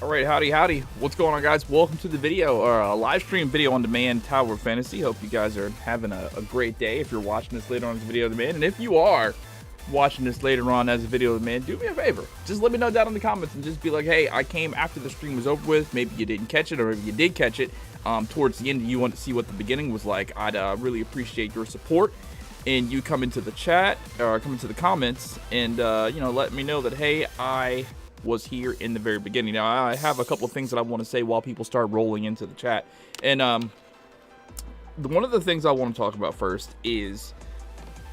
All right, howdy. What's going on, guys? Welcome to the video, or a live stream video on demand, Tower of Fantasy. Hope you guys are having a great day. If you're watching this later on as a video on demand, and if you are watching this later on as a video on demand, do me a favor. Just let me know down in the comments and just be like, hey, I came after the stream was over with. Maybe you didn't catch it, or if you did catch it towards the end, you want to see what the beginning was like. I'd really appreciate your support. And you come into the chat, or come into the comments, and let me know that, hey, I was here in the very beginning. Now, I have a couple of things that I want to say while people start rolling into the chat. And one of the things I want to talk about first is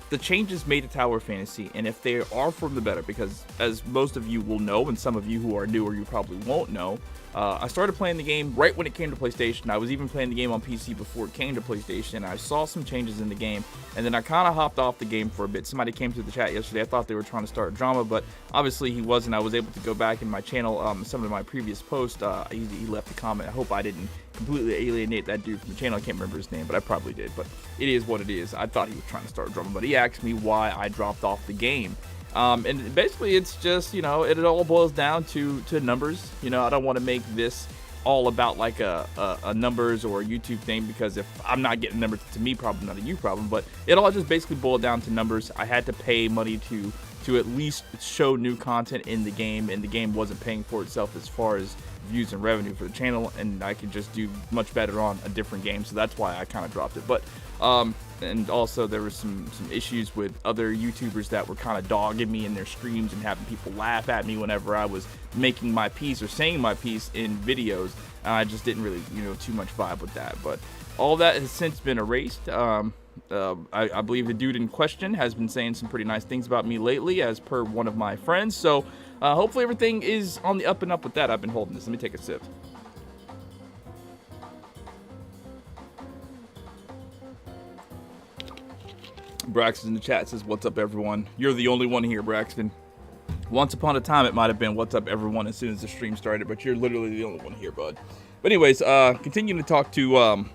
the changes made to Tower of Fantasy, and if they are for the better, because as most of you will know, and some of you who are newer, you probably won't know, I started playing the game right when it came to PlayStation. I was even playing the game on PC before it came to PlayStation. I saw some changes in the game, and then I kind of hopped off the game for a bit. Somebody came to the chat yesterday. I thought they were trying to start drama, but obviously he wasn't. I was able to go back in my channel, some of my previous posts. He left a comment. I hope I didn't completely alienate that dude from the channel. I can't remember his name, but I probably did. But it is what it is. I thought he was trying to start drama, but he asked me why I dropped off the game. And basically it's just, it all boils down to numbers. I don't want to make this all about like a numbers or a YouTube thing, because if I'm not getting numbers, to me, probably not a you problem, but it all just basically boiled down to numbers. I had to pay money to at least show new content in the game, and the game wasn't paying for itself as far as views and revenue for the channel, and I could just do much better on a different game, so that's why I kind of dropped it. But and also there was some issues with other YouTubers that were kind of dogging me in their streams and having people laugh at me whenever I was making my piece or saying my piece in videos. I just didn't really too much vibe with that, but all that has since been erased. I believe the dude in question has been saying some pretty nice things about me lately, as per one of my friends, so hopefully everything is on the up and up with that. I've been holding this. Let me take a sip. Braxton in the chat says, what's up, everyone? You're the only one here, Braxton. Once upon a time, it might have been what's up, everyone, as soon as the stream started, but you're literally the only one here, bud. But anyways, continuing to talk to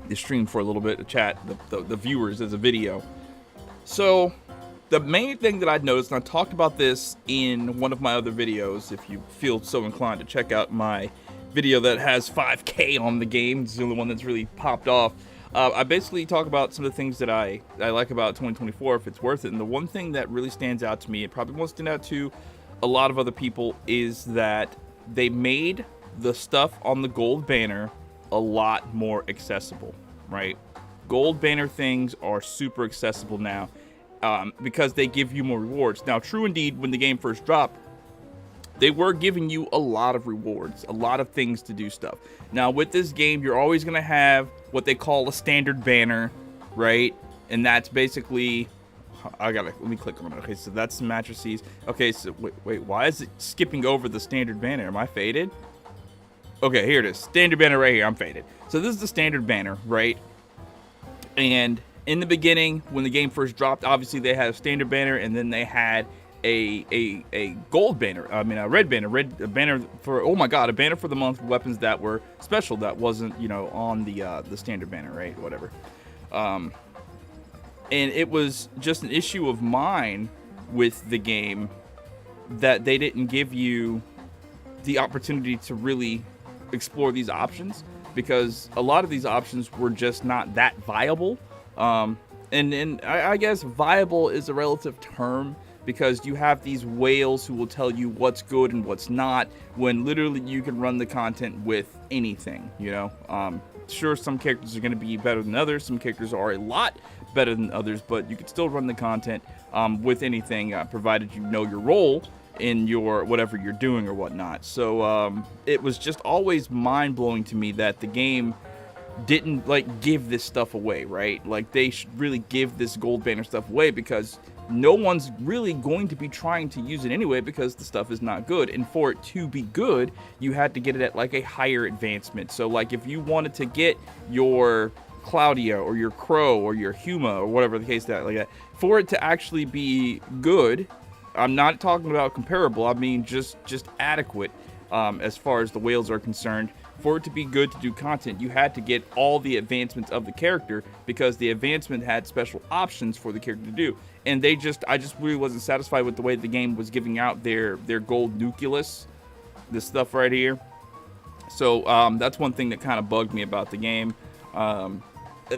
the stream for a little bit, the chat, the viewers as a video. So the main thing that I'd noticed, and I talked about this in one of my other videos, if you feel so inclined to check out my video that has 5K on the game, it's the only one that's really popped off. I basically talk about some of the things that I like about 2024, if it's worth it. And the one thing that really stands out to me, it probably won't stand out to a lot of other people, is that they made the stuff on the gold banner a lot more accessible, right? Gold banner things are super accessible now because they give you more rewards. Now, true indeed, when the game first dropped, they were giving you a lot of rewards, a lot of things to do stuff. Now, with this game, you're always going to have what they call a standard banner, right? And that's basically, let me click on it. Okay, so that's the matrices. Okay, so wait, why is it skipping over the standard banner? Am I faded? Okay, here it is. Standard banner right here. I'm faded. So this is the standard banner, right? And in the beginning, when the game first dropped, obviously they had a standard banner, and then they had a gold banner. I mean, a red banner for, oh my god, a banner for the month for weapons that were special, that wasn't on the standard banner, right? Whatever. And it was just an issue of mine with the game that they didn't give you the opportunity to really explore these options, because a lot of these options were just not that viable. And I guess viable is a relative term, because you have these whales who will tell you what's good and what's not, when literally you can run the content with anything, Sure, some characters are going to be better than others. Some characters are a lot better than others, but you can still run the content with anything, provided you know your role in your whatever you're doing or whatnot. So it was just always mind-blowing to me that the game didn't give this stuff away, right? Like, they should really give this gold banner stuff away, because no one's really going to be trying to use it anyway, because the stuff is not good. And for it to be good, you had to get it at a higher advancement. So if you wanted to get your Claudia or your Crow or your Huma or whatever the case that, for it to actually be good, I'm not talking about comparable, I mean just adequate as far as the whales are concerned. For it to be good to do content, you had to get all the advancements of the character, because the advancement had special options for the character to do. And I just really wasn't satisfied with the way the game was giving out their gold nucleus this stuff right here. So that's one thing that kind of bugged me about the game. And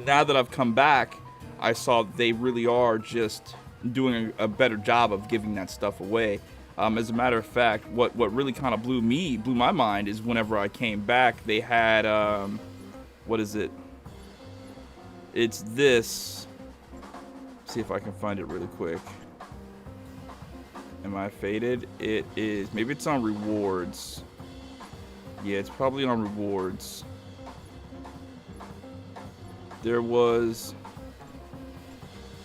now that I've come back, I saw they really are just doing a better job of giving that stuff away. As a matter of fact, what really kind of blew my mind is whenever I came back, they had, what is it? It's this. Let's see if I can find it really quick. Am I faded? It is, maybe it's on rewards. Yeah, it's probably on rewards. There was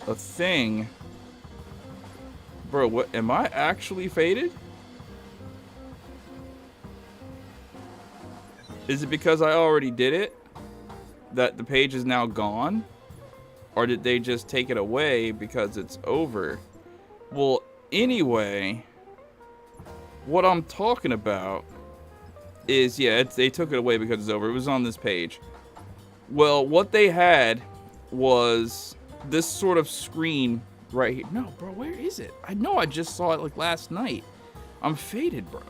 a thing. Bro, what, am I actually faded? Is it because I already did it that the page is now gone? Or did they just take it away because it's over? Well, anyway, what I'm talking about is, yeah, they took it away because it's over. It was on this page. Well, what they had was this sort of screen right here. No, bro, where is it? I know I just saw it like last night. I'm faded, bro.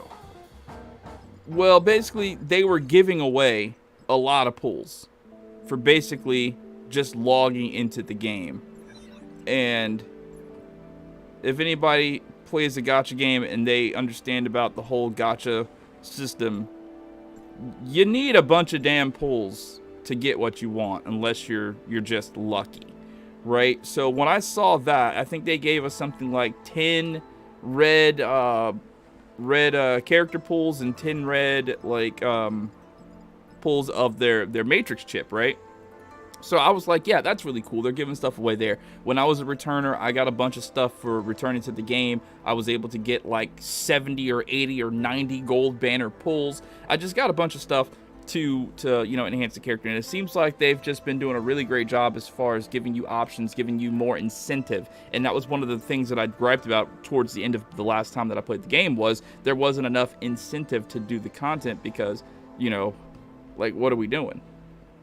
Well, basically, they were giving away a lot of pulls for basically just logging into the game. And if anybody plays a gacha game and they understand about the whole gacha system, you need a bunch of damn pulls to get what you want, unless you're just lucky, right? So when I saw that, I think they gave us something like 10 red character pulls and 10 red like pulls of their matrix chip, right? So I was like, yeah, that's really cool. They're giving stuff away there. When I was a returner, I got a bunch of stuff for returning to the game. I was able to get like 70 or 80 or 90 gold banner pulls. I just got a bunch of stuff to you know, enhance the character. And it seems like they've just been doing a really great job as far as giving you options, giving you more incentive. And that was one of the things that I griped about towards the end of the last time that I played the game, was there wasn't enough incentive to do the content because, you know, like, what are we doing?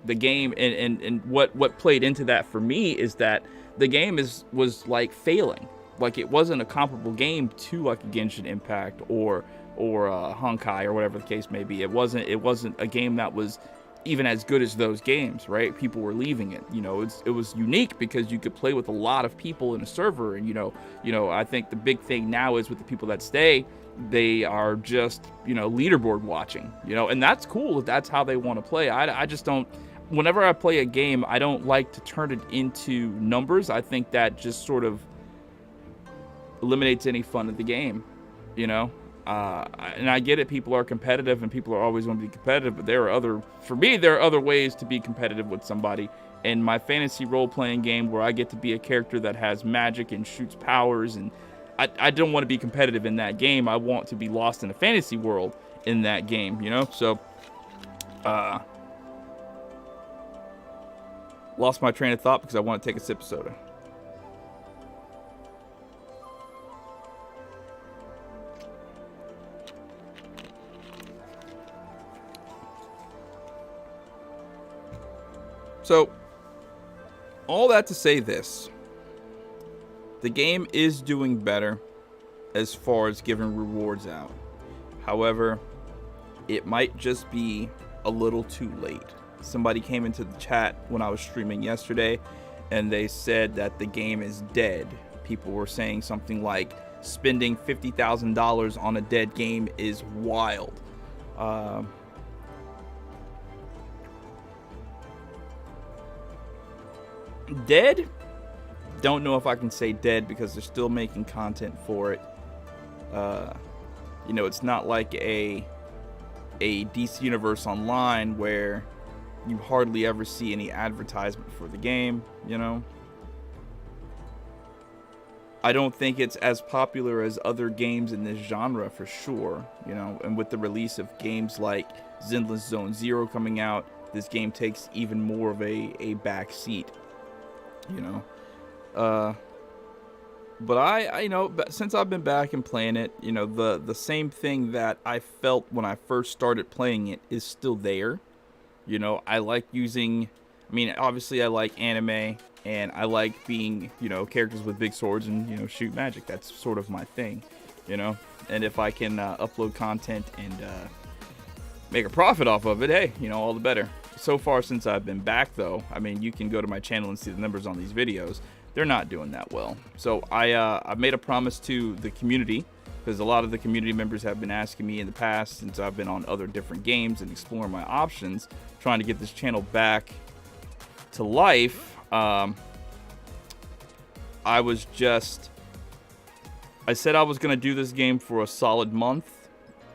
The game and what played into that for me is that the game was like failing. Like, it wasn't a comparable game to like a Genshin Impact or Honkai or whatever the case may be. It wasn't a game that was even as good as those games, right? People were leaving it. You know, it was unique because you could play with a lot of people in a server, and you know, I think the big thing now is with the people that stay, they are just, you know, leaderboard watching, you know, and that's cool if that's how they want to play. I just don't. Whenever I play a game, I don't like to turn it into numbers. I think that just sort of eliminates any fun of the game, you know. And I get it, people are competitive and people are always going to be competitive, but there are other ways to be competitive with somebody. In my fantasy role-playing game where I get to be a character that has magic and shoots powers, and I don't want to be competitive in that game. I want to be lost in a fantasy world in that game, you know. So lost my train of thought because I want to take a sip of soda. So, all that to say this. The game is doing better as far as giving rewards out. However, it might just be a little too late. Somebody came into the chat when I was streaming yesterday, and they said that the game is dead. People were saying something like, spending $50,000 on a dead game is wild. Dead? Don't know if I can say dead because they're still making content for it. You know, it's not like a DC Universe Online where you hardly ever see any advertisement for the game, you know. I don't think it's as popular as other games in this genre for sure, you know, and with the release of games like Zenless Zone Zero coming out, this game takes even more of a back seat, you know. But I you know, since I've been back and playing it, you know, the same thing that I felt when I first started playing it is still there. You know, I like using, I mean, obviously I like anime, and I like being, you know, characters with big swords and, you know, shoot magic. That's sort of my thing, you know. And if I can upload content and make a profit off of it, hey, you know, all the better. So far since I've been back, though, I mean, you can go to my channel and see the numbers on these videos. They're not doing that well. So I made a promise to the community, because a lot of the community members have been asking me in the past, since I've been on other different games and exploring my options, trying to get this channel back to life. I said I was going to do this game for a solid month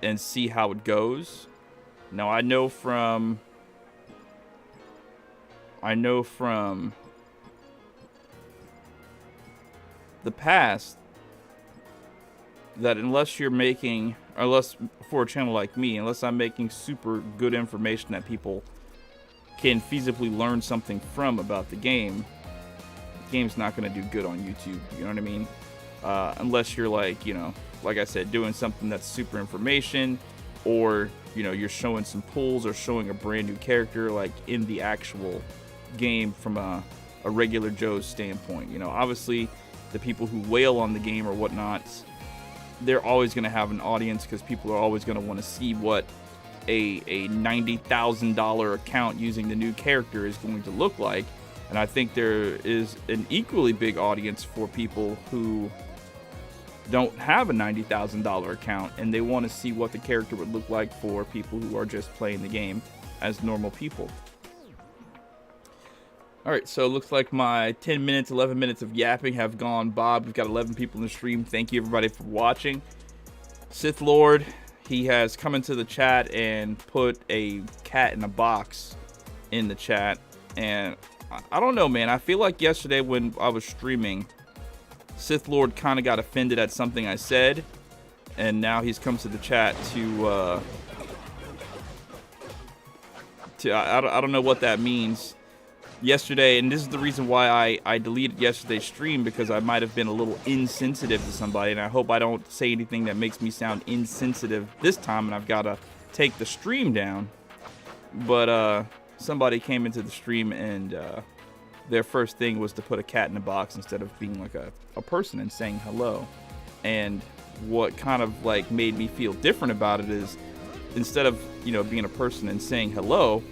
and see how it goes. Now, I know from the past that unless for a channel like me, unless I'm making super good information that people can feasibly learn something from about the game's not going to do good on YouTube. You know what I mean? Unless you're like, you know, like I said, doing something that's super information, or, you know, you're showing some pulls or showing a brand new character like in the actual game from a regular Joe's standpoint. You know, obviously the people who wail on the game or whatnot, they're always going to have an audience, because people are always going to want to see what a $90,000 account using the new character is going to look like. And I think there is an equally big audience for people who don't have a $90,000 account and they want to see what the character would look like for people who are just playing the game as normal people. Alright, so it looks like my 10 minutes, 11 minutes of yapping have gone by. We've got 11 people in the stream. Thank you everybody for watching. Sith Lord, he has come into the chat and put a cat in a box in the chat. And I don't know, man. I feel like yesterday when I was streaming, Sith Lord kind of got offended at something I said. And now he's come to the chat to I don't know what that means. Yesterday, and this is the reason why I deleted yesterday's stream, because I might have been a little insensitive to somebody, and I hope I don't say anything that makes me sound insensitive this time and I've got to take the stream down. But somebody came into the stream and their first thing was to put a cat in a box instead of being like a person and saying hello. And what kind of like made me feel different about it is, instead of, you know, being a person and saying hello,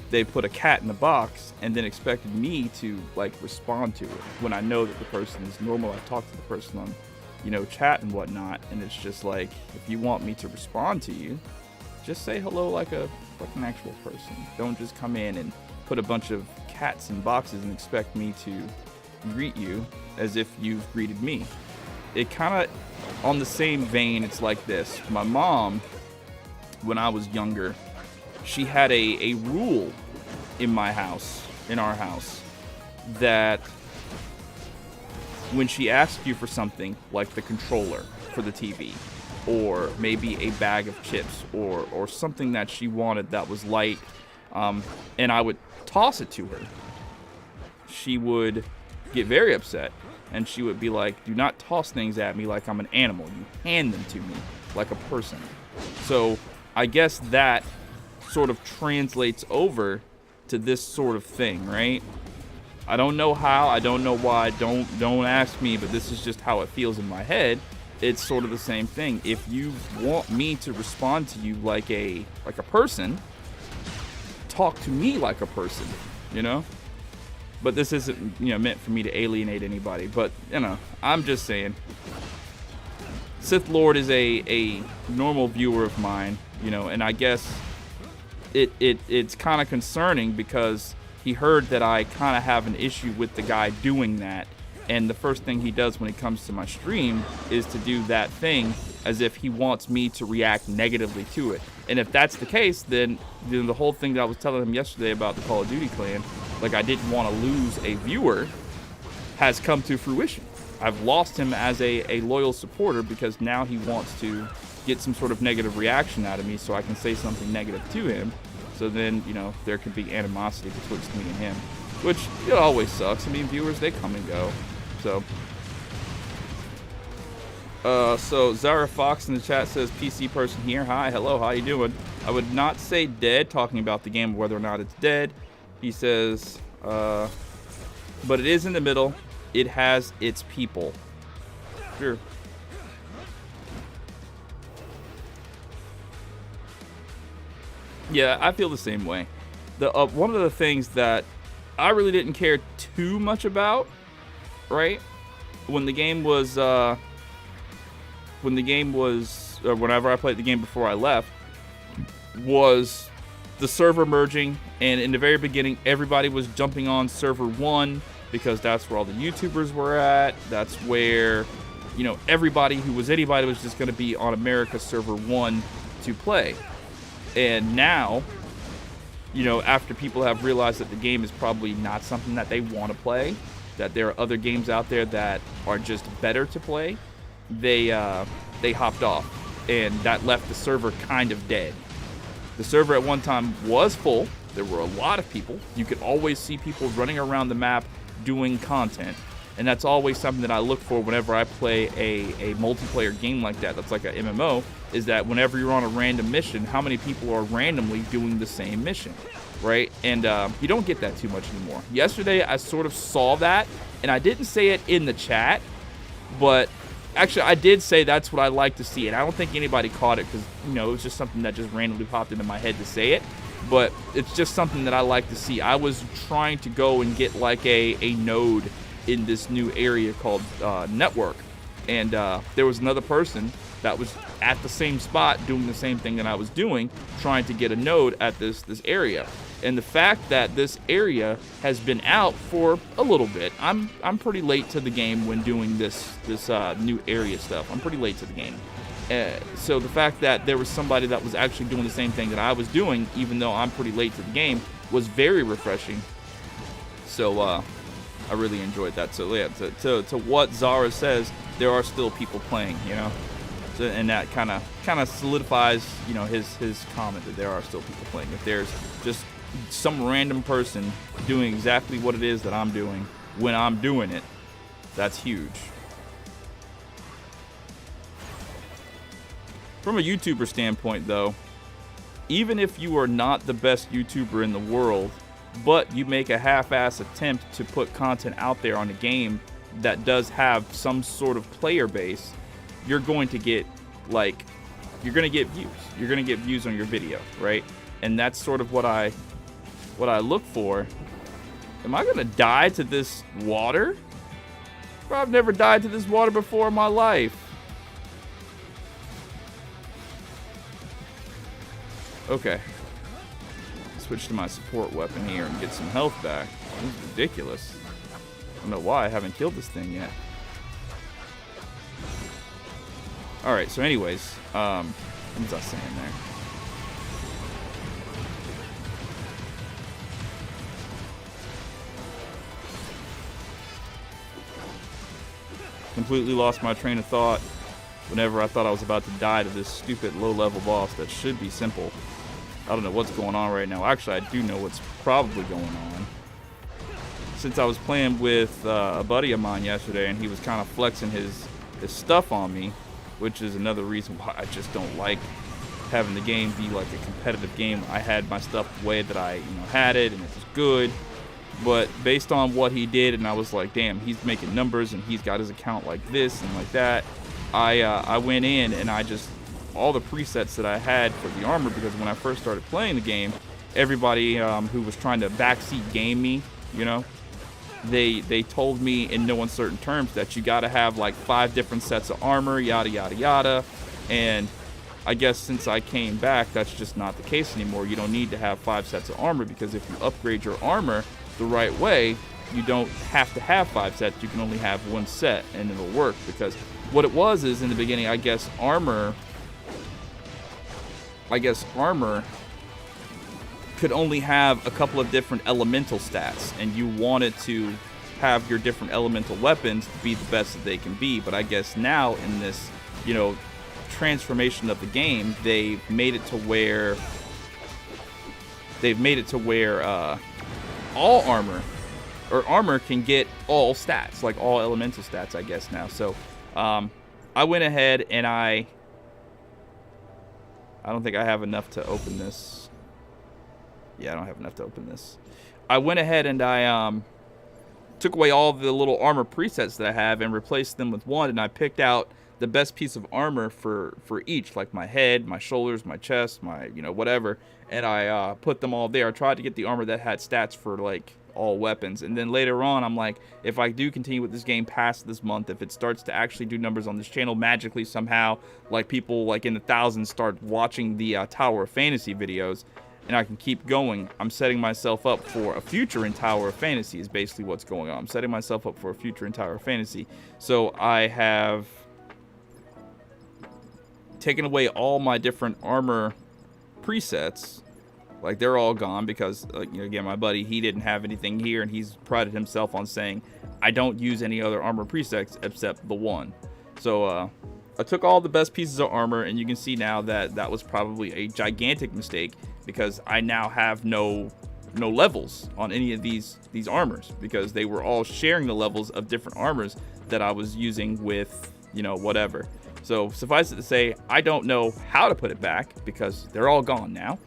they put a cat in a box and then expected me to like respond to it, when I know that the person is normal. I talk to the person on, you know, chat and whatnot, and it's just like, if you want me to respond to you, just say hello like an actual person. Don't just come in and put a bunch of cats in boxes and expect me to greet you as if you've greeted me. It kind of, on the same vein, it's like this. My mom, when I was younger, she had a rule in our house, that when she asked you for something like the controller for the TV, or maybe a bag of chips, or something that she wanted that was light, and I would toss it to her, she would get very upset, and she would be like, do not toss things at me like I'm an animal. You hand them to me like a person. So I guess that sort of translates over to this sort of thing, right? I don't know how, I don't know why, don't ask me, but this is just how it feels in my head. It's sort of the same thing. If you want me to respond to you like a person, talk to me like a person, you know? But this isn't, you know, meant for me to alienate anybody, but, you know, I'm just saying. Sith Lord is a normal viewer of mine, you know, and I guess it's kind of concerning, because he heard that I kind of have an issue with the guy doing that, and the first thing he does when he comes to my stream is to do that thing as if he wants me to react negatively to it. And if that's the case, then the whole thing that I was telling him yesterday about the Call of Duty clan, like I didn't want to lose a viewer, has come to fruition. I've lost him as a loyal supporter, because now he wants to get some sort of negative reaction out of me so I can say something negative to him. So then, you know, there could be animosity betwixt me and him, which, it always sucks. I mean, viewers, they come and go. So Zara Fox in the chat says, PC person here. Hi, hello, how you doing? I would not say dead, talking about the game, whether or not it's dead. He says, but it is in the middle. It has its people. Sure. Yeah, I feel the same way. The one of the things that I really didn't care too much about, right? When the game was, or whenever I played the game before I left, was the server merging. And in the very beginning, everybody was jumping on server 1 because that's where all the YouTubers were at. That's where, you know, anybody was just going to be on America's server 1 to play. And now, you know, after people have realized that the game is probably not something that they want to play, that there are other games out there that are just better to play, they hopped off, and that left the server kind of dead. The server at one time was full. There were a lot of people. You could always see people running around the map doing content, and that's always something that I look for whenever I play a multiplayer game like that. That's like a MMO, is that whenever you're on a random mission, how many people are randomly doing the same mission, right? And you don't get that too much anymore. Yesterday, I sort of saw that, and I didn't say it in the chat, but actually, I did say that's what I like to see, and I don't think anybody caught it because, you know, it was just something that just randomly popped into my head to say it, but it's just something that I like to see. I was trying to go and get like a node in this new area called Network, and there was another person that was at the same spot doing the same thing that I was doing, trying to get a node at this area. And the fact that this area has been out for a little bit, I'm pretty late to the game when doing this new area stuff. I'm pretty late to the game. So the fact that there was somebody that was actually doing the same thing that I was doing, even though I'm pretty late to the game, was very refreshing. So I really enjoyed that. So yeah, to what Zara says, there are still people playing, you know. So, and that kind of solidifies, you know, his comment that there are still people playing. If there's just some random person doing exactly what it is that I'm doing when I'm doing it, that's huge. From a YouTuber standpoint, though, even if you are not the best YouTuber in the world, but you make a half-ass attempt to put content out there on a game that does have some sort of player base, you're going to get views. You're going to get views on your video, right? And that's sort of what I look for. Am I going to die to this water? Bro, I've never died to this water before in my life. Okay. Switch to my support weapon here and get some health back. This is ridiculous. I don't know why I haven't killed this thing yet. Alright, so anyways, what was I saying there? Completely lost my train of thought whenever I thought I was about to die to this stupid low-level boss that should be simple. I don't know what's going on right now. Actually, I do know what's probably going on. Since I was playing with a buddy of mine yesterday, and he was kind of flexing his stuff on me, which is another reason why I just don't like having the game be like a competitive game. I had my stuff the way that I had it, and it was good. But based on what he did, and I was like, damn, he's making numbers, and he's got his account like this and like that. I went in, and I just, all the presets that I had for the armor, because when I first started playing the game, everybody who was trying to backseat game me, you know, they told me in no uncertain terms that you got to have like 5 different sets of armor, yada yada yada. And I guess since I came back, that's just not the case anymore. You don't need to have 5 sets of armor, because if you upgrade your armor the right way, you don't have to have 5 sets. You can only have 1 set, and it'll work. Because what it was is, in the beginning, I guess armor could only have a couple of different elemental stats, and you wanted to have your different elemental weapons to be the best that they can be. But I guess now in this, transformation of the game, they've made it to where all armor can get all stats, like all elemental stats, I guess now. So I went ahead and I don't think I have enough to open this. Yeah, I don't have enough to open this. I went ahead and I took away all the little armor presets that I have and replaced them with one, and I picked out the best piece of armor for each, like my head, my shoulders, my chest, my, you know, whatever, and I put them all there. I tried to get the armor that had stats for like all weapons, and then later on I'm like, if I do continue with this game past this month, if it starts to actually do numbers on this channel magically somehow, like people like in the thousands start watching the Tower of Fantasy videos, and I can keep going, I'm setting myself up for a future in Tower of Fantasy is basically what's going on. I'm setting myself up for a future in Tower of Fantasy. So I have taken away all my different armor presets. Like, they're all gone because, you know, again, my buddy, he didn't have anything here, and he's prided himself on saying, I don't use any other armor presets except the one. So, I took all the best pieces of armor, and you can see now that that was probably a gigantic mistake because I now have no levels on any of these armors because they were all sharing the levels of different armors that I was using with, you know, whatever. So, suffice it to say, I don't know how to put it back because they're all gone now.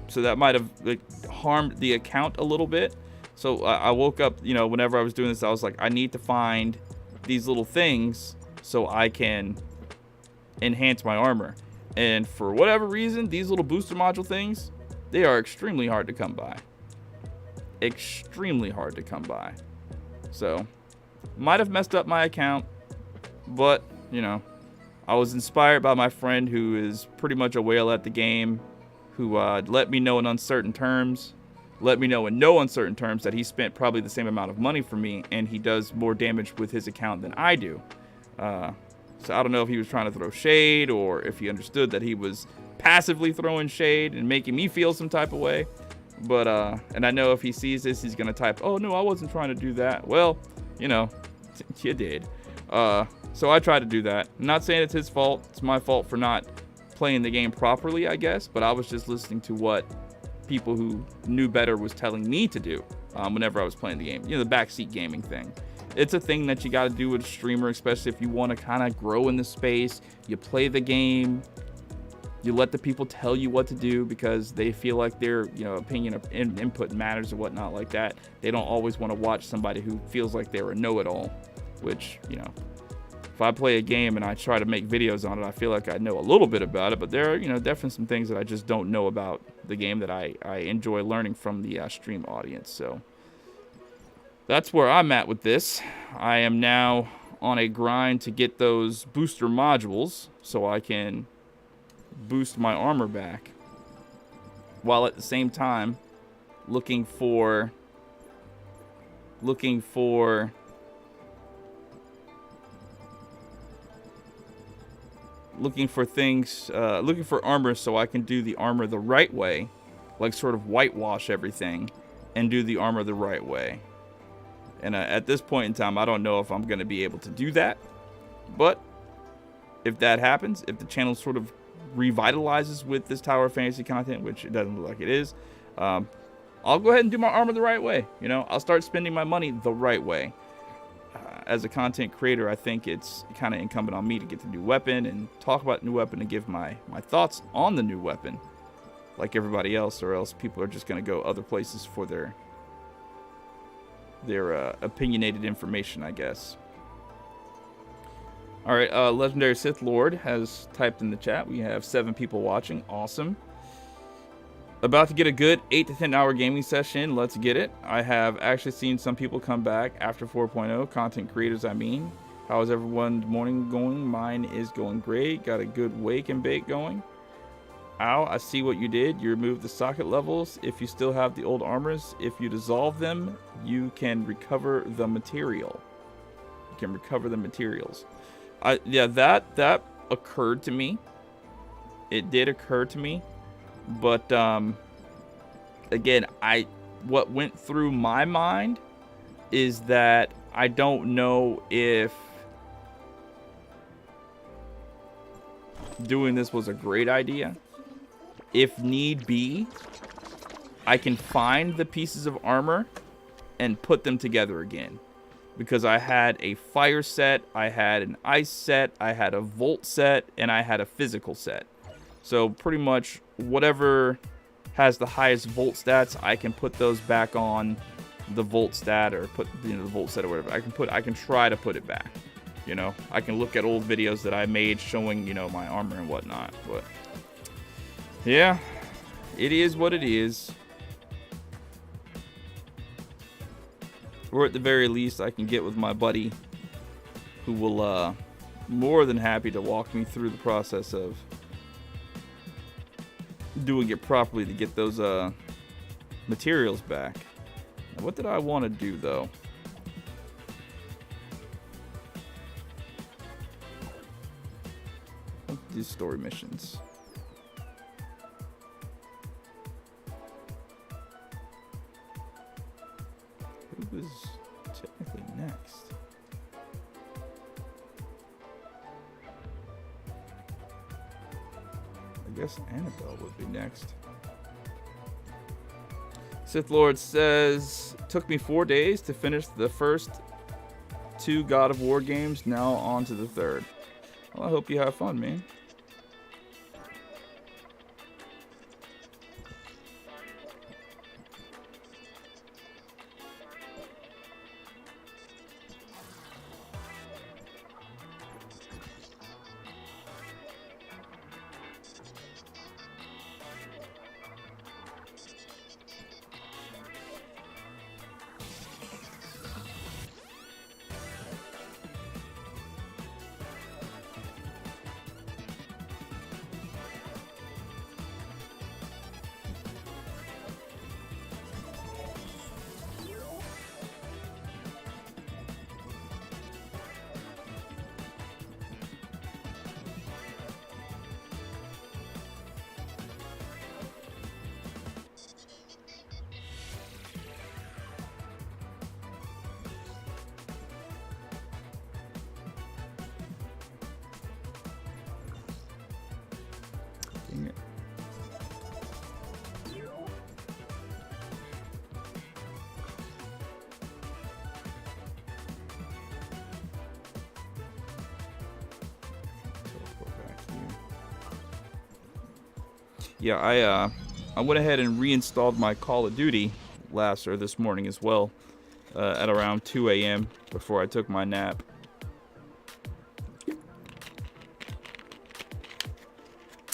So that might have like harmed the account a little bit. So I woke up, you know, whenever I was doing this, I was like, I need to find these little things so I can enhance my armor. And for whatever reason, these little booster module things, they are extremely hard to come by. Extremely hard to come by. So might have messed up my account, but you know, I was inspired by my friend who is pretty much a whale at the game, who let me know in no uncertain terms that he spent probably the same amount of money for me, and he does more damage with his account than I do. So I don't know if he was trying to throw shade or if he understood that he was passively throwing shade and making me feel some type of way. But, and I know if he sees this, he's going to type, oh, no, I wasn't trying to do that. Well, you know, you did. So I tried to do that. I'm not saying it's his fault. It's my fault for not playing the game properly, I guess, but I was just listening to what people who knew better was telling me to do whenever I was playing the game. You know, the backseat gaming thing. It's a thing that you got to do with a streamer, especially if you want to kind of grow in the space. You play the game. You let the people tell you what to do because they feel like their, you know, opinion or input matters or whatnot like that. They don't always want to watch somebody who feels like they're a know-it-all, which, you know, if I play a game and I try to make videos on it, I feel like I know a little bit about it, but there are, you know, definitely some things that I just don't know about the game that I enjoy learning from the stream audience. So that's where I'm at with this. I am now on a grind to get those booster modules so I can boost my armor back, while at the same time looking for things, looking for armor so I can do the armor the right way, like sort of whitewash everything and do the armor the right way. And at this point in time, I don't know if I'm going to be able to do that, but if that happens, if the channel sort of revitalizes with this Tower of Fantasy content, which it doesn't look like it is, I'll go ahead and do my armor the right way. You know, I'll start spending my money the right way. As a content creator, I think it's kind of incumbent on me to get the new weapon and talk about the new weapon and give my thoughts on the new weapon like everybody else, or else people are just going to go other places for their opinionated information, I guess. All right, Legendary Sith Lord has typed in the chat. We have 7 people watching. Awesome. About to get a good 8 to 10 hour gaming session. Let's get it. I have actually seen some people come back after 4.0. Content creators, I mean. How is everyone's morning going? Mine is going great. Got a good wake and bake going. Ow, I see what you did. You removed the socket levels. If you still have the old armors, if you dissolve them, you can recover the material. You can recover the materials. Yeah, that occurred to me. It did occur to me. But again, what went through my mind is that I don't know if doing this was a great idea. If need be, I can find the pieces of armor and put them together again. Because I had a fire set, I had an ice set, I had a volt set, and I had a physical set. So pretty much whatever has the highest volt stats, I can put those back on the volt stat, or put, you know, the volt set or whatever. I can try to put it back. You know, I can look at old videos that I made showing, you know, my armor and whatnot. But yeah, it is what it is. Or at the very least, I can get with my buddy, who will more than happy to walk me through the process of doing it properly to get those materials back. Now, what did I want to do though? These story missions. Who was technically next? I guess Annabelle would be next. Sith Lord says, took me 4 days to finish the first 2 God of War games, now on to the 3rd. Well, I hope you have fun, man. Yeah, I went ahead and reinstalled my Call of Duty this morning as well, at around 2 a.m. before I took my nap.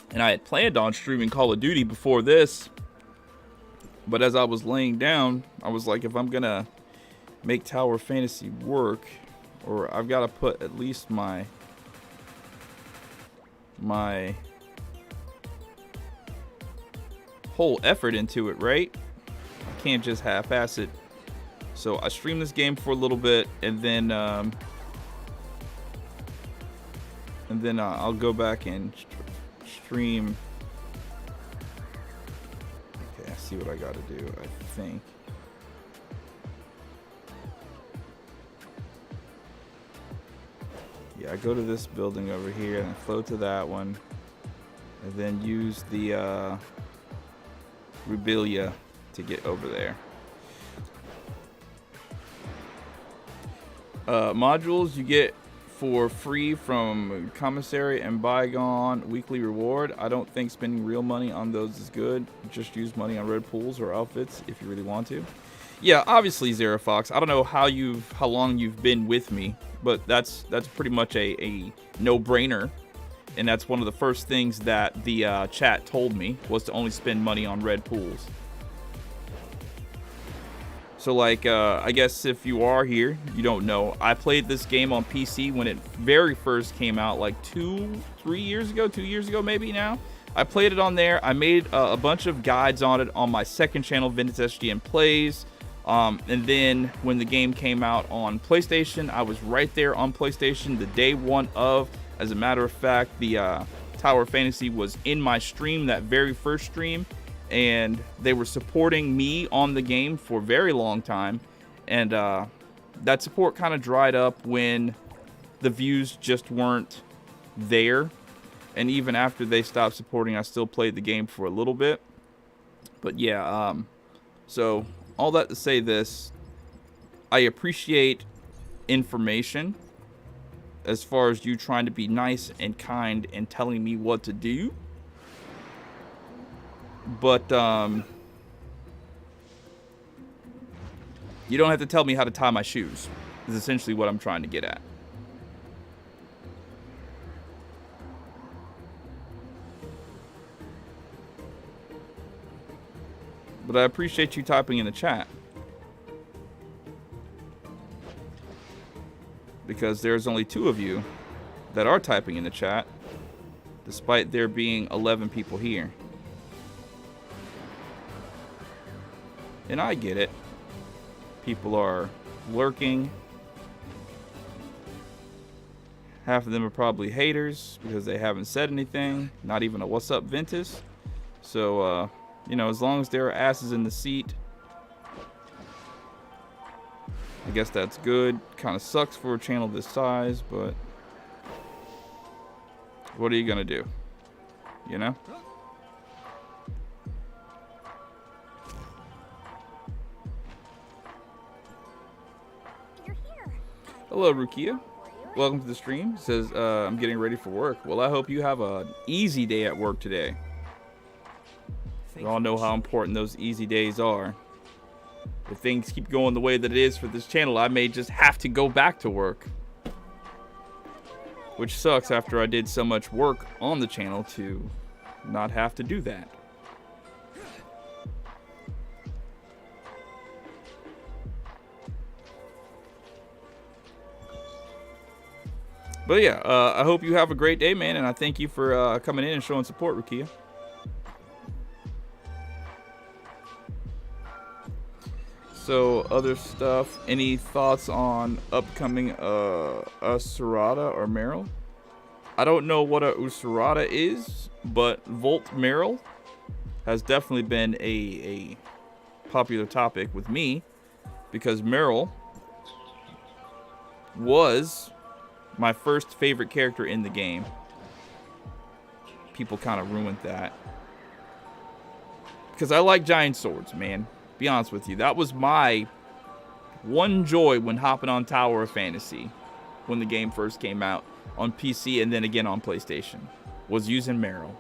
And I had planned on streaming Call of Duty before this, but as I was laying down, I was like, if I'm gonna make Tower of Fantasy work, or I've got to put at least my whole effort into it, right? I can't just half-ass it. So I streamed this game for a little bit, and then I'll go back and stream. Okay, I see what I got to do, I think. Yeah, I go to this building over here, and I float to that one, and then use the Rubilia to get over there. Modules you get for free from Commissary and Bygone weekly reward. I don't think spending real money on those is good. Just use money on red pools or outfits if you really want to. Yeah, obviously, Zero Fox. I don't know how long you've been with me, but that's pretty much a no-brainer. And that's one of the first things that the chat told me, was to only spend money on red pools. So, like, I guess if you are here, you don't know. I played this game on PC when it very first came out, like 2 years ago maybe now. I played it on there. I made a bunch of guides on it on my second channel, Ventus SGN Plays. And then when the game came out on PlayStation, I was right there on PlayStation the day one of. As a matter of fact, the Tower of Fantasy was in my stream, that very first stream, and they were supporting me on the game for a very long time. And that support kind of dried up when the views just weren't there. And even after they stopped supporting, I still played the game for a little bit. But yeah, so all that to say this, I appreciate information. As far as you trying to be nice and kind and telling me what to do. But, you don't have to tell me how to tie my shoes, is essentially what I'm trying to get at. But I appreciate you typing in the chat. Because there's only 2 of you that are typing in the chat, despite there being 11 people here. And I get it. People are lurking. Half of them are probably haters because they haven't said anything. Not even a what's up Ventus. So, you know, as long as there are asses in the seat, I guess that's good. Kind of sucks for a channel this size, but what are you gonna do? You know? You're here. Hello, Rukia. Welcome to the stream. It says, I'm getting ready for work. Well, I hope you have an easy day at work today. We all know how important those easy days are. If things keep going the way that it is for this channel, I may just have to go back to work. Which sucks after I did so much work on the channel to not have to do that. But yeah, I hope you have a great day, man, and I thank you for coming in and showing support, Rukia. So, other stuff, any thoughts on upcoming Usurata or Meryl? I don't know what a Usurata is, but Volt Meryl has definitely been a popular topic with me, because Meryl was my first favorite character in the game. People kind of ruined that. Because I like giant swords, man. Be honest with you. That was my one joy when hopping on Tower of Fantasy when the game first came out on PC and then again on PlayStation. Was using Meryl.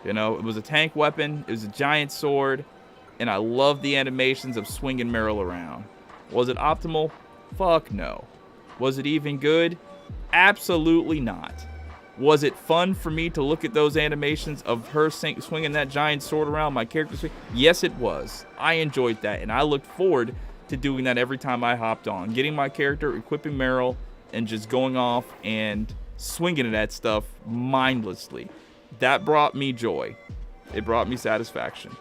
You know, it was a tank weapon. It was a giant sword. And I loved the animations of swinging Meryl around. Was it optimal? Fuck no. Was it even good? Absolutely not. Was it fun for me to look at those animations of her swinging that giant sword around my character swing? Yes, it was. I enjoyed that, and I looked forward to doing that every time I hopped on. Getting my character, equipping Meryl, and just going off and swinging at that stuff mindlessly. That brought me joy. It brought me satisfaction.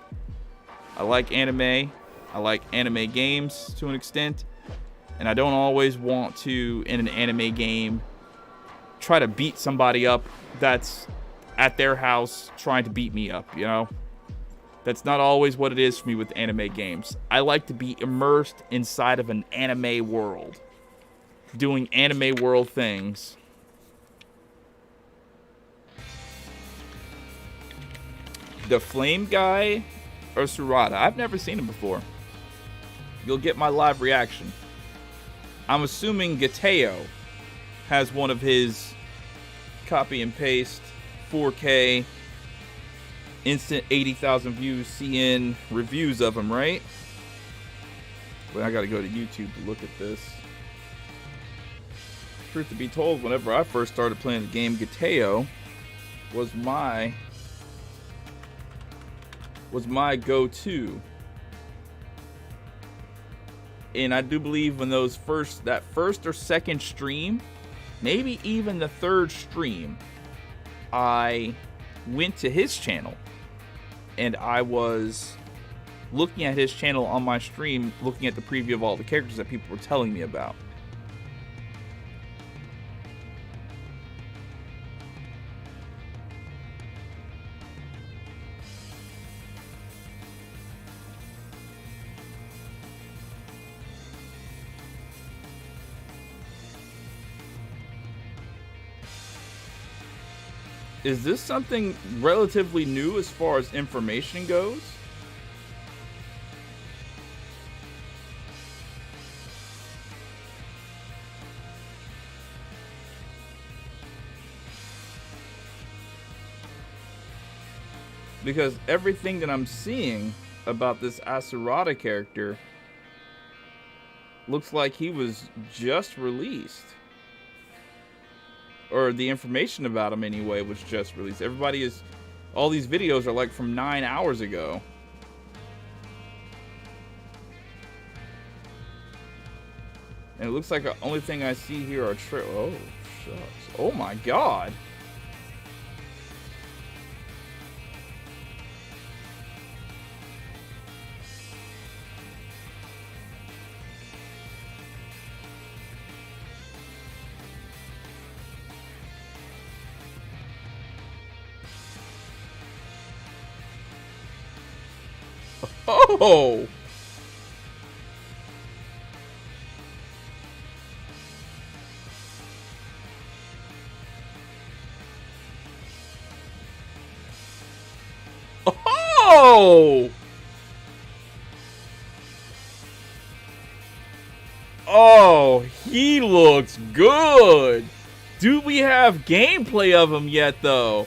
I like anime. I like anime games to an extent. And I don't always want to, in an anime game, try to beat somebody up that's at their house trying to beat me up, you know? That's not always what it is for me with anime games. I like to be immersed inside of an anime world, doing anime world things. The Flame Guy or Surata? I've never seen him before. You'll get my live reaction. I'm assuming Gateo has one of his copy and paste 4K instant 80,000 views CN reviews of him, right? Well, I gotta go to YouTube to look at this. Truth to be told, whenever I first started playing the game, Gateo was my go-to. And I do believe when that first or second stream, maybe even the third stream, I went to his channel and I was looking at his channel on my stream, looking at the preview of all the characters that people were telling me about. Is this something relatively new as far as information goes? Because everything that I'm seeing about this Asurata character looks like he was just released. Or the information about him anyway was just released. All these videos are like from 9 hours ago. And it looks like the only thing I see here are oh, shucks. Oh my god. Oh! Oh! Oh, he looks good. Do we have gameplay of him yet, though?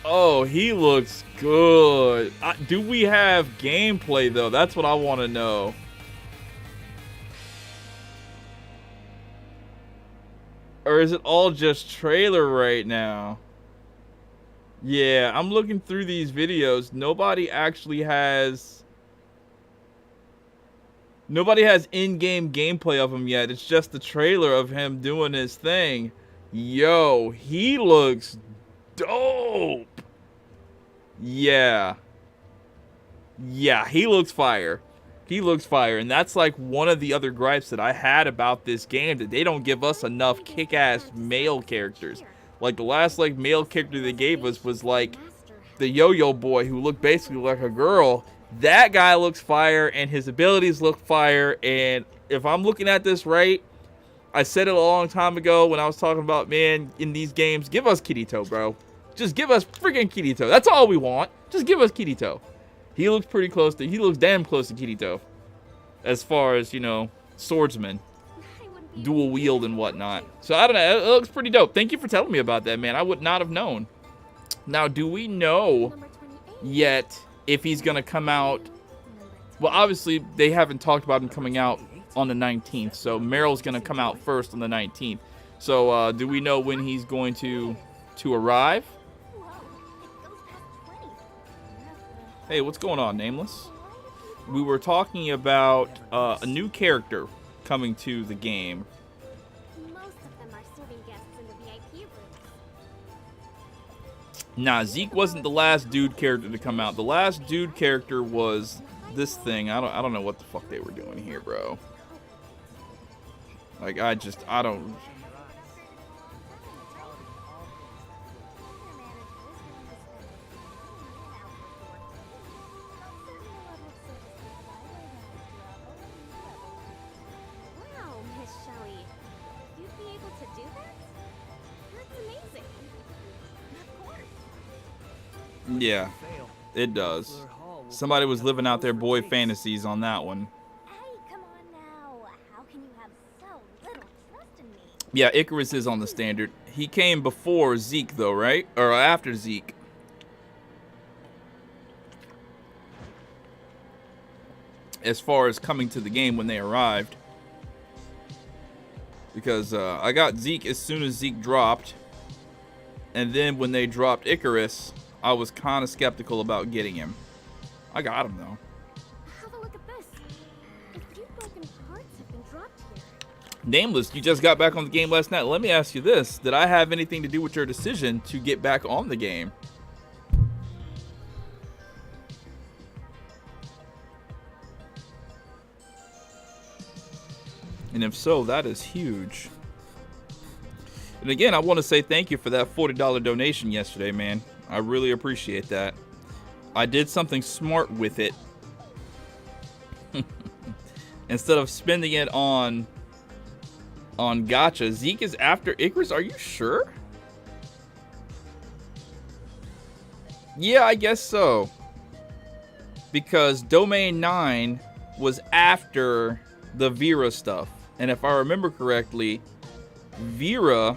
Oh, he looks good. Do we have gameplay, though? That's what I want to know. Or is it all just trailer right now? Yeah, I'm looking through these videos. Nobody actually has... Nobody has in-game gameplay of him yet. It's just the trailer of him doing his thing. Yo, he looks dope. Yeah. Yeah, he looks fire. He looks fire. And that's like one of the other gripes that I had about this game, that they don't give us enough kick-ass male characters. Like the last like male character they gave us was like the yo-yo boy who looked basically like a girl. That guy looks fire and his abilities look fire. And if I'm looking at this right, I said it a long time ago when I was talking about, man, in these games, give us Kirito, bro. Just give us freaking Kirito. That's all we want. Just give us Kirito. He looks pretty close to, he looks damn close to Kirito. As far as, you know, swordsman. Dual wield and whatnot. So I don't know, it looks pretty dope. Thank you for telling me about that, man. I would not have known. Now, do we know yet if he's gonna come out? Well, obviously they haven't talked about him coming out on the 19th, so Meryl's gonna come out first on the 19th. So do we know when he's going to arrive? Hey, what's going on, Nameless? We were talking about a new character coming to the game. Most of them are serving guests in the VIP rooms. Nah, Zeke wasn't the last dude character to come out. The last dude character was this thing. I don't know what the fuck they were doing here, bro. Like I don't. Wow, Miss Shelley. You'd be able to do that? That's amazing. Of course. Yeah, it does. Somebody was living out their boy fantasies on that one. Hey, come on now. How can you have so little trust in me? Yeah, Icarus is on the standard. He came before Zeke, though, right? Or after Zeke. As far as coming to the game when they arrived. Because I got Zeke as soon as Zeke dropped. And then when they dropped Icarus, I was kind of skeptical about getting him. I got him, though. Have a look at this. A few broken parts have been dropped here. Nameless, you just got back on the game last night. Let me ask you this. Did I have anything to do with your decision to get back on the game? And if so, that is huge. And again, I want to say thank you for that $40 donation yesterday, man. I really appreciate that. I did something smart with it. Instead of spending it on gacha. Zeke is after Icarus? Are you sure? Yeah, I guess so. Because Domain 9 was after the Vera stuff. And if I remember correctly, Vera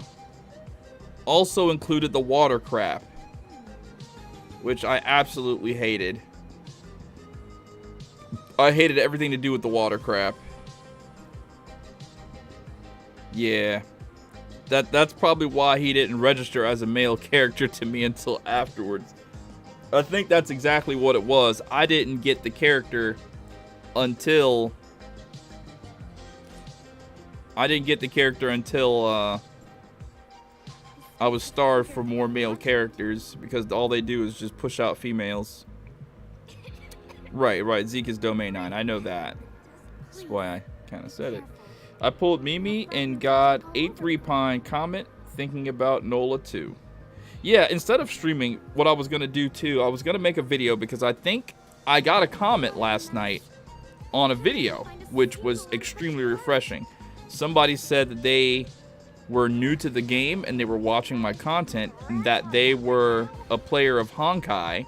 also included the water crap, which I absolutely hated. I hated everything to do with the water crap. Yeah. That's probably why he didn't register as a male character to me until afterwards. I think that's exactly what it was. I didn't get the character until I was starved for more male characters, because all they do is just push out females. Right. Zeke is domain 9. I know that. That's why I kind of said it. I pulled Mimi and got 83 Pine comment thinking about Nola too. Yeah, instead of streaming, what I was going to do too, I was going to make a video, because I think I got a comment last night on a video, which was extremely refreshing. Somebody said that they were new to the game and they were watching my content, and that they were a player of Honkai.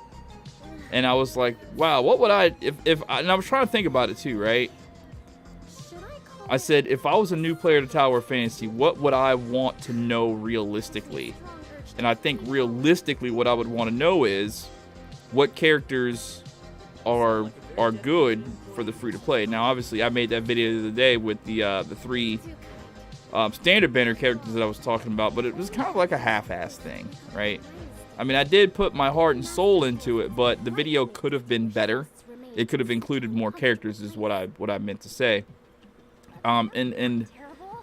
And I was like, wow, what would I, and I was trying to think about it too, right? I said, if I was a new player to Tower of Fantasy, what would I want to know realistically? And I think realistically what I would want to know is what characters are good for the free-to-play. Now, obviously, I made that video the other day with the 3 standard banner characters that I was talking about, but it was kind of like a half-assed thing, right? I mean, I did put my heart and soul into it, but the video could have been better. It could have included more characters, is what I meant to say. And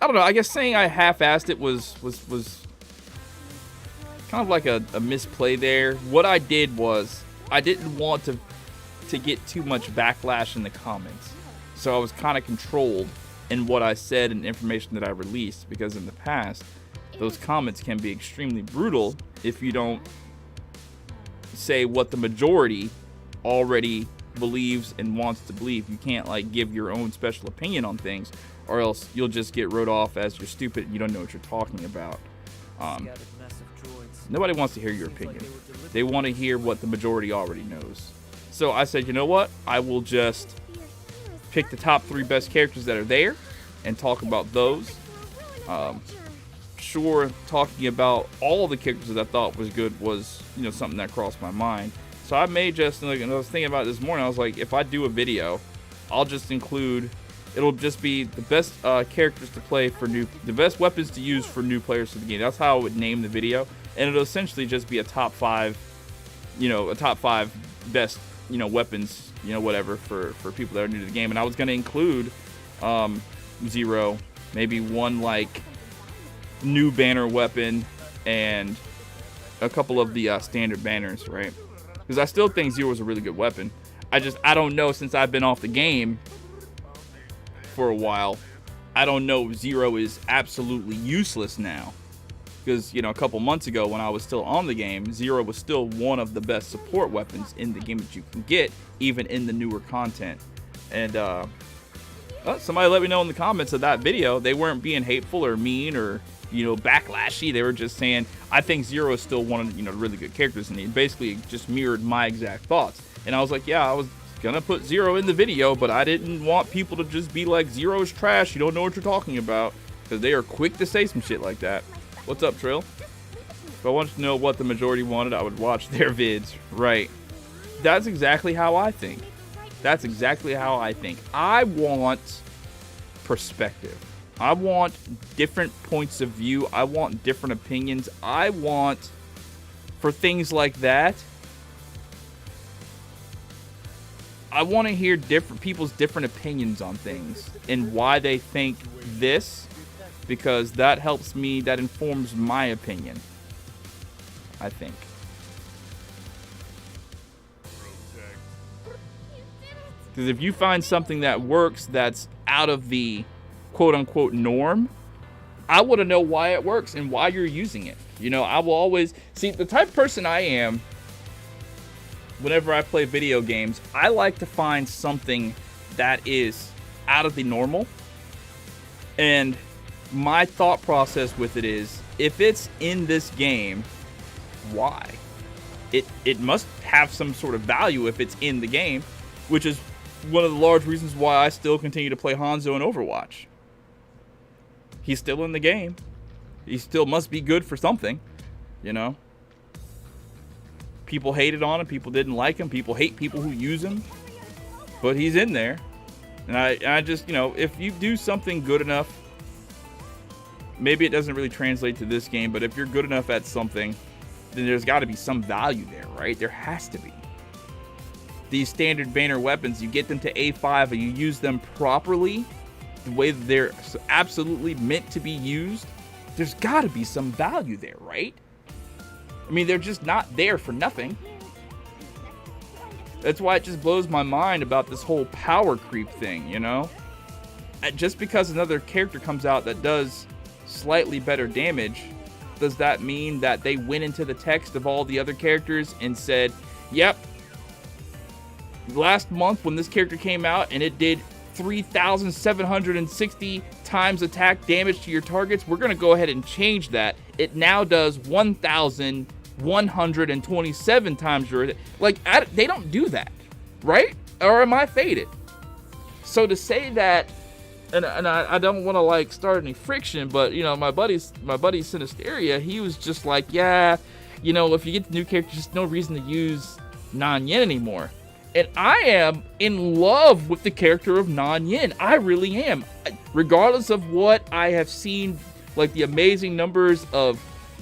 I don't know, I guess saying I half-assed it was kind of like a misplay there. What I did was, I didn't want to get too much backlash in the comments. So I was kind of controlled in what I said and information that I released, because in the past, those comments can be extremely brutal if you don't say what the majority already believes and wants to believe. You can't like give your own special opinion on things, or else you'll just get wrote off as you're stupid and you don't know what you're talking about. Nobody wants to hear your opinion. They want to hear what the majority already knows. So I said, you know what? I will just pick the top 3 best characters that are there and talk about those. Sure, talking about all the characters that I thought was good was, you know, something that crossed my mind. So I may just, like, and I was thinking about it this morning, I was like, if I do a video, I'll just include, it'll just be the best characters to play for the best weapons to use for new players to the game. That's how I would name the video. And it'll essentially just be a top 5, you know, a top 5 best, you know, weapons, you know, whatever, for people that are new to the game. And I was going to include Zero, maybe one, like, new banner weapon, and a couple of the standard banners, right? Because I still think Zero is a really good weapon. I don't know, since I've been off the game for a while, I don't know if Zero is absolutely useless now. Because, you know, a couple months ago when I was still on the game, Zero was still one of the best support weapons in the game that you can get, even in the newer content. And somebody let me know in the comments of that video, they weren't being hateful or mean or, you know, backlashy. They were just saying, I think Zero is still one of, you know, really good characters, and he basically just mirrored my exact thoughts. And I was like, yeah, I was gonna put Zero in the video, but I didn't want people to just be like, Zero is trash, you don't know what you're talking about, because they are quick to say some shit like that. What's up, Trill? If I wanted to know what the majority wanted, I would watch their vids. Right. That's exactly how I think. That's exactly how I think. I want perspective. I want different points of view. I want different opinions. I want, for things like that, I want to hear different people's different opinions on things and why they think this, because that helps me, that informs my opinion, I think. Because if you find something that works that's out of the quote-unquote norm, I want to know why it works and why you're using it. You know, I will always... See, the type of person I am, whenever I play video games, I like to find something that is out of the normal. And my thought process with it is, if it's in this game, why? It must have some sort of value if it's in the game, which is one of the large reasons why I still continue to play Hanzo in Overwatch. He's still in the game. He still must be good for something, you know? People hated on him. People didn't like him. People hate people who use him. But he's in there. And I just, you know, if you do something good enough, maybe it doesn't really translate to this game, but if you're good enough at something, then there's got to be some value there, right? There has to be. These standard banner weapons, you get them to A5 and you use them properly, the way that they're absolutely meant to be used, there's got to be some value there, right? I mean, they're just not there for nothing. That's why it just blows my mind about this whole power creep thing, you know? Just because another character comes out that does slightly better damage, does that mean that they went into the text of all the other characters and said, yep, last month when this character came out and it did 3,760 times attack damage to your targets, we're going to go ahead and change that. It now does 1,127 times your... Like, they don't do that, right? Or am I faded? So to say that, and I don't want to, like, start any friction, but, you know, my buddy Sinisteria, he was just like, yeah, you know, if you get the new character, just no reason to use non-yin anymore. And I am in love with the character of non-yin. I really am. Regardless of what I have seen, like the amazing numbers of,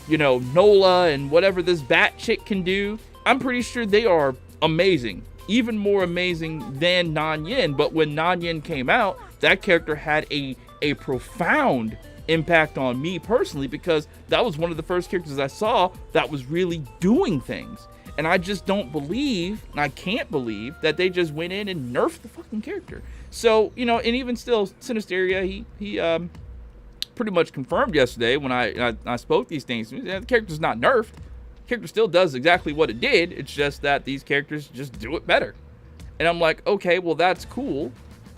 you know, Nola and whatever this bat chick can do, I'm pretty sure they are amazing. Even more amazing than non-yin. But when non-yin came out, that character had a profound impact on me personally, because that was one of the first characters I saw that was really doing things. And I just don't believe, and I can't believe, that they just went in and nerfed the fucking character. So, you know, and even still, Sinisteria, he pretty much confirmed yesterday when I spoke these things. The character's not nerfed. The character still does exactly what it did. It's just that these characters just do it better. And I'm like, okay, well, that's cool.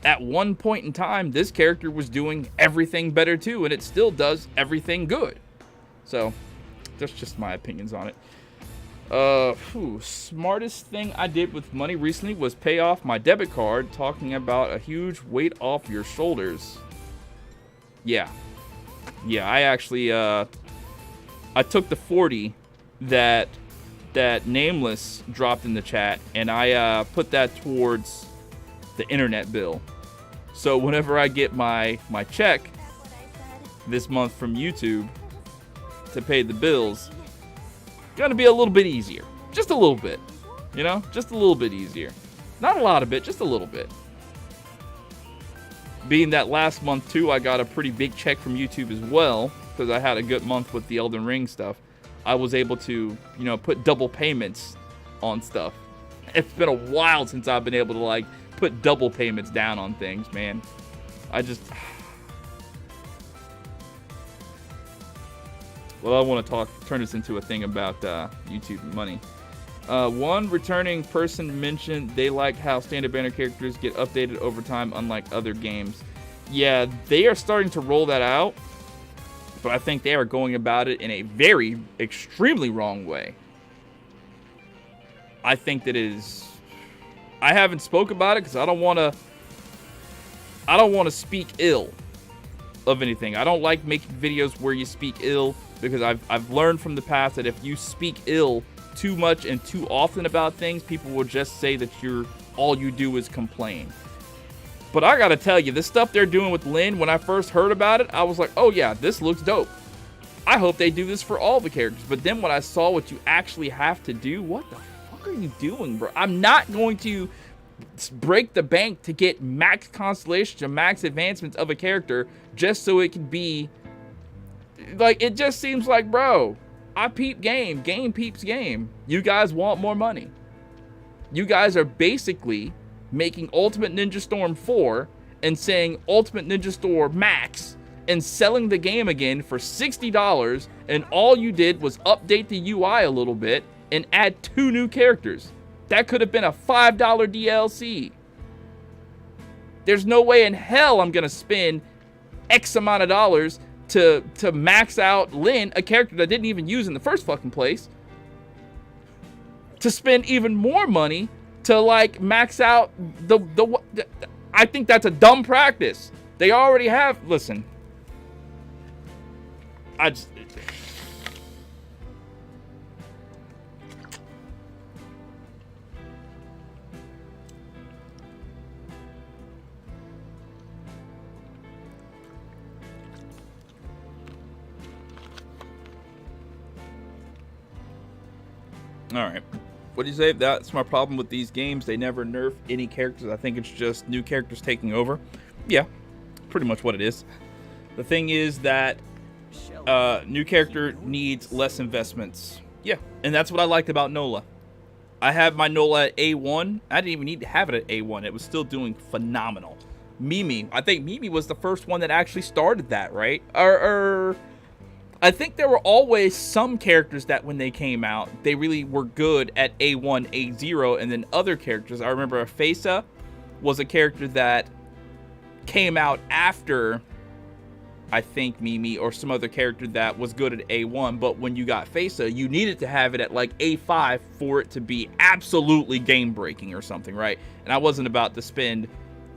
At one point in time, this character was doing everything better too, and it still does everything good. So, that's just my opinions on it. Smartest thing I did with money recently was pay off my debit card, talking about a huge weight off your shoulders. Yeah, I actually, I took the 40 that Nameless dropped in the chat, and I, put that towards the internet bill. So whenever I get my check this month from YouTube to pay the bills, gonna be a little bit easier. Just a little bit. You know? Just a little bit easier. Not a lot of it, just a little bit. Being that last month too, I got a pretty big check from YouTube as well, because I had a good month with the Elden Ring stuff. I was able to, you know, put double payments on stuff. It's been a while since I've been able to, like, put double payments down on things, man. Well, I want to turn this into a thing about YouTube and money. One returning person mentioned they like how standard banner characters get updated over time, unlike other games. Yeah, they are starting to roll that out, but I think they are going about it in a very, extremely wrong way. I think that is... I haven't spoke about it because I don't want to speak ill of anything. I don't like making videos where you speak ill, because I've learned from the past that if you speak ill too much and too often about things, people will just say that all you do is complain. But I gotta tell you, this stuff they're doing with Lyn, when I first heard about it, I was like, oh yeah, this looks dope. I hope they do this for all the characters. But then when I saw what you actually have to do, what the fuck are you doing, bro? I'm not going to break the bank to get max constellations or max advancements of a character just so it can be... Like, it just seems like, bro, I peep game peeps game. You guys want more money. You guys are basically making Ultimate Ninja Storm 4 and saying Ultimate Ninja Storm Max and selling the game again for $60, and all you did was update the UI a little bit and add 2 new characters. That could have been a $5 DLC. There's no way in hell I'm gonna spend X amount of dollars to max out Lyn, a character that I didn't even use in the first fucking place, to spend even more money to, like, max out the I think that's a dumb practice. They already have... Listen. All right. What do you say? That's my problem with these games. They never nerf any characters. I think it's just new characters taking over. Yeah, pretty much what it is. The thing is that new character needs less investments. Yeah, and that's what I liked about Nola. I have my Nola at A1. I didn't even need to have it at A1. It was still doing phenomenal. Mimi, I think Mimi was the first one that actually started that, right? Or I think there were always some characters that when they came out, they really were good at A1, A0, and then other characters. I remember Fesa was a character that came out after, I think, Mimi or some other character that was good at A1, but when you got Fesa, you needed to have it at like A5 for it to be absolutely game-breaking or something, right? And I wasn't about to spend,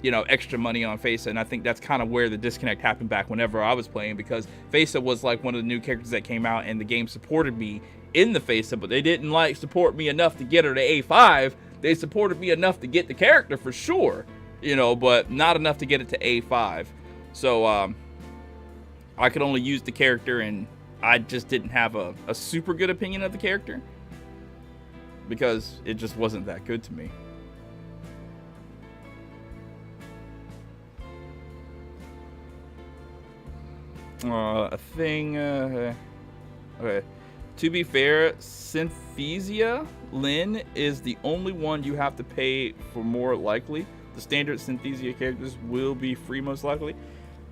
you know, extra money on Fesa, and I think that's kind of where the disconnect happened back whenever I was playing, because Fesa was like one of the new characters that came out, and the game supported me in the Fesa, but they didn't like support me enough to get her to A5. They supported me enough to get the character for sure, you know, but not enough to get it to A5. So I could only use the character, and I just didn't have a super good opinion of the character because it just wasn't that good to me. A thing. Okay. To be fair, Synthesia Lyn is the only one you have to pay for more likely. The standard Synthesia characters will be free most likely.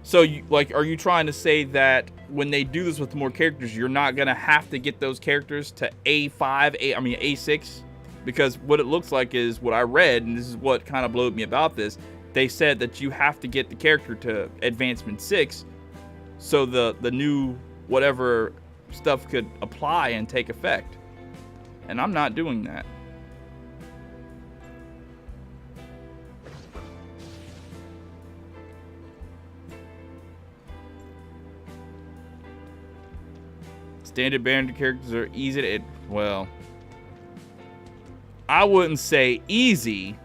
So, are you trying to say that when they do this with more characters, you're not gonna have to get those characters to A5, A6? Because what it looks like is what I read, and this is what kind of blowed me about this. They said that you have to get the character to Advancement 6. So the new whatever stuff could apply and take effect. And I'm not doing that. Standard banner characters are easy to... Well, I wouldn't say easy.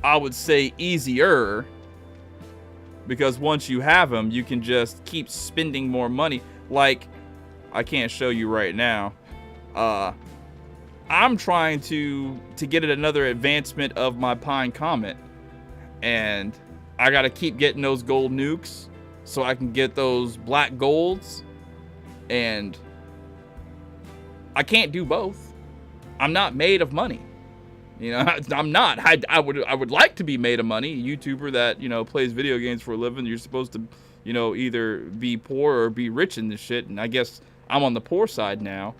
I would say easier. Because once you have them, you can just keep spending more money. Like, I can't show you right now. I'm trying to get another advancement of my Pine Comet. And I got to keep getting those gold nukes so I can get those black golds. And I can't do both. I'm not made of money. You know, I'm not. I would like to be made of money. A YouTuber that, you know, plays video games for a living. You're supposed to, you know, either be poor or be rich in this shit. And I guess I'm on the poor side now.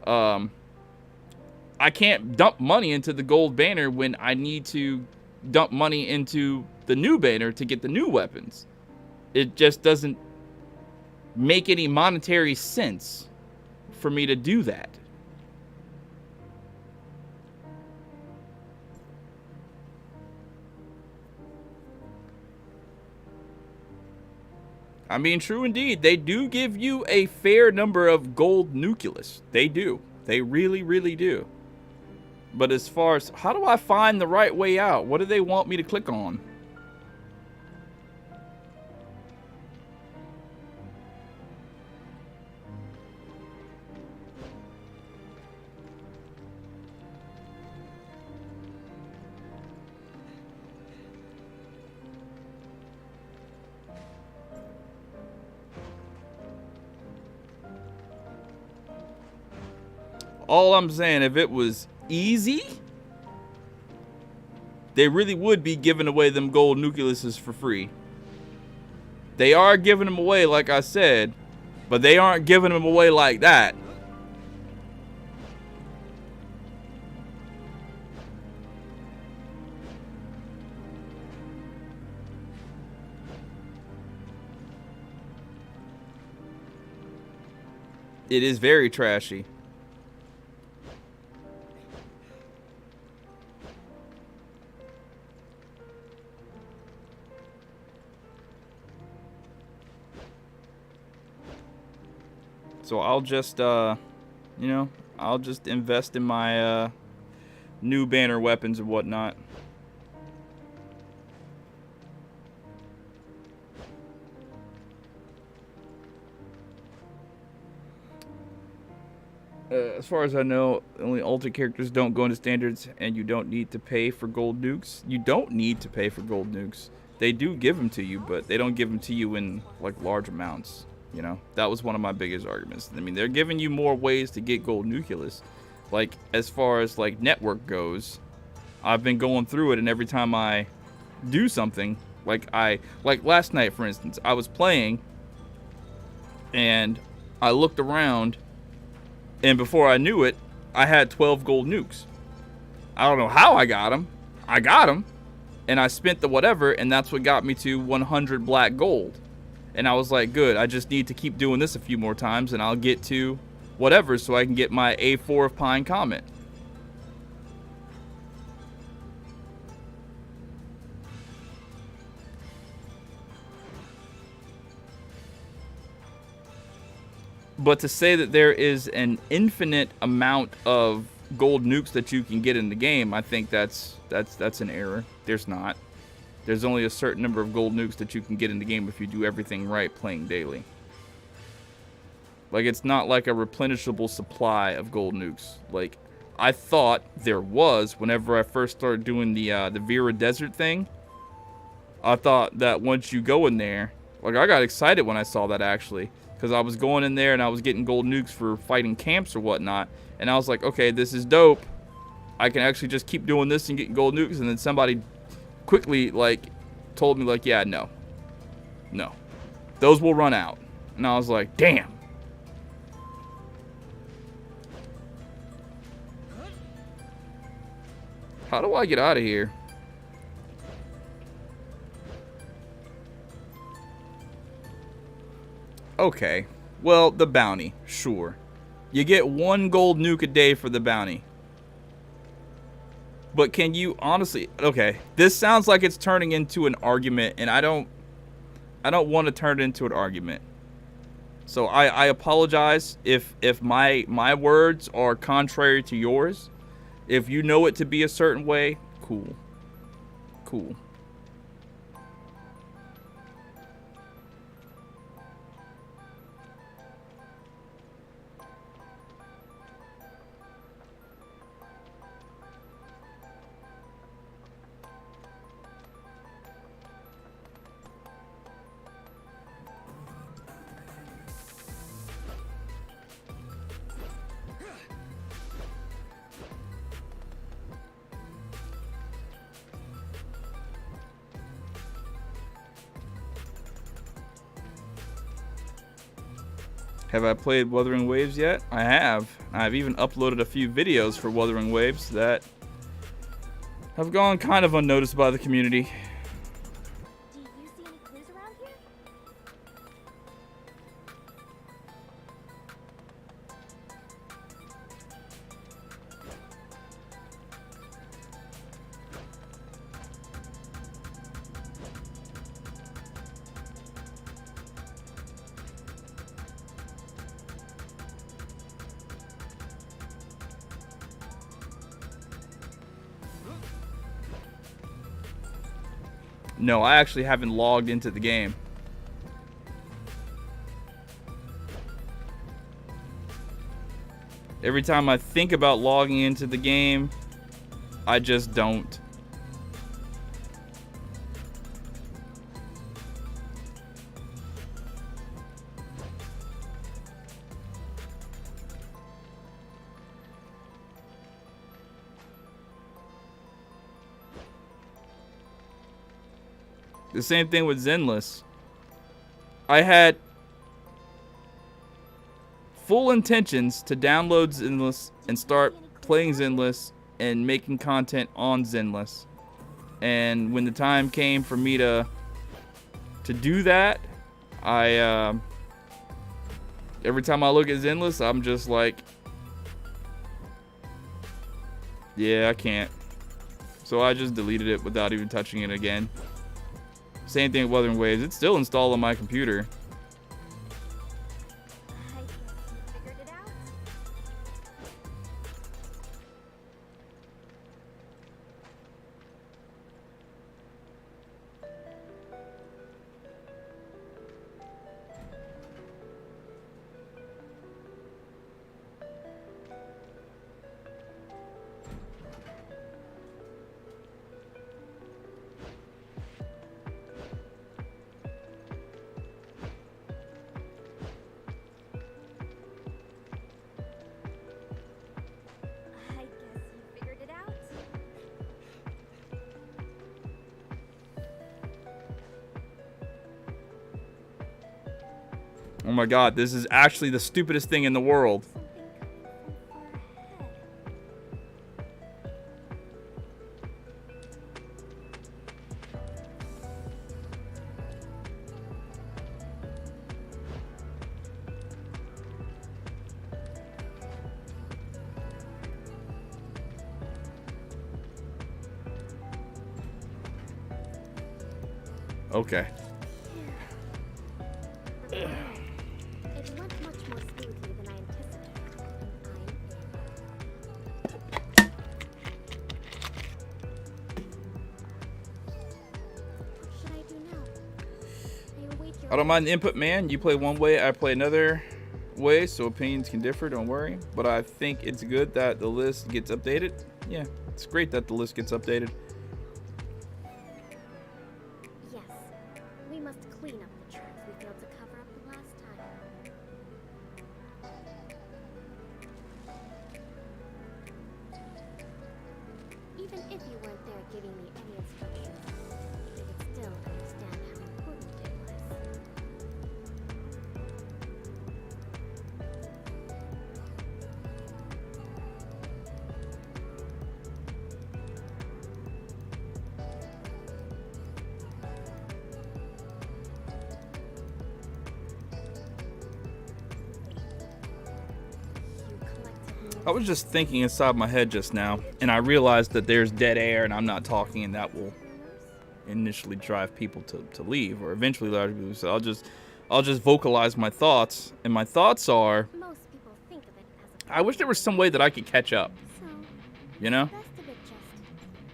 I can't dump money into the gold banner when I need to dump money into the new banner to get the new weapons. It just doesn't make any monetary sense for me to do that. I mean, true indeed. They do give you a fair number of gold nucleus. They do. They really, really do. But as far as, how do I find the right way out? What do they want me to click on? All I'm saying, if it was easy, they really would be giving away them gold nucleuses for free. They are giving them away, like I said, but they aren't giving them away like that. It is very trashy. So I'll just, you know, I'll just invest in my new banner weapons and whatnot. As far as I know, only alter characters don't go into standards, and you don't need to pay for gold nukes. You don't need to pay for gold nukes. They do give them to you, but they don't give them to you in like large amounts. You know, that was one of my biggest arguments. I mean, they're giving you more ways to get gold nucleus. Like as far as like network goes, I've been going through it, and every time I do something, like last night, for instance, I was playing, and I looked around. And before I knew it, I had 12 gold nukes. I don't know how I got them. I got them. And I spent the whatever, and that's what got me to 100 black gold. And I was like, good, I just need to keep doing this a few more times, and I'll get to whatever so I can get my A4 of Pine Comet. But to say that there is an infinite amount of gold nukes that you can get in the game, I think that's an error. There's not. There's only a certain number of gold nukes that you can get in the game if you do everything right playing daily. Like, it's not like a replenishable supply of gold nukes. Like, I thought there was whenever I first started doing the Vera Desert thing. I thought that once you go in there, like, I got excited when I saw that, actually. Because I was going in there and I was getting gold nukes for fighting camps or whatnot. And I was like, okay, this is dope. I can actually just keep doing this and getting gold nukes. And then somebody quickly, like, told me, like, yeah, no. Those will run out. And I was like, damn. How do I get out of here? Okay, well, the bounty, sure. You get 1 gold nuke a day for the bounty. But can you honestly... Okay, this sounds like it's turning into an argument, and I don't want to turn it into an argument. So I apologize if my words are contrary to yours. If you know it to be a certain way, cool. Cool. Have I played Wuthering Waves yet? I have. I've even uploaded a few videos for Wuthering Waves that have gone kind of unnoticed by the community. Do you see any clues around here? No, I actually haven't logged into the game. Every time I think about logging into the game, I just don't. The same thing with Zenless. I had full intentions to download Zenless and start playing Zenless and making content on Zenless. And when the time came for me to do that, every time I look at Zenless, I'm just like, yeah, I can't. So I just deleted it without even touching it again. Same thing with Wuthering Waves. It's still installed on my computer. I guess you figured it out. Oh my god, this is actually the stupidest thing in the world. Okay. It went much more smoothly than I anticipated. What should I do now? I await your I don't mind the input, man. You play one way, I play another way, so opinions can differ, don't worry. But I think it's good that the list gets updated. Yeah, it's great that the list gets updated. Yes. We must clean up the tracks we failed to cover up the last time. Even if you weren't there giving me any instructions, I could still understand how important it was. You collected I was just thinking inside my head just now, and I realized that there's dead air and I'm not talking, and that will initially drive people to leave, or eventually drive people. So I'll just vocalize my thoughts, and my thoughts are, Most people think of it as a I wish there was some way that I could catch up, so you know? the rest of it just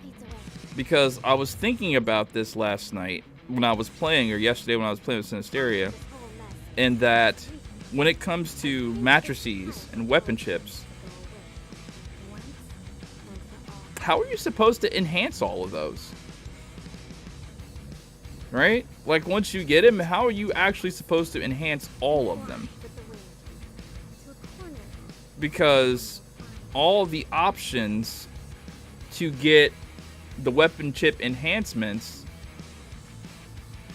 fades away. Because I was thinking about this last night when I was playing, or yesterday when I was playing with Sinisteria, This whole mess and that when it comes to matrices and weapon chips, will go away. Once and for all. how are you supposed to enhance all of those? Right? Like, once you get them, how are you actually supposed to enhance all of them? With the wind. To a corner. Because all the options to get the weapon chip enhancements,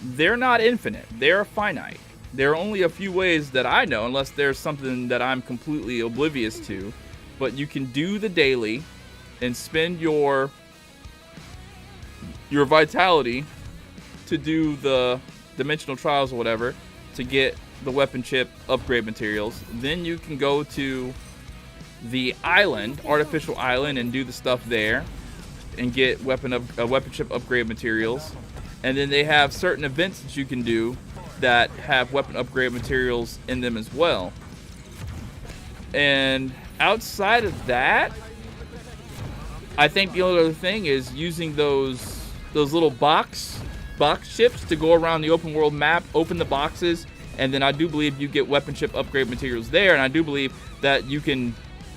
they're not infinite. They're finite. There are only a few ways that I know, unless there's something that I'm completely oblivious to. But you can do the daily and spend your vitality to do the dimensional trials or whatever to get the weapon chip upgrade materials. Then you can go to the island, artificial island, and do the stuff there and get weapon chip upgrade materials. And then they have certain events that you can do that have weapon upgrade materials in them as well. And outside of that, I think the only other thing is using those little box chips to go around the open world map, open the boxes, and then I do believe you get weapon chip upgrade materials there, and I do believe that you can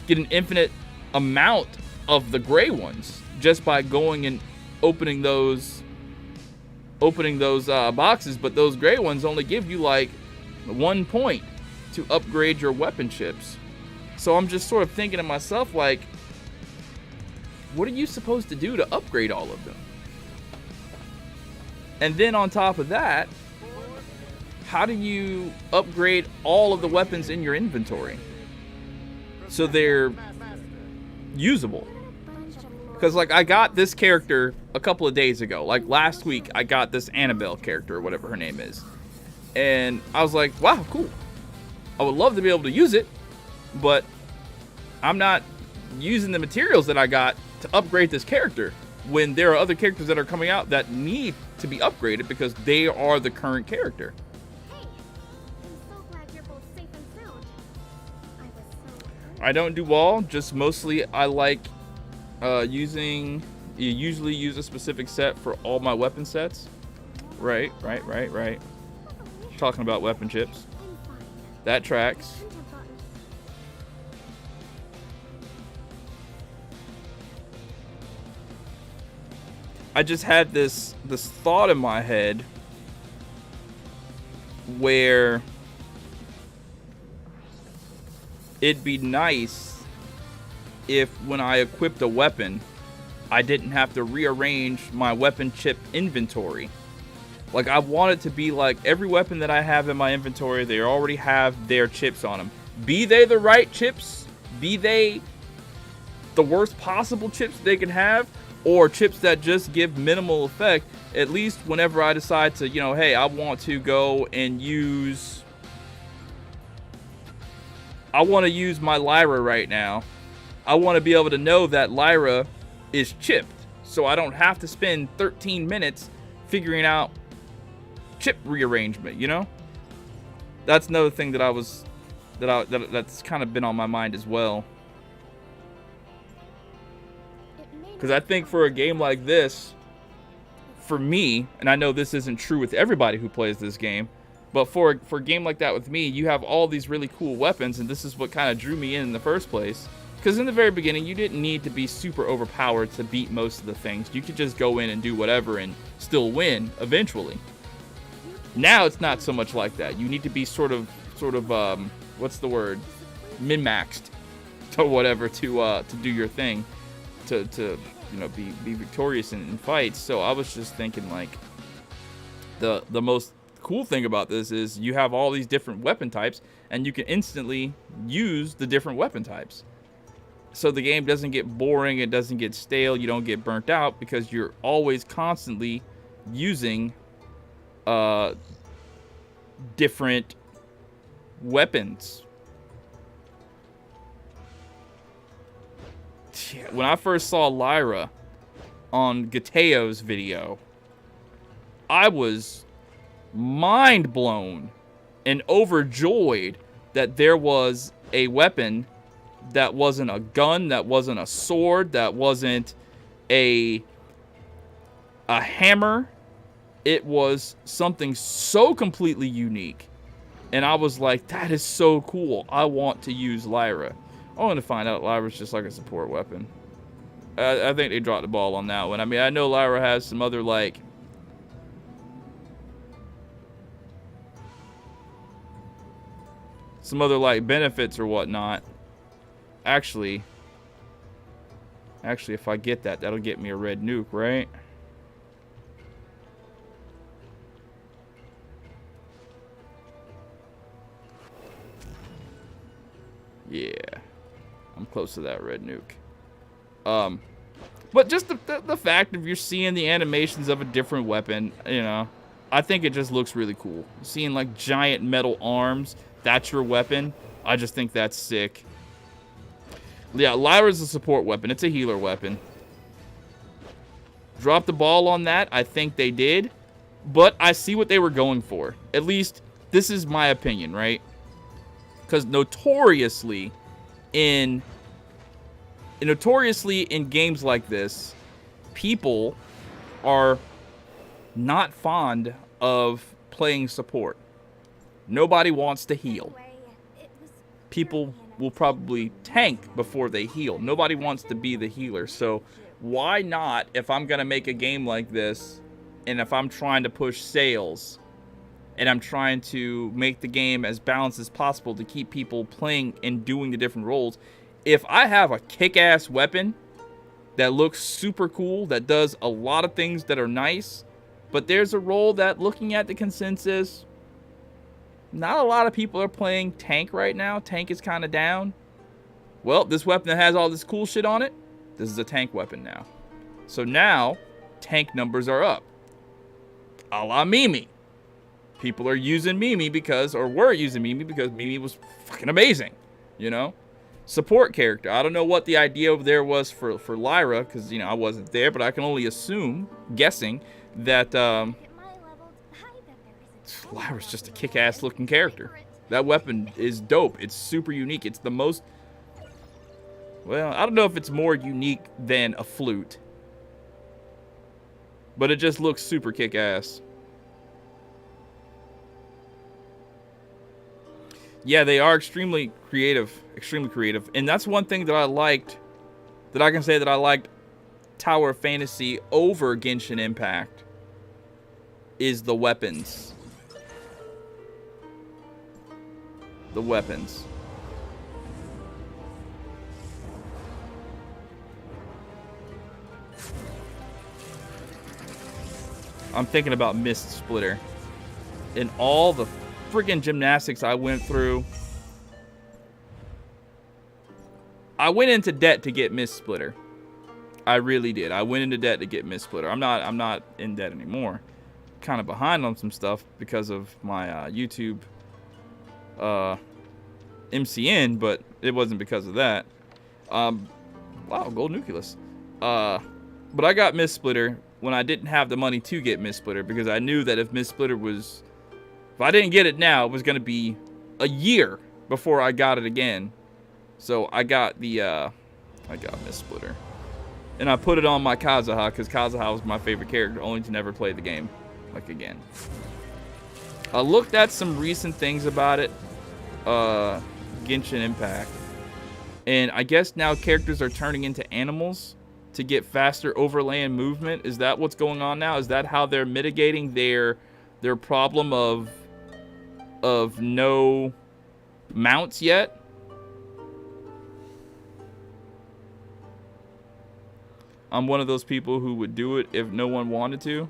get an infinite amount of the gray ones just by going and opening those boxes. But those gray ones only give you like 1 point to upgrade your weapon chips. So I'm just sort of thinking to myself, like, what are you supposed to do to upgrade all of them? And then on top of that, how do you upgrade all of the weapons in your inventory so they're usable? Because, like, I got this character a couple of days ago. Like, last week, I got this Annabelle character, or whatever her name is. And I was like, wow, cool. I would love to be able to use it, but I'm not using the materials that I got to upgrade this character when there are other characters that are coming out that need to be upgraded because they are the current character. Hey, I'm so glad you're both safe and sound. I was so I don't do all, just mostly I like you usually use a specific set for all my weapon sets. Right. Talking about weapon chips. I'm fine. That tracks. Couldn't have gotten I just had this thought in my head where it'd be nice if when I equipped a weapon, I didn't have to rearrange my weapon chip inventory Like, I want it to be like every weapon that I have in my inventory, they already have their chips on them. Be they the right chips, be they the worst possible chips they can have, or chips that just give minimal effect. At least whenever I decide to, you know, hey, I want to go and use... I want to use my Lyra right now. I want to be able to know that Lyra is chipped, so I don't have to spend 13 minutes figuring out chip rearrangement, you know? That's another thing that that's kind of been on my mind as well. Because I think for a game like this, for me, and I know this isn't true with everybody who plays this game, but for a game like that with me, you have all these really cool weapons, and this is what kind of drew me in the first place. Because in the very beginning, you didn't need to be super overpowered to beat most of the things. You could just go in and do whatever and still win eventually. Now it's not so much like that. You need to be sort of what's the word? Min-maxed or whatever to do your thing, to you know, be victorious in fights. So I was just thinking, like, the most cool thing about this is you have all these different weapon types, and you can instantly use the different weapon types. So the game doesn't get boring, it doesn't get stale, you don't get burnt out, because you're always constantly using different weapons. When I first saw Lyra on Gateo's video, I was mind blown and overjoyed that there was a weapon that wasn't a gun, that wasn't a sword, that wasn't a hammer. It was something so completely unique. And I was like, that is so cool. I want to use Lyra. I want to find out Lyra's just like a support weapon. I think they dropped the ball on that one. I mean, I know Lyra has some other, like, benefits or whatnot. Actually, if I get that, that'll get me a red nuke, right? Yeah, I'm close to that red nuke. But just the fact of you're seeing the animations of a different weapon, you know, I think it just looks really cool. Seeing, like, giant metal arms, that's your weapon. I just think that's sick. Yeah, Lyra's a support weapon. It's a healer weapon. Drop the ball on that. I think they did. But I see what they were going for. At least, this is my opinion, right? Because notoriously in games like this, people are not fond of playing support. Nobody wants to heal. People will probably tank before they heal. Nobody wants to be the healer. So why not, if I'm going to make a game like this, and if I'm trying to push sales, and I'm trying to make the game as balanced as possible to keep people playing and doing the different roles, if I have a kick-ass weapon that looks super cool, that does a lot of things that are nice, but there's a role that, looking at the consensus, not a lot of people are playing tank right now. Tank is kind of down. Well, this weapon that has all this cool shit on it, this is a tank weapon now. So now, tank numbers are up. A la Mimi. People are using Mimi because, or were using Mimi because Mimi was fucking amazing, you know? Support character. I don't know what the idea over there was for Lyra, because, you know, I wasn't there, but I can only assume, guessing, that Lyra's just a kick-ass looking character. That weapon is dope. It's super unique. It's the most... Well, I don't know if it's more unique than a flute, but it just looks super kick-ass. Yeah, they are extremely creative. Extremely creative. And that's one thing that I liked, that I can say that I liked Tower of Fantasy over Genshin Impact, is the weapons. The weapons. I'm thinking about Mist Splitter. And all the friggin' gymnastics I went through. I went into debt to get Mist Splitter. I really did. I went into debt to get Mist Splitter. I'm not in debt anymore. Kind of behind on some stuff because of my YouTube MCN, but it wasn't because of that. Wow, gold nucleus. But I got Mist Splitter when I didn't have the money to get Mist Splitter, because I knew that if Mist Splitter was, if I didn't get it now, it was going to be a year before I got it again. So I got the I got Mist Splitter, and I put it on my Kazuha because Kazuha was my favorite character, only to never play the game like again. I looked at some recent things about it, Genshin Impact, and I guess now characters are turning into animals to get faster overland movement. Is that what's going on now? Is that how they're mitigating their problem of no mounts yet? I'm one of those people who would do it if no one wanted to.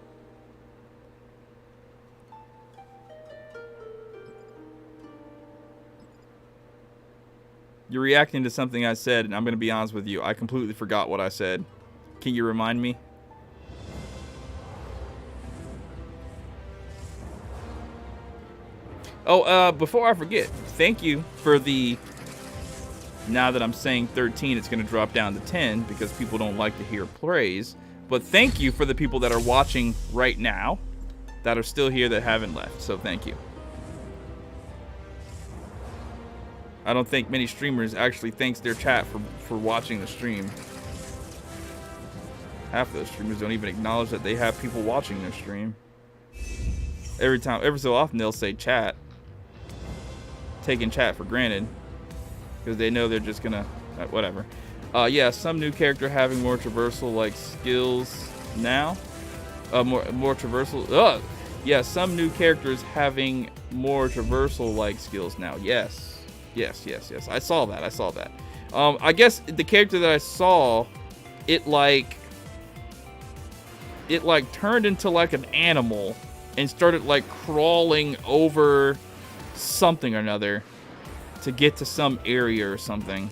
You're reacting to something I said, and I'm going to be honest with you. I completely forgot what I said. Can you remind me? Oh, before I forget, thank you for the... Now that I'm saying 13, it's going to drop down to 10 because people don't like to hear praise. But thank you for the people that are watching right now that are still here that haven't left. So thank you. I don't think many streamers actually thanks their chat for watching the stream. Half of those streamers don't even acknowledge that they have people watching their stream. Every so often they'll say chat. Taking chat for granted. Because they know they're just gonna, whatever. Yeah, some new character having more traversal like skills now. More traversal. Yeah, some new characters having more traversal like skills now. Yes. Yes. I saw that. I guess the character that I saw, it turned into like an animal and started like crawling over something or another to get to some area or something.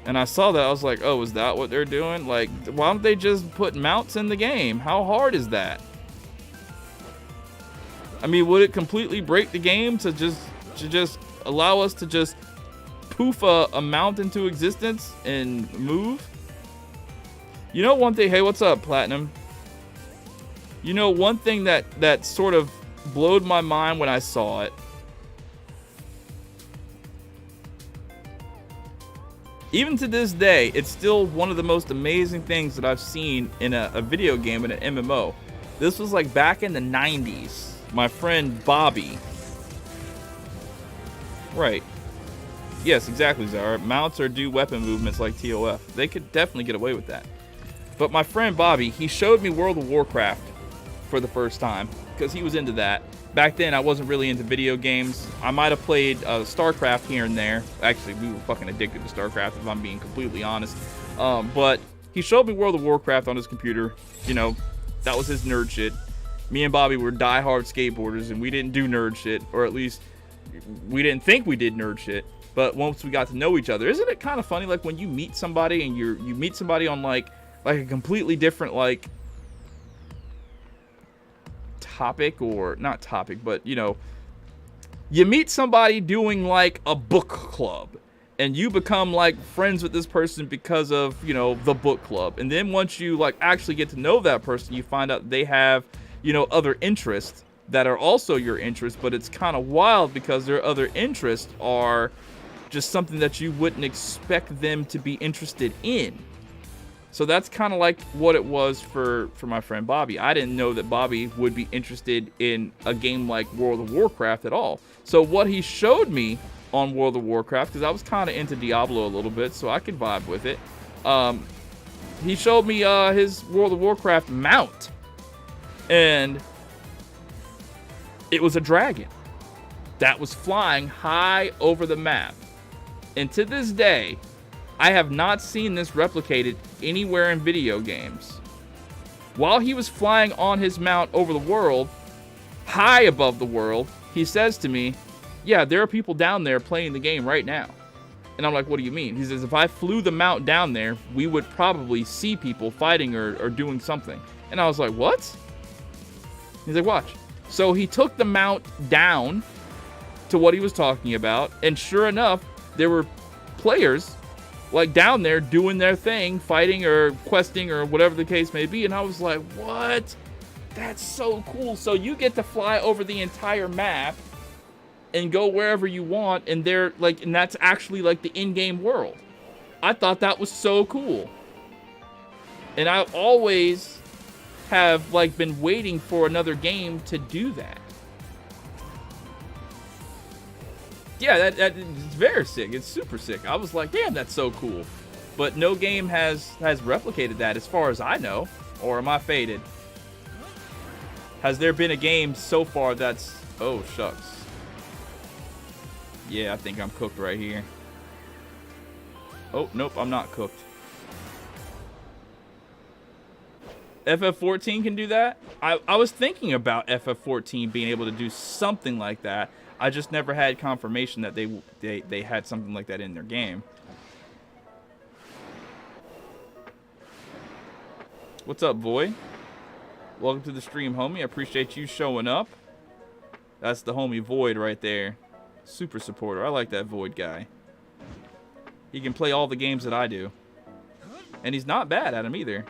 And I saw that, I was like, oh, is that what they're doing? Like, why don't they just put mounts in the game? How hard is that? I mean, would it completely break the game to just allow us to just poof a mount into existence and move? You know one thing, hey, what's up, Platinum? You know one thing that sort of blowed my mind when I saw it. Even to this day, it's still one of the most amazing things that I've seen in a video game, in an MMO. This was like back in the 90s. My friend Bobby. Right. Yes, exactly, Zara. Mounts or do weapon movements like ToF. They could definitely get away with that. But my friend Bobby, he showed me World of Warcraft for the first time because he was into that. Back then, I wasn't really into video games. I might have played StarCraft here and there. Actually, we were fucking addicted to StarCraft, if I'm being completely honest. But he showed me World of Warcraft on his computer. You know, that was his nerd shit. Me and Bobby were diehard skateboarders, and we didn't do nerd shit. Or at least, we didn't think we did nerd shit. But once we got to know each other, isn't it kind of funny, like, when you meet somebody, and you meet somebody on, like a completely different, like, topic, or not topic, but you know, you meet somebody doing like a book club and you become like friends with this person because of, you know, the book club. And then once you like actually get to know that person, you find out they have, you know, other interests that are also your interests. But it's kind of wild because their other interests are just something that you wouldn't expect them to be interested in. So that's kind of like what it was for my friend Bobby. I didn't know that Bobby would be interested in a game like World of Warcraft at all. So what he showed me on World of Warcraft, because I was kind of into Diablo a little bit, so I could vibe with it. He showed me his World of Warcraft mount. And it was a dragon that was flying high over the map. And to this day, I have not seen this replicated anywhere in video games. While he was flying on his mount over the world, high above the world, he says to me, yeah, there are people down there playing the game right now. And I'm like, what do you mean? He says, if I flew the mount down there, we would probably see people fighting or doing something. And I was like, what? He's like, watch. So he took the mount down to what he was talking about, and sure enough, there were players like down there doing their thing, fighting or questing or whatever the case may be. And I was like, what? That's so cool. So you get to fly over the entire map and go wherever you want, and they're like, and that's actually like the in-game world. I thought that was so cool. And I always have like been waiting for another game to do that. Yeah, that it's very sick. It's super sick. I was like, damn, that's so cool. But no game has replicated that as far as I know. Or am I faded? Has there been a game so far that's... Oh, shucks. Yeah, I think I'm cooked right here. Oh, nope, I'm not cooked. FF14 can do that? I was thinking about FF14 being able to do something like that. I just never had confirmation that they had something like that in their game. What's up, boy? Welcome to the stream, homie. I appreciate you showing up. That's the homie Void right there. Super supporter. I like that Void guy. He can play all the games that I do. And he's not bad at them either.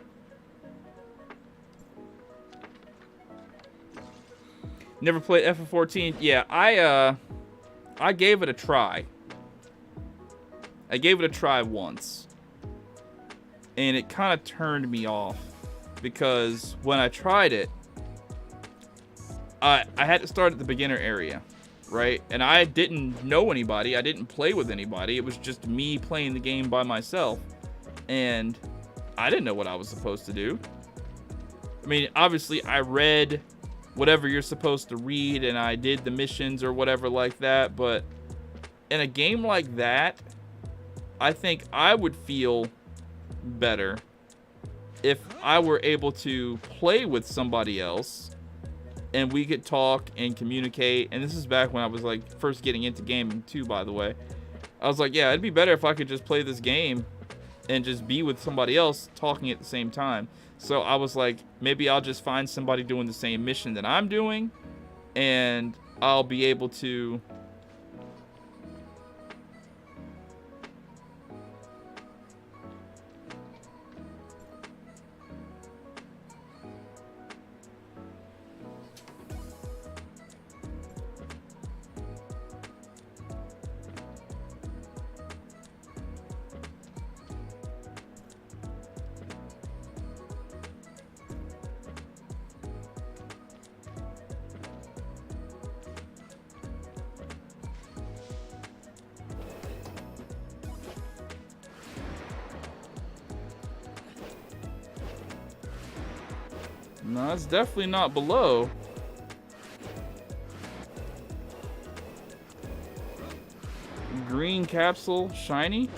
Never played FF14. Yeah, I gave it a try. I gave it a try once. And it kind of turned me off. Because when I tried it, I had to start at the beginner area, right? And I didn't know anybody. I didn't play with anybody. It was just me playing the game by myself. And I didn't know what I was supposed to do. I mean, obviously, I read whatever you're supposed to read, and I did the missions or whatever like that. But in a game like that, I think I would feel better if I were able to play with somebody else and we could talk and communicate. And this is back when I was like first getting into gaming too, by the way. I was like, yeah, it'd be better if I could just play this game and just be with somebody else talking at the same time. So I was like, maybe I'll just find somebody doing the same mission that I'm doing, and I'll be able to... No, it's definitely not below. Green capsule, shiny.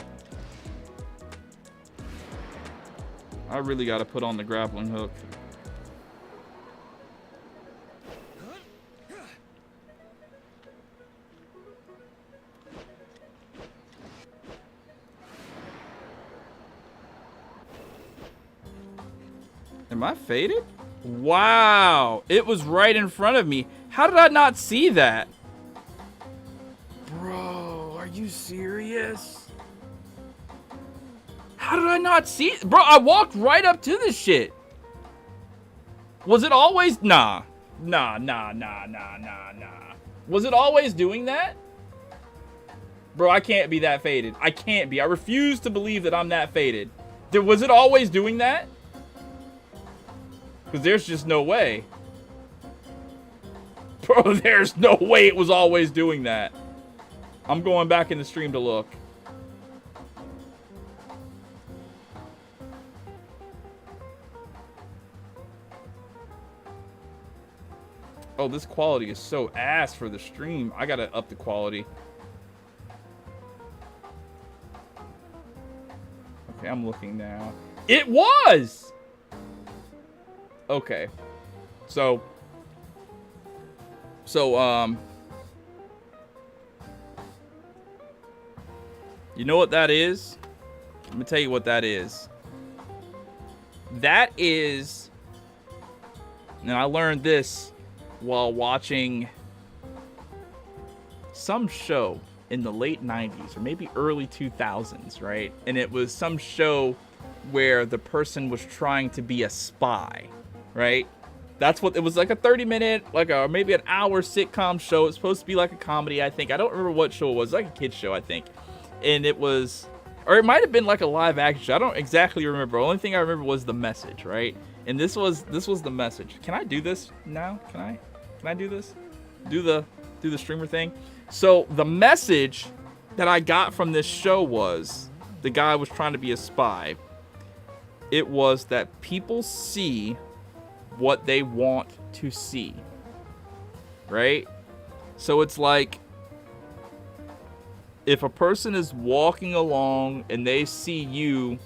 I really got to put on the grappling hook. Am I faded? Wow, it was right in front of me. How did I not see that? Bro, are you serious? How did I not see it? Bro, I walked right up to this shit. Was it always? Nah. Was it always doing that? Bro, I can't be that faded. I can't be. I refuse to believe that I'm that faded. Was it always doing that? Because there's just no way. Bro, there's no way it was always doing that. I'm going back in the stream to look. Oh, this quality is so ass for the stream. I gotta up the quality. Okay, I'm looking now. It was! Okay. So, you know what that is? Let me tell you what that is. That is, and I learned this while watching some show in the late 90s or maybe early 2000s, right? And it was some show where the person was trying to be a spy, right? That's what it was, like a 30-minute, like a maybe an hour sitcom show. It's supposed to be like a comedy, I think. I don't remember what show it was. Like a kid's show, I think. And it was, or it might have been like a live action show. I don't exactly remember. The only thing I remember was the message, right? And this was the message. Can I do this now? Can I do this? Do the streamer thing? So the message that I got from this show was, the guy was trying to be a spy. It was that people see what they want to see, right? So it's like, if a person is walking along and they see you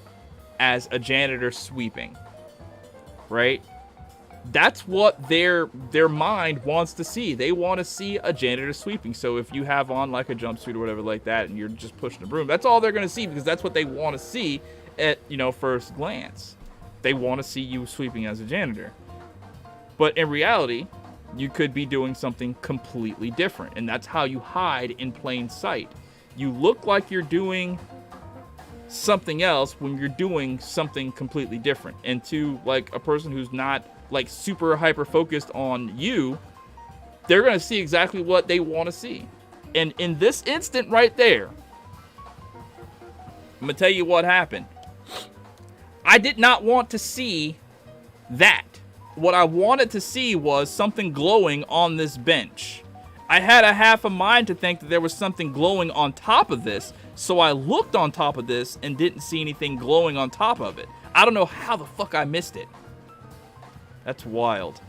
as a janitor sweeping, right? That's what their mind wants to see. They want to see a janitor sweeping. So if you have on like a jumpsuit or whatever like that and you're just pushing a broom, that's all they're going to see, because that's what they want to see at, first glance. They want to see you sweeping as a janitor. But in reality, you could be doing something completely different, and that's how you hide in plain sight. You look like you're doing something else when you're doing something completely different. And to like a person who's not like super hyper focused on you, they're going to see exactly what they want to see. And in this instant right there, I'm going to tell you what happened. I did not want to see that. What I wanted to see was something glowing on this bench. I had a half a mind to think that there was something glowing on top of this, so I looked on top of this and didn't see anything glowing on top of it. I don't know how the fuck I missed it. That's wild.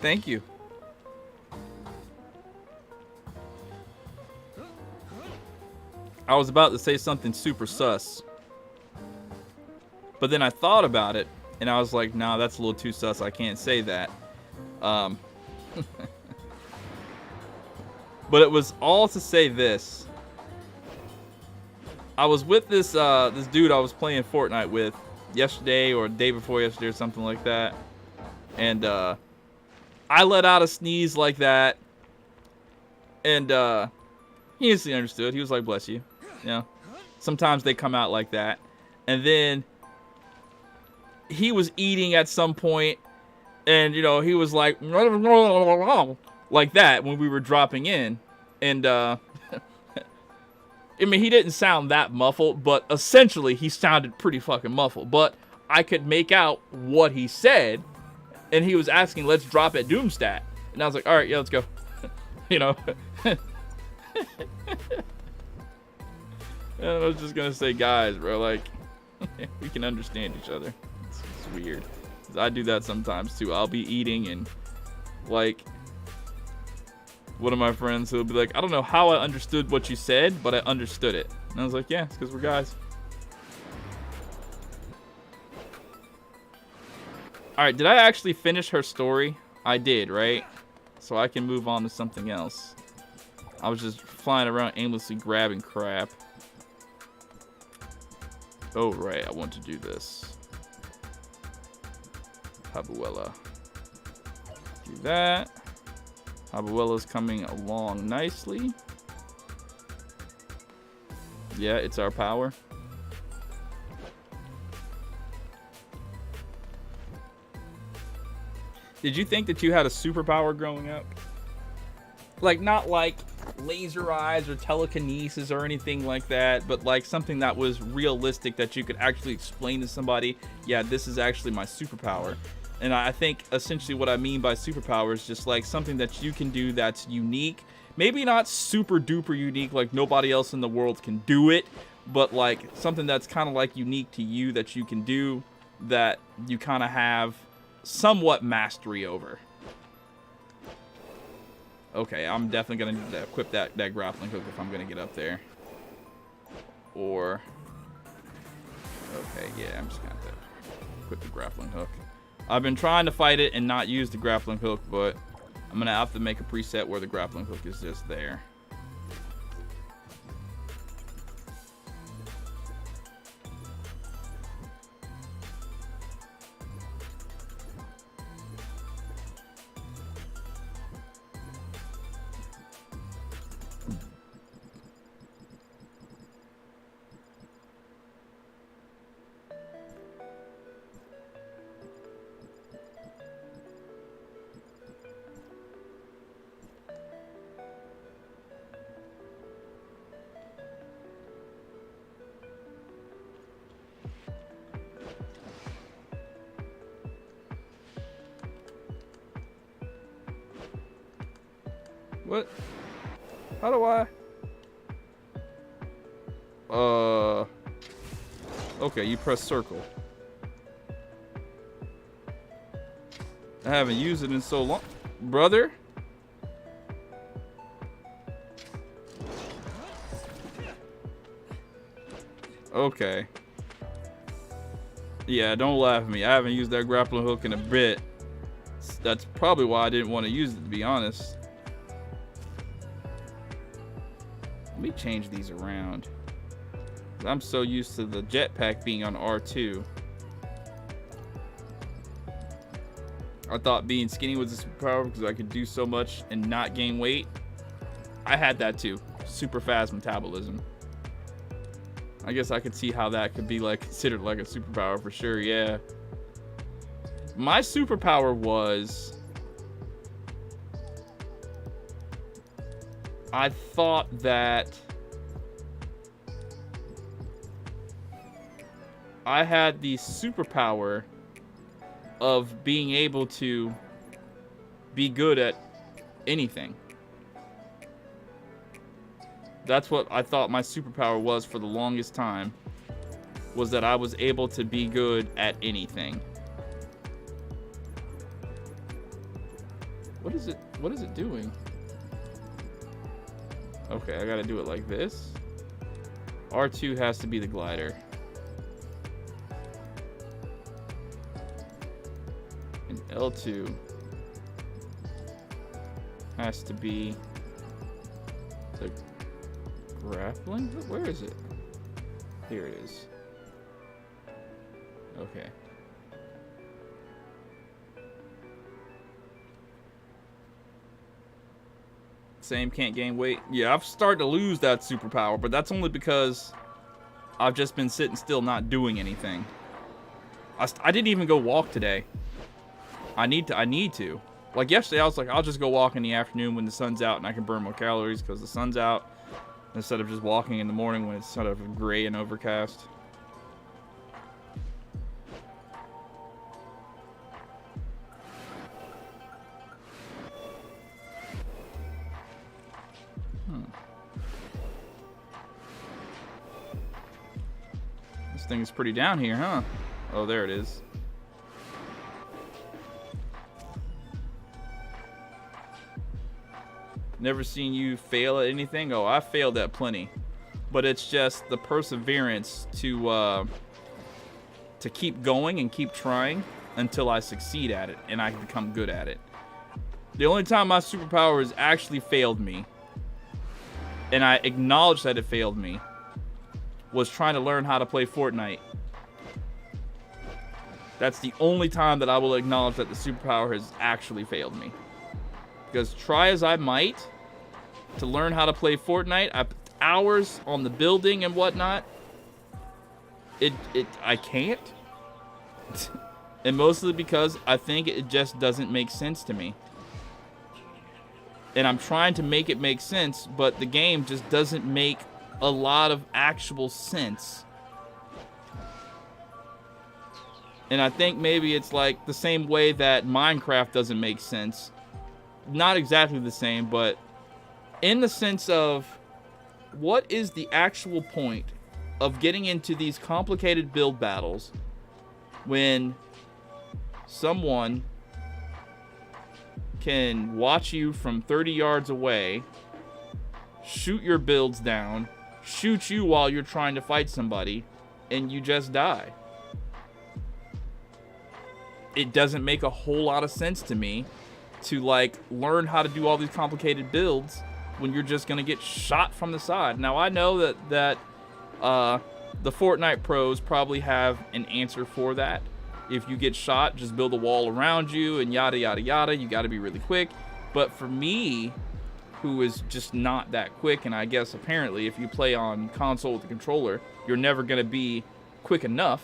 Thank you. I was about to say something super sus, but then I thought about it, and I was like, nah, that's a little too sus. I can't say that. But it was all to say this. I was with this this dude I was playing Fortnite with yesterday or the day before yesterday or something like that, and I let out a sneeze like that, and he instantly understood. He was like, bless you. Sometimes they come out like that. And then he was eating at some point, and, he was like, like that when we were dropping in. And, I mean, he didn't sound that muffled, but essentially he sounded pretty fucking muffled. But I could make out what he said. And he was asking, let's drop at Doomstat. And I was like, all right, yeah, let's go. And I was just going to say, guys, bro, like, we can understand each other. It's weird. I do that sometimes, too. I'll be eating and, like, one of my friends will be like, I don't know how I understood what you said, but I understood it. And I was like, yeah, it's because we're guys. Alright, did I actually finish her story? I did, right? So I can move on to something else. I was just flying around aimlessly grabbing crap. Oh, right, I want to do this. Habuela. Do that. Habuela's coming along nicely. Yeah, it's our power. Did you think that you had a superpower growing up? Like, not like laser eyes or telekinesis or anything like that, but like something that was realistic that you could actually explain to somebody, yeah, this is actually my superpower. And I think essentially what I mean by superpower is just like something that you can do that's unique. Maybe not super duper unique, like nobody else in the world can do it, but like something that's kind of like unique to you that you can do, that you kind of have somewhat mastery over. Okay, I'm definitely going to need to equip that grappling hook if I'm going to get up there. Or... okay, yeah, I'm just going to have to equip the grappling hook. I've been trying to fight it and not use the grappling hook, but I'm going to have to make a preset where the grappling hook is just there. What? How do I? Okay, you press circle. I haven't used it in so long. Brother? Okay. Yeah, don't laugh at me. I haven't used that grappling hook in a bit. That's probably why I didn't want to use it, to be honest. Let me change these around. I'm so used to the jetpack being on R2. I thought being skinny was a superpower because I could do so much and not gain weight. I had that too. Super fast metabolism. I guess I could see how that could be like considered like a superpower for sure, yeah. My superpower was... I thought that I had the superpower of being able to be good at anything. That's what I thought my superpower was for the longest time, was that I was able to be good at anything. What is it doing? Okay, I gotta do it like this. R2 has to be the glider. And L2 has to be the grappling? Where is it? Here it is. Okay. Same, can't gain weight. Yeah, I've started to lose that superpower, but that's only because I've just been sitting still not doing anything. I didn't even go walk today. I need to. Like yesterday, I was like, I'll just go walk in the afternoon when the sun's out and I can burn more calories because the sun's out, instead of just walking in the morning when it's sort of gray and overcast. This thing is pretty down here, huh? Oh, there it is. Never seen you fail at anything? Oh, I failed at plenty. But it's just the perseverance to keep going and keep trying until I succeed at it and I become good at it. The only time my superpower has actually failed me, and I acknowledge that it failed me, was trying to learn how to play Fortnite. That's the only time that I will acknowledge that the superpower has actually failed me. Because try as I might to learn how to play Fortnite, I put hours on the building and whatnot. I can't. And mostly because I think it just doesn't make sense to me. And I'm trying to make it make sense, but the game just doesn't make a lot of actual sense. And I think maybe it's like the same way that Minecraft doesn't make sense. Not exactly the same, but in the sense of what is the actual point of getting into these complicated build battles when someone can watch you from 30 yards away, shoot your builds down, shoot you while you're trying to fight somebody, and you just die. It doesn't make a whole lot of sense to me to like learn how to do all these complicated builds when you're just gonna get shot from the side. Now I know that the Fortnite pros probably have an answer for that. If you get shot, just build a wall around you and yada yada yada. You got to be really quick. But for me, who is just not that quick, and I guess apparently if you play on console with a controller, you're never gonna be quick enough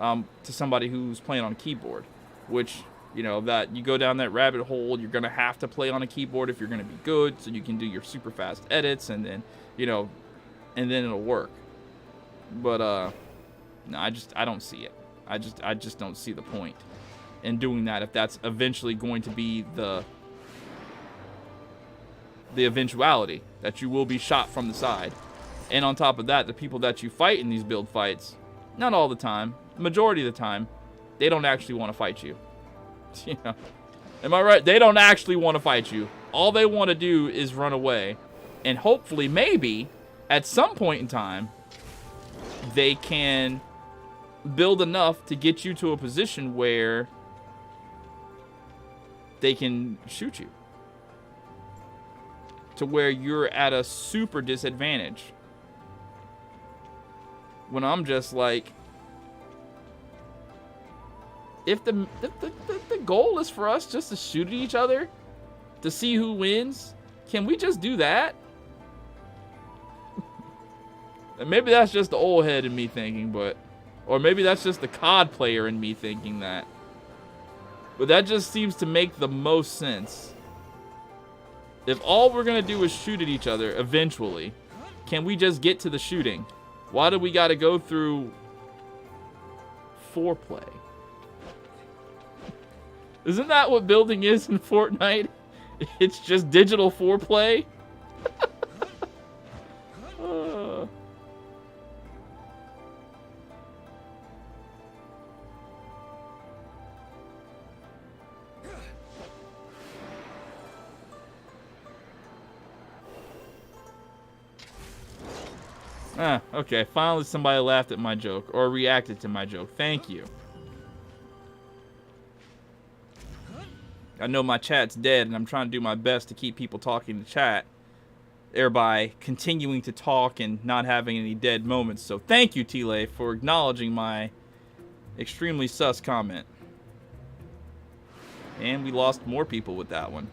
to somebody who's playing on a keyboard, which, you know, that you go down that rabbit hole, you're going to have to play on a keyboard if you're going to be good, so you can do your super fast edits, and then, you know, and then it'll work. But, no, I don't see it. I just don't see the point in doing that if that's eventually going to be the eventuality that you will be shot from the side. And on top of that, the people that you fight in these build fights, not all the time, majority of the time, they don't actually want to fight you. You know, am I right? They don't actually want to fight you. All they want to do is run away. And hopefully, maybe, at some point in time, they can build enough to get you to a position where they can shoot you. To where you're at a super disadvantage. When I'm just like, if the goal is for us just to shoot at each other to see who wins, can we just do that? And maybe that's just the old head in me thinking, but, or maybe that's just the COD player in me thinking that. But that just seems to make the most sense. If all we're gonna do is shoot at each other eventually, can we just get to the shooting? Why do we gotta go through foreplay? Isn't that what building is in Fortnite? It's just digital foreplay? Okay. Finally somebody laughed at my joke or reacted to my joke. Thank you. I know my chat's dead, and I'm trying to do my best to keep people talking in the chat, thereby continuing to talk and not having any dead moments. So thank you, Tile, for acknowledging my extremely sus comment. And we lost more people with that one.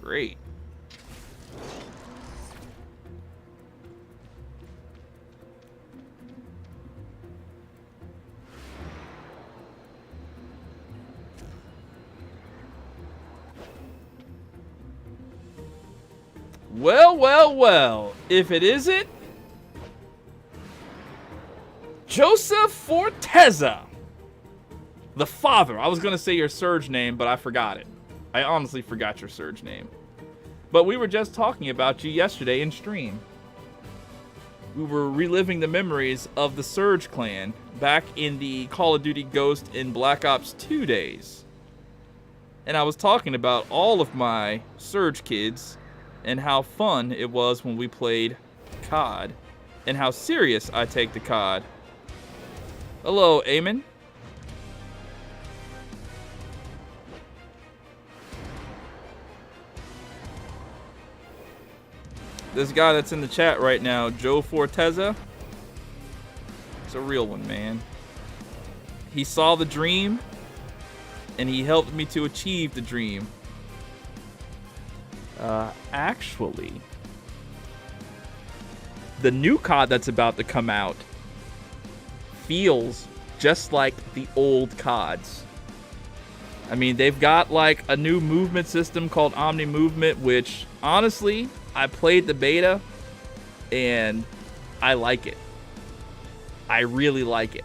Great. Well, well, well. If it isn't Joseph Forteza, the father. I was going to say your Surge name, but I forgot it. I honestly forgot your Surge name. But we were just talking about you yesterday in stream. We were reliving the memories of the Surge clan back in the Call of Duty Ghost in Black Ops 2 days. And I was talking about all of my Surge kids and how fun it was when we played COD, and how serious I take the COD. Hello, Eamon. This guy that's in the chat right now, Joe Forteza, it's a real one, man. He saw the dream, and he helped me to achieve the dream. Actually, the new COD that's about to come out feels just like the old CODs. I mean, they've got like a new movement system called Omni Movement, which honestly, I played the beta and I like it. I really like it.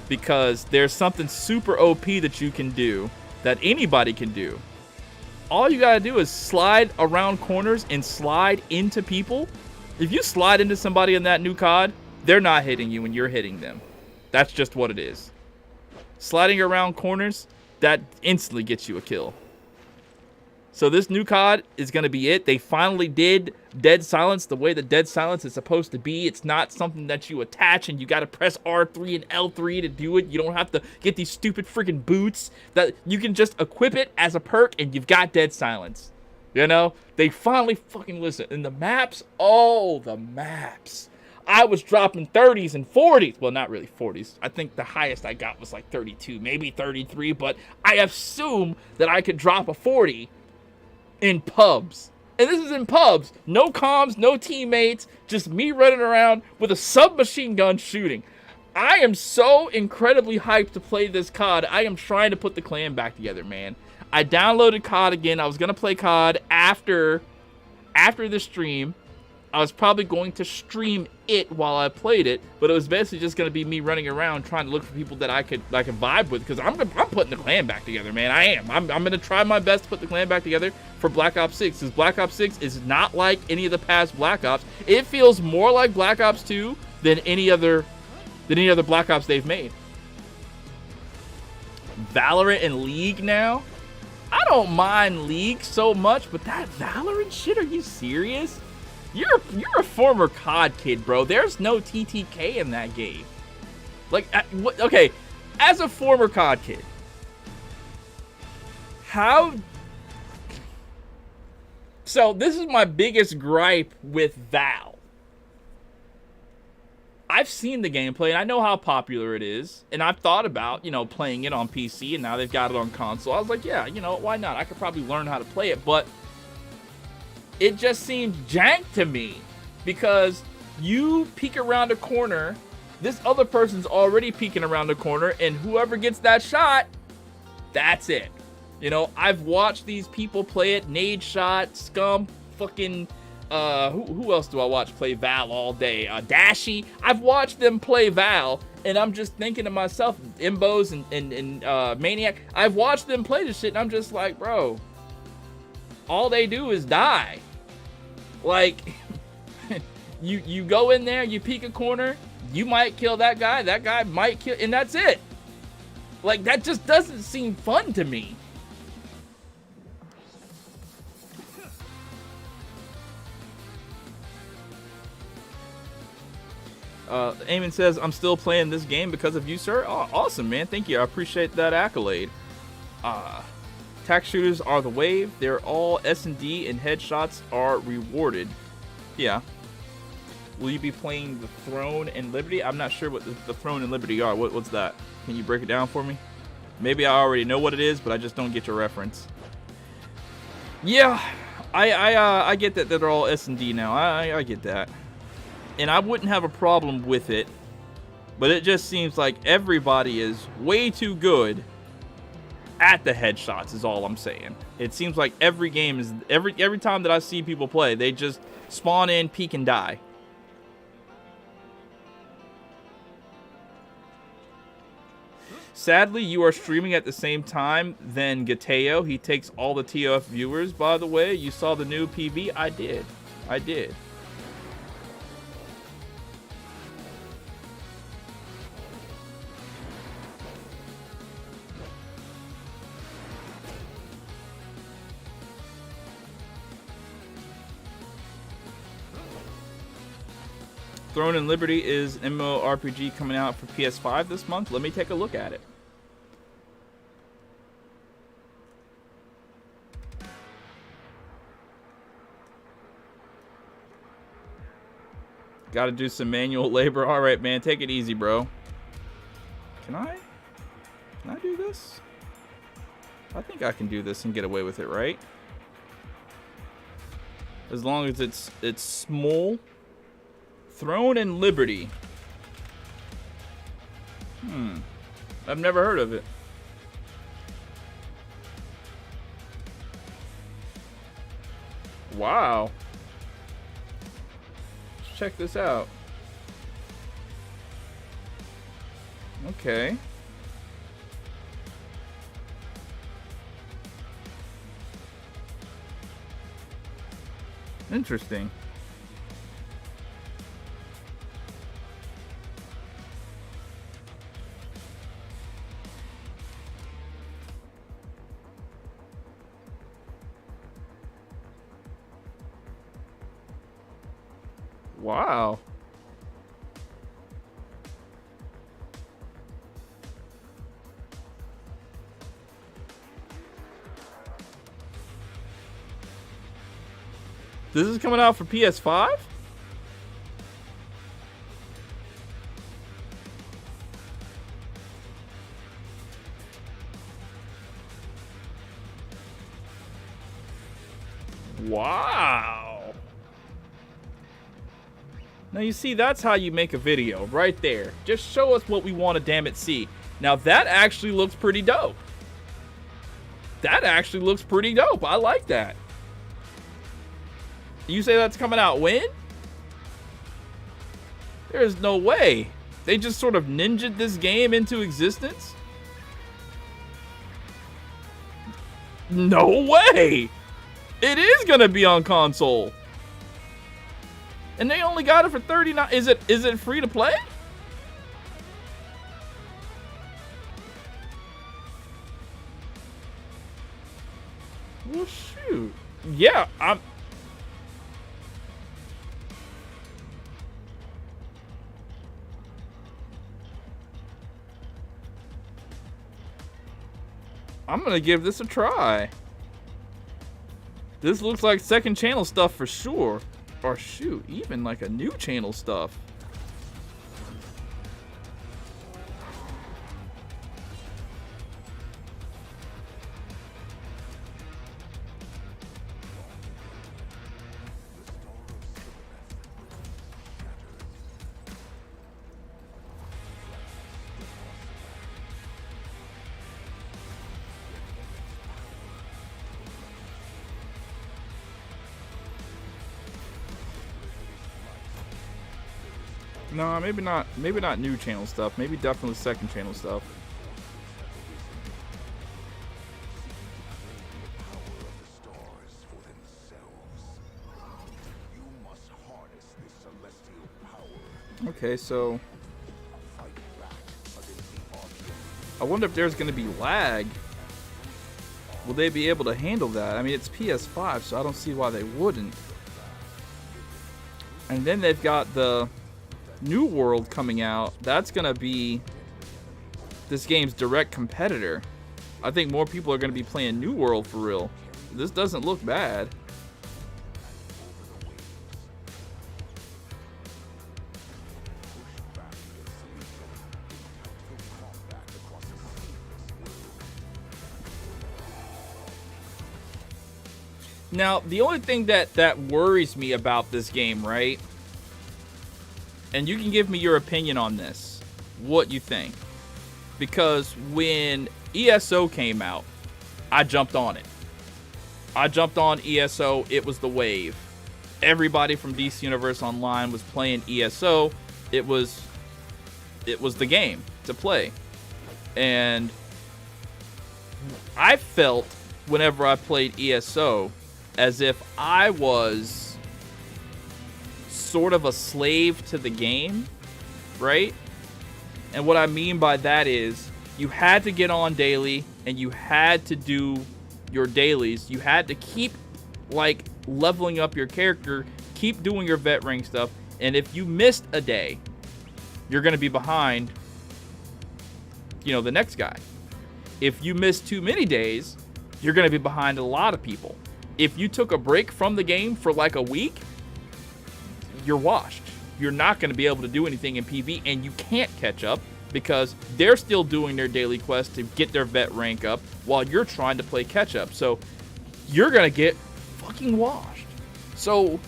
Because there's something super OP that you can do that anybody can do. All you gotta do is slide around corners and slide into people. If you slide into somebody in that new COD, they're not hitting you and you're hitting them. That's just what it is. Sliding around corners, that instantly gets you a kill. So this new COD is going to be it. They finally did dead silence the way the dead silence is supposed to be. It's not something that you attach and you got to press R3 and L3 to do it. You don't have to get these stupid freaking boots. That you can just equip it as a perk and you've got dead silence. You know? They finally fucking listen. And the maps, oh, the maps. I was dropping 30s and 40s. Well, not really 40s. I think the highest I got was like 32, maybe 33. But I assume that I could drop a 40 in pubs. And this is in pubs. No comms, no teammates. Just me running around with a submachine gun shooting. I am so incredibly hyped to play this COD. I am trying to put the clan back together, man. I downloaded COD again. I was going to play COD after the stream. I was probably going to stream it while I played it, but it was basically just going to be me running around trying to look for people that I could vibe with, because I'm putting the clan back together, man. I am. I'm going to try my best to put the clan back together for Black Ops 6, because Black Ops 6 is not like any of the past Black Ops. It feels more like Black Ops 2 than any other Black Ops they've made. Valorant and League now? I don't mind League so much, but that Valorant shit, are you serious? You're a former COD kid, bro. There's no TTK in that game. Like, okay, as a former COD kid, how... So, this is my biggest gripe with Val. I've seen the gameplay, and I know how popular it is, and I've thought about, you know, playing it on PC, and now they've got it on console. I was like, yeah, you know, why not? I could probably learn how to play it, but it just seemed jank to me, because you peek around a corner, this other person's already peeking around the corner, and whoever gets that shot, that's it. You know, I've watched these people play it, Nade Shot, Scum, fucking, who else do I watch play Val all day? Dashy. I've watched them play Val, and I'm just thinking to myself, Imbos and Maniac, I've watched them play this shit, and I'm just like, bro, all they do is die. Like, you go in there, you peek a corner, you might kill that guy might kill, and that's it. Like, that just doesn't seem fun to me. Eamon says, I'm still playing this game because of you, sir. Oh, awesome, man. Thank you. I appreciate that accolade. Tac shooters are the wave. They're all S&D and headshots are rewarded. Yeah. Will you be playing the Throne and Liberty? I'm not sure what the Throne and Liberty are. What's that? Can you break it down for me? Maybe I already know what it is, but I just don't get your reference. Yeah, I get that they're all S&D now. I get that. And I wouldn't have a problem with it, but it just seems like everybody is way too good at the headshots is all I'm saying. It seems like every game is every time that I see people play, they just spawn in, peek, and die. Sadly, you are streaming at the same time than Gateo. He takes all the ToF viewers, by the way. You saw the new PV? I did. Throne and Liberty is MMORPG coming out for PS5 this month. Let me take a look at it. Got to do some manual labor. All right, man. Take it easy, bro. Can I do this? I think I can do this and get away with it, right? As long as it's small. Throne and Liberty. I've never heard of it. Wow. Let's check this out. Okay. Interesting. Wow. This is coming out for PS5? Wow. Now you see, that's how you make a video, right there. Just show us what we want to damn it see. Now that actually looks pretty dope. That actually looks pretty dope. I like that. You say that's coming out when? There's no way. They just sort of ninja'd this game into existence? No way! It is gonna be on console. And they only got it for $39. Is it free to play? Well, shoot. Yeah, I'm gonna give this a try. This looks like second channel stuff for sure. Or shoot, even like a new channel stuff. No, maybe not. Maybe not new channel stuff. Maybe definitely second channel stuff. Okay, so I wonder if there's going to be lag. Will they be able to handle that? I mean, it's PS5, so I don't see why they wouldn't. And then they've got the New World coming out. That's gonna be this game's direct competitor. I think more people are gonna be playing New World for real. This doesn't look bad. Now, the only thing that worries me about this game, right? And you can give me your opinion on this, what you think. Because when ESO came out, I jumped on it. I jumped on ESO, it was the wave. Everybody from DC Universe Online was playing ESO. It was the game to play. And I felt whenever I played ESO as if I was sort of a slave to the game, right? And what I mean by that is you had to get on daily and you had to do your dailies. You had to keep like leveling up your character, keep doing your vet ring stuff. And if you missed a day, you're going to be behind, the next guy. If you miss too many days, you're going to be behind a lot of people. If you took a break from the game for like a week, you're washed. You're not going to be able to do anything in PV, and you can't catch up because they're still doing their daily quest to get their vet rank up while you're trying to play catch up. So you're going to get fucking washed. So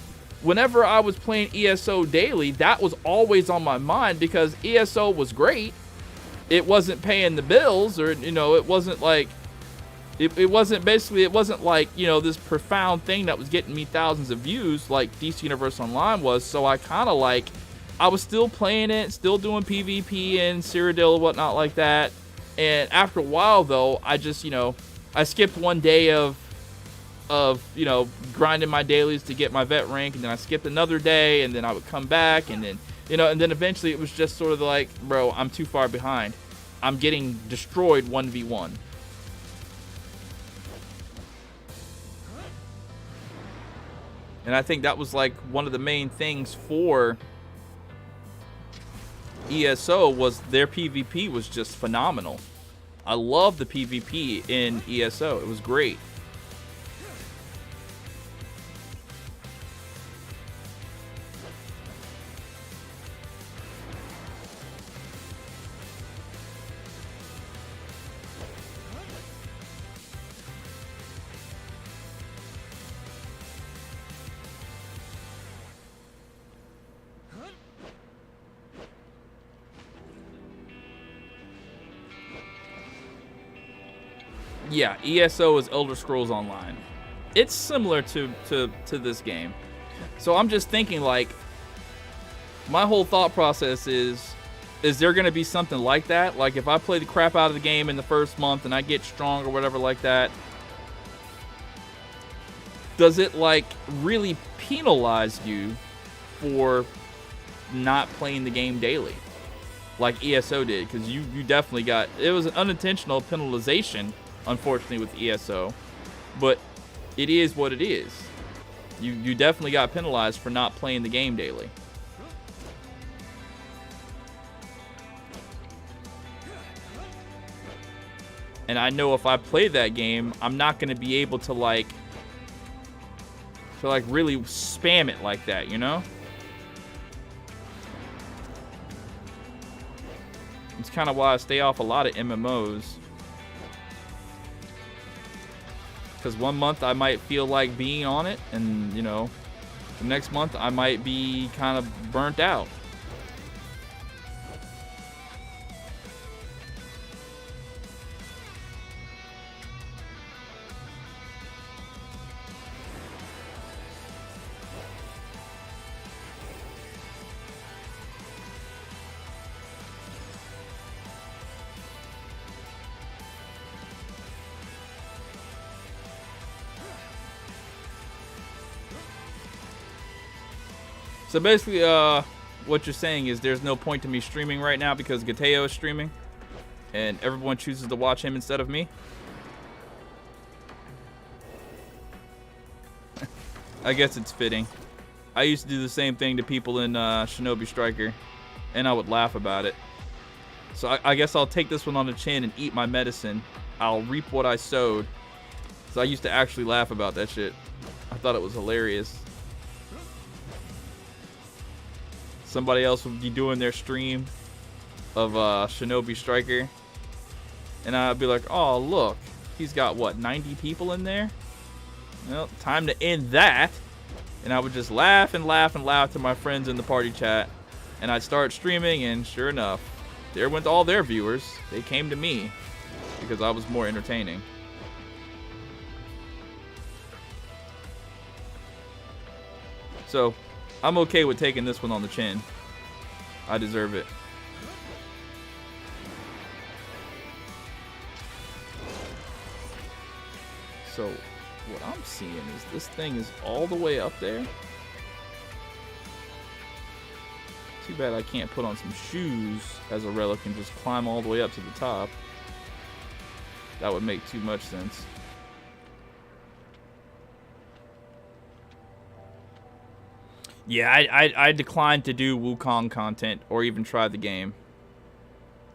whenever I was playing ESO daily, that was always on my mind because ESO was great. It wasn't paying the bills, or, it wasn't like it wasn't like, you know, this profound thing that was getting me thousands of views like DC Universe Online was. So I kind of like, I was still playing it, still doing PvP and Cyrodiil and whatnot like that. And after a while, though, I just, you know, I skipped one day of you know, grinding my dailies to get my vet rank, and then I skipped another day, and then I would come back, and then, you know, and then eventually it was just sort of like, bro, I'm too far behind. I'm getting destroyed 1v1. And I think that was like one of the main things for ESO was their PvP was just phenomenal. I love the PvP in ESO. It was great. Yeah, ESO is Elder Scrolls Online. It's similar to this game. So I'm just thinking, like, my whole thought process is there going to be something like that? Like, if I play the crap out of the game in the first month and I get strong or whatever like that, does it, like, really penalize you for not playing the game daily? Like ESO did, because you definitely got, it was an unintentional penalization, unfortunately, with ESO, but it is what it is. You definitely got penalized for not playing the game daily. And I know if I play that game, I'm not going to be able to like really spam it like that, you know? It's kind of why I stay off a lot of MMOs. Because one month I might feel like being on it, and, you know, the next month I might be kind of burnt out. So basically, what you're saying is there's no point to me streaming right now because Gateo is streaming, and everyone chooses to watch him instead of me. I guess it's fitting. I used to do the same thing to people in Shinobi Striker, and I would laugh about it. So I guess I'll take this one on the chin and eat my medicine. I'll reap what I sowed. So I used to actually laugh about that shit. I thought it was hilarious. Somebody else would be doing their stream of Shinobi Striker, and I'd be like, oh, look, he's got, what, 90 people in there? Well, time to end that. And I would just laugh and laugh and laugh to my friends in the party chat, and I'd start streaming, and sure enough, there went all their viewers. They came to me because I was more entertaining. So I'm okay with taking this one on the chin. I deserve it. So what I'm seeing is this thing is all the way up there. Too bad I can't put on some shoes as a relic and just climb all the way up to the top. That would make too much sense. Yeah, I declined to do Wukong content or even try the game.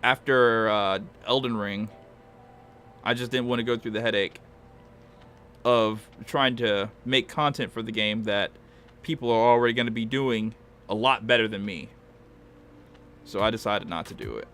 After Elden Ring, I just didn't want to go through the headache of trying to make content for the game that people are already going to be doing a lot better than me. So I decided not to do it.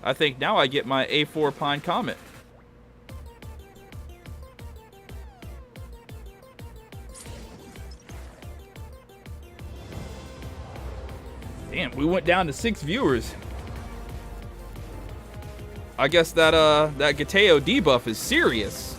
I think now I get my A4 Pine Comet. Damn, we went down to 6 viewers. I guess that that Gateo debuff is serious.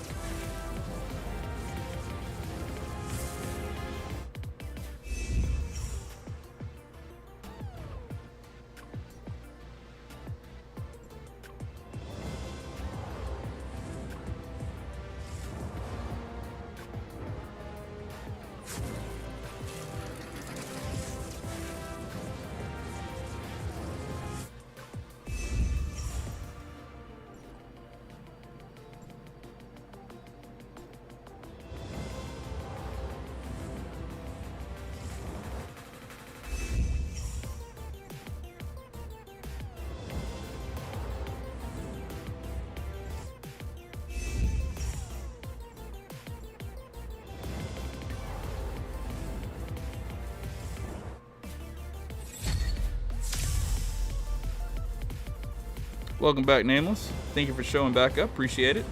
Welcome back, Nameless. Thank you for showing back up. Appreciate it.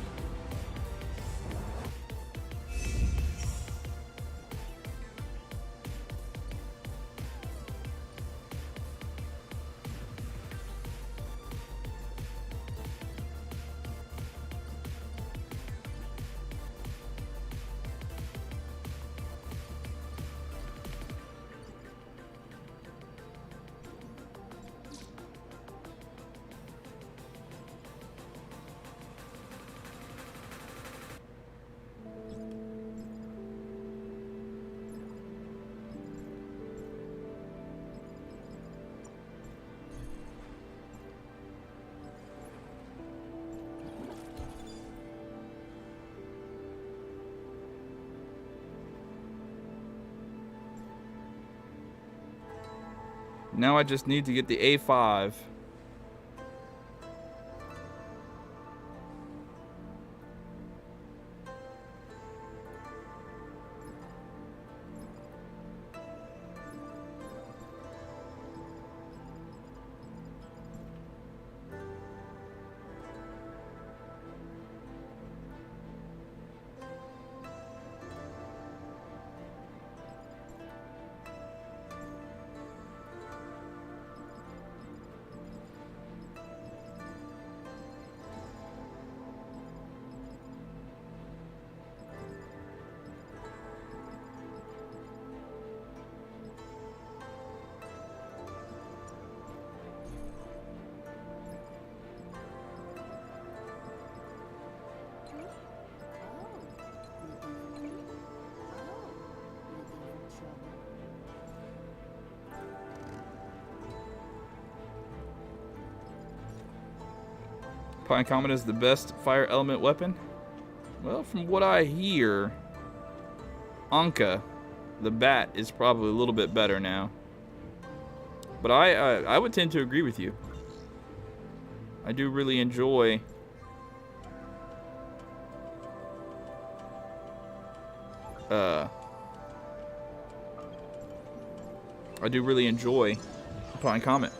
Now I just need to get the A5. Pine Comet is the best fire element weapon? Well, from what I hear, Anka, the bat, is probably a little bit better now. But I would tend to agree with you. I do really enjoy Pine Comet.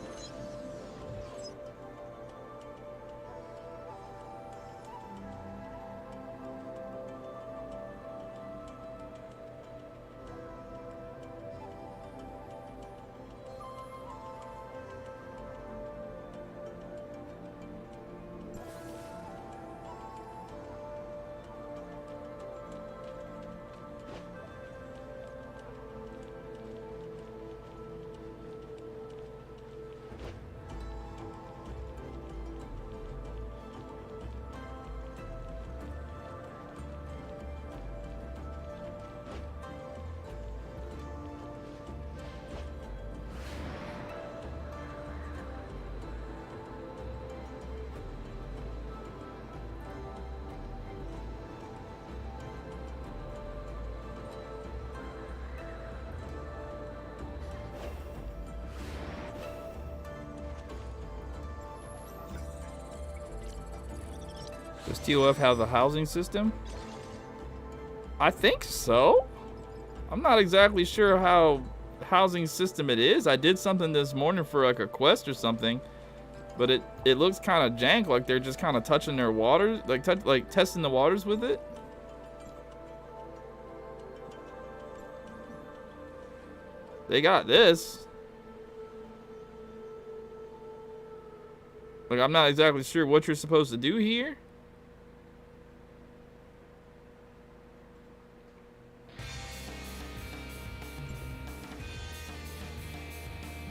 Does ToF have the housing system? I think so. I'm not exactly sure how housing system it is. I did something this morning for like a quest or something, but it looks kind of jank, like they're just kind of touching their waters, like testing the waters with it. They got this. Like, I'm not exactly sure what you're supposed to do here.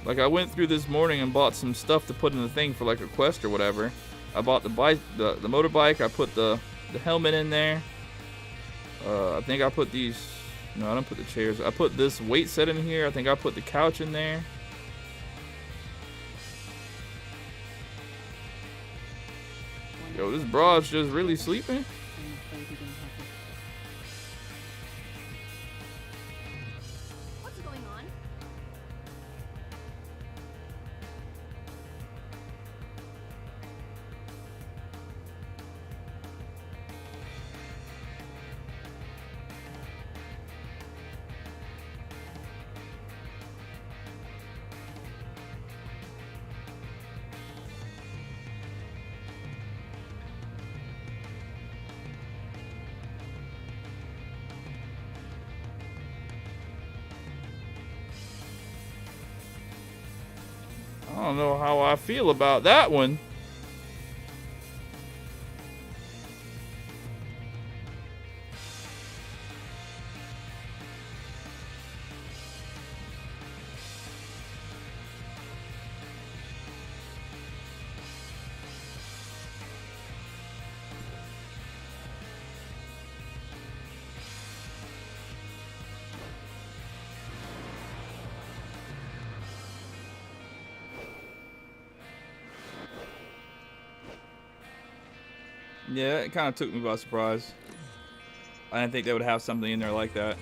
Like, I went through this morning and bought some stuff to put in the thing for like a quest or whatever. I bought the bike, the motorbike. I put the helmet in there. I think I put these. No, I don't put the chairs. I put this weight set in here. I think I put the couch in there. Yo, this broad's just really sleeping. What's going on? I don't know how I feel about that one. Yeah, it kind of took me by surprise. I didn't think they would have something in there like that.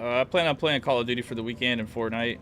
I plan on playing Call of Duty for the weekend and Fortnite.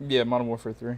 Yeah, Modern Warfare 3.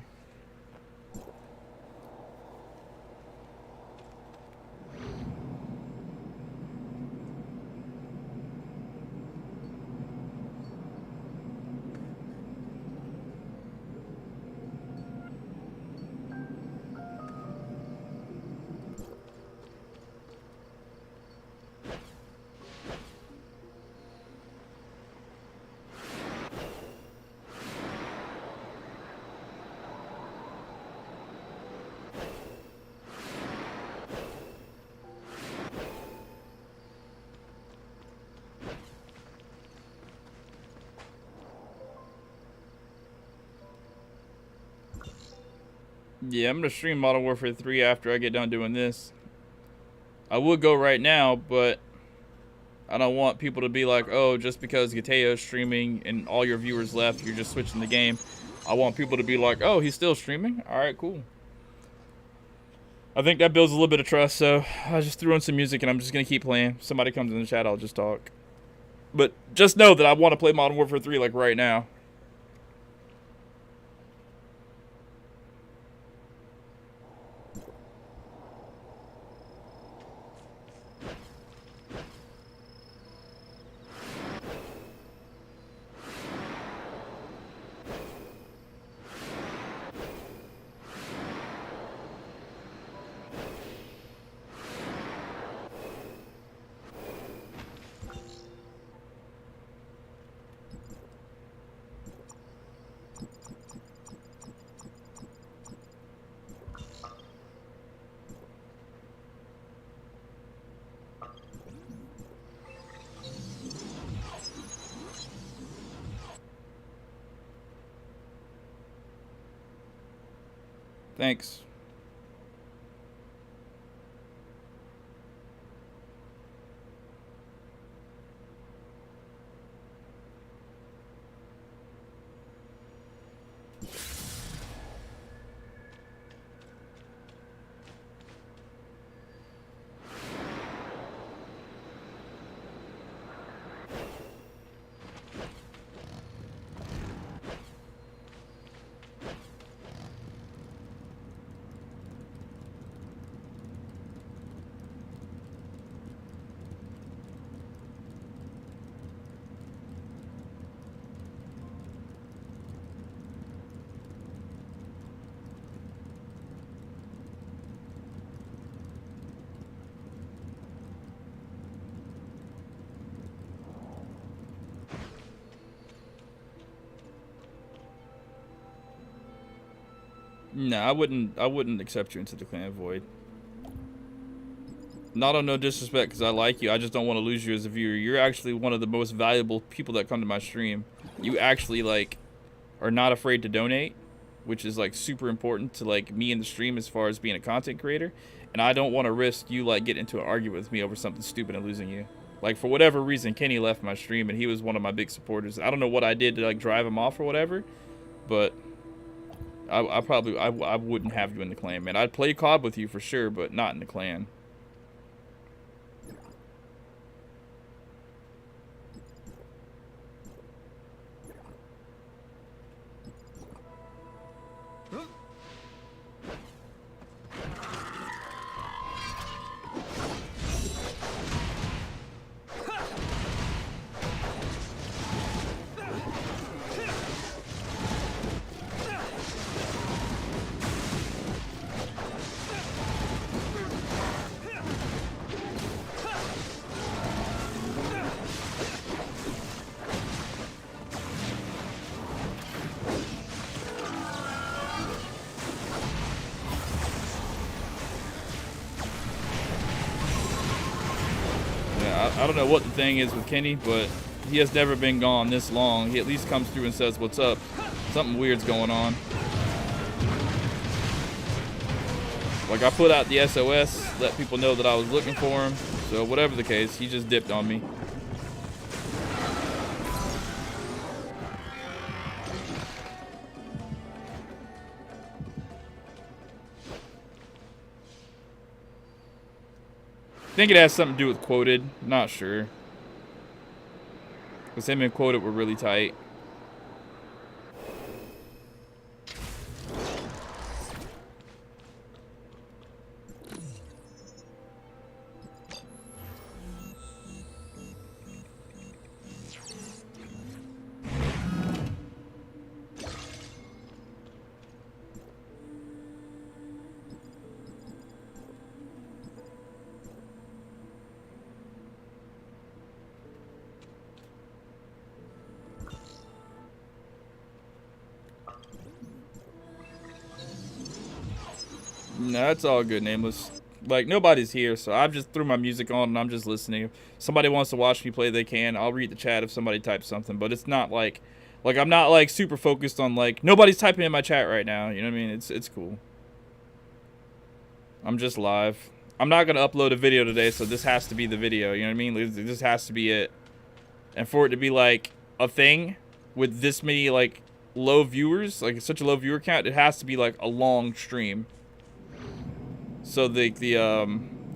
Yeah, I'm gonna stream Modern Warfare 3 after I get done doing this. I would go right now, but I don't want people to be like, oh, just because Gateo's streaming and all your viewers left, you're just switching the game. I want people to be like, oh, he's still streaming? Alright, cool. I think that builds a little bit of trust, so I just threw in some music and I'm just gonna keep playing. If somebody comes in the chat, I'll just talk. But just know that I want to play Modern Warfare 3 like right now. Thanks. No, I wouldn't accept you into the clan void. Not on no disrespect, because I like you. I just don't want to lose you as a viewer. You're actually one of the most valuable people that come to my stream. You actually, like, are not afraid to donate, which is, like, super important to, like, me in the stream as far as being a content creator. And I don't want to risk you, like, getting into an argument with me over something stupid and losing you. Like, for whatever reason, Kenny left my stream, and he was one of my big supporters. I don't know what I did to, like, drive him off or whatever, but I probably wouldn't have you in the clan, man. I'd play COD with you for sure, but not in the clan. I don't know what the thing is with Kenny, but he has never been gone this long. He at least comes through and says, "What's up?" Something weird's going on. Like, I put out the SOS, let people know that I was looking for him. So whatever the case, he just dipped on me. I think it has something to do with Quoted. Not sure. Because him and Quoted were really tight. No, it's all good, Nameless. Like, nobody's here, so I just threw my music on and I'm just listening. If somebody wants to watch me play, they can. I'll read the chat if somebody types something, but it's not like I'm not like super focused on like nobody's typing in my chat right now. You know what I mean? It's cool. I'm just live. I'm not gonna upload a video today, so this has to be the video. You know what I mean? This has to be it. And for it to be like a thing with this many like low viewers, like such a low viewer count, it has to be like a long stream. So the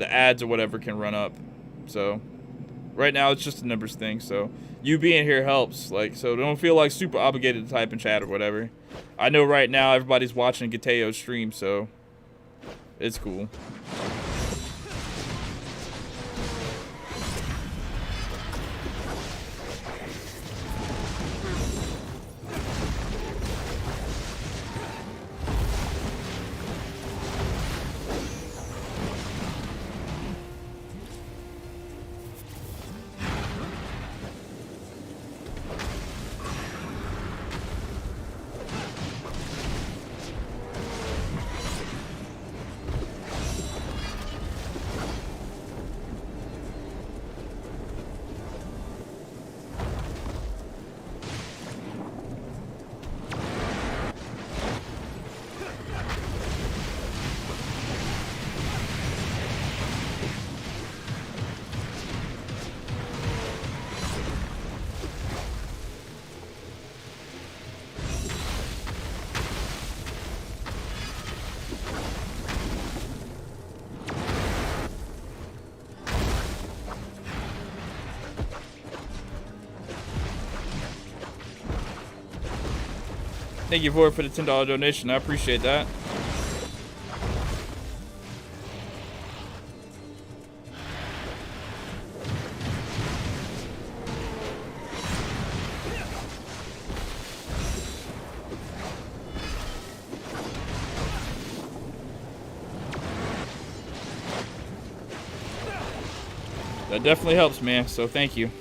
ads or whatever can run up. So right now it's just a numbers thing. So you being here helps. Like, so don't feel like super obligated to type in chat or whatever. I know right now everybody's watching Gateo's stream, so it's cool. Thank you for the $10 donation. I appreciate that. That definitely helps, man. So thank you.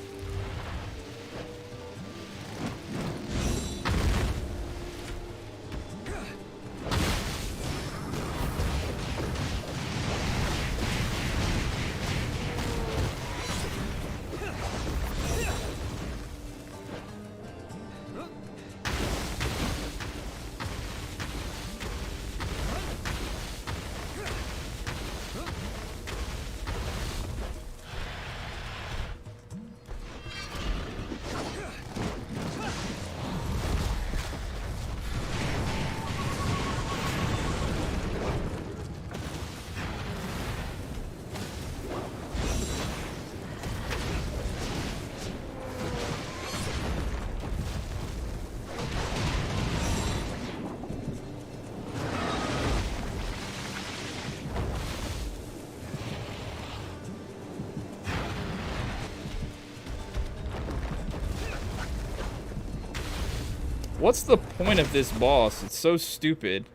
What's the point of this boss? It's so stupid.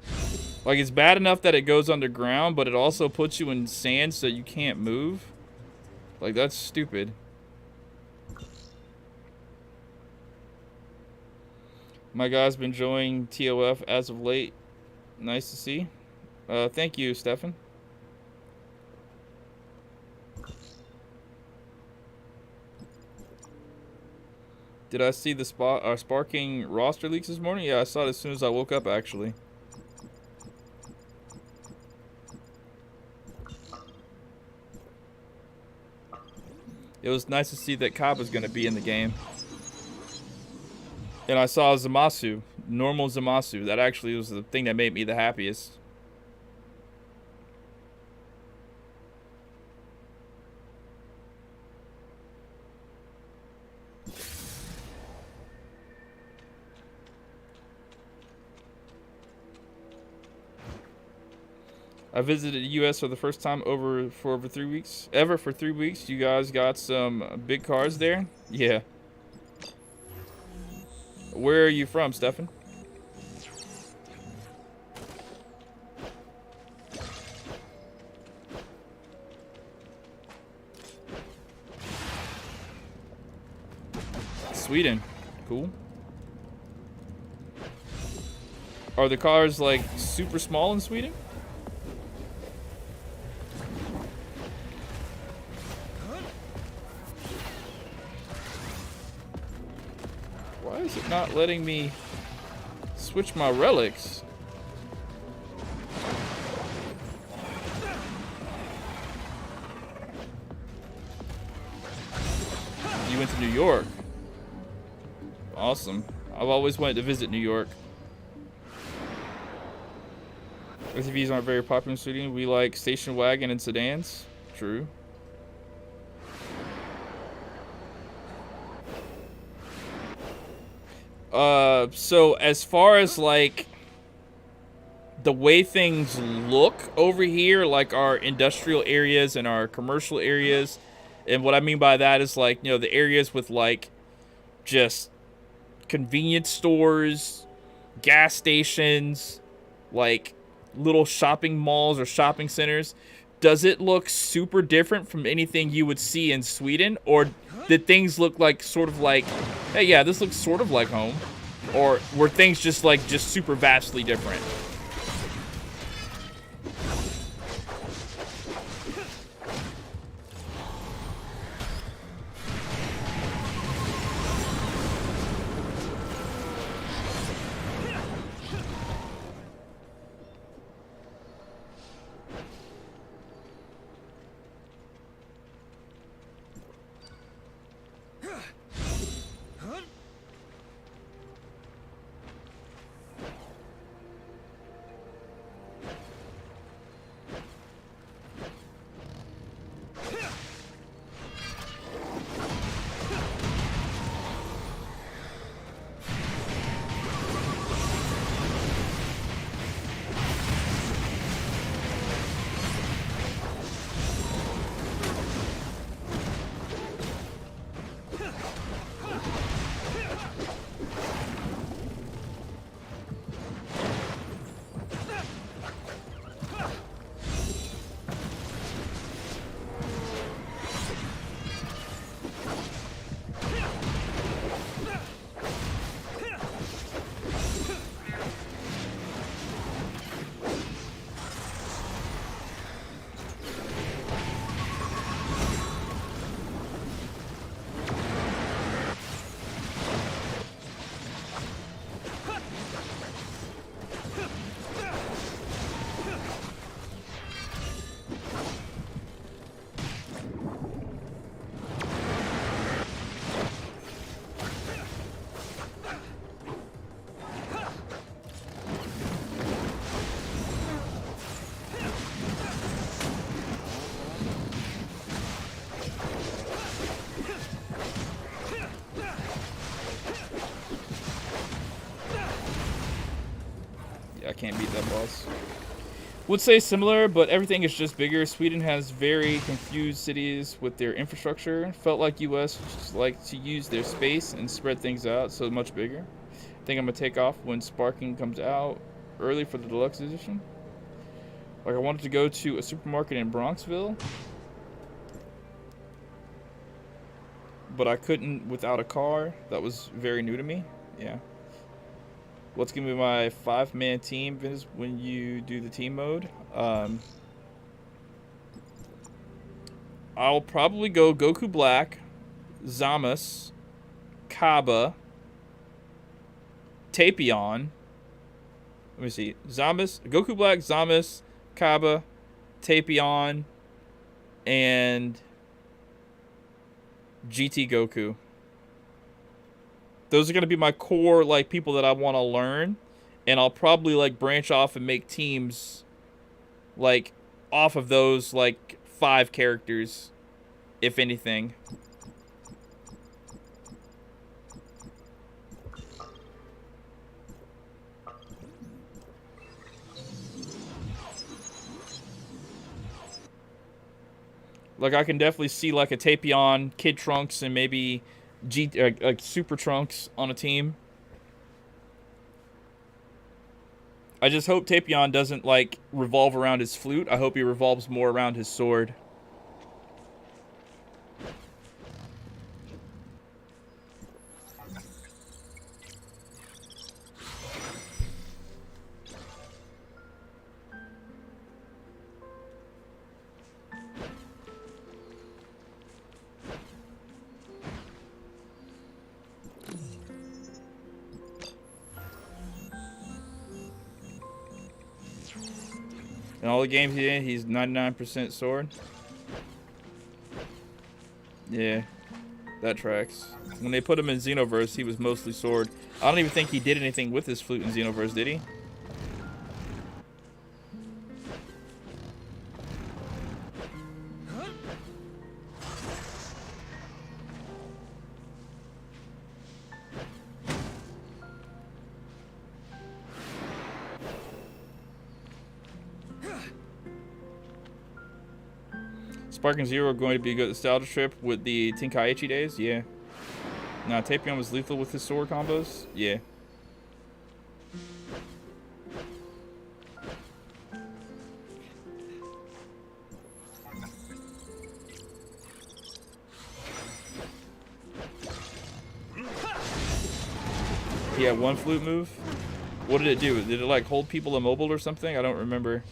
Like, it's bad enough that it goes underground, but it also puts you in sand so you can't move. Like, that's stupid. My guy's been enjoying TOF as of late. Nice to see. Thank you, Stefan. Did I see the sparking roster leaks this morning? Yeah, I saw it as soon as I woke up, actually. It was nice to see that Cobb is going to be in the game. And I saw Zamasu, normal Zamasu. That actually was the thing that made me the happiest. I visited the U.S. for the first time for over 3 weeks. For 3 weeks. You guys got some big cars there? Yeah. Where are you from, Stefan? Sweden. Cool. Are the cars like super small in Sweden? Why is it not letting me switch my relics? You went to New York. Awesome. I've always wanted to visit New York. SUVs aren't very popular in Sweden. We like station wagon and sedans. True. So as far as like the way things look over here, like our industrial areas and our commercial areas, and what I mean by that is like, you know, the areas with like just convenience stores, gas stations, like little shopping malls or shopping centers. Does it look super different from anything you would see in Sweden? Or did things look like sort of like, hey, yeah, this looks sort of like home? Or were things just like super vastly different? Can't beat that boss. Would say similar, but everything is just bigger. Sweden has very confused cities with their infrastructure. Felt like US just like to use their space and spread things out, so much bigger. think I'm gonna take off when Sparking comes out early for the deluxe edition. Like, I wanted to go to a supermarket in Bronxville, but I couldn't without a car. That was very new to me. Yeah. What's gonna be my 5-man team, Vince, when you do the team mode? I'll probably go Goku Black, Zamas, Kaba, Tapion. Let me see. Goku Black, Zamas, Kaba, Tapion, and GT Goku. Those are going to be my core, like, people that I want to learn. And I'll probably, like, branch off and make teams, like, off of those, like, 5 characters, if anything. Like, I can definitely see, like, a Tapion, Kid Trunks, and maybe like Super Trunks on a team. I just hope Tapion doesn't, like, revolve around his flute. I hope he revolves more around his sword. In all the games he's in, he's 99% sword. Yeah, that tracks. When they put him in Xenoverse, he was mostly sword. I don't even think he did anything with his flute in Xenoverse, did he? Sparking Zero going to be a good nostalgia trip with the Tenkaichi days? Yeah. Nah, Tapion was lethal with his sword combos? Yeah. He had one flute move? What did it do? Did it, like, hold people immobile or something? I don't remember.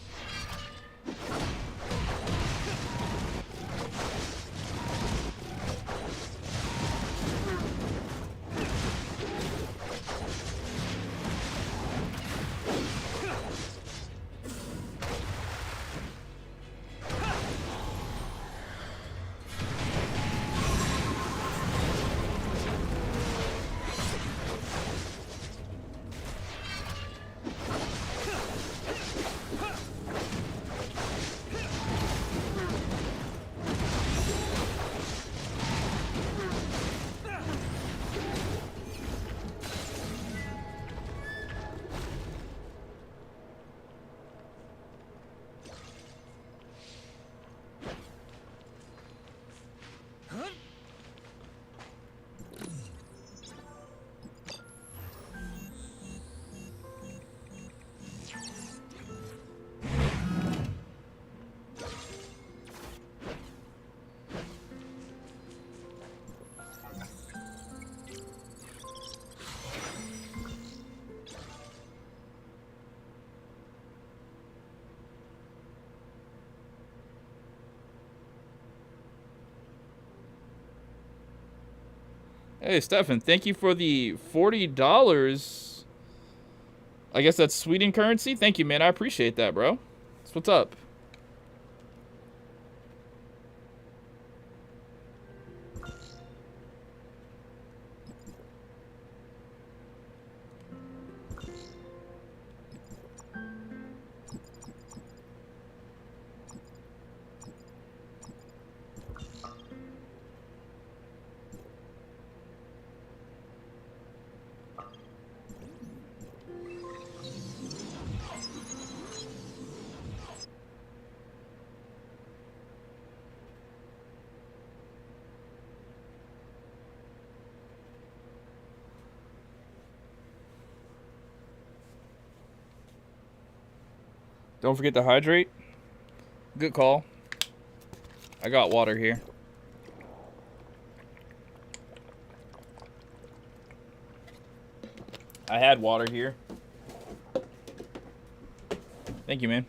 Hey, Stefan, thank you for the $40. I guess that's Sweden currency? Thank you, man. I appreciate that, bro. That's what's up. Don't forget to hydrate. Good call. I got water here. I had water here. Thank you, man.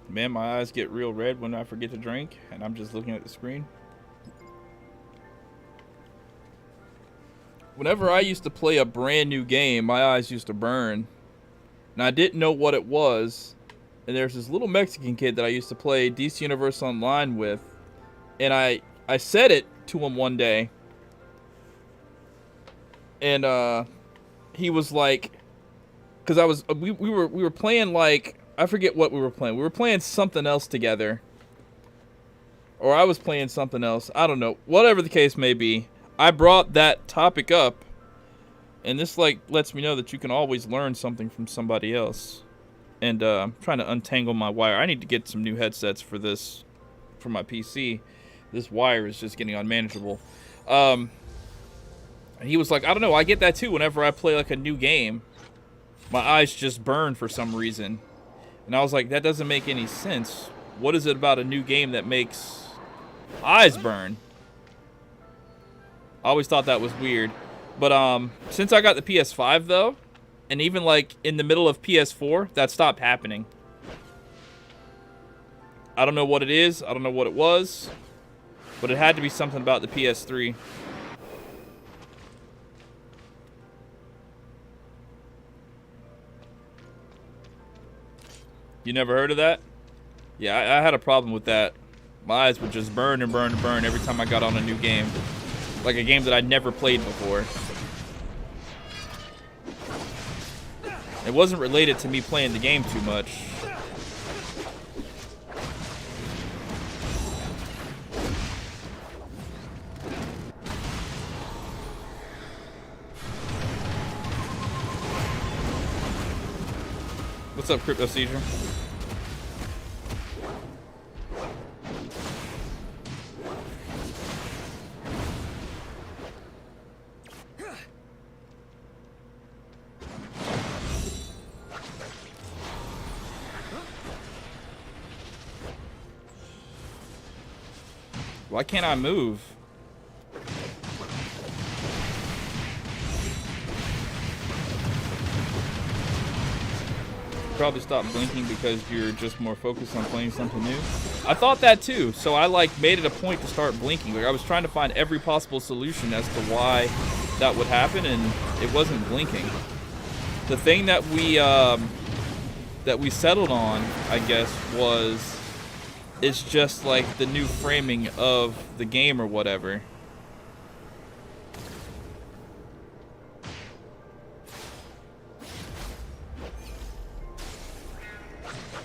Man, my eyes get real red when I forget to drink, and I'm just looking at the screen. Whenever I used to play a brand new game, my eyes used to burn. And I didn't know what it was. And there's this little Mexican kid that I used to play DC Universe Online with. And I said it to him one day. And he was like, because we were playing like, I forget what we were playing. We were playing something else together. Or I was playing something else. I don't know. Whatever the case may be. I brought that topic up. And this like lets me know that you can always learn something from somebody else. And I'm trying to untangle my wire. I need to get some new headsets for this, for my PC. This wire is just getting unmanageable. And he was like, I don't know. I get that too whenever I play like a new game. My eyes just burn for some reason. And I was like, that doesn't make any sense. What is it about a new game that makes eyes burn? I always thought that was weird. But since I got the PS5 though, and even like in the middle of PS4, that stopped happening. I don't know what it is. I don't know what it was. But it had to be something about the PS3. You never heard of that? Yeah, I had a problem with that. My eyes would just burn and burn and burn every time I got on a new game. Like a game that I'd never played before. It wasn't related to me playing the game too much. What's up, Crypto Seizure? Why can't I move? Probably stop blinking because you're just more focused on playing something new. I thought that too, so I like made it a point to start blinking. Like I was trying to find every possible solution as to why that would happen, and it wasn't blinking. The thing that we settled on, I guess, was it's just like the new framing of the game or whatever.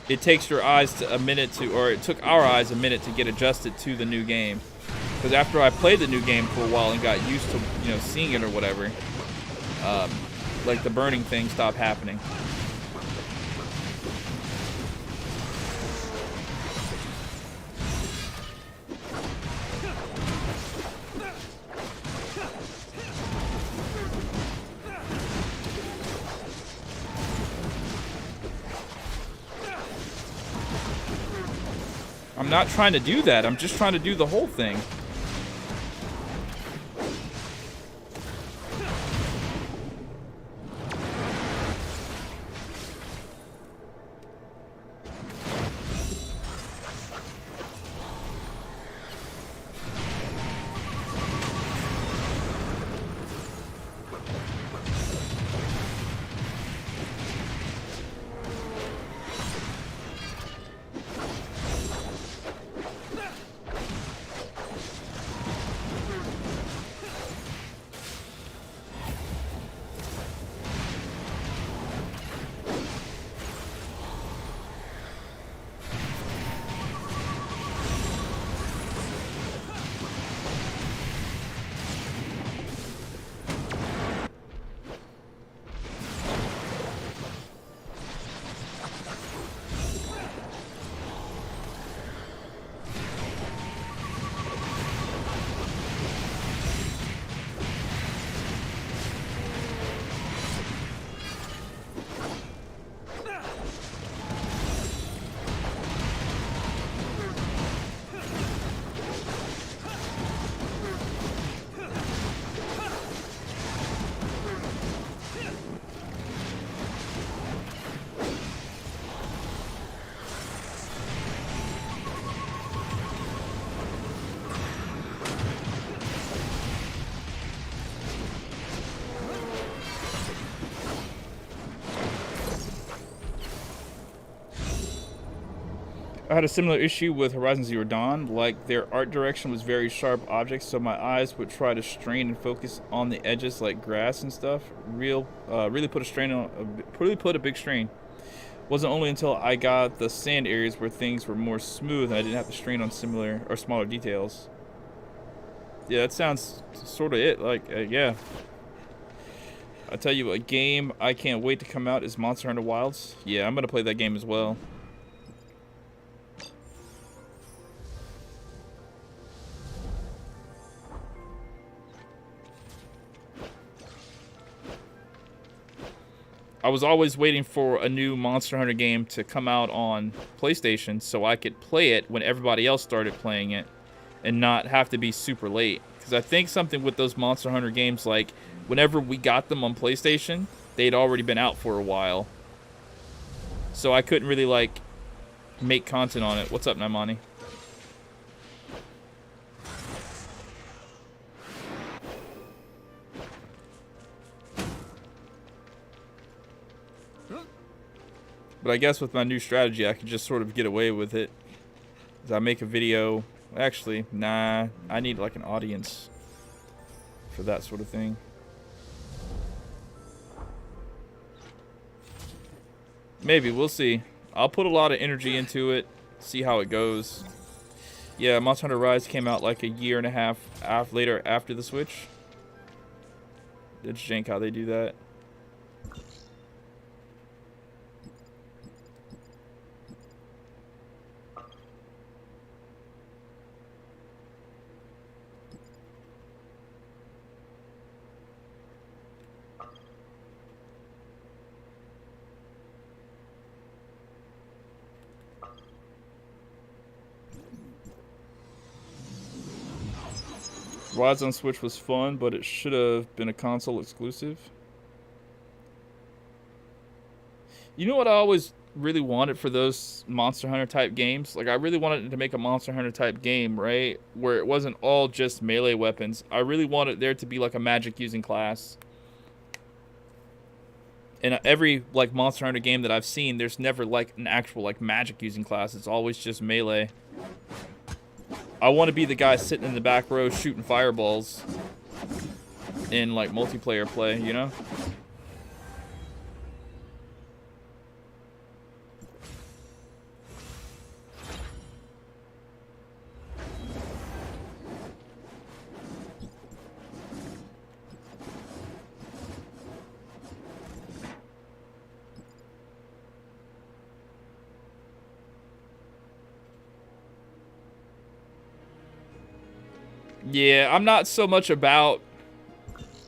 It takes your eyes to a minute to, or it took our eyes a minute to get adjusted to the new game. Because after I played the new game for a while and got used to, you know, seeing it or whatever, like the burning thing stopped happening. I'm not trying to do that. I'm just trying to do the whole thing. I had a similar issue with Horizon Zero Dawn. Like, their art direction was very sharp objects, so my eyes would try to strain and focus on the edges, like grass and stuff. Really put a big strain. Wasn't only until I got the sand areas where things were more smooth and I didn't have to strain on similar or smaller details. Yeah, that sounds sort of it. Like, yeah. I tell you, a game I can't wait to come out is Monster Hunter Wilds. Yeah, I'm gonna play that game as well. I was always waiting for a new Monster Hunter game to come out on PlayStation so I could play it when everybody else started playing it and not have to be super late. Because I think something with those Monster Hunter games, like, whenever we got them on PlayStation, they'd already been out for a while. So I couldn't really, like, make content on it. What's up, Naimani? But I guess with my new strategy, I could just sort of get away with it. As I make a video. Actually, nah. I need like an audience for that sort of thing. Maybe, we'll see. I'll put a lot of energy into it. See how it goes. Yeah, Monster Hunter Rise came out like a year and a half later after the Switch. It's jank how they do that. Rise on Switch was fun, but it should have been a console exclusive. You know what I always really wanted for those Monster Hunter type games? Like, I really wanted to make a Monster Hunter type game, right? Where it wasn't all just melee weapons. I really wanted there to be like a magic using class. In every like Monster Hunter game that I've seen, there's never like an actual like magic using class. It's always just melee. I want to be the guy sitting in the back row shooting fireballs in like multiplayer play, you know? Yeah, I'm not so much about...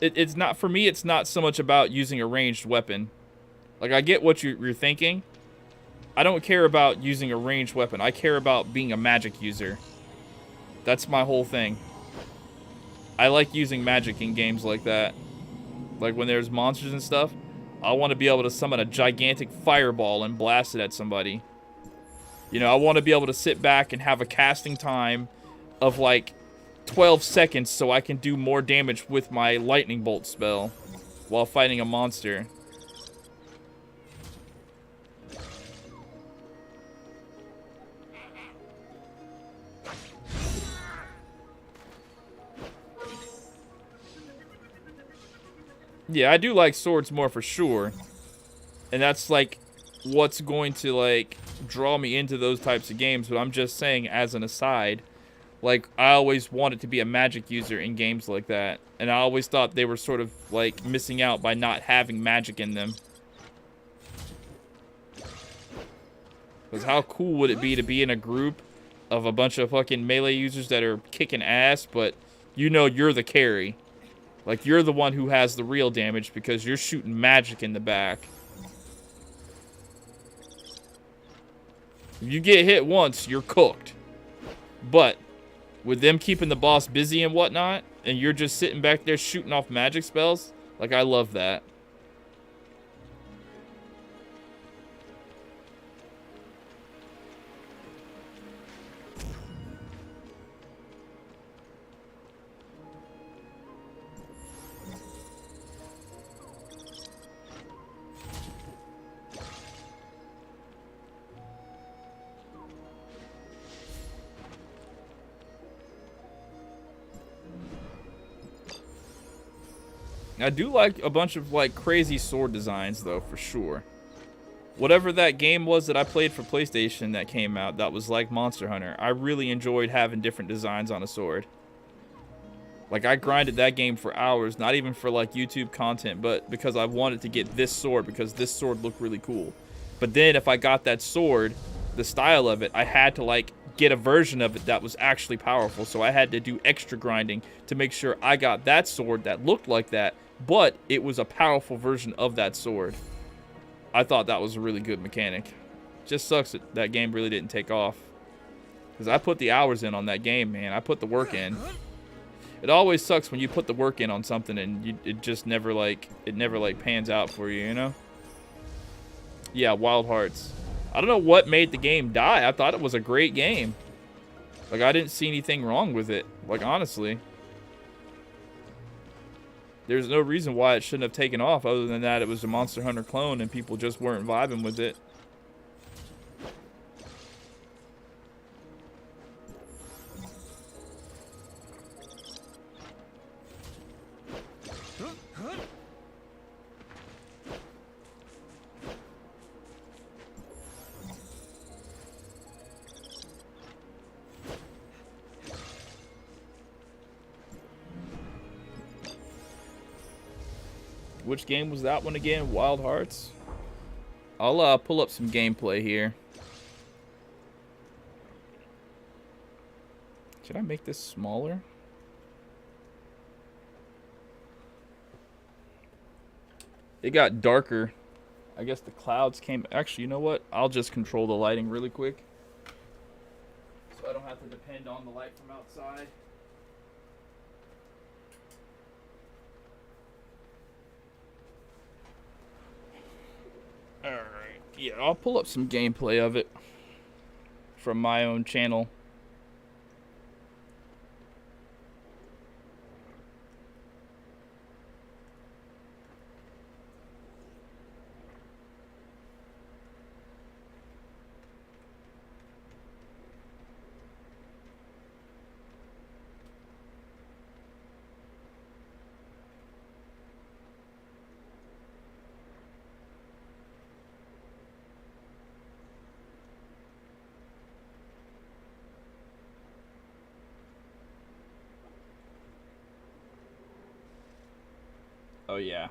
It's not... For me, it's not so much about using a ranged weapon. Like, I get what you're thinking. I don't care about using a ranged weapon. I care about being a magic user. That's my whole thing. I like using magic in games like that. Like, when there's monsters and stuff, I want to be able to summon a gigantic fireball and blast it at somebody. You know, I want to be able to sit back and have a casting time of, like, 12 seconds so I can do more damage with my lightning bolt spell while fighting a monster. Yeah, I do like swords more for sure. And that's like what's going to like draw me into those types of games, but I'm just saying as an aside, like, I always wanted to be a magic user in games like that. And I always thought they were sort of, like, missing out by not having magic in them. Because how cool would it be to be in a group of a bunch of fucking melee users that are kicking ass, but you know you're the carry. Like, you're the one who has the real damage because you're shooting magic in the back. If you get hit once, you're cooked. But... with them keeping the boss busy and whatnot, and you're just sitting back there shooting off magic spells, like, I love that. I do like a bunch of like crazy sword designs though, for sure. Whatever that game was that I played for PlayStation that came out that was like Monster Hunter, I really enjoyed having different designs on a sword. Like, I grinded that game for hours, not even for like YouTube content, but because I wanted to get this sword because this sword looked really cool. But then if I got that sword, the style of it, I had to like get a version of it that was actually powerful. So I had to do extra grinding to make sure I got that sword that looked like that, but it was a powerful version of that sword. I thought that was a really good mechanic. Just sucks that that game really didn't take off. Because I put the hours in on that game, man. I put the work in. It always sucks when you put the work in on something and it just never like pans out for you, you know? Yeah, Wild Hearts. I don't know what made the game die. I thought it was a great game. Like, I didn't see anything wrong with it. Like, honestly. There's no reason why it shouldn't have taken off other than that it was a Monster Hunter clone and people just weren't vibing with it. Which game was that one again? Wild Hearts? I'll pull up some gameplay here. Should I make this smaller? It got darker. I guess the clouds came... Actually, you know what? I'll just control the lighting really quick. So I don't have to depend on the light from outside. Alright. Yeah, I'll pull up some gameplay of it from my own channel. Oh, yeah.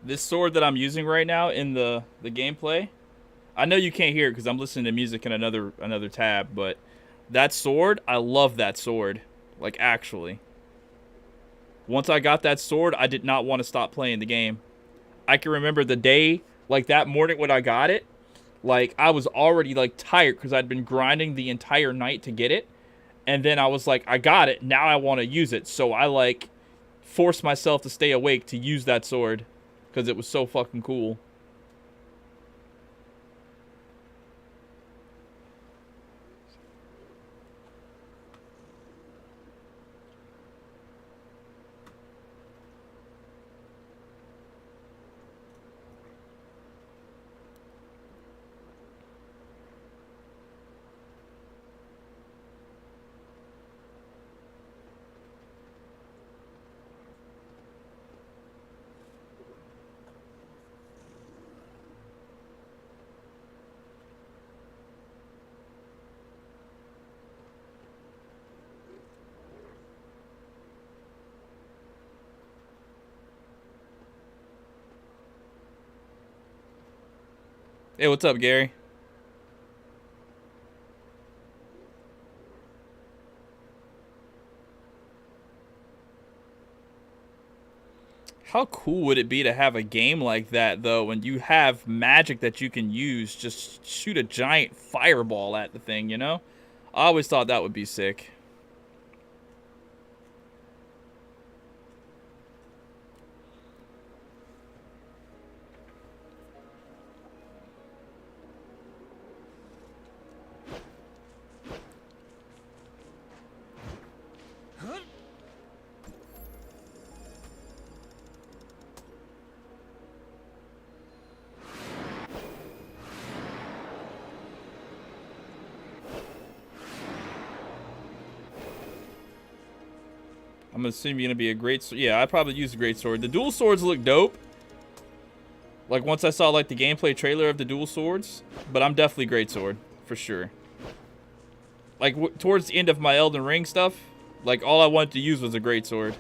This sword that I'm using right now in the gameplay, I know you can't hear it because I'm listening to music in another tab, but that sword, I love that sword. Like, actually. Once I got that sword, I did not want to stop playing the game. I can remember the day, like that morning when I got it, like I was already like tired because I'd been grinding the entire night to get it. And then I was like, I got it, now I want to use it. So I like forced myself to stay awake to use that sword because it was so fucking cool. Hey, what's up, Gary? How cool would it be to have a game like that, though, when you have magic that you can use? Just shoot a giant fireball at the thing, you know? I always thought that would be sick. I'm assuming you're gonna be a great. Yeah, I'd probably use a great sword. The dual swords look dope. Like once I saw like the gameplay trailer of the dual swords, but I'm definitely great sword for sure. Like towards the end of my Elden Ring stuff, like all I wanted to use was a great sword.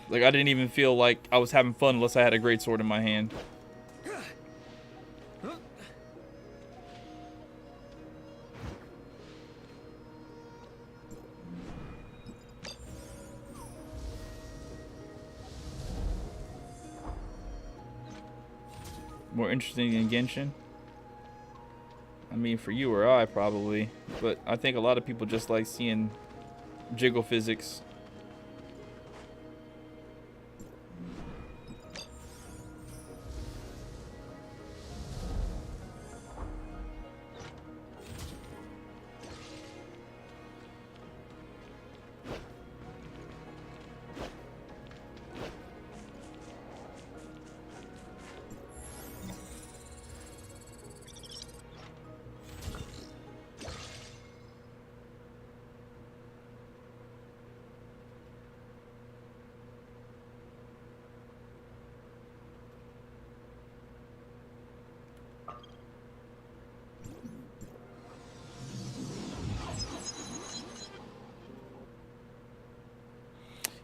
Like I didn't even feel like I was having fun unless I had a great sword in my hand. More interesting than Genshin? I mean, for you or I, probably. But I think a lot of people just like seeing jiggle physics.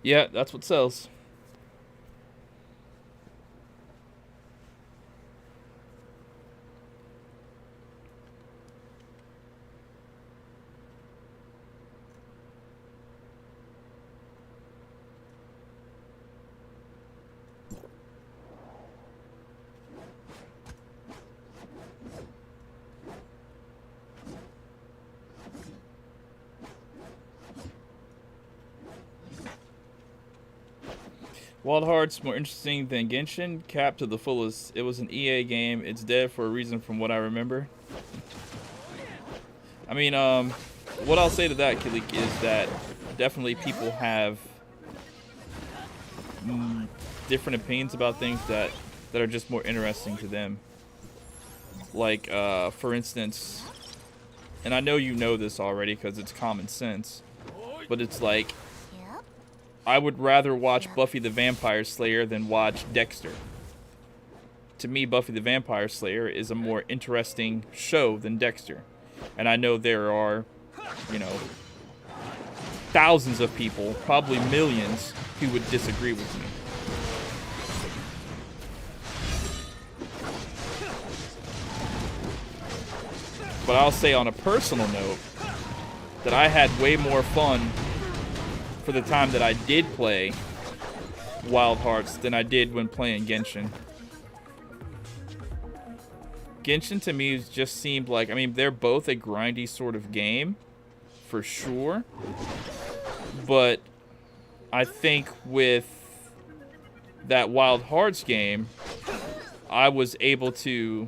Yeah, that's what sells. Wild Hearts more interesting than Genshin. Capped to the fullest. It was an EA game. It's dead for a reason, from what I remember. I mean, what I'll say to that, Kilik, is that definitely people have different opinions about things that are just more interesting to them. Like, for instance, and I know you know this already because it's common sense, but it's like, I would rather watch Buffy the Vampire Slayer than watch Dexter. To me, Buffy the Vampire Slayer is a more interesting show than Dexter. And I know there are, you know, thousands of people, probably millions, who would disagree with me. But I'll say on a personal note that I had way more fun for the time that I did play Wild Hearts than I did when playing Genshin. Genshin to me just seemed like, I mean, they're both a grindy sort of game, for sure. But I think with that Wild Hearts game, I was able to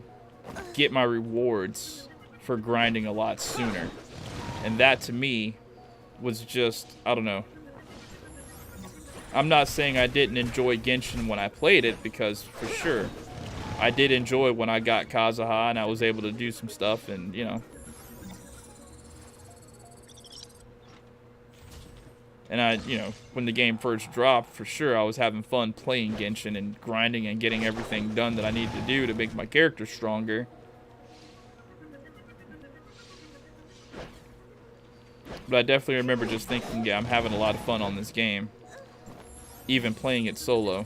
get my rewards for grinding a lot sooner. And that to me was just, I don't know. I'm not saying I didn't enjoy Genshin when I played it, because for sure I did enjoy when I got Kazuha and I was able to do some stuff, and you know. And I, you know, when the game first dropped, for sure I was having fun playing Genshin and grinding and getting everything done that I needed to do to make my character stronger. But I definitely remember just thinking, yeah, I'm having a lot of fun on this game, even playing it solo.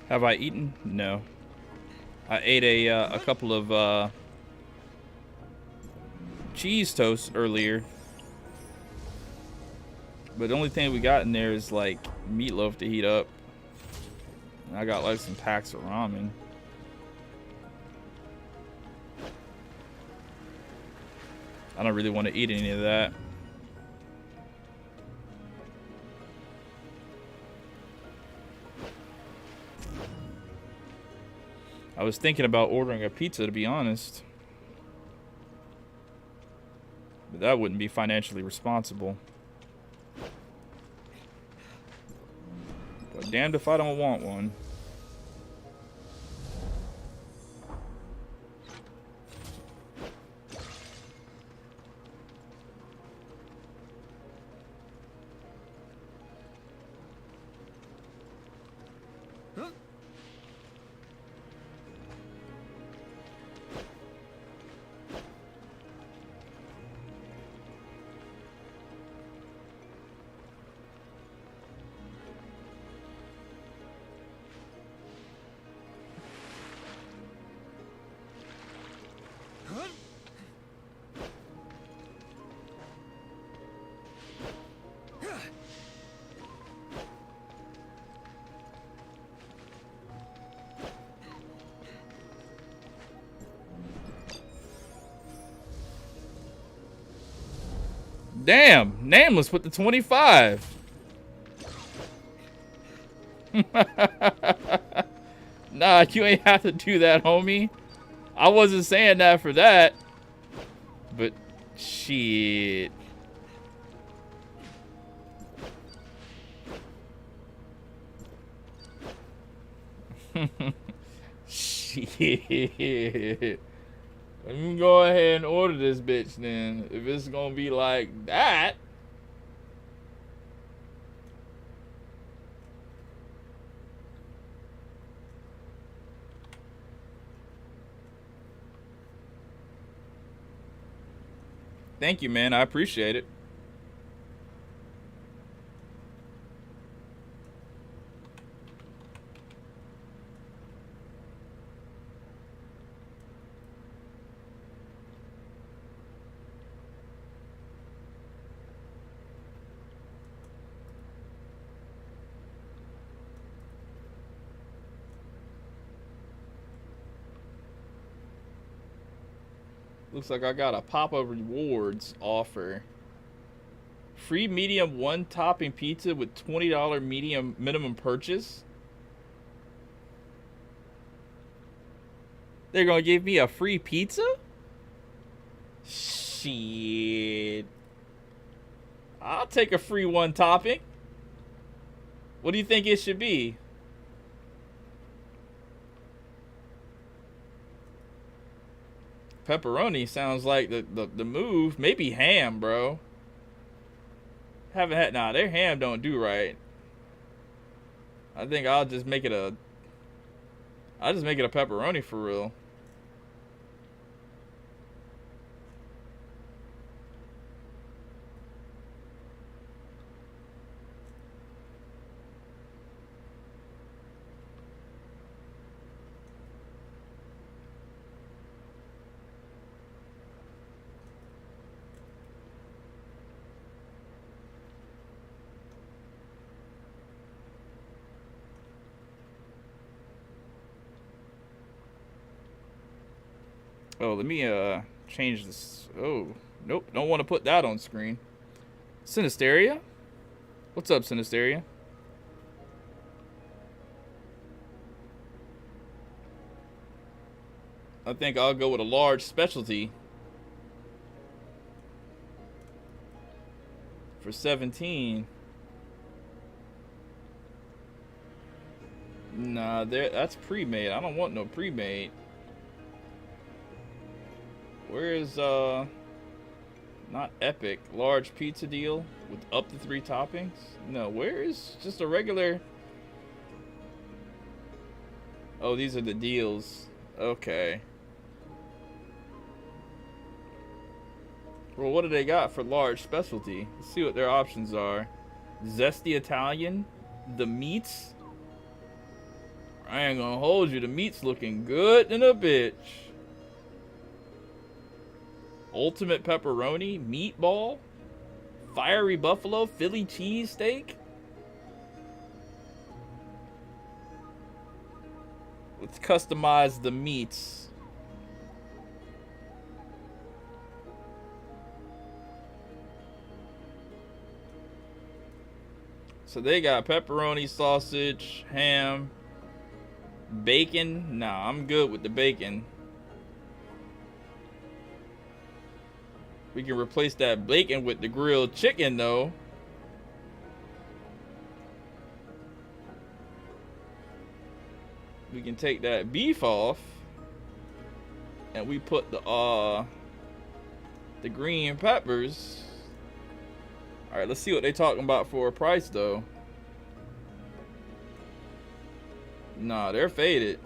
Have I eaten? No. I ate a couple of cheese toasts earlier. But the only thing we got in there is like meatloaf to heat up. And I got like some packs of ramen. I don't really want to eat any of that. I was thinking about ordering a pizza, to be honest. But that wouldn't be financially responsible. But damned if I don't want one. Damn, Nameless with the 25. Nah, you ain't have to do that, homie. I wasn't saying that for that. But shit. Shit. Let me go ahead and order this bitch then. If it's gonna be like that. Thank you, man. I appreciate it. Looks like I got a pop-up rewards offer. Free medium one topping pizza with $20 medium minimum purchase. They're gonna give me a free pizza? Shit. I'll take a free one topping. What do you think it should be? Pepperoni sounds like the move. Maybe ham, bro. Haven't had, nah, their ham don't do right. I think I'll just make it a pepperoni for real. Oh, let me change this. Oh, nope, don't want to put that on screen. Sinisteria? What's up, Sinisteria? I think I'll go with a large specialty for 17. Nah, that's pre-made. I don't want no pre-made. Where is not epic, large pizza deal with up to 3 toppings? No, where is just a regular? Oh, these are the deals. Okay. Well, what do they got for large specialty? Let's see what their options are. Zesty Italian, the meats. I ain't gonna hold you, the meat's looking good than a bitch. Ultimate pepperoni, meatball, fiery buffalo, Philly cheesesteak. Let's customize the meats. So they got pepperoni, sausage, ham, bacon. Nah, I'm good with the bacon. We can replace that bacon with the grilled chicken, though. We can take that beef off, and we put the green peppers. All right, let's see what they talking about for a price, though. Nah, they're faded.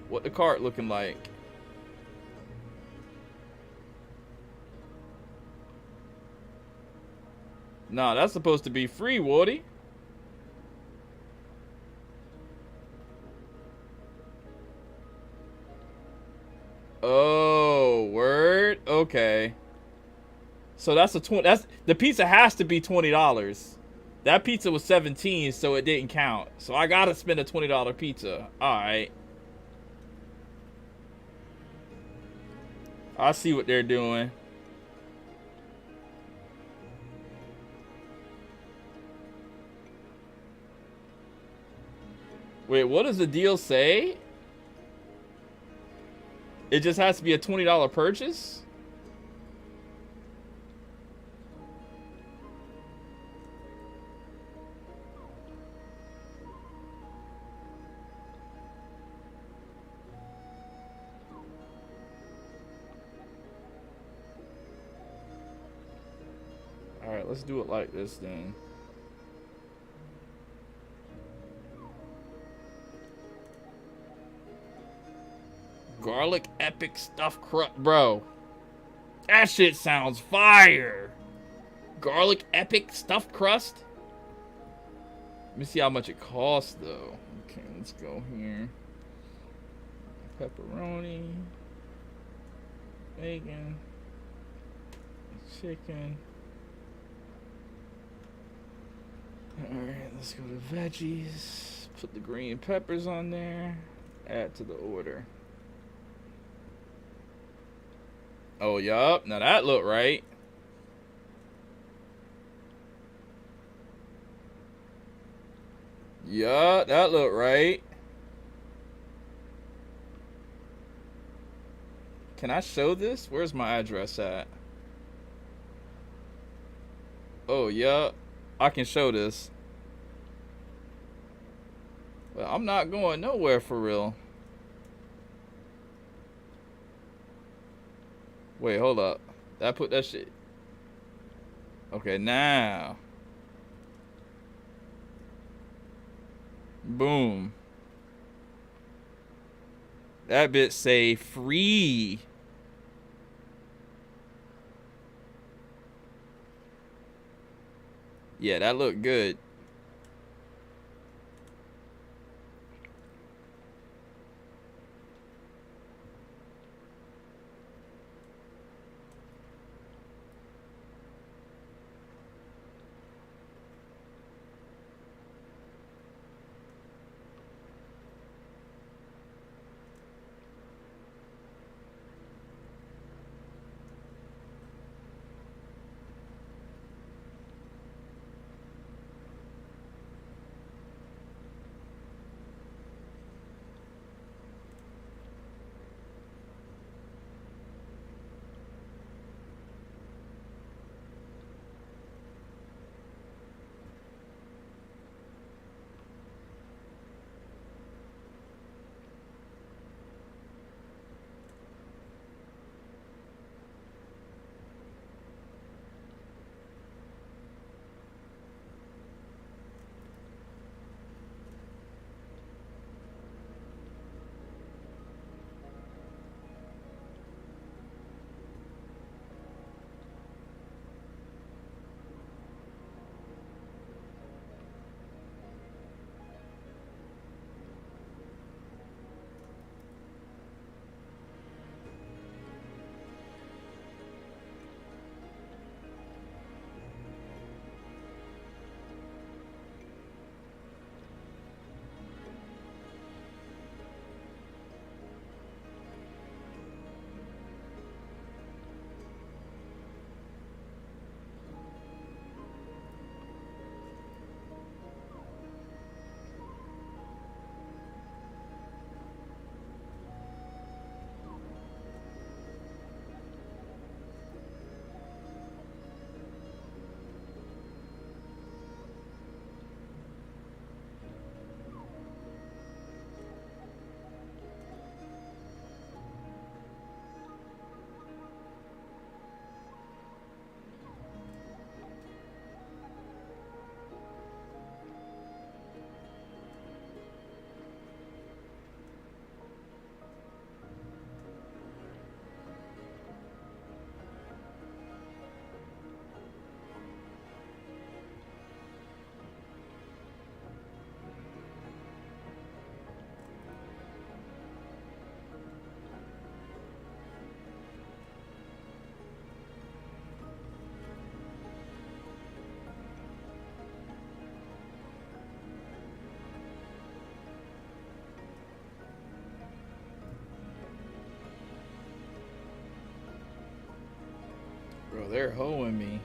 What the cart looking like? Nah, that's supposed to be free, Woody. Oh, word. Okay. So that's a 20. That's the pizza has to be $20. That pizza was 17, so it didn't count. So I gotta spend a $20 pizza. All right. I see what they're doing. Wait, what does the deal say? It just has to be a $20 purchase? All right, let's do it like this then. Garlic epic stuffed crust, bro. That shit sounds fire. Garlic epic stuffed crust. Let me see how much it costs though. Okay, let's go here. Pepperoni, bacon, chicken. All right, let's go to veggies. Put the green peppers on there. Add to the order. Oh, yup. Now that look right. Yeah, that look right. Can I show this? Where's my address at? Oh, yeah. I can show this. But I'm not going nowhere for real. Wait, hold up. Did I put that shit? Okay, now. Boom. That bit say free. Yeah, that looked good. Bro, they're hoeing me.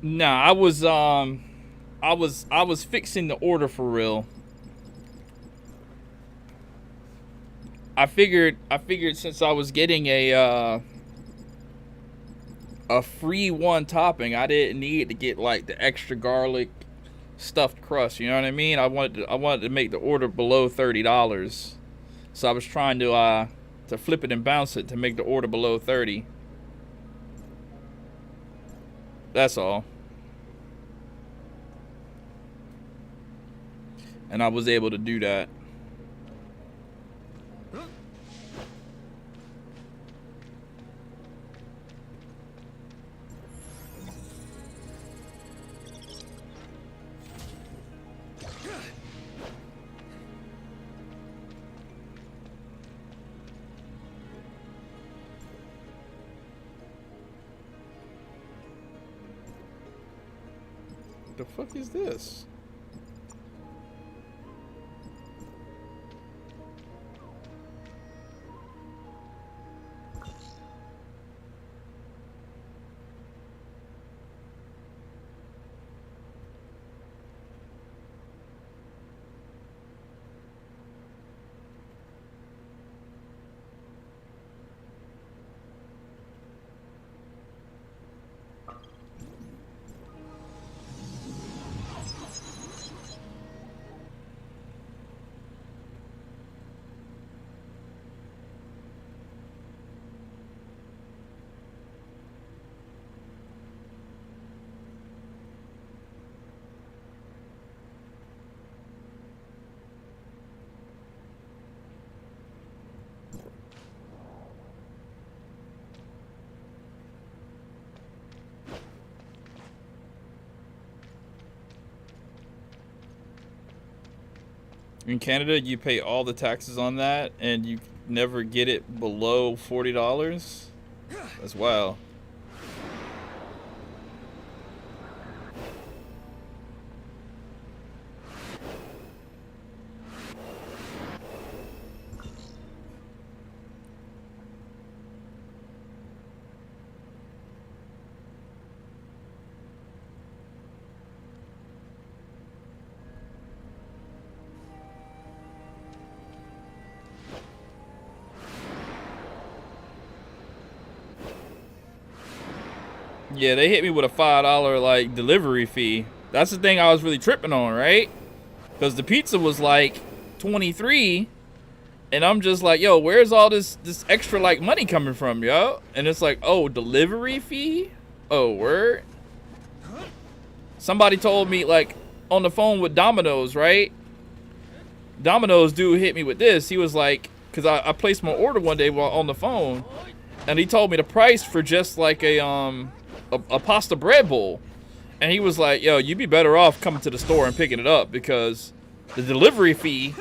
Nah, I was fixing the order for real. I figured since I was getting a free one topping, I didn't need to get like the extra garlic stuffed crust. You know what I mean? I wanted to make the order below $30. So I was trying to flip it and bounce it to make the order below 30. That's all. And I was able to do that. What the fuck is this? In Canada, you pay all the taxes on that, and you never get it below $40. That's wild. Yeah, they hit me with a $5 like delivery fee. That's the thing I was really tripping on, right? Because the pizza was like 23, and I'm just like, yo, where's all this extra like money coming from, yo? And it's like, oh, delivery fee? Oh, word? Somebody told me like on the phone with Domino's, right? Domino's dude hit me with this. He was like, because I placed my order one day while on the phone, and he told me the price for just like a pasta bread bowl, and he was like, yo, you'd be better off coming to the store and picking it up because the delivery fee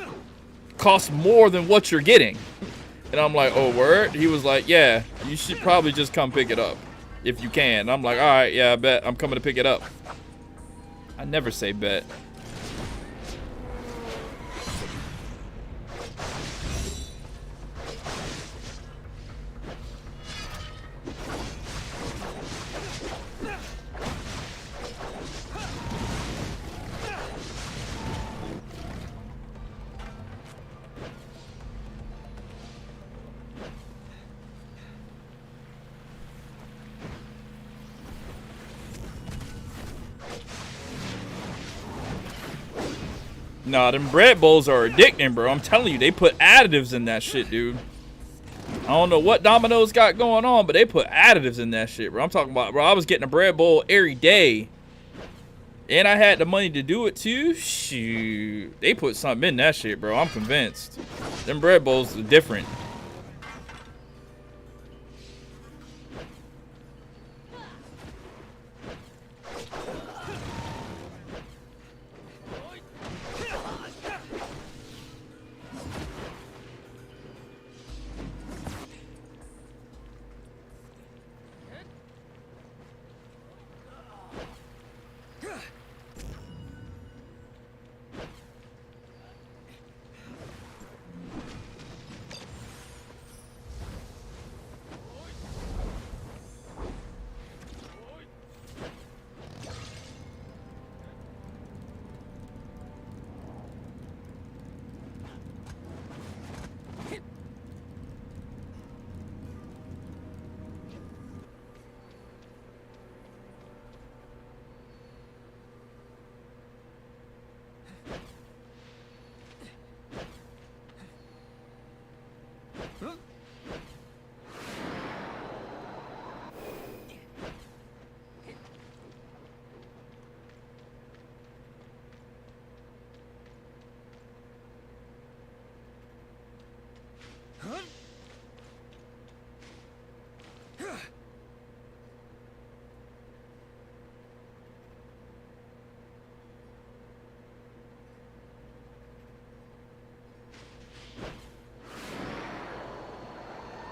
costs more than what you're getting. And I'm like, oh, word? He was like, yeah, you should probably just come pick it up if you can. And I'm like, all right, yeah, I bet I'm coming to pick it up. I never say bet. Nah, them bread bowls are addicting, bro. I'm telling you, they put additives in that shit, dude. I don't know what Domino's got going on, but they put additives in that shit, bro. I'm talking about, bro, I was getting a bread bowl every day. And I had the money to do it, too. Shoot. They put something in that shit, bro. I'm convinced. Them bread bowls are different.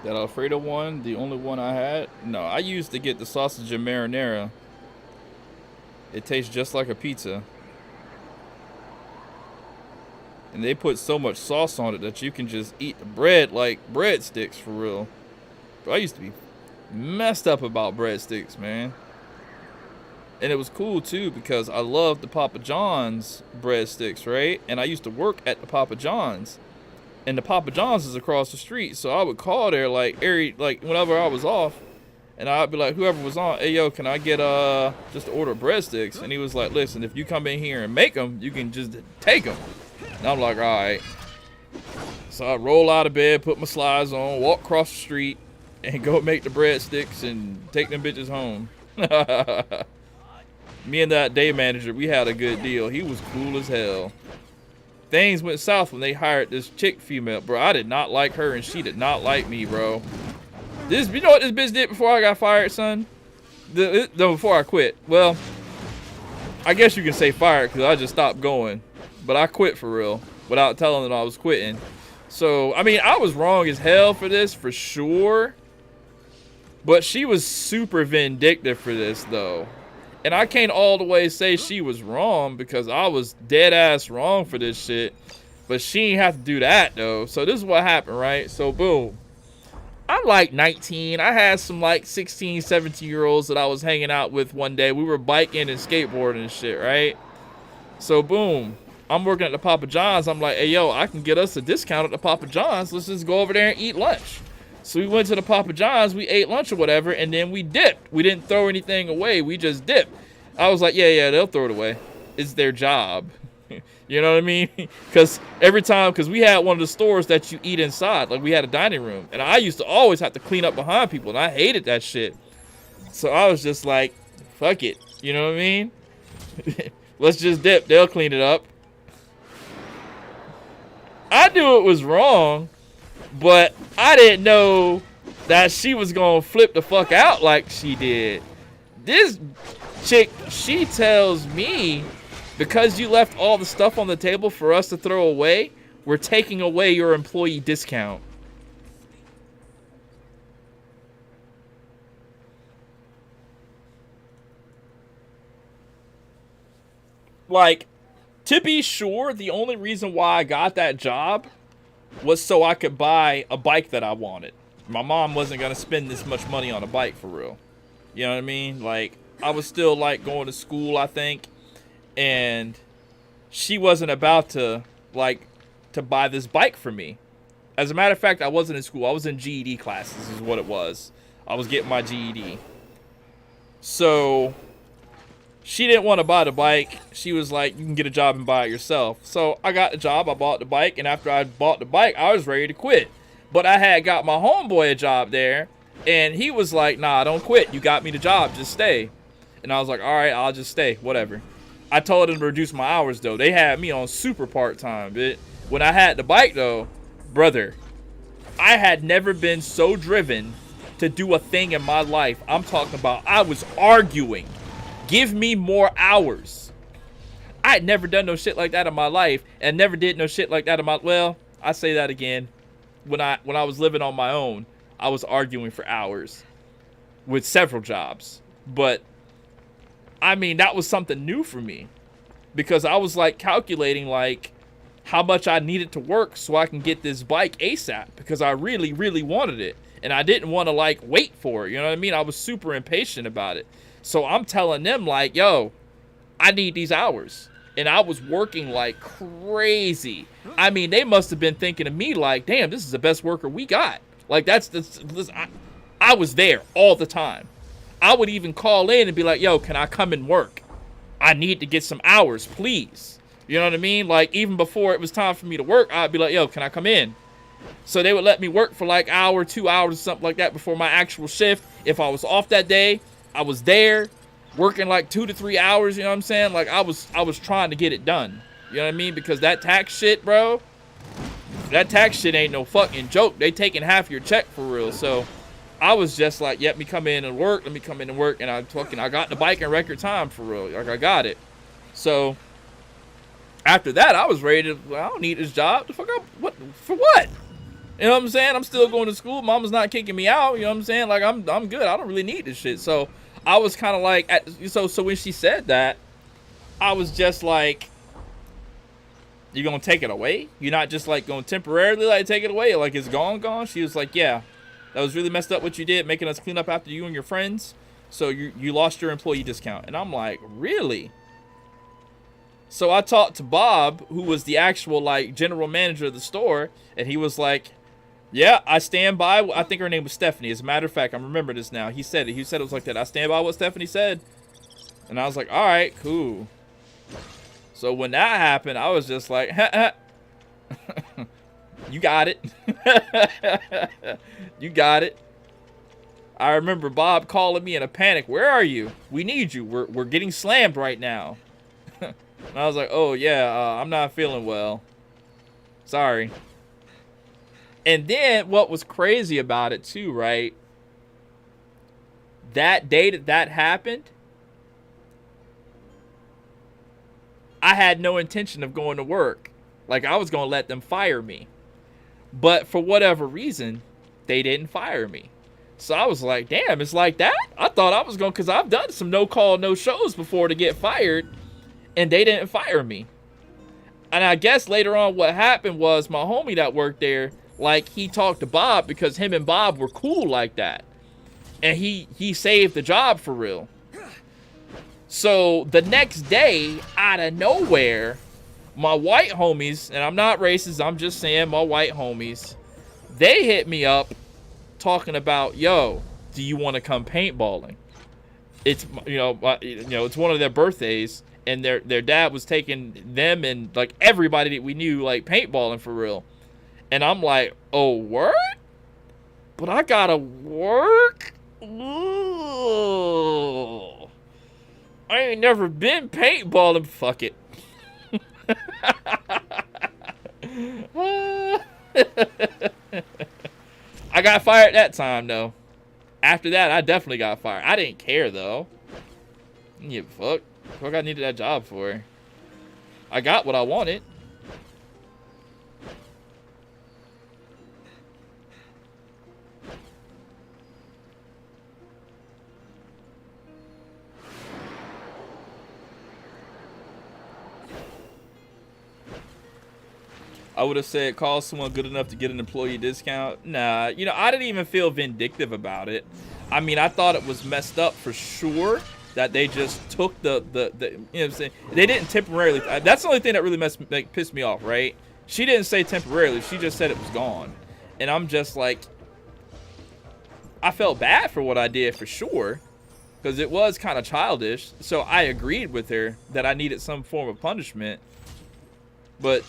That Alfredo one, the only one I had. No, I used to get the sausage and marinara. It tastes just like a pizza. And they put so much sauce on it that you can just eat the bread like breadsticks for real. But I used to be messed up about breadsticks, man. And it was cool too because I loved the Papa John's breadsticks, right? And I used to work at the Papa John's. And the Papa John's is across the street. So I would call there like whenever I was off. And I'd be like, whoever was on, hey, yo, can I get just to order breadsticks? And he was like, listen, if you come in here and make them, you can just take them. And I'm like, all right. So I roll out of bed, put my slides on, walk across the street, and go make the breadsticks and take them bitches home. Me and that day manager, we had a good deal. He was cool as hell. Things went south when they hired this chick female. Bro, I did not like her, and she did not like me, bro. You know what this bitch did before I got fired, son? Before I quit. Well, I guess you can say fired because I just stopped going. But I quit for real without telling them I was quitting. So, I mean, I was wrong as hell for this, for sure. But she was super vindictive for this, though. And I can't all the way say she was wrong because I was dead ass wrong for this shit. But she ain't have to do that, though. So this is what happened, right? So, boom. I'm like 19. I had some like 16, 17-year-olds that I was hanging out with one day. We were biking and skateboarding and shit, right? So, boom. I'm working at the Papa John's. I'm like, hey, yo, I can get us a discount at the Papa John's. Let's just go over there and eat lunch. So we went to the Papa John's. We ate lunch or whatever, and then we dipped. We didn't throw anything away. We just dipped. I was like, yeah, they'll throw it away. It's their job. You know what I mean? Because because we had one of the stores that you eat inside. Like, we had a dining room. And I used to always have to clean up behind people, and I hated that shit. So I was just like, fuck it. You know what I mean? Let's just dip. They'll clean it up. I knew it was wrong, but I didn't know that she was going to flip the fuck out like she did. This chick, she tells me, because you left all the stuff on the table for us to throw away, we're taking away your employee discount. Like, to be sure, the only reason why I got that job was so I could buy a bike that I wanted. My mom wasn't going to spend this much money on a bike for real. You know what I mean? Like, I was still, like, going to school, I think. And she wasn't about to, like, to buy this bike for me. As a matter of fact, I wasn't in school. I was in GED classes is what it was. I was getting my GED. So she didn't want to buy the bike. She was like, you can get a job and buy it yourself. So I got the job. I bought the bike. And after I bought the bike, I was ready to quit. But I had got my homeboy a job there. And he was like, nah, don't quit. You got me the job. Just stay. And I was like, all right, I'll just stay. Whatever. I told them to reduce my hours, though. They had me on super part-time. When I had the bike, though, brother, I had never been so driven to do a thing in my life. I'm talking about I was arguing. Give me more hours. I had never done no shit like that in my life, and never did no shit like that in my, well, I say that again. When I was living on my own, I was arguing for hours with several jobs. But I mean, that was something new for me, because I was like calculating like how much I needed to work so I can get this bike ASAP, because I really, really wanted it. And I didn't want to like wait for it. You know what I mean? I was super impatient about it. So I'm telling them like, yo, I need these hours. And I was working like crazy. I mean, they must have been thinking of me like, damn, this is the best worker we got. Like, I was there all the time. I would even call in and be like, yo, can I come and work? I need to get some hours, please. You know what I mean? Like, even before it was time for me to work, I'd be like, yo, can I come in? So they would let me work for like an hour, 2 hours, or something like that before my actual shift. If I was off that day, I was there working like 2 to 3 hours. You know what I'm saying? Like, I was trying to get it done. You know what I mean? Because that tax shit, bro, that tax shit ain't no fucking joke. They taking half your check for real. So I was just like, yep, let me come in and work. And I got the bike in record time for real. Like, I got it. So after that, I was ready to, well, I don't need this job. The fuck up? What? For what? You know what I'm saying? I'm still going to school. Mama's not kicking me out. You know what I'm saying? Like, I'm good. I don't really need this shit. So I was kind of like, so when she said that, I was just like, you gonna take it away? You're not just like gonna temporarily like take it away? Like it's gone? She was like, yeah, that was really messed up what you did, making us clean up after you and your friends. So you lost your employee discount. And I'm like, really? So I talked to Bob, who was the actual like general manager of the store, and he was like, yeah, I stand by. I think her name was Stephanie. As a matter of fact, I remember this now. He said it. He said it was like that. I stand by what Stephanie said. And I was like, all right, cool. So when that happened, I was just like, you got it. You got it. I remember Bob calling me in a panic. Where are you? We need you. We're getting slammed right now. And I was like, oh, yeah, I'm not feeling well. Sorry. And then what was crazy about it, too, right? That day that happened, I had no intention of going to work. Like, I was going to let them fire me. But for whatever reason, they didn't fire me. So I was like, damn, it's like that? I thought I was going to, because I've done some no-call, no-shows before to get fired, and they didn't fire me. And I guess later on what happened was my homie that worked there, like, he talked to Bob because him and Bob were cool like that. And he saved the job for real. So the next day, out of nowhere, my white homies, and I'm not racist, I'm just saying my white homies, they hit me up talking about, yo, do you want to come paintballing? It's, it's one of their birthdays, and their dad was taking them and like everybody that we knew like paintballing for real. And I'm like, oh, word? But I gotta work? Ooh. I ain't never been paintballing. Fuck it. I got fired that time, though. After that, I definitely got fired. I didn't care, though. I didn't give a fuck. Fuck I needed that job for. I got what I wanted. I would have said call someone good enough to get an employee discount. Nah, I didn't even feel vindictive about it. I mean, I thought it was messed up for sure that they just took the you know what I'm saying? They didn't temporarily. That's the only thing that really pissed me off, right? She didn't say temporarily. She just said it was gone. And I'm just like, I felt bad for what I did for sure, because it was kind of childish. So I agreed with her that I needed some form of punishment. But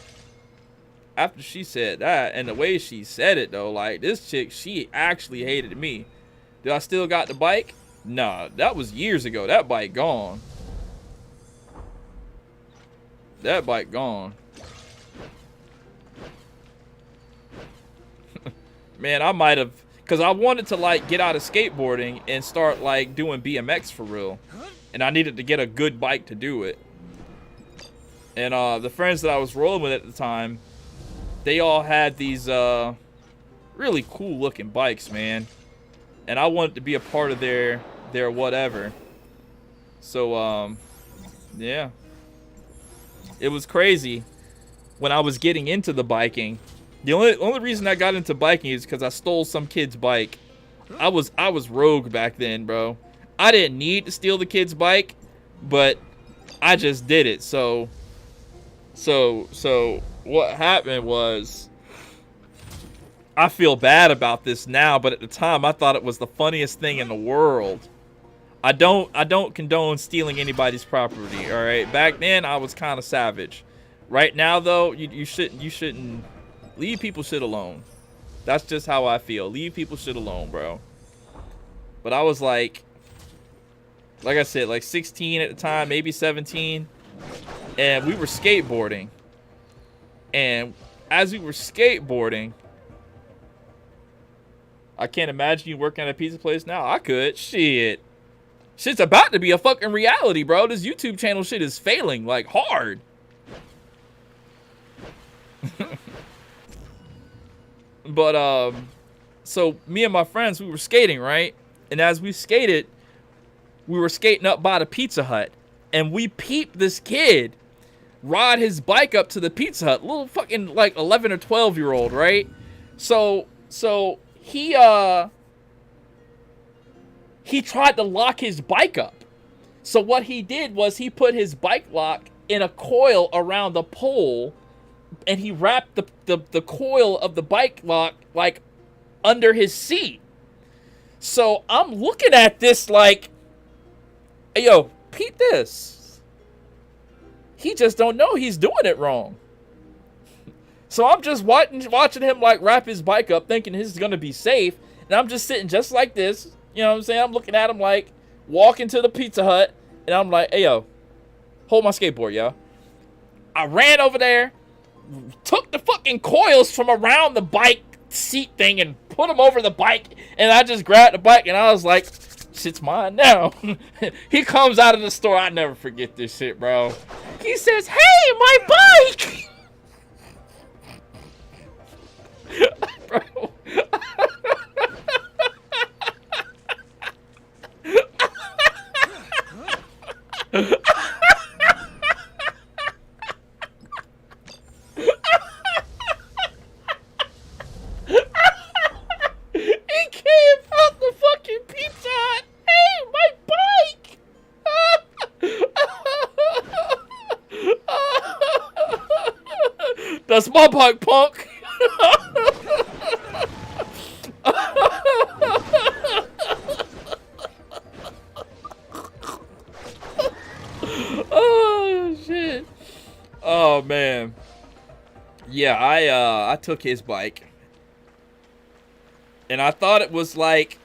after she said that, and the way she said it, though, like, this chick, she actually hated me. Did I still got the bike? Nah, that was years ago. That bike gone. That bike gone. Man, I might have, because I wanted to, like, get out of skateboarding and start, like, doing BMX for real. And I needed to get a good bike to do it. And the friends that I was rolling with at the time, they all had these really cool looking bikes, man. And I wanted to be a part of their whatever. So yeah. It was crazy when I was getting into the biking. The only reason I got into biking is because I stole some kid's bike. I was rogue back then, bro. I didn't need to steal the kid's bike, but I just did it. So what happened was, I feel bad about this now, but at the time I thought it was the funniest thing in the world. I don't condone stealing anybody's property, all right? Back then I was kind of savage. Right now though, you shouldn't leave people shit alone. That's just how I feel. Leave people shit alone, bro. But I was like I said, like 16 at the time, maybe 17, and we were skateboarding. And as we were skateboarding, I can't imagine you working at a pizza place now. I could. Shit. Shit's about to be a fucking reality, bro. This YouTube channel shit is failing, like, hard. But so me and my friends, we were skating, right? And as we skated, we were skating up by the Pizza Hut, and we peeped this kid ride his bike up to the Pizza Hut, little fucking like 11 or 12-year-old, right? So he tried to lock his bike up. So what he did was he put his bike lock in a coil around the pole, and he wrapped the coil of the bike lock like under his seat. So I'm looking at this like, hey, yo, peep this. He just don't know he's doing it wrong. So I'm just watching him like wrap his bike up, thinking this is gonna be safe, and I'm just sitting just like this. You know what I'm saying? I'm looking at him like walking to the Pizza Hut, and I'm like, hey, yo, hold my skateboard, yo. I ran over there, took the fucking coils from around the bike seat thing and put them over the bike, and I just grabbed the bike, and I was like, shit's mine now. He comes out of the store. I never forget this shit, bro. He says, hey, my bike! Bro. That's my bike, punk. Oh shit. Oh man. Yeah, I took his bike. And I thought it was like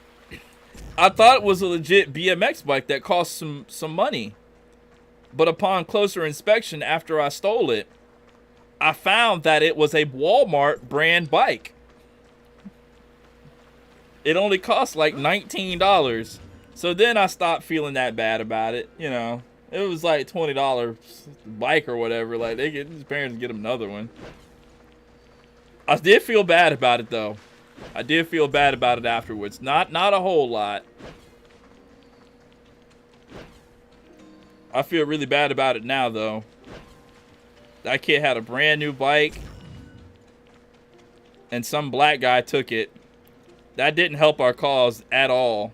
a legit BMX bike that cost some money. But upon closer inspection after I stole it, I found that it was a Walmart brand bike. It only cost like $19. So then I stopped feeling that bad about it. You know, it was like $20 bike or whatever. Like his parents get him another one. I did feel bad about it though. I did feel bad about it afterwards. Not a whole lot. I feel really bad about it now though. That kid had a brand new bike, and some black guy took it. That didn't help our cause at all.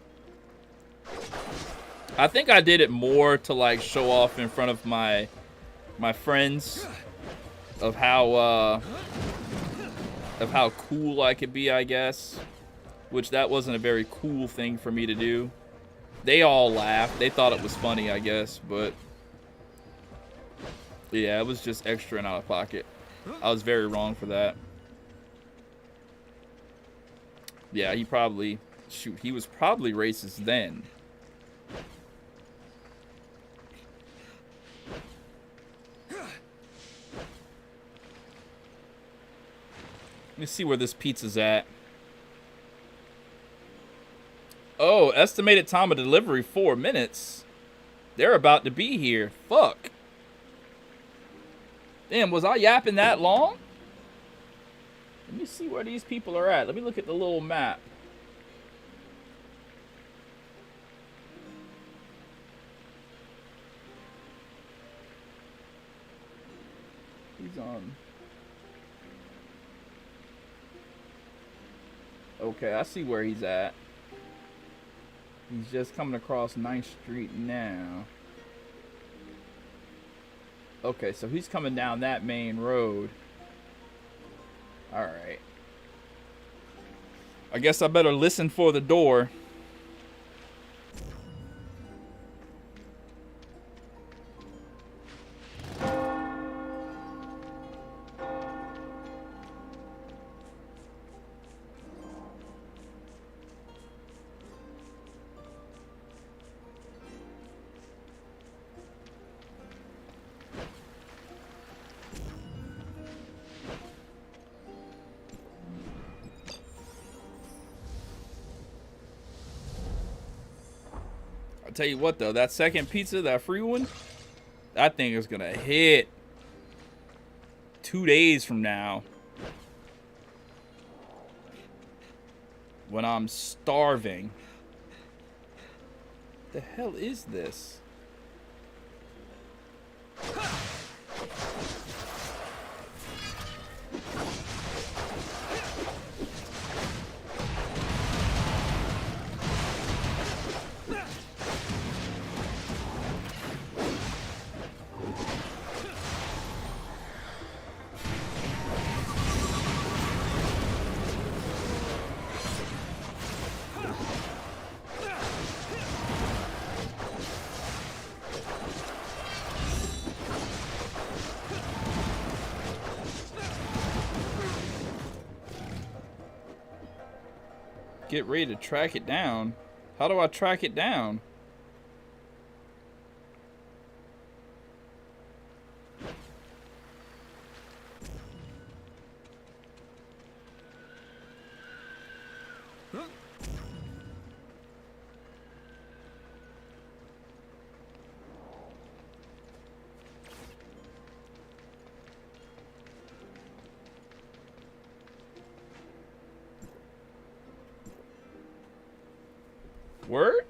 I think I did it more to like show off in front of my friends of how cool I could be, I guess. Which that wasn't a very cool thing for me to do. They all laughed. They thought it was funny, I guess, but yeah, it was just extra and out of pocket. I was very wrong for that. Yeah, he was probably racist then. Let me see where this pizza's at. Oh, estimated time of delivery 4 minutes. They're about to be here. Fuck. Damn, was I yapping that long? Let me see where these people are at. Let me look at the little map. He's on. Okay, I see where he's at. He's just coming across 9th Street now. Okay, so he's coming down that main road. Alright. I guess I better listen for the door. I'll tell you what though, that second pizza, that free one, that thing is gonna hit 2 days from now. when I'm starving. The hell is this? Get ready to track it down. How do I track it down? Word?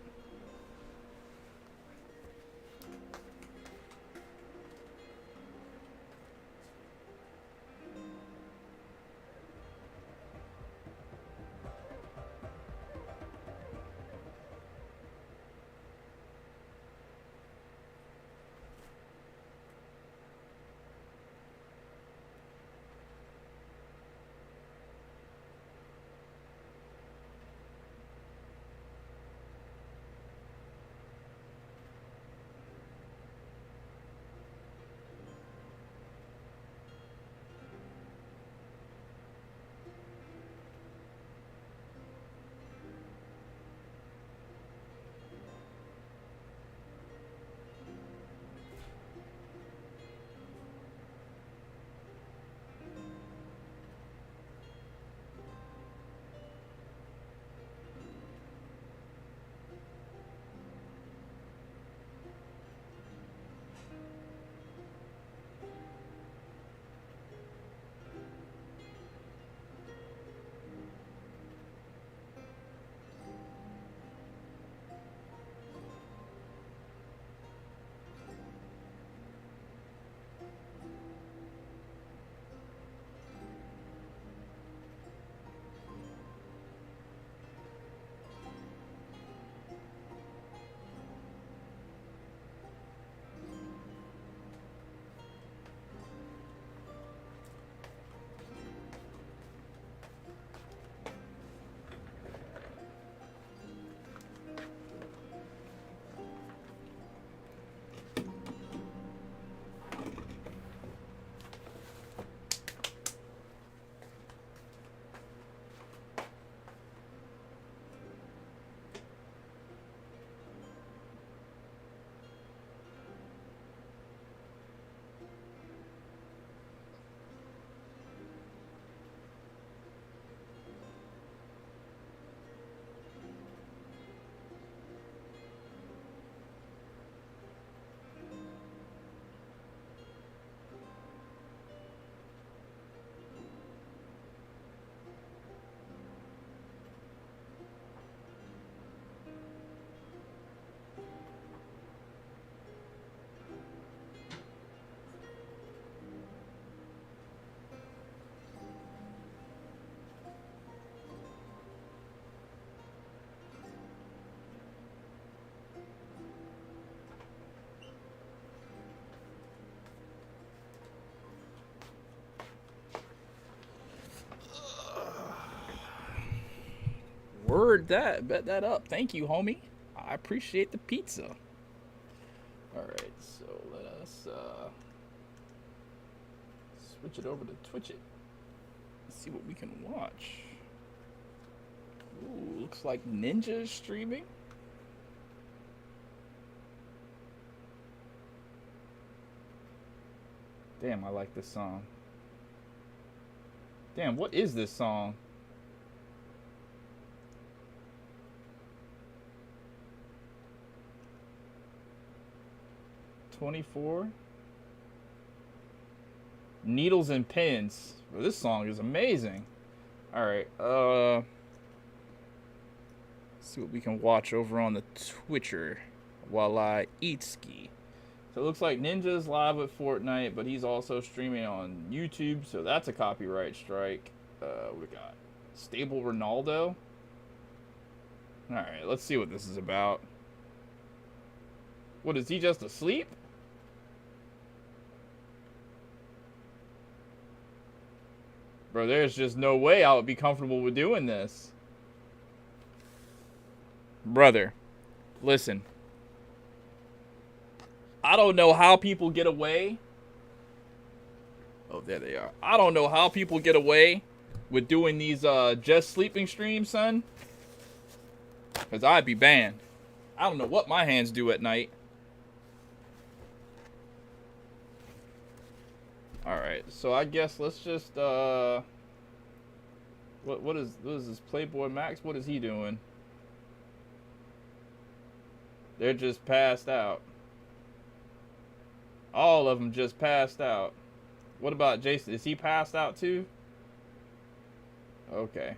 Word that. Bet that up. Thank you, homie. I appreciate the pizza. Alright, so let us switch it over to Twitch it. Let's see what we can watch. Ooh, looks like Ninja is streaming. Damn, I like this song. Damn, what is this song? $24. Needles and Pins. Well, this song is amazing. Alright, See what we can watch over on the Twitcher while I eat ski. So it looks like Ninja's live with Fortnite, but he's also streaming on YouTube, so that's a copyright strike. What we got? Stable Ronaldo. Alright, let's see what this is about. What, is he just asleep? Bro, there's just no way I would be comfortable with doing this. Brother, listen. I don't know how people get away. Oh, there they are. I don't know how people get away with doing these just sleeping streams, son. Because I'd be banned. I don't know what my hands do at night. Alright, so I guess let's just what is this Playboy Max? What is he doing? They're just passed out. All of them just passed out. What about Jason? Is he passed out too? Okay.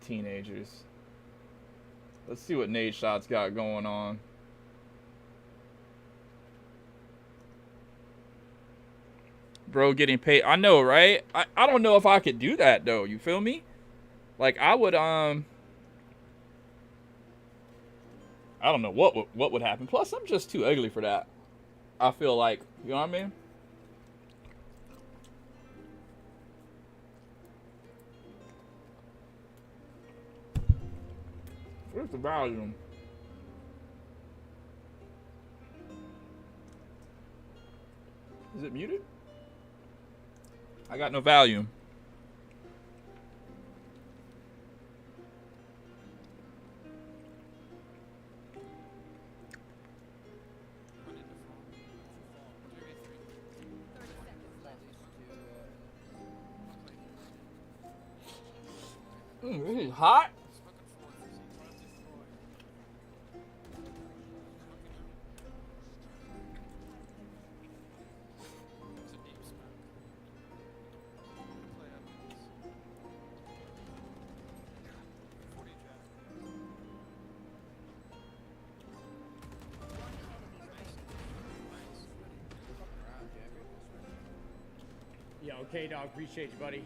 Teenagers. Let's see what Nate Shot's got going on. Bro getting paid. I know, right? I don't know if I could do that though. You feel me? Like I would I don't know what would happen. Plus I'm just too ugly for that. I feel like, you know what I mean? Where's the volume? Is it muted? I got no volume. This is hot. Yeah, okay, dog. Appreciate you, buddy.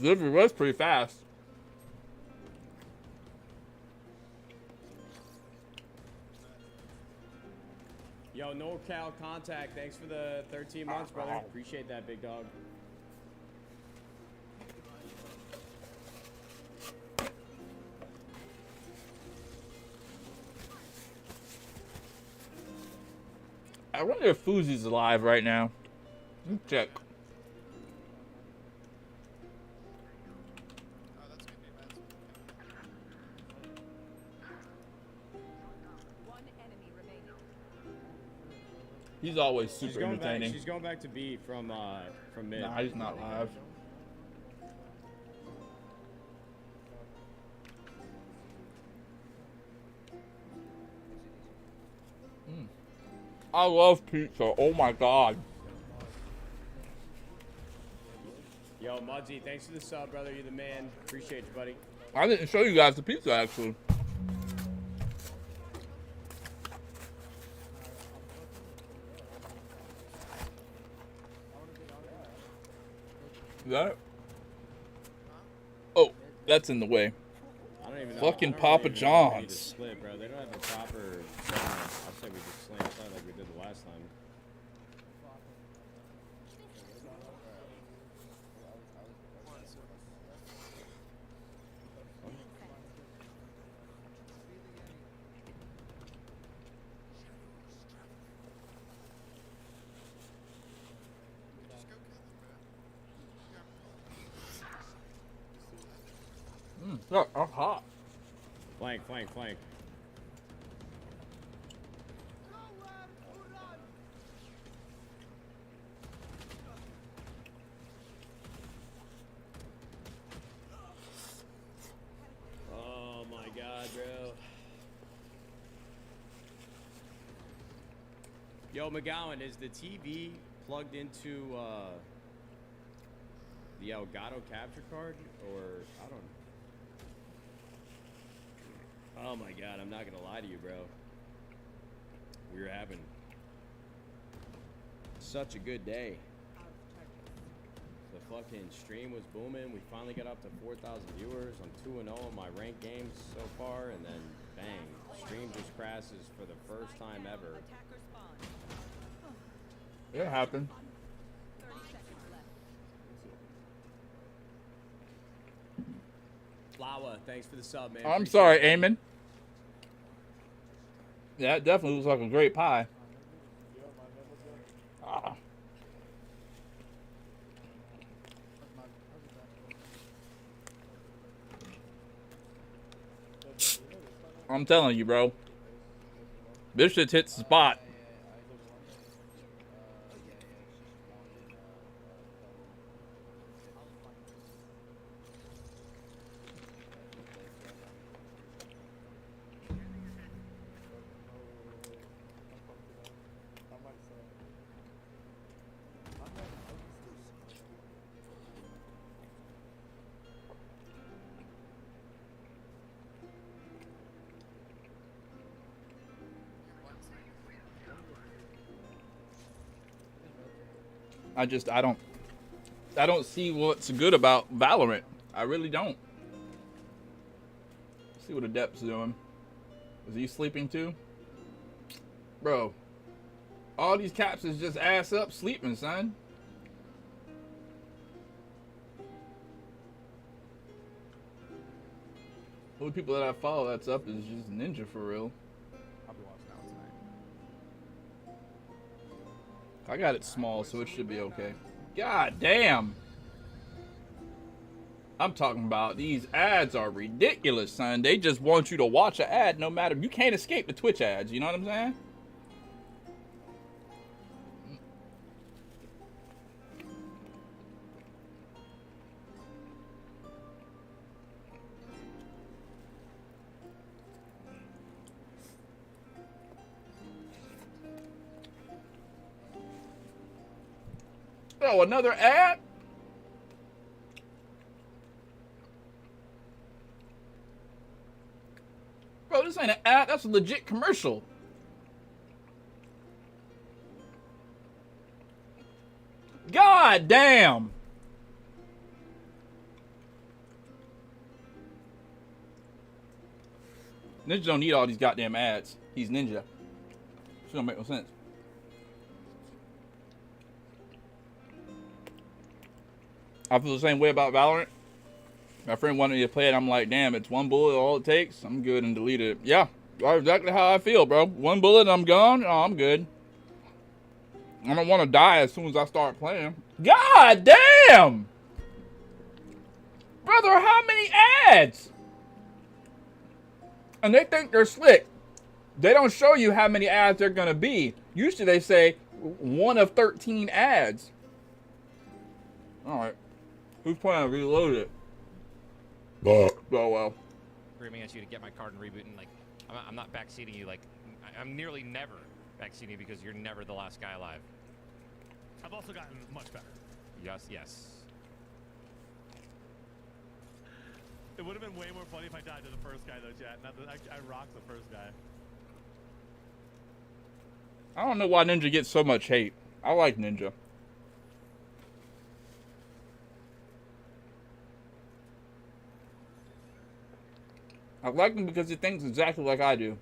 Delivery was pretty fast. Yo, NorCal Contact. Thanks for the 13 months, brother. Appreciate that, big dog. I wonder if Fuzi's alive right now. Let me check. He's always super entertaining. She's going back to B from mid. Nah, he's not live. I love pizza. Oh my god. Yo, Mudzy, thanks for the sub, brother. You're the man. Appreciate you, buddy. I didn't show you guys the pizza actually. That? Oh, that's in the way. I don't even know. Fucking I don't Papa even know if we need to John's. split, bro. They don't have a proper settlement. I'll say we just slam it like we did the last time. Look, I'm hot. Flank, flank, flank. Yo, McGowan, is the TV plugged into the Elgato capture card, or I don't know. Oh my God, I'm not gonna lie to you, bro. We were having such a good day. The fucking stream was booming. We finally got up to 4,000 viewers. I'm 2-0 in my ranked games so far, and then bang, stream just crashes for the first time ever. It happened. Flower, thanks for the sub, man. I'm sorry, Eamon. Yeah, it definitely looks like a great pie. Ah. I'm telling you, bro. This shit hits the spot. I don't see what's good about Valorant. I really don't. Let's see what Adept's doing. Is he sleeping too? Bro, all these caps is just ass up sleeping, son. All the people that I follow that's up is just Ninja for real. I'll be watching that one tonight. I got it small, so it should be okay. God damn. I'm talking about these ads are ridiculous, son. They just want you to watch an ad no matter. You can't escape the Twitch ads, you know what I'm saying? Oh, another ad? Bro, this ain't an ad. That's a legit commercial. God damn. Ninja don't need all these goddamn ads. He's Ninja. This don't make no sense. I feel the same way about Valorant. My friend wanted me to play it. I'm like, damn, it's one bullet, all it takes. I'm good, and delete it. Yeah, that's exactly how I feel, bro. One bullet and I'm gone. Oh, I'm good. I don't want to die as soon as I start playing. God damn! Brother, how many ads? And they think they're slick. They don't show you how many ads they're going to be. Usually they say 1 of 13 ads. All right. Who's playing Reloaded? Oh, well. Screaming at you to get my card and rebooting. Like, I'm not backseating you. Like, I'm nearly never backseating you because you're never the last guy alive. I've also gotten much better. Yes. It would have been way more funny if I died to the first guy, though, chat. Not that I rocked the first guy. I don't know why Ninja gets so much hate. I like Ninja. I like him because he thinks exactly like I do.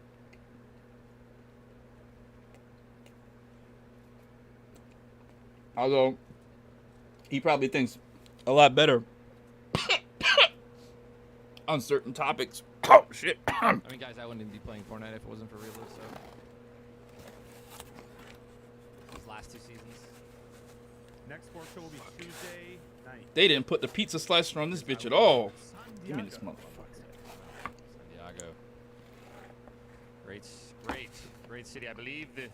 Although, he probably thinks a lot better on certain topics. Oh, shit. I mean, guys, I wouldn't be playing Fortnite if it wasn't for Reload, so. These last 2 seasons. Next sports show will be Tuesday night. They didn't put the pizza slicer on this bitch at all. Give me this motherfucker. San Diego. Great city. I believe the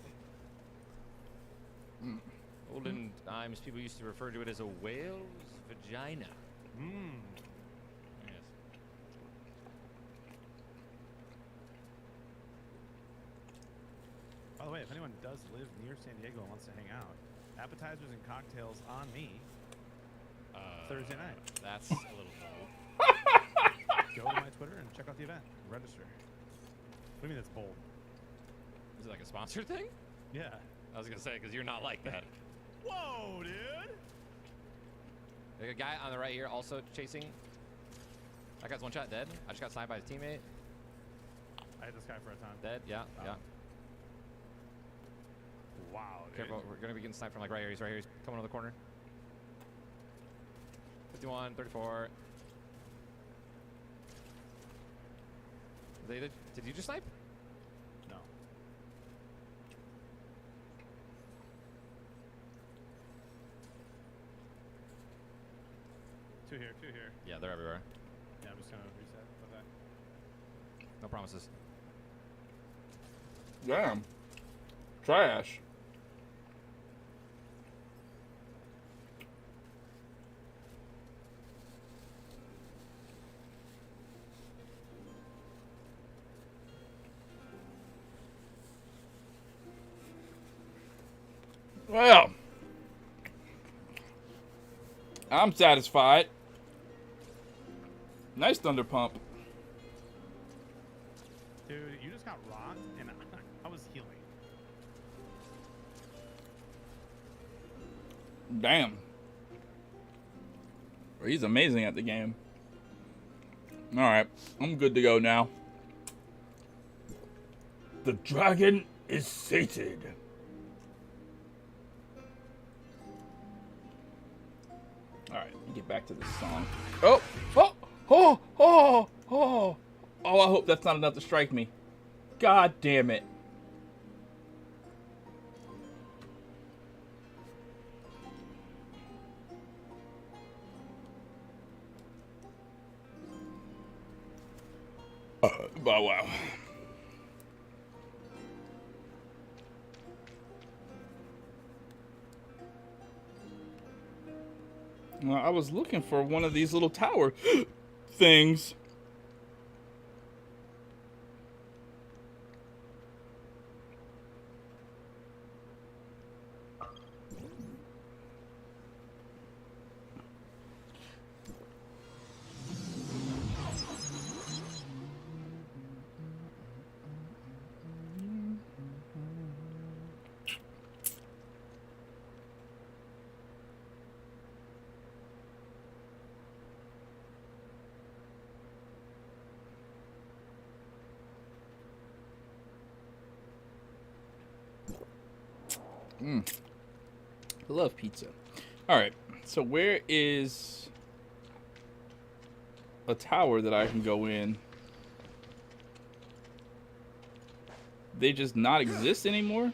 olden times people used to refer to it as a whale's vagina. Yes. By the way, if anyone does live near San Diego and wants to hang out, appetizers and cocktails on me Thursday night. That's a little bold. Go to my Twitter and check out the event. Register. What do you mean it's bold? Is it like a sponsored thing? Yeah. I was gonna say because you're not like that. Whoa, dude! There's a guy on the right here also chasing. That guy's one shot dead. I just got sniped by his teammate. I hit this guy for a time. Dead. Yeah. Oh. Yeah. Wow, dude. Careful. We're gonna be getting sniped from like right here. He's right here. He's coming on the corner. 51, 34. Did you just snipe? No. Two here, two here. Yeah, they're everywhere. Yeah, I'm just gonna reset. Okay. No promises. Damn. Trash. Well, I'm satisfied. Nice thunder pump. Dude, you just got rocked, and I was healing. Damn. He's amazing at the game. Alright, I'm good to go now. The dragon is sated. Alright, let me get back to this song. Oh! Oh! Oh! Oh! Oh! Oh, I hope that's not enough to strike me. God damn it. But wow. Well, I was looking for one of these little tower things. I love pizza. Alright, so where is a tower that I can go in? They just not exist anymore?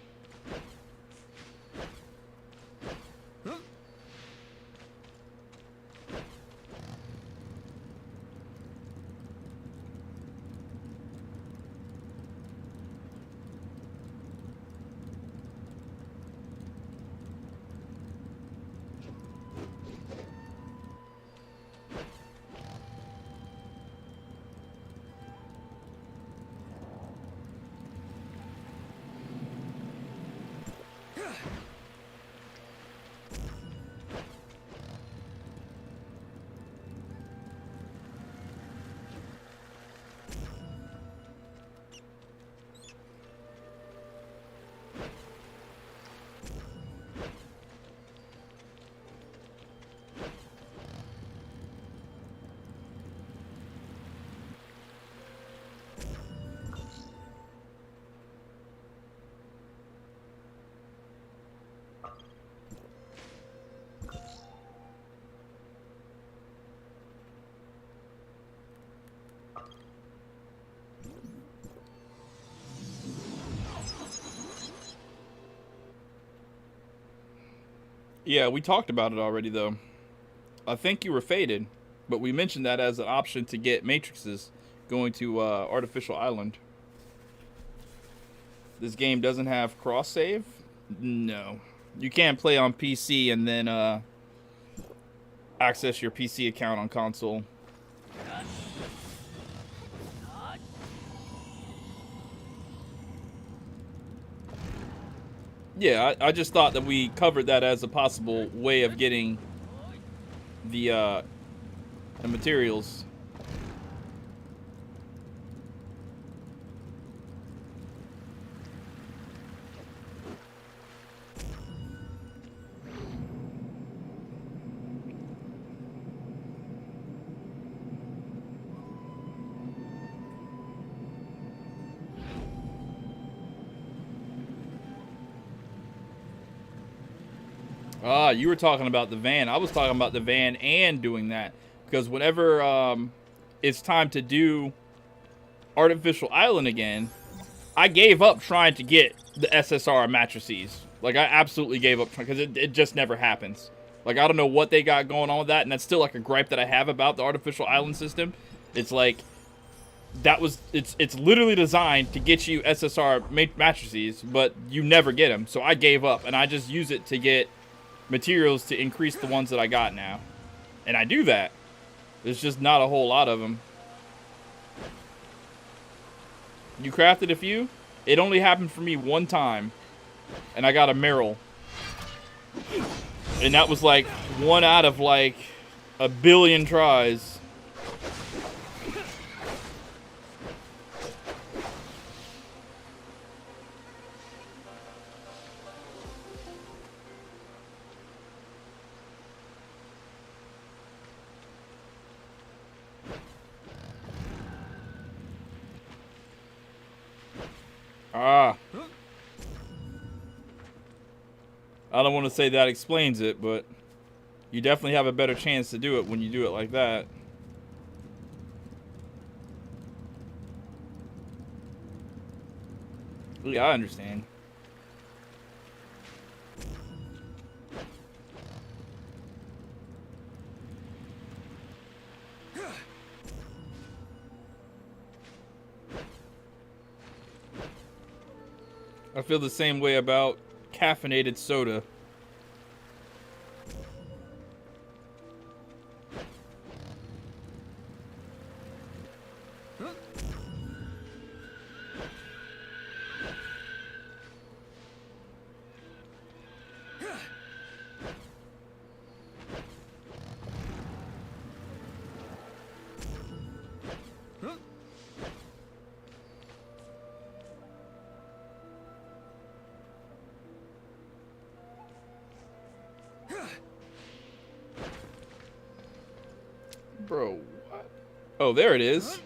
Yeah, we talked about it already, though. I think you were faded, but we mentioned that as an option to get matrices going to Artificial Island. This game doesn't have cross-save? No. You can't play on PC and then access your PC account on console. Yeah, I just thought that we covered that as a possible way of getting the materials. Ah, you were talking about the van. I was talking about the van and doing that. Because whenever it's time to do Artificial Island again, I gave up trying to get the SSR matrices. Like, I absolutely gave up because it just never happens. Like, I don't know what they got going on with that, and that's still, like, a gripe that I have about the Artificial Island system. It's like, it's literally designed to get you SSR matrices, but you never get them. So I gave up, and I just use it to get materials to increase the ones that I got now. And I do that. There's just not a whole lot of them. You crafted a few? It only happened for me one time. And I got a Meryl. And that was like 1 out of like 1 billion tries. Ah. I don't want to say that explains it, but you definitely have a better chance to do it when you do it like that. Yeah, I understand. I feel the same way about caffeinated soda. Bro, what? Oh, there it is.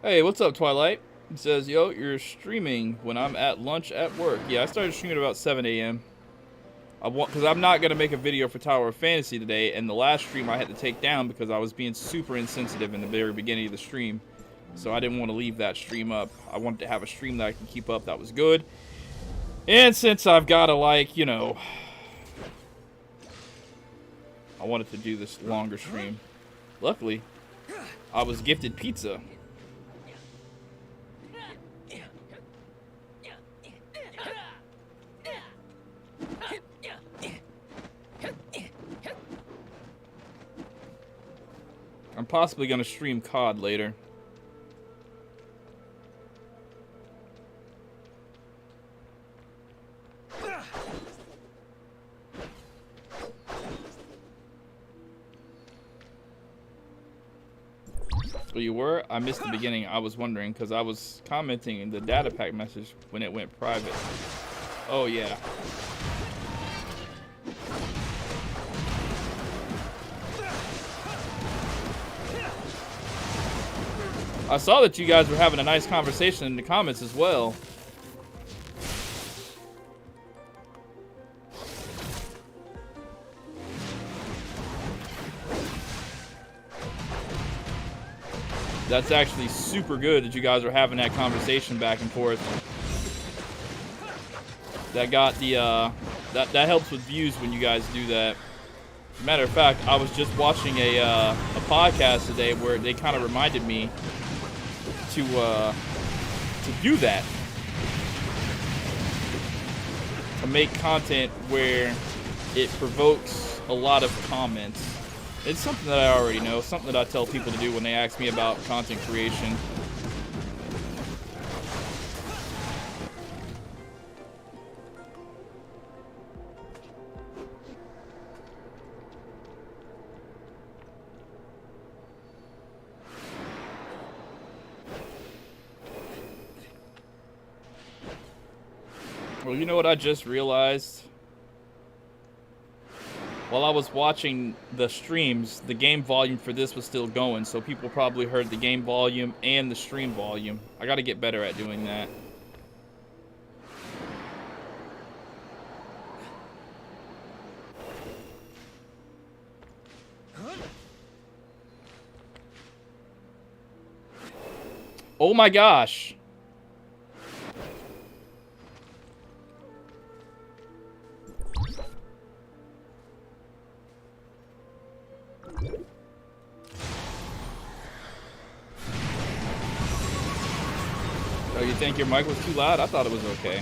Hey, what's up, Twilight? It says, yo, you're streaming when I'm at lunch at work. Yeah, I started streaming about 7 a.m. Because I'm not going to make a video for Tower of Fantasy today, and the last stream I had to take down because I was being super insensitive in the very beginning of the stream. So I didn't want to leave that stream up. I wanted to have a stream that I can keep up that was good. And since I've got to, like, you know, I wanted to do this longer stream. Luckily, I was gifted pizza. I'm possibly going to stream COD later. Oh, you were? I missed the beginning. I was wondering because I was commenting in the data pack message when it went private. Oh, yeah. I saw that you guys were having a nice conversation in the comments as well. That's actually super good that you guys are having that conversation back and forth. That got the that helps with views when you guys do that. Matter of fact, I was just watching a podcast today where they kind of reminded me to do that, to make content where it provokes a lot of comments. It's something that I already know, something that I tell people to do when they ask me about content creation. Well, you know what I just realized? While I was watching the streams, the game volume for this was still going, so people probably heard the game volume and the stream volume. I gotta get better at doing that. Oh my gosh! Oh, you think your mic was too loud? I thought it was okay.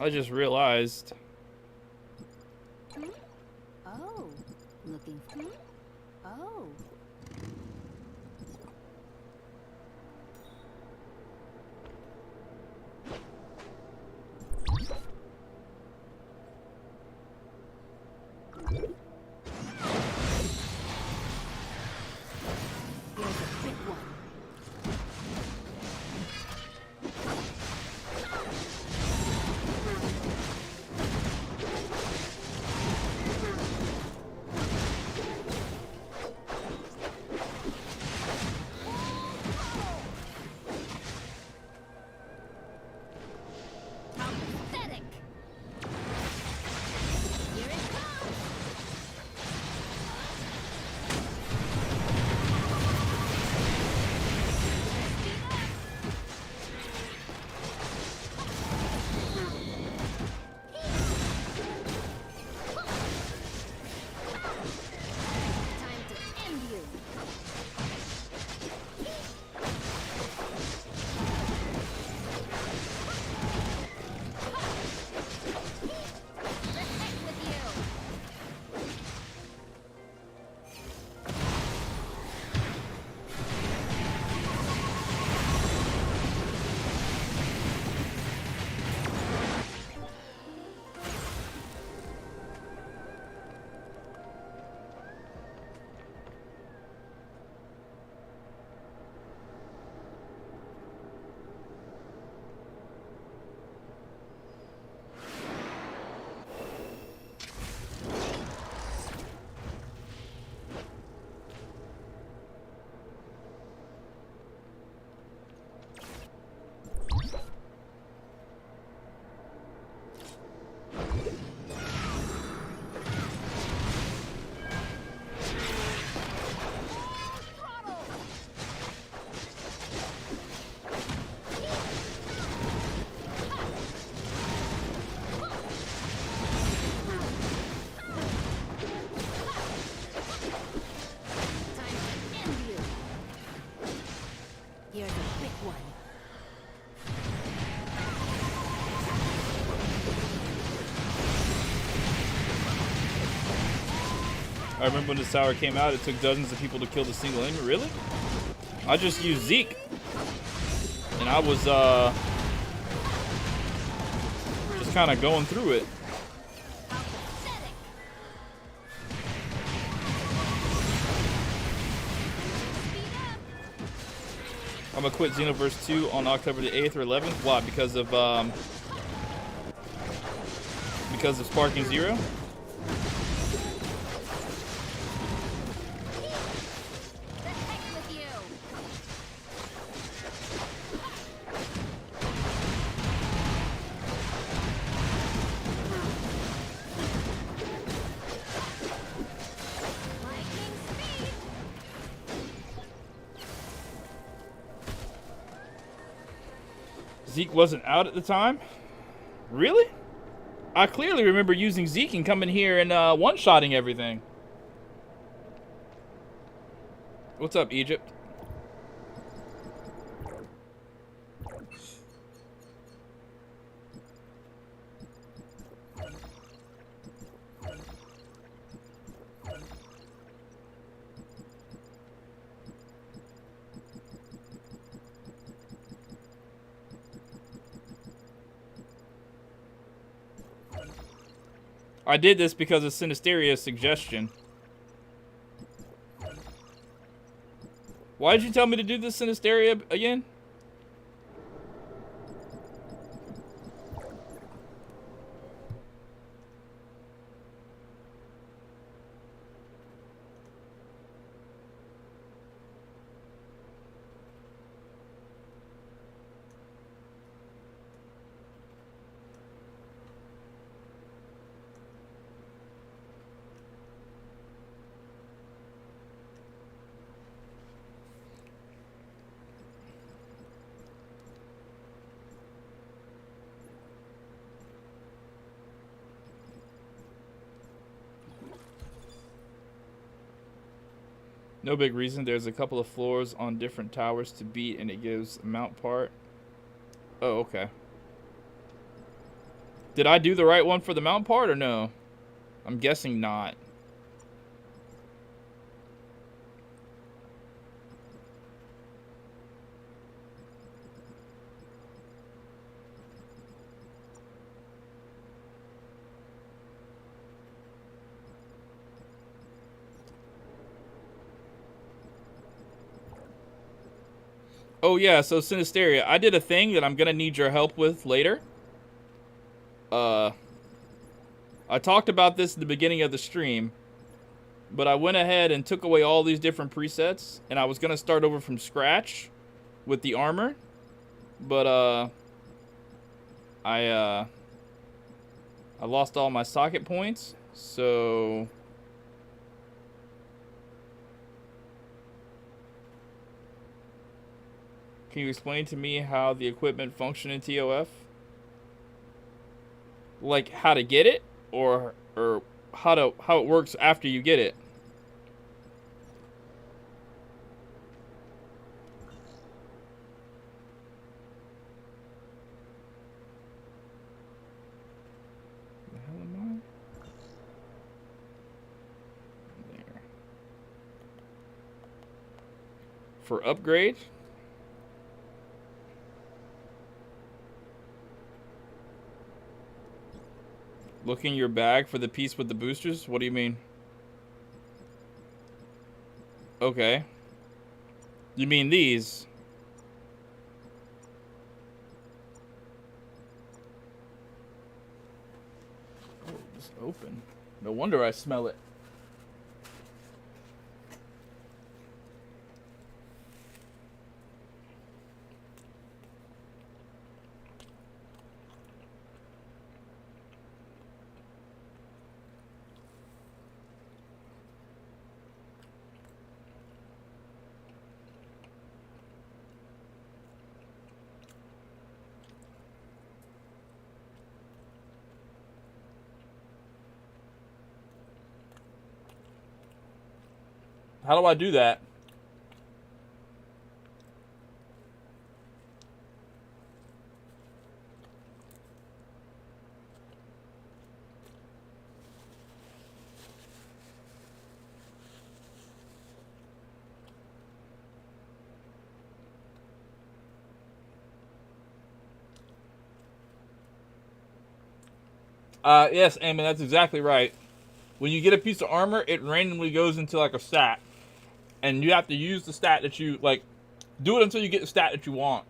I just realized. Oh, looking for. Oh. Here's a quick one. Pathetic. Here it comes. Time to end you. The heck with you. Time to end you. Here's a quick one. I remember when this tower came out, it took dozens of people to kill the single enemy. Really? I just used Zeke. And I was, just kind of going through it. Pathetic. Speed up. I'm gonna quit Xenoverse 2 on October the 8th or 11th. Why? Because of Sparking Zero? Zeke wasn't out at the time? Really? I clearly remember using Zeke and coming here and one-shotting everything. What's up, Egypt? I did this because of Sinisteria's suggestion. Why did you tell me to do this, Sinisteria, again? No big reason. There's a couple of floors on different towers to beat, and it gives a mount part. Oh, okay. Did I do the right one for the mount part, or no? I'm guessing not. Oh yeah, so Sinisteria, I did a thing that I'm gonna need your help with later. I talked about this at the beginning of the stream, but I went ahead and took away all these different presets, and I was gonna start over from scratch with the armor, but I lost all my socket points, so can you explain to me how the equipment function in ToF? Like how to get it, or how it works after you get it? The hell am I? There. For upgrade? Look in your bag for the piece with the boosters? What do you mean? Okay. You mean these? Oh, it's open. No wonder I smell it. How do I do that? Yes, Eamon, that's exactly right. When you get a piece of armor, it randomly goes into like a stat. And you have to use the stat that you, like, do it until you get the stat that you want.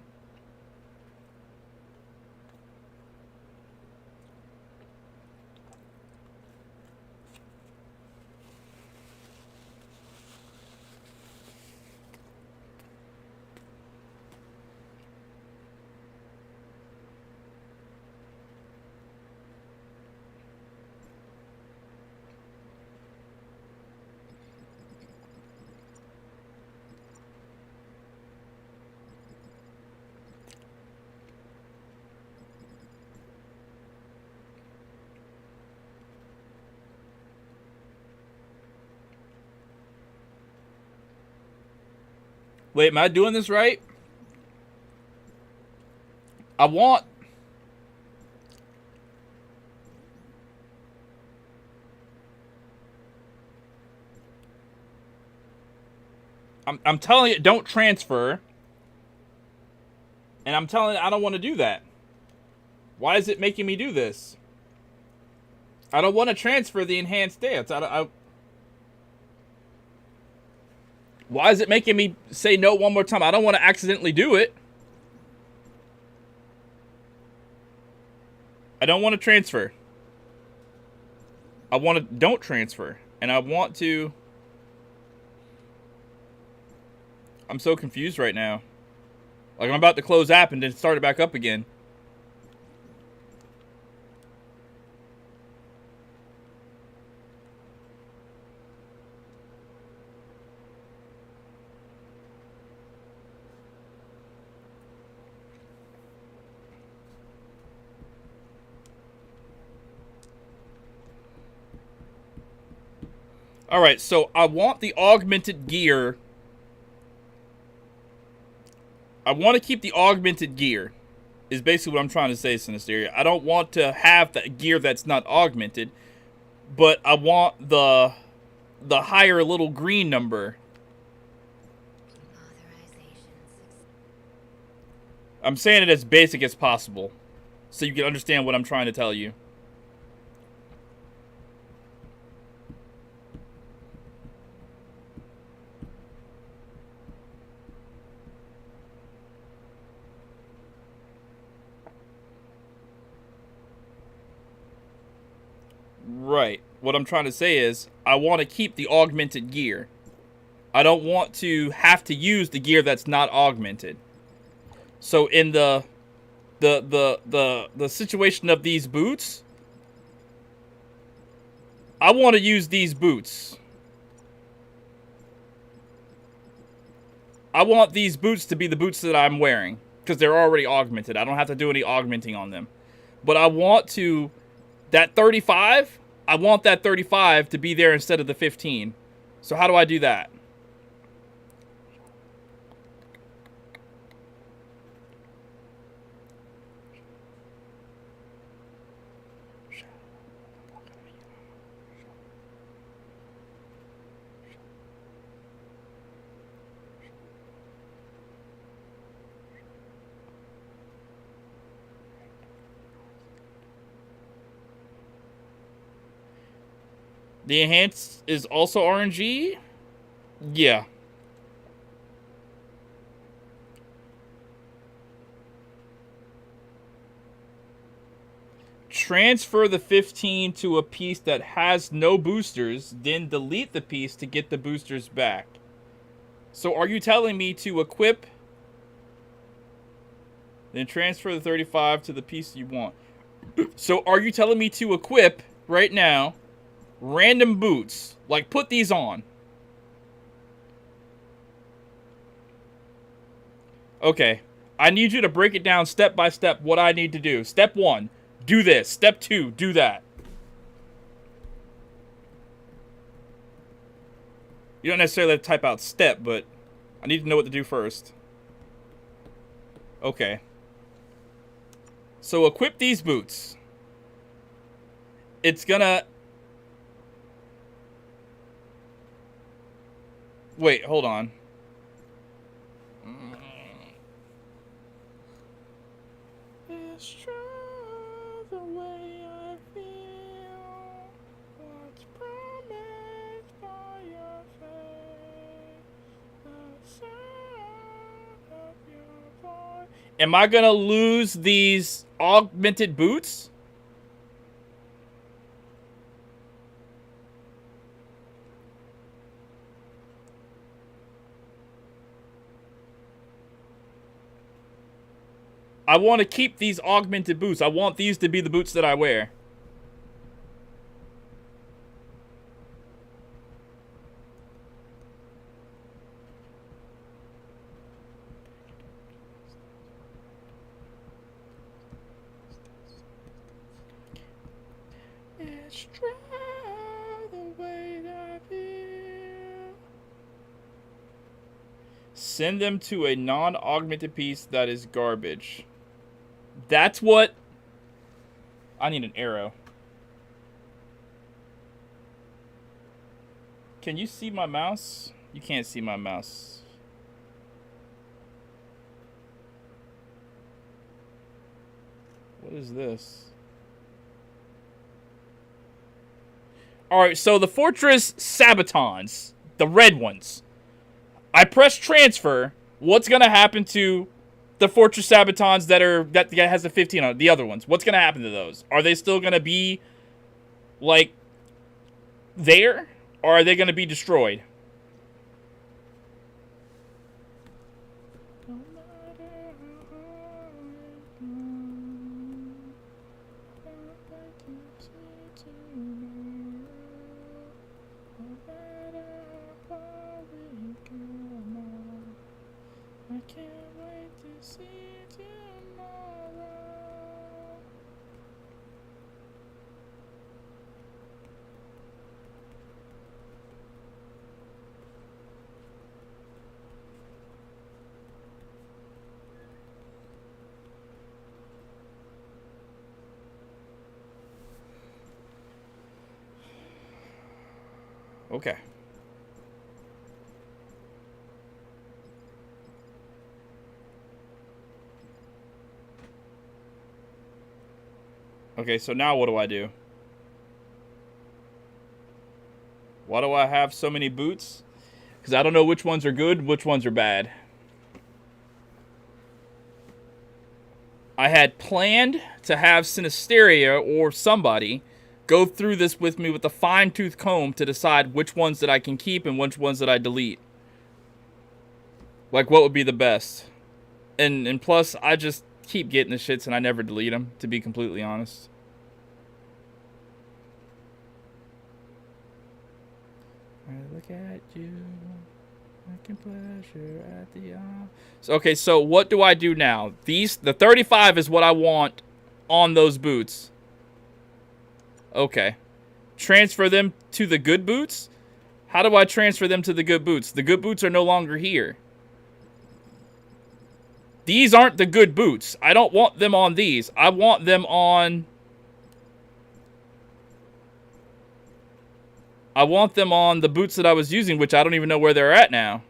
Wait, am I doing this right? I want... I'm telling it, don't transfer. And I'm telling it, I don't want to do that. Why is it making me do this? I don't want to transfer the enhanced dance. Why is it making me say no one more time? I don't want to accidentally do it. I don't want to transfer. I want to don't transfer. And I want to... I'm so confused right now. Like, I'm about to close app and then start it back up again. Alright, so I want the augmented gear. I want to keep the augmented gear, is basically what I'm trying to say, Sinisteria. I don't want to have the gear that's not augmented, but I want the higher little green number. I'm saying it as basic as possible, so you can understand what I'm trying to tell you. Right. What I'm trying to say is, I want to keep the augmented gear. I don't want to have to use the gear that's not augmented. So in the situation of these boots, I want to use these boots. I want these boots to be the boots that I'm wearing, because they're already augmented. I don't have to do any augmenting on them. But I want to... That 35, I want that 35 to be there instead of the 15. So how do I do that? The enhanced is also RNG? Yeah. Transfer the 15 to a piece that has no boosters, then delete the piece to get the boosters back. So are you telling me to equip, then transfer the 35 to the piece you want? So are you telling me to equip right now random boots? Like, put these on. Okay. I need you to break it down step by step what I need to do. Step 1, do this. Step 2, do that. You don't necessarily have to type out step, but I need to know what to do first. Okay. So equip these boots. It's gonna... Wait, hold on. It's true the way I feel. What's promised by your face. The sound of your voice. Am I gonna lose these augmented boots? I want to keep these augmented boots. I want these to be the boots that I wear. It's true the way I feel. Send them to a non-augmented piece that is garbage. That's what... I need an arrow. Can you see my mouse? You can't see my mouse. What is this? Alright, so the Fortress Sabatons, the red ones. I press transfer. What's gonna happen to the Fortress Sabatons that has a 15 on it? The other ones. What's gonna happen to those? Are they still gonna be like there? Or are they gonna be destroyed? Okay. Okay, so now what do I do? Why do I have so many boots? Because I don't know which ones are good, which ones are bad. I had planned to have Sinisteria or somebody go through this with me with a fine-tooth comb to decide which ones that I can keep and which ones that I delete. Like, what would be the best? And plus, I just keep getting the shits and I never delete them, to be completely honest. I look at you, making pleasure at the eye. So, okay, so what do I do now? The 35 is what I want on those boots. Okay. Transfer them to the good boots? How do I transfer them to the good boots? The good boots are no longer here. These aren't the good boots. I don't want them on these. I want them on... I want them on the boots that I was using, which I don't even know where they're at now.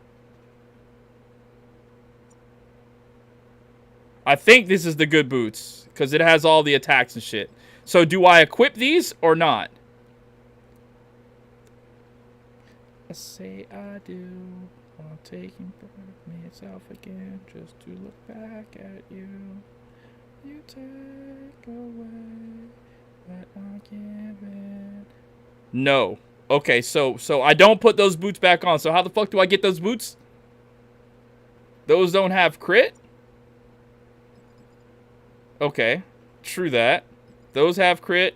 I think this is the good boots, because it has all the attacks and shit. So do I equip these or not? I say I do. I'm taking me itself again just to look back at you. You take away what I'm giving. No. Okay, so I don't put those boots back on. So how the fuck do I get those boots? Those don't have crit? Okay. True that. Those have crit.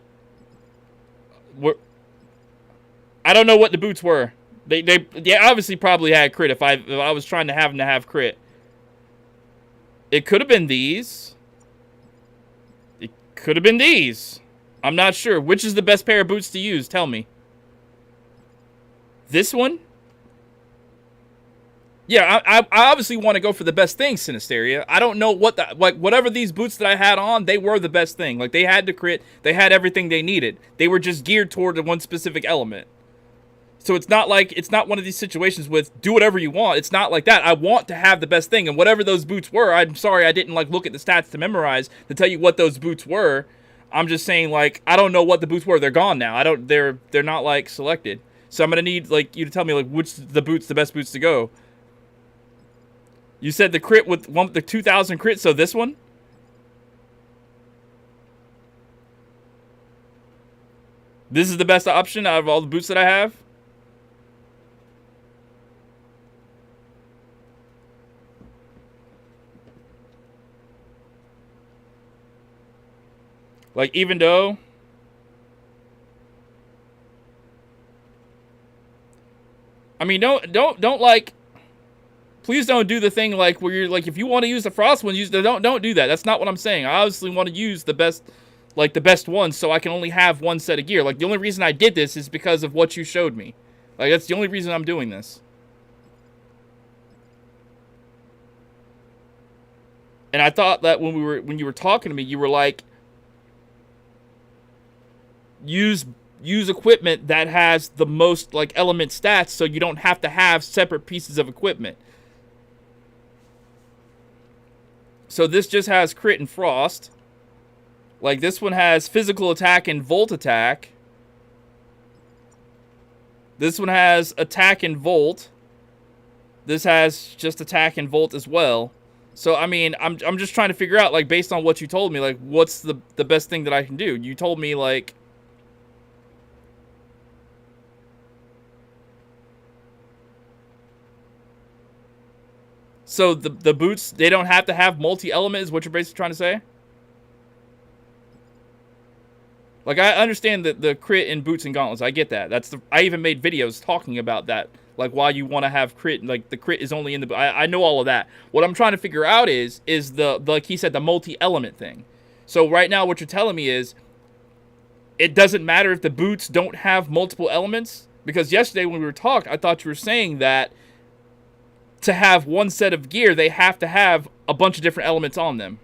I don't know what the boots were. They obviously probably had crit if I was trying to have them to have crit. It could have been these. It could have been these. I'm not sure. Which is the best pair of boots to use? Tell me. This one? Yeah, I obviously want to go for the best thing, Sinisteria. I don't know what the... Like, whatever these boots that I had on, they were the best thing. Like, they had the crit. They had everything they needed. They were just geared toward one specific element. So it's not like... It's not one of these situations with, do whatever you want. It's not like that. I want to have the best thing. And whatever those boots were, I'm sorry I didn't, like, look at the stats to memorize to tell you what those boots were. I'm just saying, like, I don't know what the boots were. They're gone now. They're not, like, selected. So I'm going to need, like, you to tell me, like, which the best boots to go. You said the crit with the 2,000 crit, so this one? This is the best option out of all the boots that I have? Like, even though... I mean, don't like... Please don't do the thing like where you're like, if you want to use the frost one, don't do that. That's not what I'm saying. I obviously want to use the best, like the best ones, so I can only have one set of gear. Like the only reason I did this is because of what you showed me. Like that's the only reason I'm doing this. And I thought that when you were talking to me, you were like, use equipment that has the most like element stats, so you don't have to have separate pieces of equipment. So this just has crit and frost. Like this one has physical attack and volt attack. This one has attack and volt. This has just attack and volt as well. So I mean, I'm just trying to figure out, like, based on what you told me, like, what's the best thing that I can do. You told me, like, so the boots, they don't have to have multi-element, is what you're basically trying to say? Like, I understand the crit in boots and gauntlets. I get that. I even made videos talking about that. Like, why you want to have crit. Like, the crit is only in the... I know all of that. What I'm trying to figure out is the like he said, the multi-element thing. So right now, what you're telling me is, it doesn't matter if the boots don't have multiple elements? Because yesterday when we were talking, I thought you were saying that to have one set of gear, they have to have a bunch of different elements on them.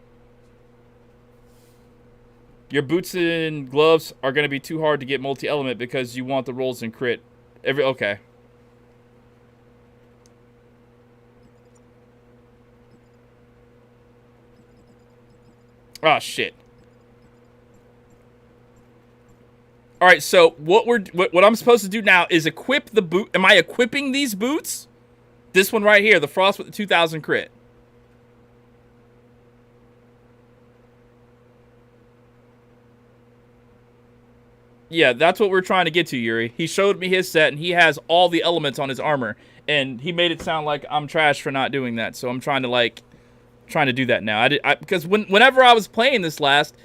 Your boots and gloves are going to be too hard to get multi-element because you want the rolls and crit. Okay. Oh, shit. All right, so what I'm supposed to do now is equip the boot. Am I equipping these boots? This one right here, the Frost with the 2000 crit. Yeah, that's what we're trying to get to, Yuri. He showed me his set, and he has all the elements on his armor. And he made it sound like I'm trash for not doing that. So I'm trying to do that now. Because whenever I was playing this last,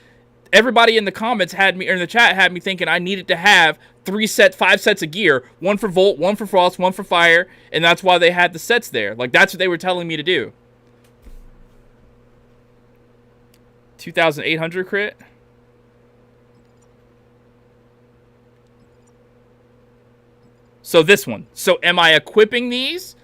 everybody in the comments had me, or in the chat had me thinking I needed to have 5 sets of gear. One for Volt, one for Frost, one for Fire. And that's why they had the sets there. Like, that's what they were telling me to do. 2,800 crit? So this one. So am I equipping these?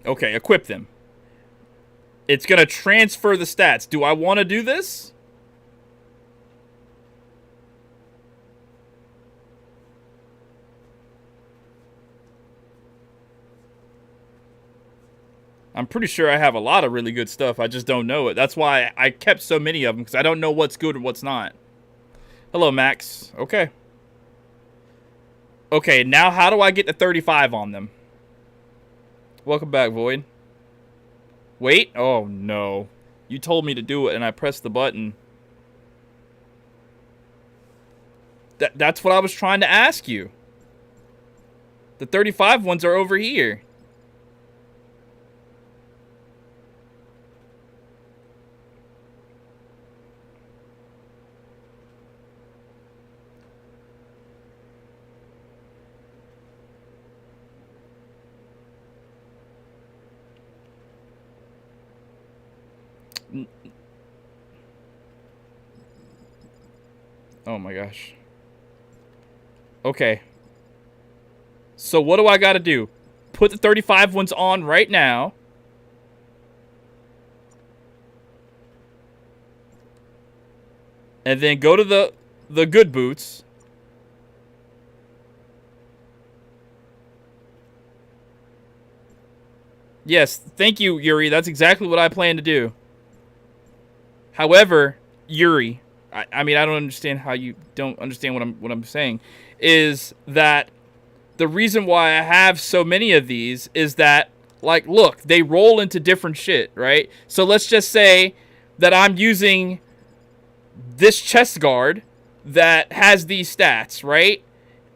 Okay, equip them. It's going to transfer the stats. Do I want to do this? I'm pretty sure I have a lot of really good stuff. I just don't know it. That's why I kept so many of them, because I don't know what's good and what's not. Hello, Max. Okay. Okay, now how do I get to 35 on them? Welcome back, Void. Wait. Oh, no. You told me to do it, and I pressed the button. That's what I was trying to ask you. The 35 ones are over here. Oh my gosh. Okay. So what do I gotta do? Put the 35 ones on right now. And then go to the good boots. Yes, thank you, Yuri. That's exactly what I plan to do. However, Yuri, I mean, I don't understand how you don't understand what I'm saying, is that the reason why I have so many of these is that, like, look, they roll into different shit, right? So let's just say that I'm using this chest guard that has these stats, right?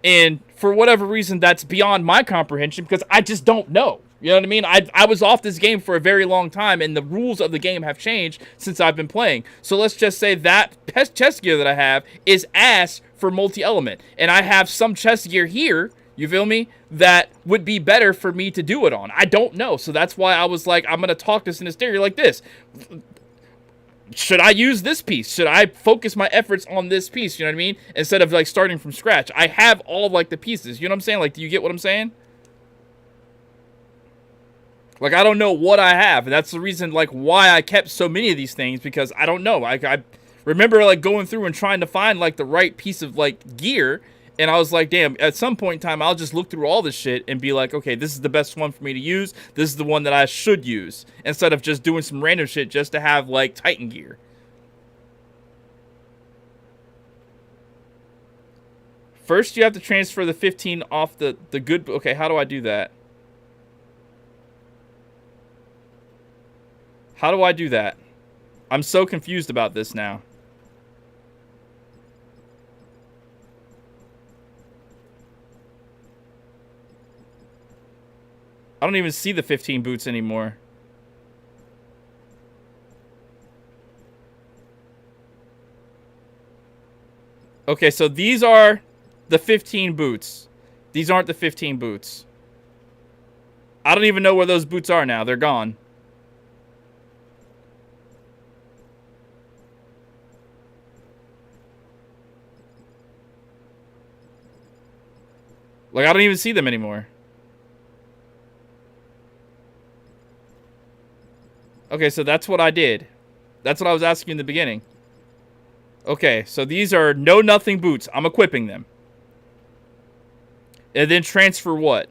And for whatever reason, that's beyond my comprehension because I just don't know. You know what I mean? I was off this game for a very long time, and the rules of the game have changed since I've been playing. So let's just say that chest gear that I have is ass for multi-element. And I have some chest gear here You feel me? That would be better for me to do it on. I don't know. So that's why I was like, I'm going to talk this in hysteria like this. Should I use this piece? Should I focus my efforts on this piece? You know what I mean? Instead of like starting from scratch. I have all like the pieces. You know what I'm saying? Like, do you get what I'm saying? Like, I don't know what I have. And that's the reason, like, why I kept so many of these things. Because I don't know. I remember, like, going through and trying to find, like, the right piece of, like, gear. And I was like, damn, at some point in time, I'll just look through all this shit and be like, okay, this is the best one for me to use. This is the one that I should use. Instead of just doing some random shit just to have, like, Titan gear. First, you have to transfer the 15 off the good... Okay, how do I do that? How do I do that? I'm so confused about this now. I don't even see the 15 boots anymore. Okay, so these are the 15 boots. These aren't the 15 boots. I don't even know where those boots are now. They're gone. Like, I don't even see them anymore. Okay, so that's what I did. That's what I was asking in the beginning. Okay, so these are no-nothing boots. I'm equipping them. And then transfer what?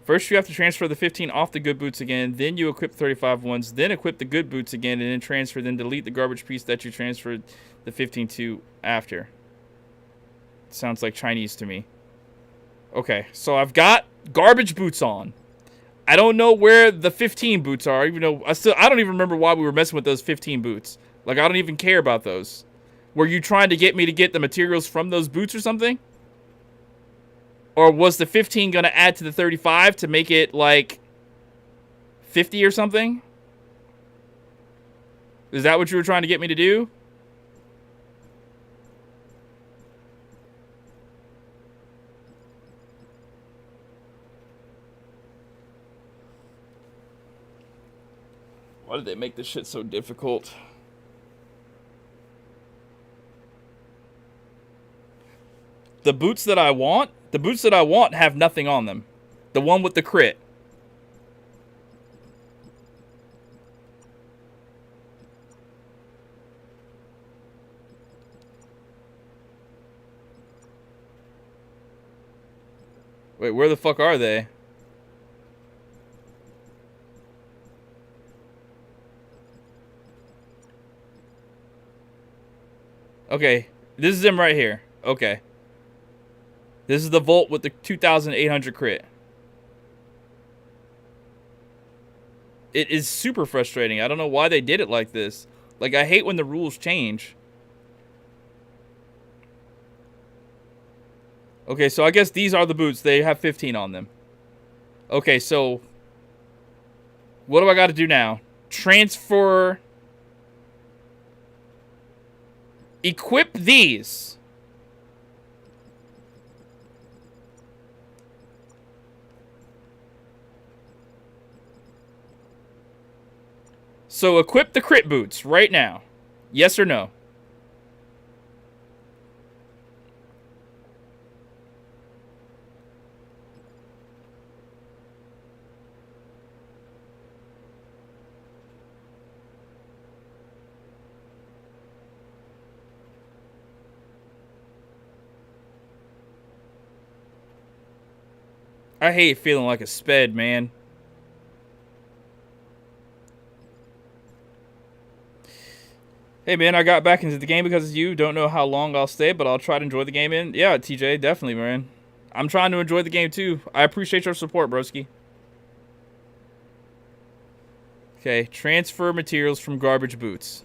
First, you have to transfer the 15 off the good boots again. Then you equip 35 ones. Then equip the good boots again. And then transfer. Then delete the garbage piece that you transferred the 15 to after. Sounds like Chinese to me. Okay, so I've got garbage boots on. I don't know where the 15 boots are. Even though I don't even remember why we were messing with those 15 boots. Like, I don't even care about those. Were you trying to get me to get the materials from those boots or something? Or was the 15 going to add to the 35 to make it, like, 50 or something? Is that what you were trying to get me to do? Why did they make this shit so difficult? The boots that I want have nothing on them. The one with the crit. Wait, where the fuck are they? Okay, this is them right here. Okay. This is the Volt with the 2,800 crit. It is super frustrating. I don't know why they did it like this. Like, I hate when the rules change. Okay, so I guess these are the boots. They have 15 on them. Okay, so what do I got to do now? Transfer. Equip these. So equip the crit boots right now. Yes or no? I hate feeling like a sped, man. Hey, man, I got back into the game because of you. Don't know how long I'll stay, but I'll try to enjoy the game. And yeah, TJ, definitely, man. I'm trying to enjoy the game, too. I appreciate your support, broski. Okay, transfer materials from garbage boots.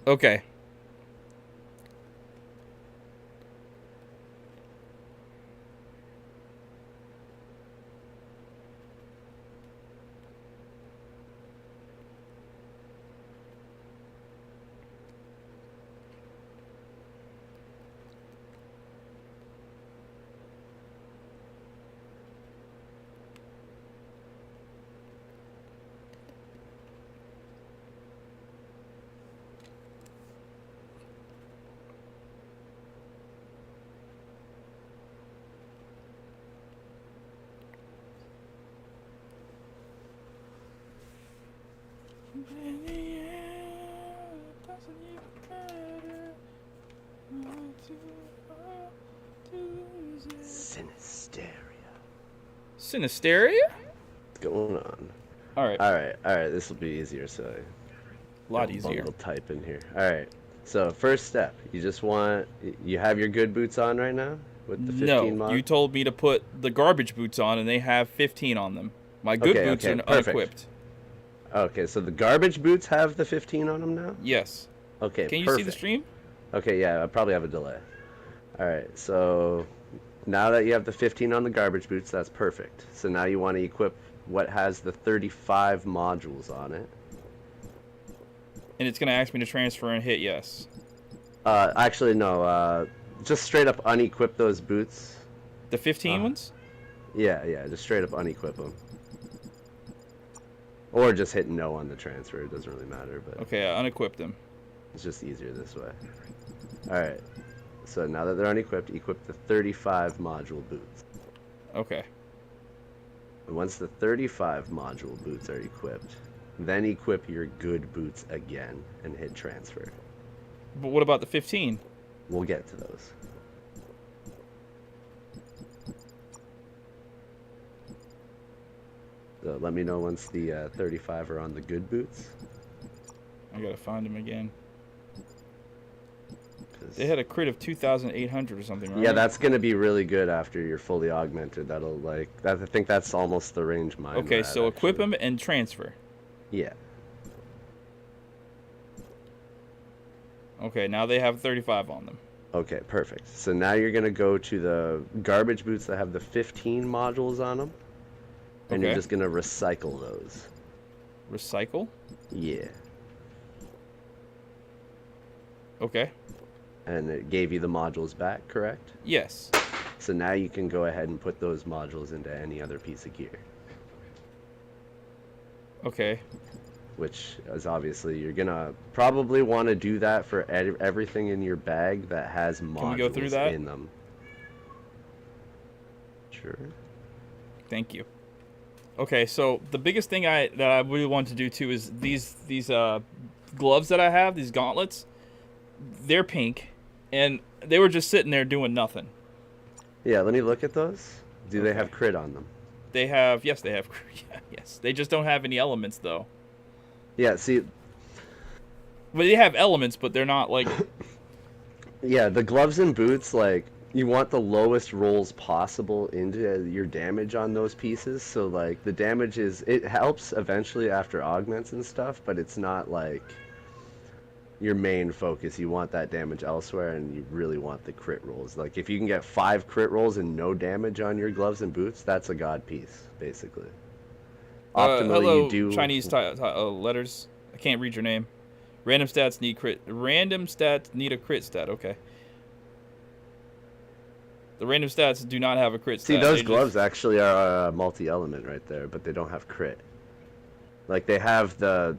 Okay. Sinisteria? What's going on? All right. All right. This will be easier. So A lot easier. Bungle type in here. All right. So first step, you have your good boots on right now with the 15 mod? You told me to put the garbage boots on, and they have 15 on them. My good boots are perfect. unequipped. Okay, so the garbage boots have the 15 on them now? Yes. Okay, Can you perfect. see the stream? Okay, yeah, I probably have a delay. All right, so now that you have the 15 on the garbage boots, that's perfect. So now you want to equip what has the 35 modules on it. And it's going to ask me to transfer and hit yes. Actually, no. Just straight up unequip those boots. The 15 ones? Yeah, just straight up unequip them. Or just hit no on the transfer. It doesn't really matter. But Okay, I unequipped them. it's just easier this way. All right. So now that they're unequipped, equip the 35 module boots. Okay. And once the 35 module boots are equipped, then equip your good boots again and hit transfer. But what about the 15? We'll get to those. So let me know once the 35 are on the good boots. I got to find them again. 'Cause- They had a crit of 2,800 or something, right? Yeah, that's gonna be really good after you're fully augmented. I think that's almost the range mine. Okay, so equip them and transfer. Yeah. Okay, now they have 35 on them. Okay, perfect. So now you're gonna go to the garbage boots that have the 15 modules on them, and you're Okay. just gonna recycle those. Recycle? Yeah. Okay. And it gave you the modules back, correct? Yes. So now you can go ahead and put those modules into any other piece of gear, Okay. which is obviously you're gonna probably want to do that for everything in your bag that has modules Can we go through that? in them. Sure. Thank you. Okay, so the biggest thing that I really want to do too is these gloves that I have, these gauntlets. They're pink, and they were just sitting there doing nothing. Yeah, let me look at those. Do they Okay. have crit on them? They have, yes, they have. Yeah, yes, they just don't have any elements though. Yeah, see, But they have elements, but they're not like. yeah, the gloves and boots, like, you want the lowest rolls possible into your damage on those pieces. So, like, the damage it helps eventually after augments and stuff, but it's not, like, your main focus. You want that damage elsewhere, and you really want the crit rolls. Like, if you can get 5 crit rolls and no damage on your gloves and boots, that's a god piece, basically. Optimally, Hello, you do... Chinese letters. I can't read your name. Random stats need crit. Random stats need a crit stat. Okay. The random stats do not have a crit stat. See, those They gloves just- actually are multi-element right there, but they don't have crit. Like, they have the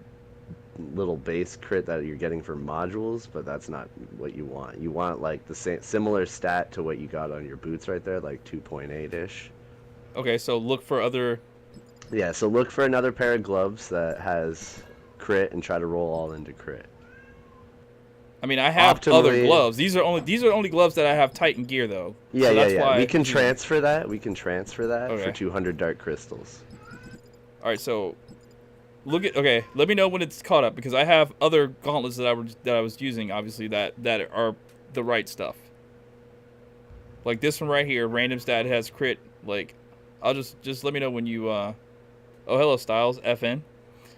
little base crit that you're getting for modules, but that's not what you want. You want, like, the same similar stat to what you got on your boots right there, like 2.8-ish. Okay, so look for other. Yeah, so look for another pair of gloves that has crit and try to roll all into crit. I mean, I have other Optimally- gloves. These are only gloves that I have Titan gear though. Yeah, So yeah, that's yeah. why We can you know. transfer that. We can transfer that Okay. for 200 dark crystals. All right, so okay. Let me know when it's caught up because I have other gauntlets that I was using, obviously that are the right stuff. Like this one right here, random stat has crit. Like, I'll just let me know when you. Oh, hello, Styles FN.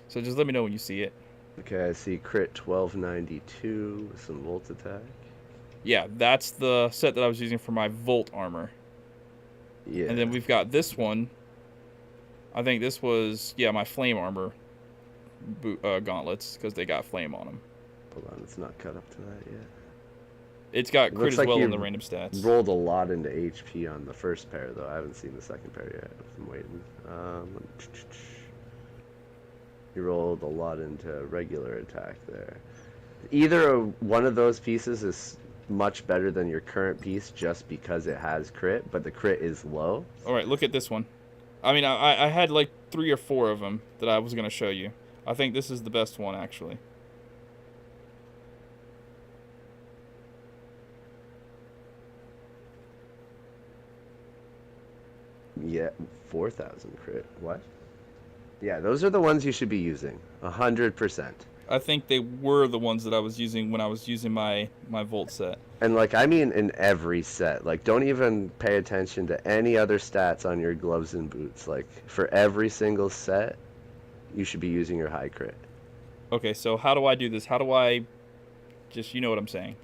So just let me know when you see it. Okay, I see crit 1292 with some volt attack. Yeah, that's the set that I was using for my Volt armor. Yeah. And then we've got this one. I think this was, yeah, my Flame armor gauntlets, because they got Flame on them. Hold on, it's not cut up to that yet. It's got crit Looks as like well you in the random stats. Rolled a lot into HP on the first pair, though. I haven't seen the second pair yet. I'm waiting. You rolled a lot into regular attack there. Either one of those pieces is much better than your current piece just because it has crit, but the crit is low. All right, look at this one. I mean, I had like 3 or 4 of them that I was going to show you. I think this is the best one, actually. Yeah, 4,000 crit. What? Yeah, those are the ones you should be using. 100%. I think they were the ones that I was using when I was using my Volt set. And, like, I mean in every set. Like, don't even pay attention to any other stats on your gloves and boots. Like, for every single set, you should be using your high crit. Okay, so how do I do this? How do I just, you know what I'm saying?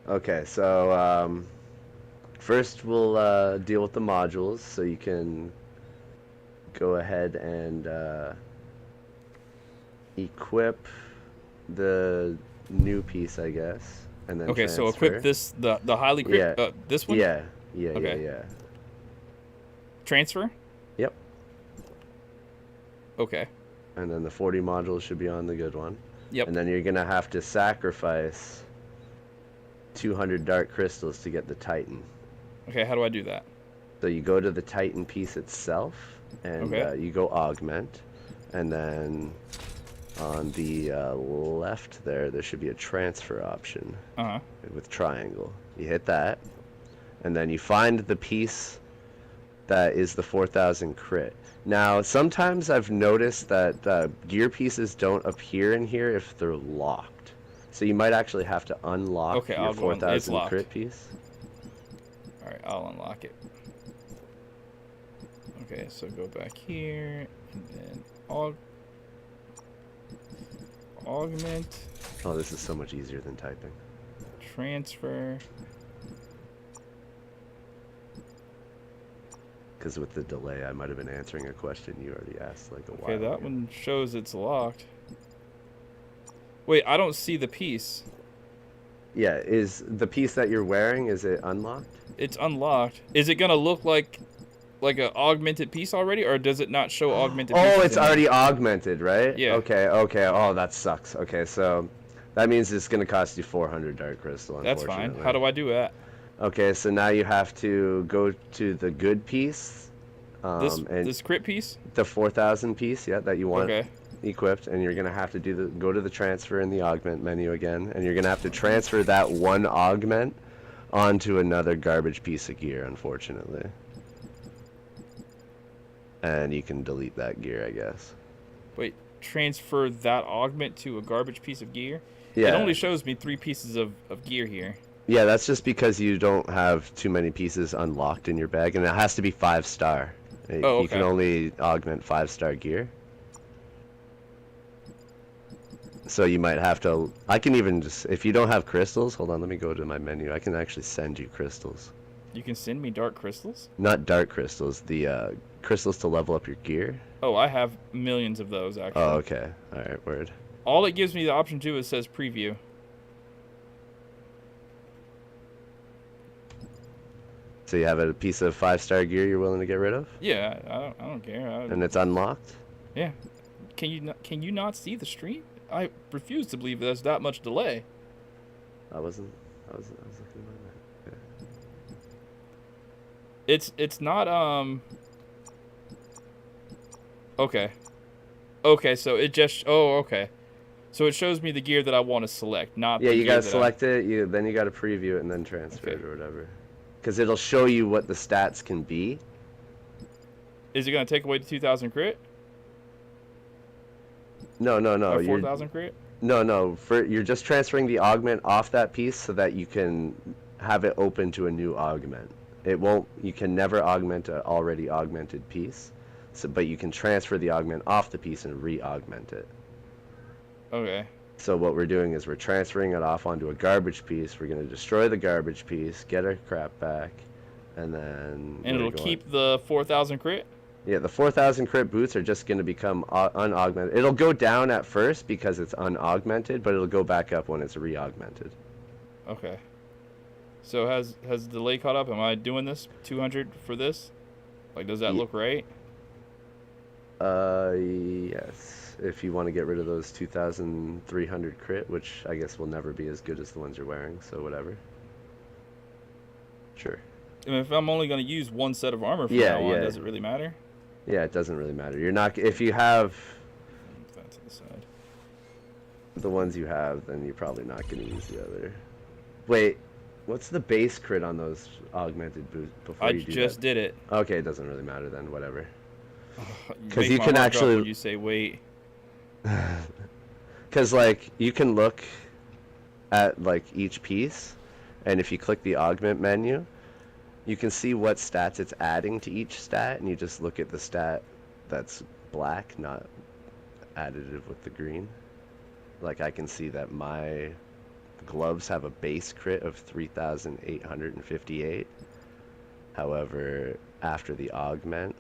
Okay, so, first we'll deal with the modules, so you can go ahead and equip the new piece, I guess, and then Okay, so transfer. equip this, the highly crit, Yeah. this one? Yeah, Okay. yeah. Transfer? Yep. Okay. And then the 40 modules should be on the good one. Yep. And then you're gonna have to sacrifice 200 dark crystals to get the Titan. Okay, how do I do that? So you go to the Titan piece itself, and Okay. you go augment, and then on the left there should be a transfer option Uh-huh. with triangle. You hit that, and then you find the piece that is the 4,000 crit. Now, sometimes I've noticed that gear pieces don't appear in here if they're locked. So you might actually have to unlock Okay, your I'll go in. It's 4,000 locked. crit piece. Alright, I'll unlock it. Okay, so go back here, and then augment, Oh, this is so much easier than typing. transfer. Because with the delay, I might have been answering a question you already asked like a while Okay, that ago. one shows it's locked. Wait, I don't see the piece. Yeah, is the piece that you're wearing, is it unlocked? It's unlocked. Is it gonna look like an augmented piece already, or does it not show augmented pieces? Oh, it's in there? already augmented, right? Yeah. Okay. Oh, that sucks. Okay, so that means it's going to cost you 400 dark crystal, That's fine. unfortunately. How do I do that? Okay, so now you have to go to the good piece. And This crit piece? the 4,000 piece, yeah, that you want Okay. equipped, and you're going to have to go to the transfer in the augment menu again, and you're going to have to transfer that one augment onto another garbage piece of gear, unfortunately. And you can delete that gear, I guess. Wait, transfer that augment to a garbage piece of gear? Yeah. It only shows me 3 pieces of gear here. Yeah, that's just because you don't have too many pieces unlocked in your bag, and it has to be 5-star. Oh, You can okay. only augment 5-star gear. So you might have to... I can even just... If you don't have crystals... Hold on, let me go to my menu. I can actually send you crystals. You can send me dark crystals? Not dark crystals, the crystals to level up your gear. Oh, I have millions of those, actually. Oh, okay. Alright, word. All it gives me the option to is says preview. So you have a piece of 5-star gear you're willing to get rid of? Yeah, I don't care. And it's unlocked? Yeah. Can you not see the stream? I refuse to believe there's that much delay. I was looking at my map. Okay. It's not Okay, so it just okay. So it shows me the gear that I want to select, not Yeah, the you gear gotta that select it. Then you gotta preview it and then transfer Okay. it or whatever. Because it'll show you what the stats can be. Is it gonna take away the 2,000 crit? No. Or You're, 4,000 crit? no. You're just transferring the augment off that piece so that you can have it open to a new augment. It won't. You can never augment an already augmented piece. But you can transfer the augment off the piece and re-augment it. Okay. So what we're doing is we're transferring it off onto a garbage piece. We're going to destroy the garbage piece, get our crap back, and then... And it'll keep the 4,000 crit? Yeah, the 4,000 crit boots are just going to become unaugmented. It'll go down at first because it's unaugmented, but it'll go back up when it's re-augmented. Okay. So has the delay caught up? Am I doing this 200 for this? Like, does that look right? Yes. If you want to get rid of those 2,300 crit, which I guess will never be as good as the ones you're wearing, so whatever. Sure. And if I'm only going to use one set of armor from now on, does it really matter? Yeah, it doesn't really matter. You're not... If you have... That to the side. The ones you have, then you're probably not going to use the other. Wait, what's the base crit on those augmented boots before you do that? I just did it. Okay, it doesn't really matter then, whatever. Because you can actually... When you say wait. Because, like, you can look at, like, each piece, and if you click the augment menu, you can see what stats it's adding to each stat, and you just look at the stat that's black, not additive with the green. Like, I can see that my gloves have a base crit of 3,858. However, after the augment,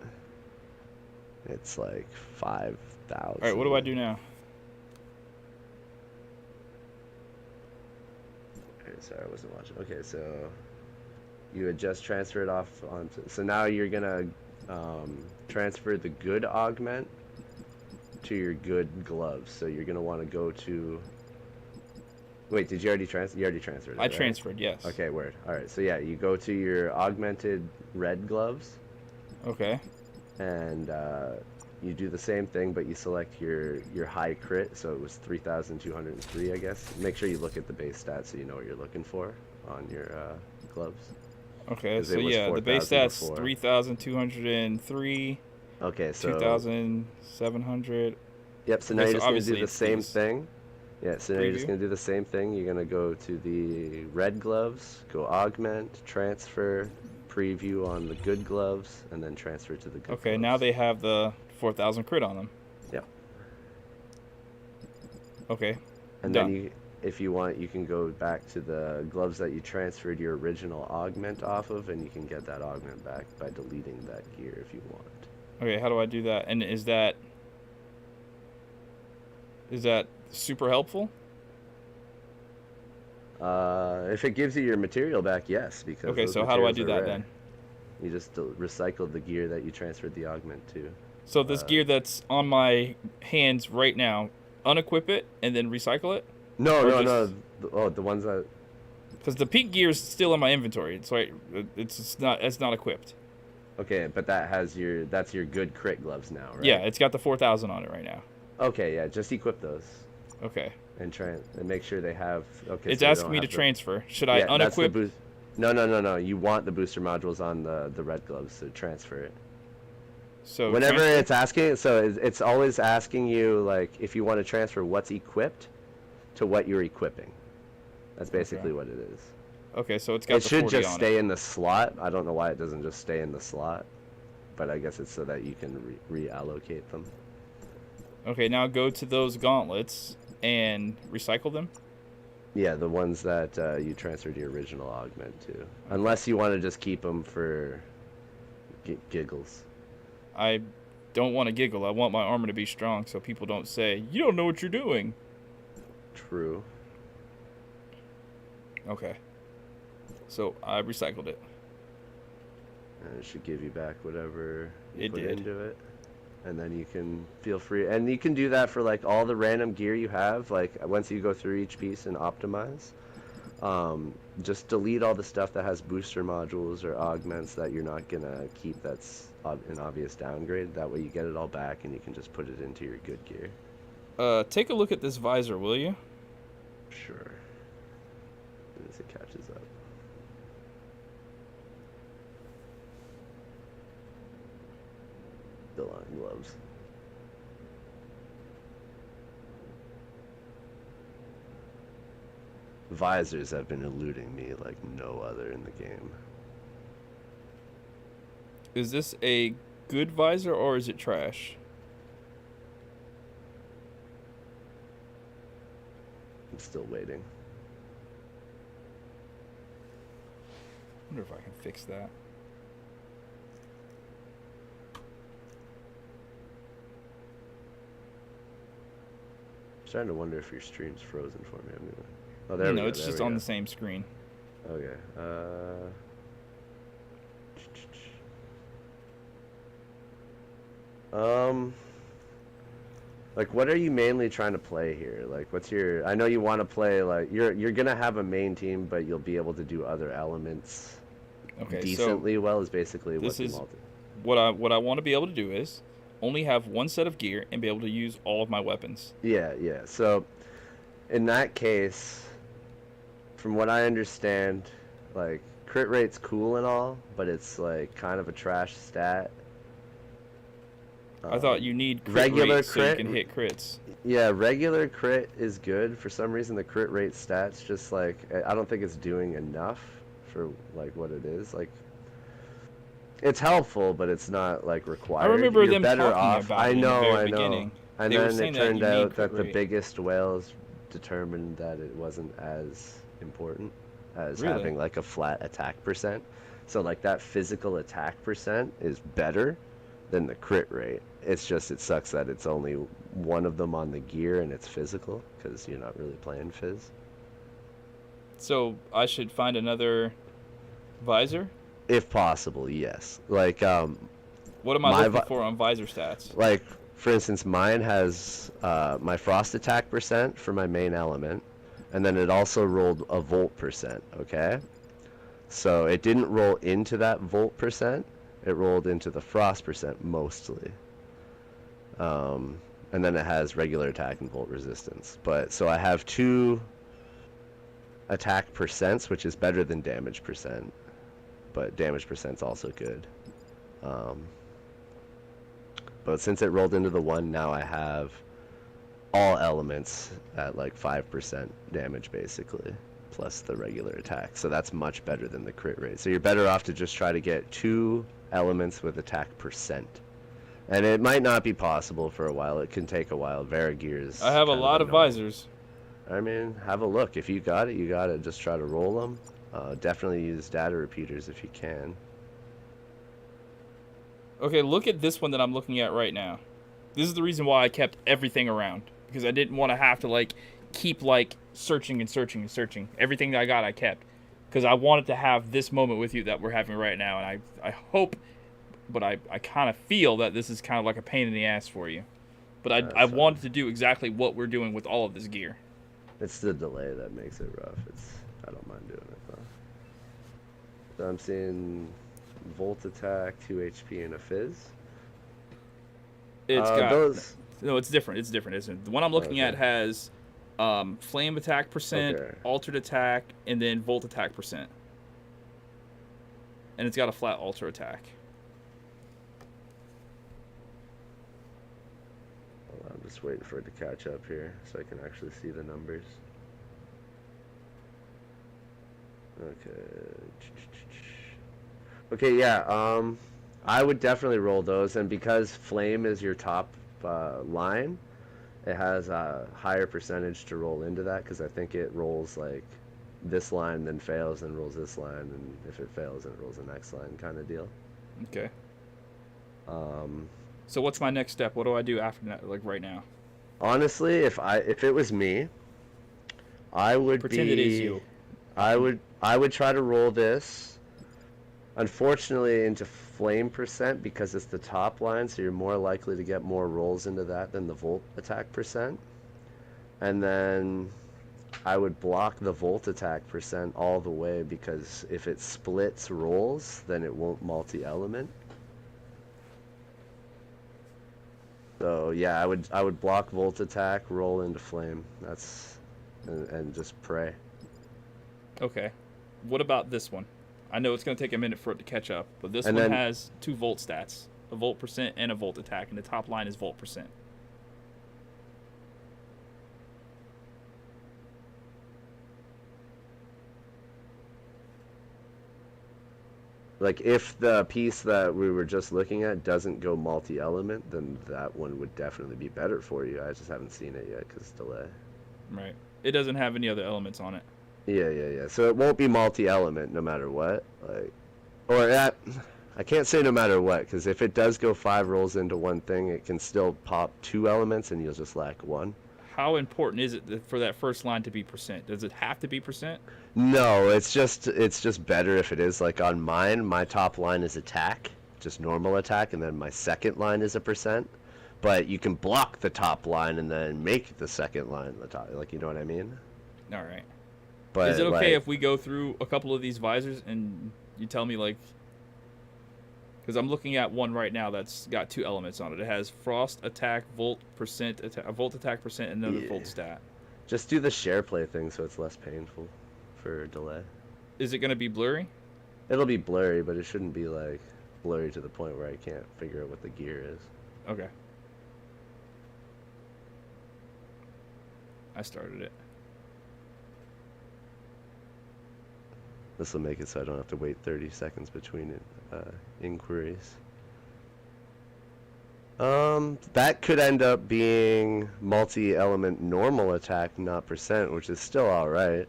it's like 5,000. Alright, what do I do now? Okay, sorry, I wasn't watching. Okay, so you had just transferred off onto... So now you're gonna transfer the good augment to your good gloves. So you're gonna want to go to... Wait, did you already transfer? You already transferred it, I right? transferred, yes. Okay, word. Alright, so yeah, you go to your augmented red gloves. Okay. And you do the same thing, but you select your high crit, so it was 3,203, I guess. Make sure you look at the base stats so you know what you're looking for on your gloves. Okay, so yeah, the base stats 3,203. Okay, so 2,700. Yep, so now you're just going to do the same these. thing. Yeah, so now you're just going to do the same thing. You're going to go to the red gloves, go augment, transfer, preview on the good gloves, and then transfer to the good gloves. Now they have the 4,000 crit on them. Yep. Okay. And done. then if you want, you can go back to the gloves that you transferred your original augment off of, and you can get that augment back by deleting that gear if you want. Okay, how do I do that? And is that super helpful? If it gives you your material back, yes. Because okay, so how do I do that then? You just recycle the gear that you transferred the augment to. So this gear that's on my hands right now, unequip it and then recycle it? No. Oh, the ones that... Because the pink gear is still in my inventory. It's not equipped. Okay, but that's your good crit gloves now, right? Yeah, it's got the 4,000 on it right now. Okay, yeah, just equip those. Okay. And make sure they have... Okay. It's asking me to transfer. Should I unequip? No. You want the booster modules on the red gloves, so transfer it. So whenever it's asking, so it's always asking you, like, if you want to transfer what's equipped to what you're equipping. That's basically what it is. Okay, so it's got it the 40 should on just stay in the slot. I don't know why it doesn't just stay in the slot, but I guess it's so that you can reallocate them. Okay, now go to those gauntlets and recycle them. Yeah, the ones that you transferred your original augment to. Unless you want to just keep them for giggles. I don't want to giggle. I want my armor to be strong so people don't say, you don't know what you're doing. True. Okay. So I recycled it. And it should give you back whatever you put did. into it. And then you can feel free. And you can do that for like all the random gear you have. Like once you go through each piece and optimize. Just delete all the stuff that has booster modules or augments that you're not going to keep that's an obvious downgrade. That way you get it all back and you can just put it into your good gear. Take a look at this visor, will you? Sure. As it catches up. Still on gloves. Visors have been eluding me like no other in the game. Is this a good visor or is it trash? I'm still waiting. I wonder if I can fix that. Starting to wonder if your stream's frozen for me. Oh, there we go. No, it's just on the same screen. Okay. Like, what are you mainly trying to play here? Like, what's your? I know you want to play like you're gonna have a main team, but you'll be able to do other elements decently well. Is basically what the multi. What I want to be able to do is only have one set of gear and be able to use all of my weapons. Yeah, yeah. So, in that case, from what I understand, like crit rate's cool and all, but it's like kind of a trash stat. I thought you need crit regular rate crit, so you can hit crits. Yeah, regular crit is good. For some reason, the crit rate stats just like I don't think it's doing enough for like what it is. Like, it's helpful, but it's not like required. I remember You're them better talking off. about I it know, in the very I know. beginning. And They were then saying it that turned you need out crit that the rate. biggest whales determined that it wasn't as important as Really? having like a flat attack percent. So like that physical attack percent is better than the crit rate. It's just it sucks that it's only one of them on the gear and it's physical because you're not really playing Fizz. So I should find another visor? If possible, yes. Like What am I looking for on visor stats? like for instance, mine has my frost attack percent for my main element, and then it also rolled a volt percent. Okay, so it didn't roll into that volt percent; it rolled into the frost percent mostly. And then it has regular attack and volt resistance. But so I have 2 attack percents, which is better than damage percent, but damage percent's also good. But since it rolled into the 1, now I have all elements at like 5% damage basically, plus the regular attack. So that's much better than the crit rate. So you're better off to just try to get 2 elements with attack percent. And it might not be possible for a while. It can take a while. Veragear's I have a kind lot of annoying. visors. I mean, have a look. If you got it, you got it. Just try to roll them. Definitely use data repeaters if you can. Okay, look at this one that I'm looking at right now. This is the reason why I kept everything around. Because I didn't want to have to, like, keep, like, searching and searching and searching. Everything that I got, I kept. Because I wanted to have this moment with you that we're having right now. And I hope, but I kind of feel that this is kind of like a pain in the ass for you. But I wanted to do exactly what we're doing with all of this gear. It's the delay that makes it rough. I don't mind doing it, though. So I'm seeing Volt Attack, 2 HP, and a Fizz. It's got those... No, it's different. It's different, isn't it? The one I'm looking at has flame attack percent, altered attack, and then volt attack percent. And it's got a flat alter attack. I'm just waiting for it to catch up here so I can actually see the numbers. Okay, yeah, I would definitely roll those, and because flame is your top line, it has a higher percentage to roll into that, because I think it rolls like this line, then fails, then rolls this line, and if it fails, then it rolls the next line kind of deal. Okay. So what's my next step? What do I do after that, like right now? Honestly, if it was me, I would pretend it is you. I would try to roll this, unfortunately, into flame percent because it's the top line, so you're more likely to get more rolls into that than the volt attack percent. And then I would block the volt attack percent all the way, because if it splits rolls, then it won't multi-element. So yeah, I would block volt attack, roll into flame. And just pray. Okay. What about this one? I know it's going to take a minute for it to catch up, but this And one then- has 2 volt stats, a volt percent and a volt attack, and the top line is volt percent. Like, if the piece that we were just looking at doesn't go multi-element, then that one would definitely be better for you. I just haven't seen it yet because delay. Right. It doesn't have any other elements on it. Yeah. So it won't be multi-element no matter what. Like, or that, I can't say no matter what, because if it does go 5 rolls into one thing, it can still pop 2 elements and you'll just lack 1. How important is it for that first line to be percent? Does it have to be percent? No, it's just better if it is. Like on mine, my top line is attack, just normal attack, and then my second line is a percent. But you can block the top line and then make the second line the top. Like, you know what I mean? All right. But is it okay like, if we go through a couple of these visors and you tell me, like, because I'm looking at one right now that's got 2 elements on it. It has frost attack, volt percent, volt attack percent, and another volt stat. just do the share play thing so it's less painful for delay. Is it going to be blurry? It'll be blurry, but it shouldn't be like blurry to the point where I can't figure out what the gear is. Okay. I started it. This will make it so I don't have to wait 30 seconds between inquiries. That could end up being multi-element normal attack, not percent, which is still alright.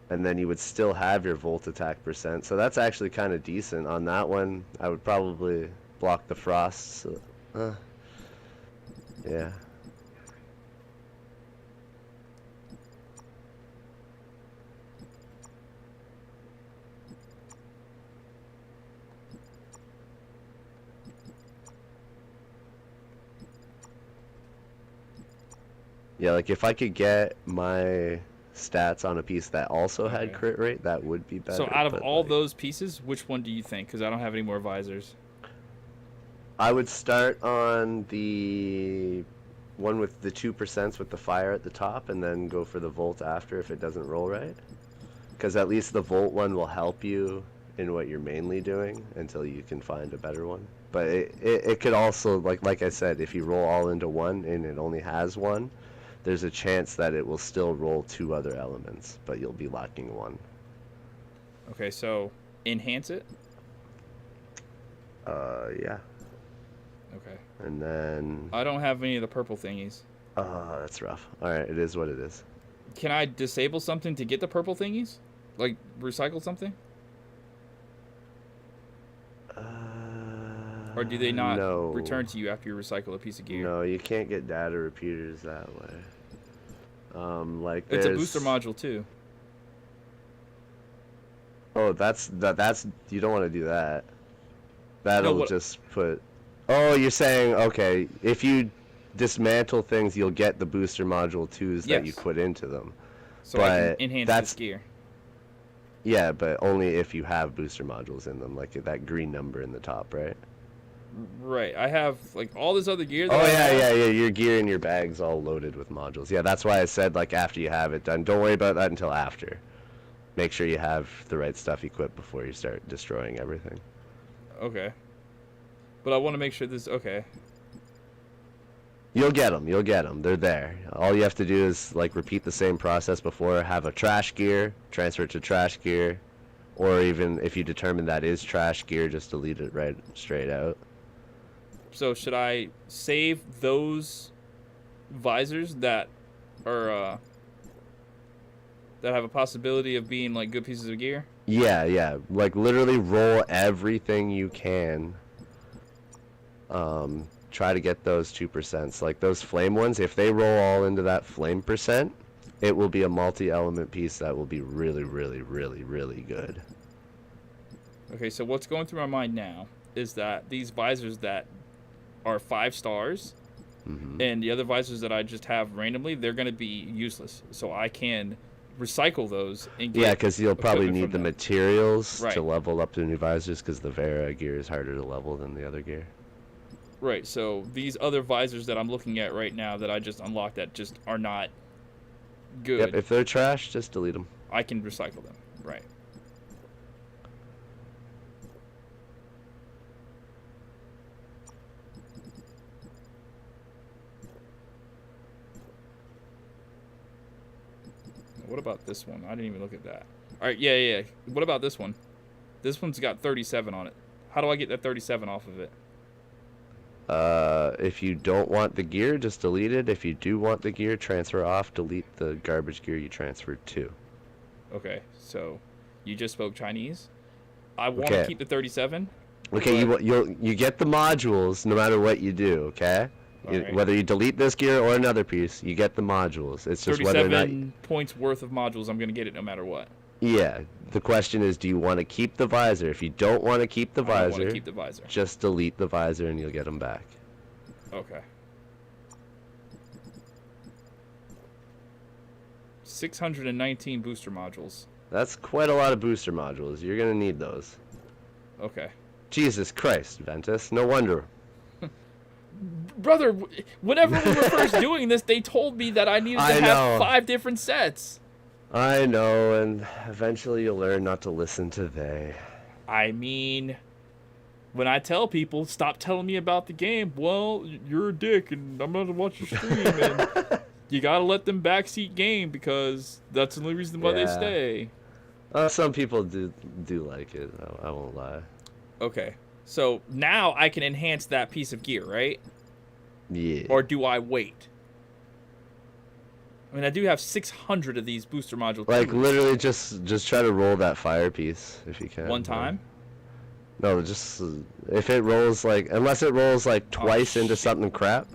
And then you would still have your volt attack percent. So that's actually kind of decent. On that one, I would probably block the frost. So, yeah. Yeah, like if I could get my stats on a piece that also had crit rate, that would be better. So out of all like, those pieces, which one do you think? Because I don't have any more visors. I would start on the one with the 2% with the fire at the top, and then go for the volt after if it doesn't roll right. Because at least the volt one will help you in what you're mainly doing until you can find a better one. But it could also, like I said, if you roll all into one and it only has one, there's a chance that it will still roll 2 other elements, but you'll be lacking 1. Okay, so enhance it? Yeah. Okay. And then... I don't have any of the purple thingies. That's rough. Alright, it is what it is. Can I disable something to get the purple thingies? Like, recycle something? Or do they not return to you after you recycle a piece of gear? No, you can't get data repeaters that way. Like it's a booster module too. Oh, that's you don't want to do that. That'll just put. Oh, you're saying okay? If you dismantle things, you'll get the booster module 2s that you put into them. So I can enhance this gear. Yeah, but only if you have booster modules in them, like that green number in the top, right? Right. I have like all this other gear. Oh yeah. Your gear in your bag's all loaded with modules. Yeah, that's why I said like after you have it done. Don't worry about that until after. Make sure you have the right stuff equipped before you start destroying everything. Okay. But I want to make sure this. Okay. You'll get them. You'll get them. They're there. All you have to do is like repeat the same process before. Have a trash gear, transfer it to trash gear, or even if you determine that is trash gear, just delete it right straight out. So should I save those visors that are that have a possibility of being like good pieces of gear? Yeah. Like literally roll everything you can. Try to get those 2%. Like those flame ones, if they roll all into that flame percent, it will be a multi-element piece that will be really, really, really, really good. Okay, so what's going through my mind now is that these visors that are 5 stars, and the other visors that I just have randomly, they're going to be useless. So I can recycle those and get because you'll probably need the materials to level up the new visors, because the Vera gear is harder to level than the other gear. Right, so these other visors that I'm looking at right now that I just unlocked that just are not good. Yep, if they're trash, just delete them. I can recycle them, right. What about this one? I didn't even look at that. All right, yeah. What about this one? This one's got 37 on it. How do I get that 37 off of it? if you don't want the gear, just delete it. If you do want the gear, transfer off. Delete the garbage gear you transferred to. Okay, so you just spoke Chinese. I want to Okay. keep the 37. Okay, but- you get the modules no matter what you do. Okay, Alright. whether you delete this gear or another piece, you get the modules. It's just whether or not. 37 points worth of modules. I'm gonna get it no matter what. Yeah, the question is, do you want to keep the visor? If you don't want to keep the I want visor, to keep the visor. just delete the visor and you'll get them back. Okay. 619 booster modules. That's quite a lot of booster modules. You're gonna need those. Okay. Jesus Christ, Ventus. No wonder. Brother, whenever we were first doing this, they told me that I needed to I have know. 5 different sets. I know, and eventually you'll learn not to listen to they. I mean, when I tell people, stop telling me about the game, well, you're a dick, and I'm going to watch your stream, and you got to let them backseat game, because that's the only reason why they Yeah. stay. Some people do like it. I won't lie. Okay, so now I can enhance that piece of gear, right? Yeah. Or do I wait? I mean, I do have 600 of these booster modules. Like literally, just try to roll that fire piece if you can. One time? No, just if it rolls like, unless it rolls like twice into shit. something crap.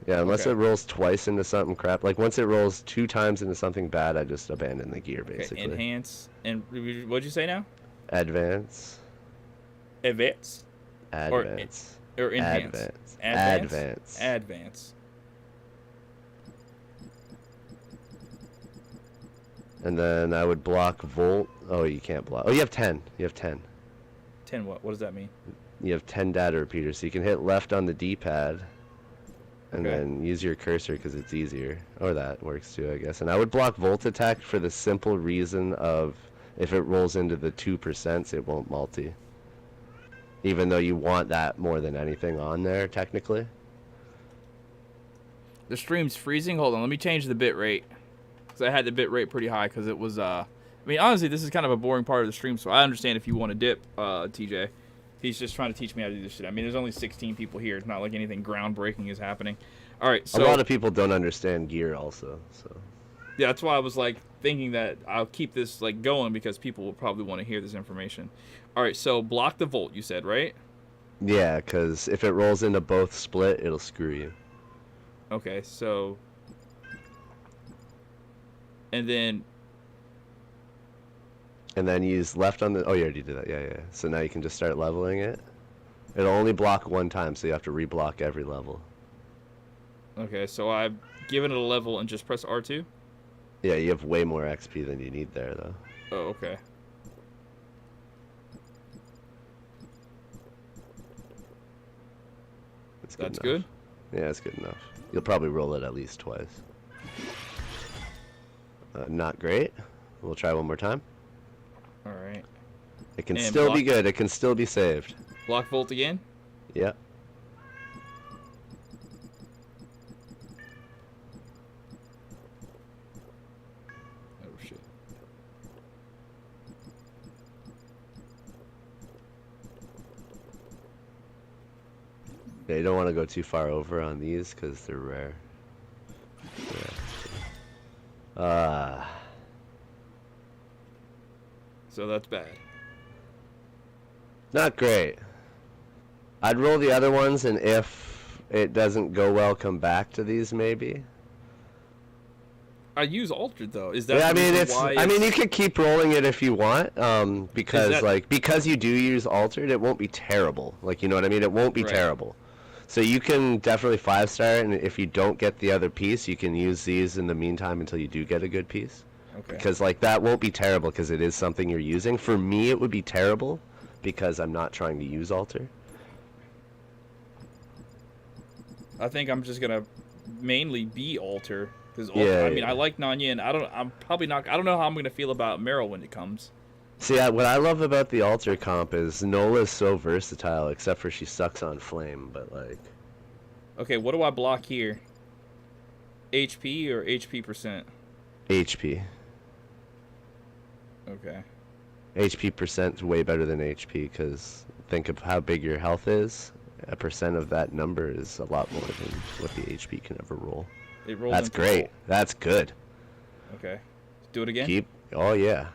Yeah, unless Okay. it rolls twice into something crap. Like once it rolls 2 times into something bad, I just abandon the gear Okay, basically. enhance. And what'd you say now? Advance. Advance? Or Advance. Or enhance? Advance. Advance? Advance. Advance. And then I would block Volt. Oh, you can't block. Oh, you have 10. You have 10. 10 what? What does that mean? You have 10 data repeaters, so you can hit left on the D-pad. And Okay. then use your cursor because it's easier. Or that works too, I guess. And I would block Volt Attack for the simple reason of if it rolls into the 2%, it won't multi. Even though you want that more than anything on there, technically. The stream's freezing. Hold on, let me change the bit rate. Because I had the bit rate pretty high because it was, I mean, honestly, this is kind of a boring part of the stream, so I understand if you want to dip, TJ. He's just trying to teach me how to do this shit. I mean, there's only 16 people here. It's not like anything groundbreaking is happening. All right, so A lot of people don't understand gear also, so. yeah, that's why I was like thinking that I'll keep this like going because people will probably want to hear this information. All right, so block the Volt, you said, right? Yeah, because if it rolls into both split, it'll screw you. Okay, so and then use left on the... Oh, you already did that. Yeah, yeah. So now you can just start leveling it. It'll only block 1 time, so you have to reblock every level. okay, so I've given it a level and just press R2. Yeah, you have way more XP than you need there, though. Oh, okay. It's That's enough. good. Yeah, it's good enough. You'll probably roll it at least twice. Not great. We'll try one more time. All right. It can And still be block- good. It can still be saved. Block Volt again. Yep. Oh shit. Yeah, you don't want to go too far over on these because they're rare. Yeah. So that's bad. Not great. I'd roll the other ones, and if it doesn't go well, come back to these maybe. I use Altered though. Is that? Yeah, I the mean reason it's. why I mean you could keep rolling it if you want, because that- because you do use altered, it won't be terrible. Like you know what I mean? It won't be Right. terrible. So you can definitely 5-star, and if you don't get the other piece, you can use these in the meantime until you do get a good piece. Okay. Because like that won't be terrible because it is something you're using. For me, it would be terrible because I'm not trying to use alter. I think I'm just gonna mainly be Alter because Yeah, I mean yeah. I like Nanyan. I'm probably not. I don't know how I'm gonna feel about Meryl when it comes. See, what I love about the alter comp is Nola's so versatile, except for she sucks on flame. But like, Okay, what do I block here? HP or HP percent? HP. Okay. HP percent's way better than HP because think of how big your health is, a percent of that number is a lot more than what the HP can ever roll. It rolls That's into great. roll. That's good. Okay. Do it again. Keep. Oh yeah.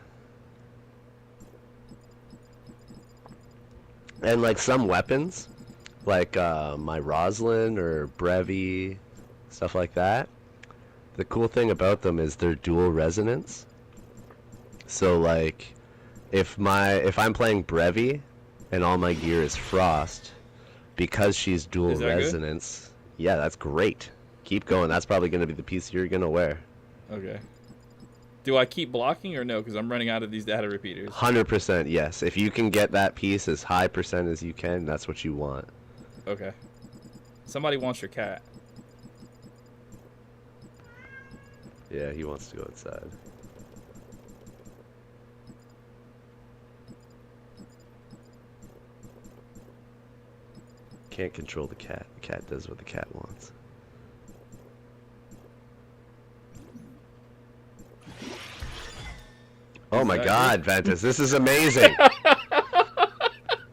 And like some weapons, like my Roslyn or Brevi, stuff like that. The cool thing about them is they're dual resonance. So like, if I'm playing Brevi, and all my gear is Frost, because she's dual Is that resonance. Yeah, that's great. Keep going. That's probably going to be the piece you're going to wear. Okay. Do I keep blocking or no? Because I'm running out of these data repeaters. 100% yes. If you can get that piece as high percent as you can, that's what you want. Okay. Somebody wants your cat. Yeah, he wants to go outside. Can't control the cat. The cat does what the cat wants. Oh my god, Ventus, this is amazing!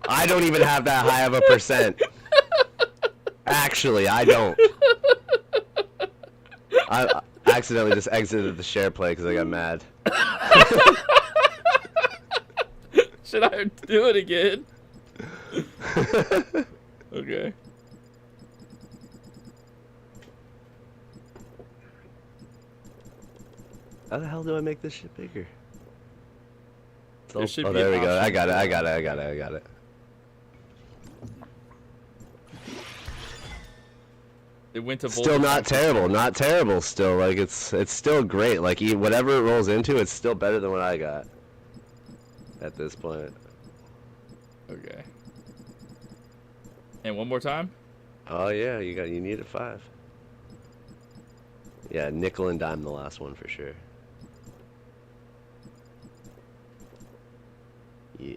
I don't even have that high of a percent. Actually, I don't. I accidentally just exited the share play because I got mad. Should I do it again? Okay. How the hell do I make this shit bigger? There should Oh, be there an we go. option. I got it. It went to Still voltage. not terrible. Not terrible still. Like, it's still great. Like, whatever it rolls into, it's still better than what I got. At this point. Okay. And one more time? Oh, yeah. You need a 5. Yeah, nickel and dime the last one for sure. Yeah.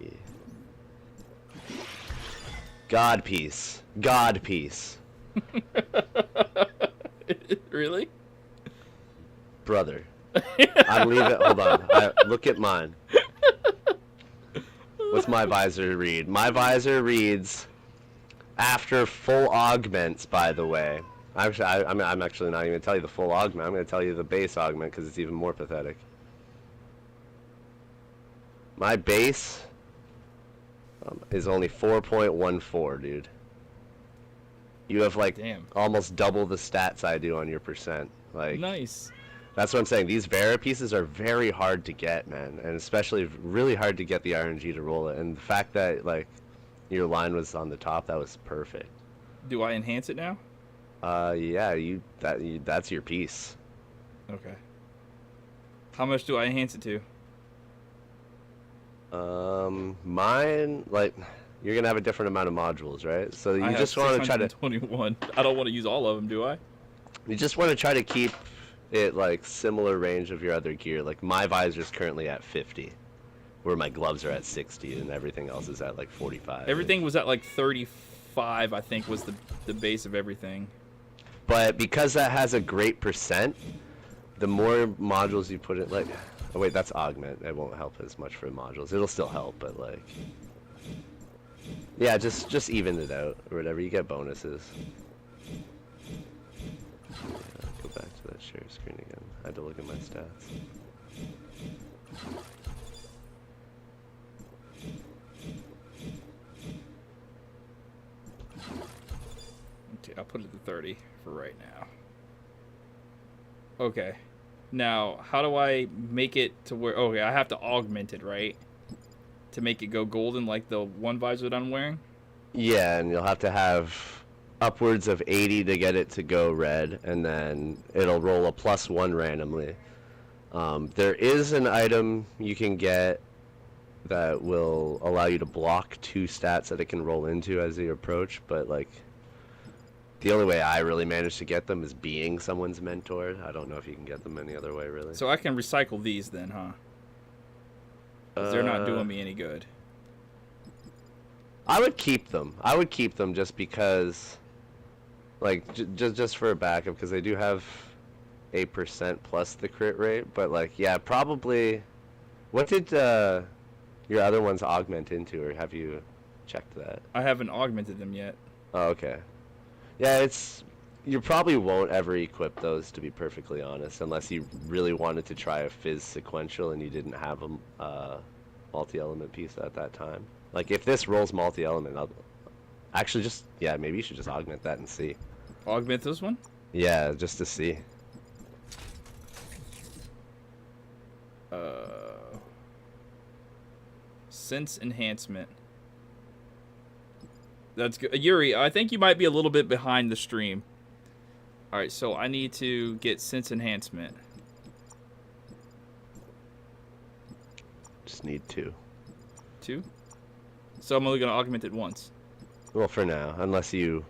God piece. God piece. Really? Brother. I leave it. Hold on. Look at mine. What's my visor read? My visor reads after full augments, by the way. Actually, I'm actually not even going to tell you the full augment. I'm going to tell you the base augment because it's even more pathetic. My base is only 4.14, dude. You have like Damn. almost double the stats I do on your percent. Like, Nice. that's what I'm saying. These Vera pieces are very hard to get, man, and especially really hard to get the RNG to roll it. And the fact that like your line was on the top, that was perfect. Do I enhance it now? Yeah, that's your piece. Okay. How much do I enhance it to? Mine, like, you're gonna have a different amount of modules, right? So you I just have want to try to 621. I don't want to use all of them, do I? you just want to try to keep it like similar range of your other gear. Like my visor's currently at 50, where my gloves are at 60, and everything else is at like 45. Everything was at like 35, I think, was the base of everything. But because that has a great percent, the more modules you put in, like, oh wait, that's augment. It won't help as much for modules. It'll still help, but like, yeah, just even it out or whatever. You get bonuses. Go back to that share screen again. I had to look at my stats. Okay, I'll put it to 30 for right now. Okay. Now, how do I make it to where... Okay, I have to augment it, right? To make it go golden like the one visor that I'm wearing? Yeah, and you'll have to have upwards of 80 to get it to go red, and then it'll roll a +1 randomly. There is an item you can get that will allow you to block 2 stats that it can roll into as you approach, but like, the only way I really managed to get them is being someone's mentor. I don't know if you can get them any other way, really. So I can recycle these then, huh? 'Cause they're not doing me any good. I would keep them. I would keep them just because, like, just for a backup, because they do have 8% plus the crit rate. But like, yeah, probably. What did your other ones augment into, or have you checked that? I haven't augmented them yet. Oh, okay. Yeah, you probably won't ever equip those, to be perfectly honest, unless you really wanted to try a fizz sequential and you didn't have a multi-element piece at that time. Like if this rolls multi-element, actually just maybe you should just augment that and see. Augment this one? Yeah, just to see. Sense enhancement. That's good. Yuri, I think you might be a little bit behind the stream. Alright, so I need to get sense enhancement. Just need 2. 2? So I'm only going to augment it once. Well, for now, unless you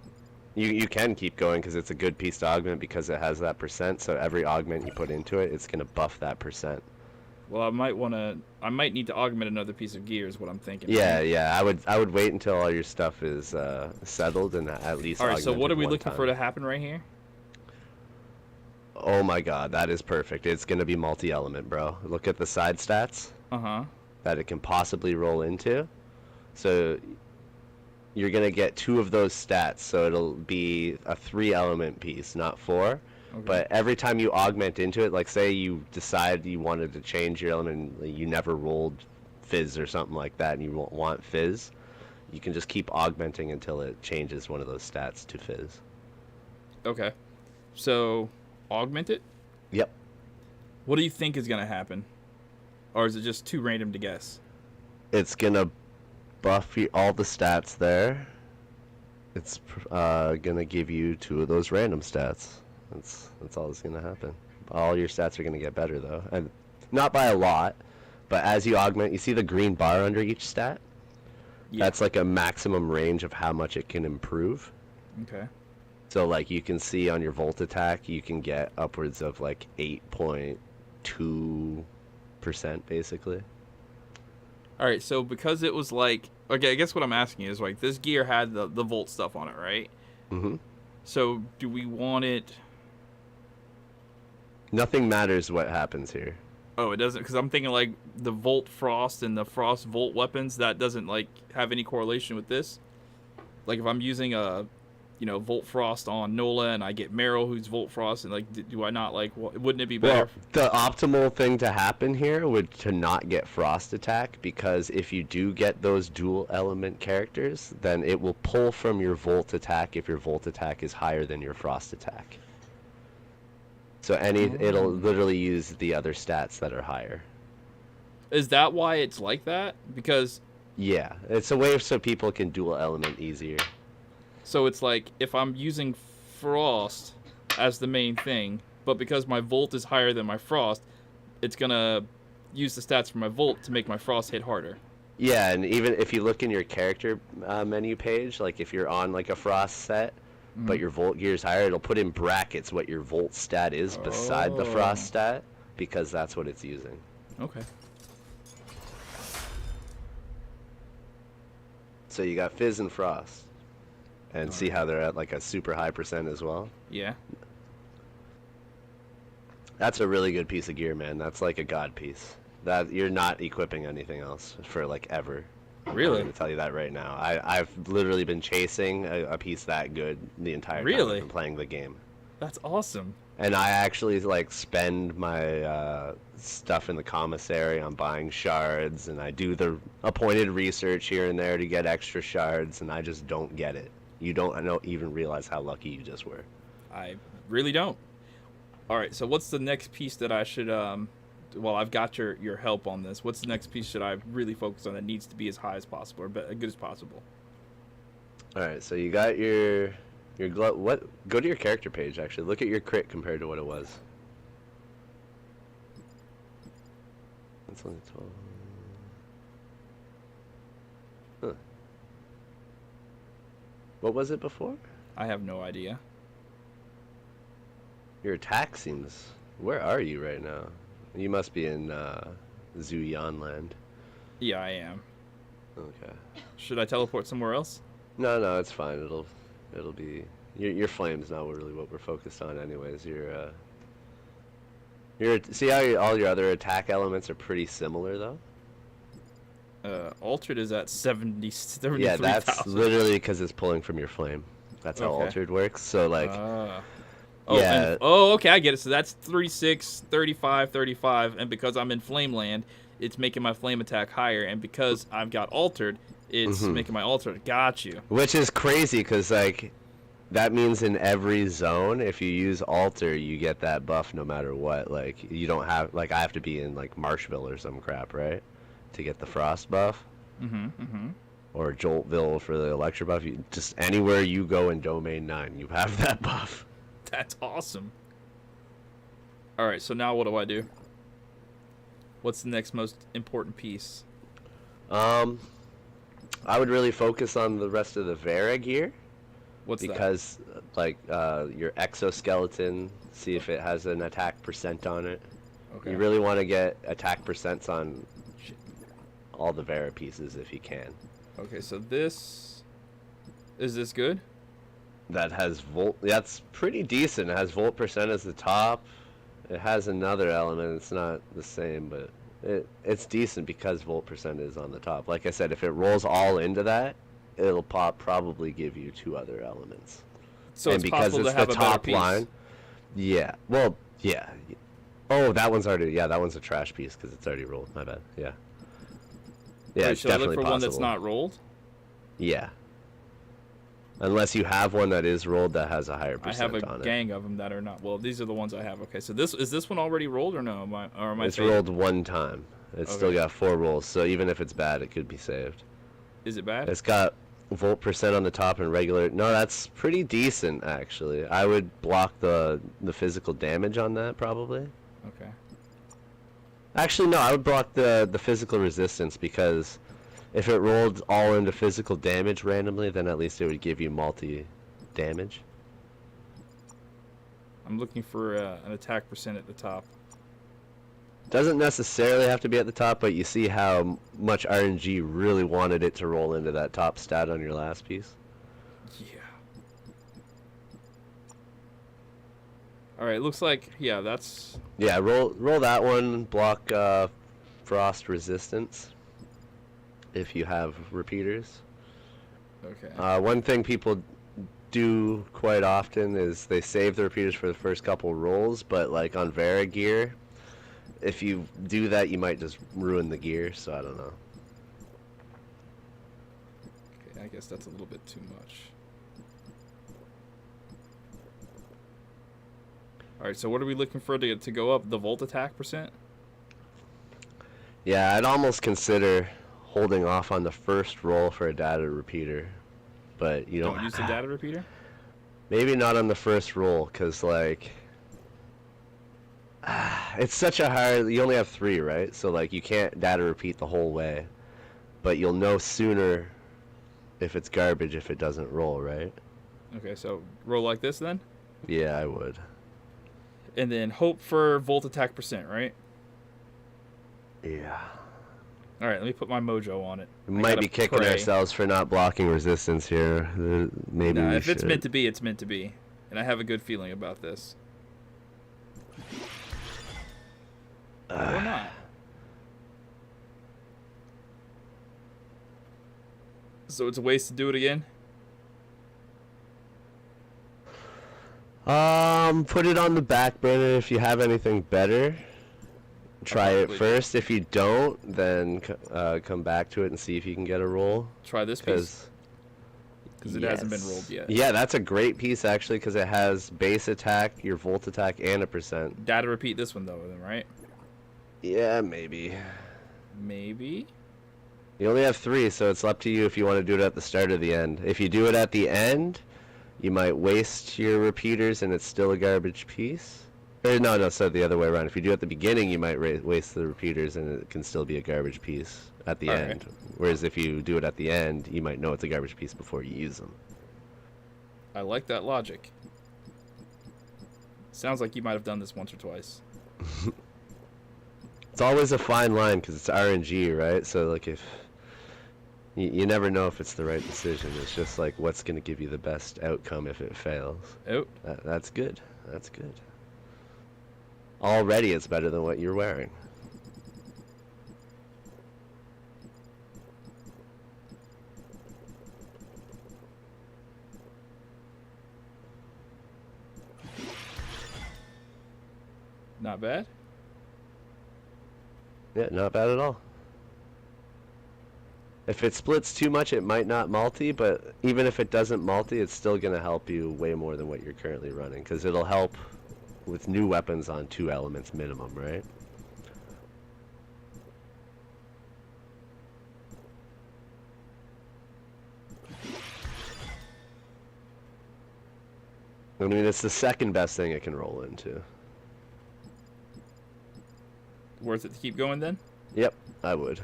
can keep going because it's a good piece to augment because it has that percent. So every augment you put into it, it's gonna buff that percent. Well, I might need to augment another piece of gear is what I'm thinking. Yeah. I would wait until all your stuff is settled and at least. All right. So what are we looking time. for to happen right here? Oh my God, that is perfect. It's gonna be multi-element, bro. Look at the side stats. That it can possibly roll into. So you're going to get 2 of those stats, so it'll be a 3-element piece, not 4. Okay. But every time you augment into it, like say you decide you wanted to change your element, you never rolled fizz or something like that, and you won't want fizz, you can just keep augmenting until it changes one of those stats to fizz. Okay. So, augment it? Yep. What do you think is going to happen? Or is it just too random to guess? It's going to buff all the stats there. It's gonna give you 2 of those random stats. That's all that's gonna happen. All your stats are gonna get better though, and not by a lot. But as you augment, you see the green bar under each stat. Yeah. That's like a maximum range of how much it can improve. Okay. So like you can see on your volt attack, you can get upwards of like 8.2% basically. All right, so because it was like, okay, I guess what I'm asking is like this gear had the volt stuff on it, right? Mm-hmm. So do we want it? Nothing matters what happens here. Oh, it doesn't, because I'm thinking like the volt frost and the frost volt weapons, that doesn't like have any correlation with this. Like if I'm using a, volt frost on Nola and I get Meryl who's volt frost, and like, do I not like? Wouldn't it be better? Well, the optimal thing to happen here would to not get frost attack, because if you do get those dual element characters, then it will pull from your volt attack if your volt attack is higher than your frost attack. So it'll literally use the other stats that are higher. Is that why it's like that? Because yeah, it's a way so people can dual element easier. So it's like if I'm using frost as the main thing, but because my volt is higher than my frost, it's gonna use the stats from my volt to make my frost hit harder. Yeah, and even if you look in your character menu page, like if you're on like a frost set, but your volt gear is higher, it'll put in brackets what your volt stat is beside the frost stat, because that's what it's using. Okay. So you got fizz and frost. And see how they're at like a super high percent as well? Yeah. That's a really good piece of gear, man. That's like a god piece. That you're not equipping anything else for like ever. Really? I'm going to tell you that right now. I've literally been chasing a piece that good the entire time I've been playing the game. That's awesome. And I actually like spend my stuff in the commissary on buying shards, and I do the appointed research here and there to get extra shards, and I just don't get it. You don't even realize how lucky you just were. I really don't. All right, so what's the next piece that I should well, I've got your help on this. What's the next piece should I really focus on that needs to be as high as possible or as good as possible? All right, so you got your glove. What? Go to your character page actually. Look at your crit compared to what it was. That's only 12. Huh. What was it before? I have no idea. Your attack seems... Where are you right now? You must be in Zuyan land. Yeah, I am. Okay. Should I teleport somewhere else? No, it's fine. It'll be... Your flame's not really what we're focused on anyways. See how all your other attack elements are pretty similar though? Altered is at 73,000. Yeah, that's literally because it's pulling from your flame. That's how Okay. altered works. So like, Oh, yeah. and, oh, okay, I get it. So that's 36, 35, 35, and because I'm in Flameland, it's making my flame attack higher, and because I've got altered, it's making my altered. Got you. Which is crazy because like, that means in every zone, if you use alter, you get that buff no matter what. Like you don't have like I have to be in like Marshville or some crap, right, to get the frost buff. Or Joltville for the Electro buff. Just anywhere you go in Domain 9, you have that buff. That's awesome. All right, so now what do I do? What's the next most important piece? I would really focus on the rest of the Vera gear. What's because like your exoskeleton, see if it has an attack percent on it. Okay. You really want to get attack percents on all the Vera pieces if you can. Okay, so this is this good? That has volt. That's pretty decent. It has volt percent as the top. It has another element. It's not the same, but it's decent because volt percent is on the top. Like I said, if it rolls all into that, it'll probably give you 2 other elements. So and it's because possible it's to have the a better top piece. line. Yeah. Well, yeah. Oh, that one's already. Yeah, that one's a trash piece because it's already rolled. My bad. Yeah. Yeah, Wait, it's should I definitely look for one possible. that's not rolled? Yeah. Unless you have one that is rolled that has a higher I percent have a on it. gang of them that are not. Well, these are the ones I have. Okay, so this is this one already rolled or no? Am I It's fading? rolled one time. It's still Okay. got 4 rolls, so even if it's bad, it could be saved. Is it bad? It's got volt percent on the top and regular. No, that's pretty decent actually. I would block the physical damage on that probably. Okay. Actually, no, I would block the physical resistance because if it rolled all into physical damage randomly, then at least it would give you multi damage. I'm looking for an attack percent at the top. Doesn't necessarily have to be at the top, but you see how much RNG really wanted it to roll into that top stat on your last piece. Yeah. All right, looks like that's Yeah, roll that one. Block frost resistance if you have repeaters. okay. One thing people do quite often is they save the repeaters for the first couple rolls, but like on Vera gear, if you do that, you might just ruin the gear. So I don't know. Okay, I guess that's a little bit too much. All right, so what are we looking for to go up? The volt attack percent? Yeah, I'd almost consider holding off on the first roll for a data repeater, but you Don't use the data repeater? maybe not on the first roll, because like it's such a hard. You only have 3, right? So like you can't data repeat the whole way, but you'll know sooner if it's garbage if it doesn't roll, right? Okay, so roll like this then? Yeah, I would. And then hope for volt attack percent, right? Yeah. All right, let me put my mojo on it. We I might gotta be kicking pray. ourselves for not blocking resistance here. Maybe Nah, we if should. it's meant to be, it's meant to be. And I have a good feeling about this. Or not. So it's a waste to do it again? Put it on the back burner if you have anything better. Try it probably do. first. If you don't, then come back to it and see if you can get a roll. Try this piece? Because it hasn't been Yes. rolled yet. Yeah, that's a great piece actually because it has base attack, your volt attack, and a percent. Data repeat this one though, then, right? Yeah, maybe. Maybe? You only have 3, so it's up to you if you want to do it at the start or the end. If you do it at the end, you might waste your repeaters and it's still a garbage piece. Or no, so the other way around. If you do it at the beginning, you might waste the repeaters and it can still be a garbage piece at the Alright. end. Whereas if you do it at the end, you might know it's a garbage piece before you use them. I like that logic. Sounds like you might have done this once or twice. It's always a fine line because it's RNG, right? So like if you never know if it's the right decision. It's just like what's going to give you the best outcome if it fails. Oh, That's good. That's good. Already it's better than what you're wearing. Not bad. Yeah, not bad at all. If it splits too much, it might not multi, but even if it doesn't multi, it's still going to help you way more than what you're currently running, because it'll help with new weapons on 2 elements minimum, right? I mean, it's the second best thing it can roll into. Worth it to keep going then? Yep, I would.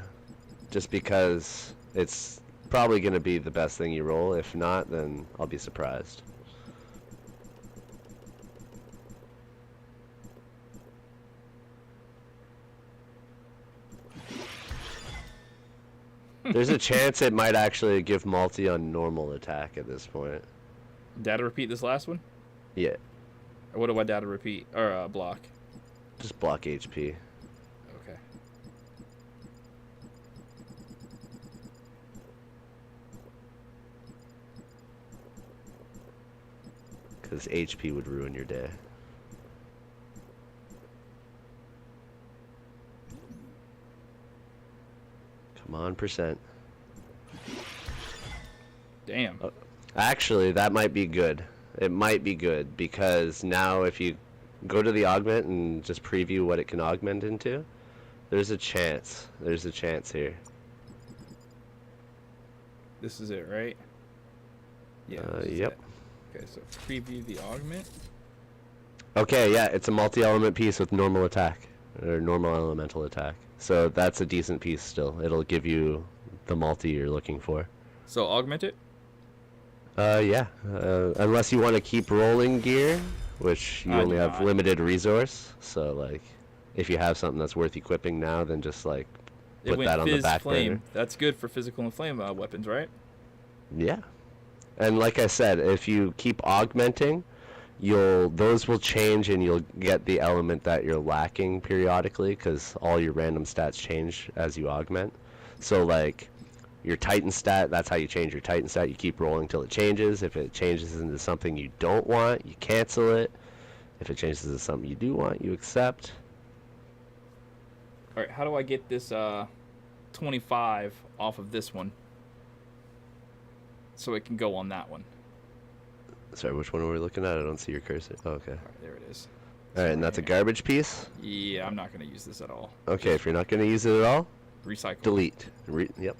Just because it's probably going to be the best thing you roll. If not, then I'll be surprised. There's a chance it might actually give multi on normal attack at this point. Data repeat this last one? Yeah, Or what do I data repeat? Or block? just block HP. Okay. Because HP would ruin your day. Come on, percent. Damn. Actually, that might be good. It might be good, because now if you go to the augment and just preview what it can augment into, there's a chance. There's a chance here. This is it, right? Yeah. this is Yep. it. Okay, so preview the augment. Okay, yeah, it's a multi-element piece with normal attack, or normal elemental attack. So that's a decent piece still. It'll give you the multi you're looking for. So augment it? Yeah. Unless you want to keep rolling gear, which you I only do have not. limited resource. So, like, if you have something that's worth equipping now, then just, like, It put went that on the fizz back flame. burner. That's good for physical and flame weapons, right? Yeah. And like I said, if you keep augmenting, those will change and you'll get the element that you're lacking periodically, because all your random stats change as you augment. So, like, your Titan stat, that's how you change your Titan stat. You keep rolling till it changes. If it changes into something you don't want, you cancel it. If it changes into something you do want, you accept. All right, how do I get this 25 off of this one so it can go on that one? Sorry, which one are we looking at? I don't see your cursor. Oh, okay. All right, there it is. All right, and that's a garbage piece? Yeah, I'm not going to use this at all. Okay, if you're not going to use it at all, Recycle. delete. Yep.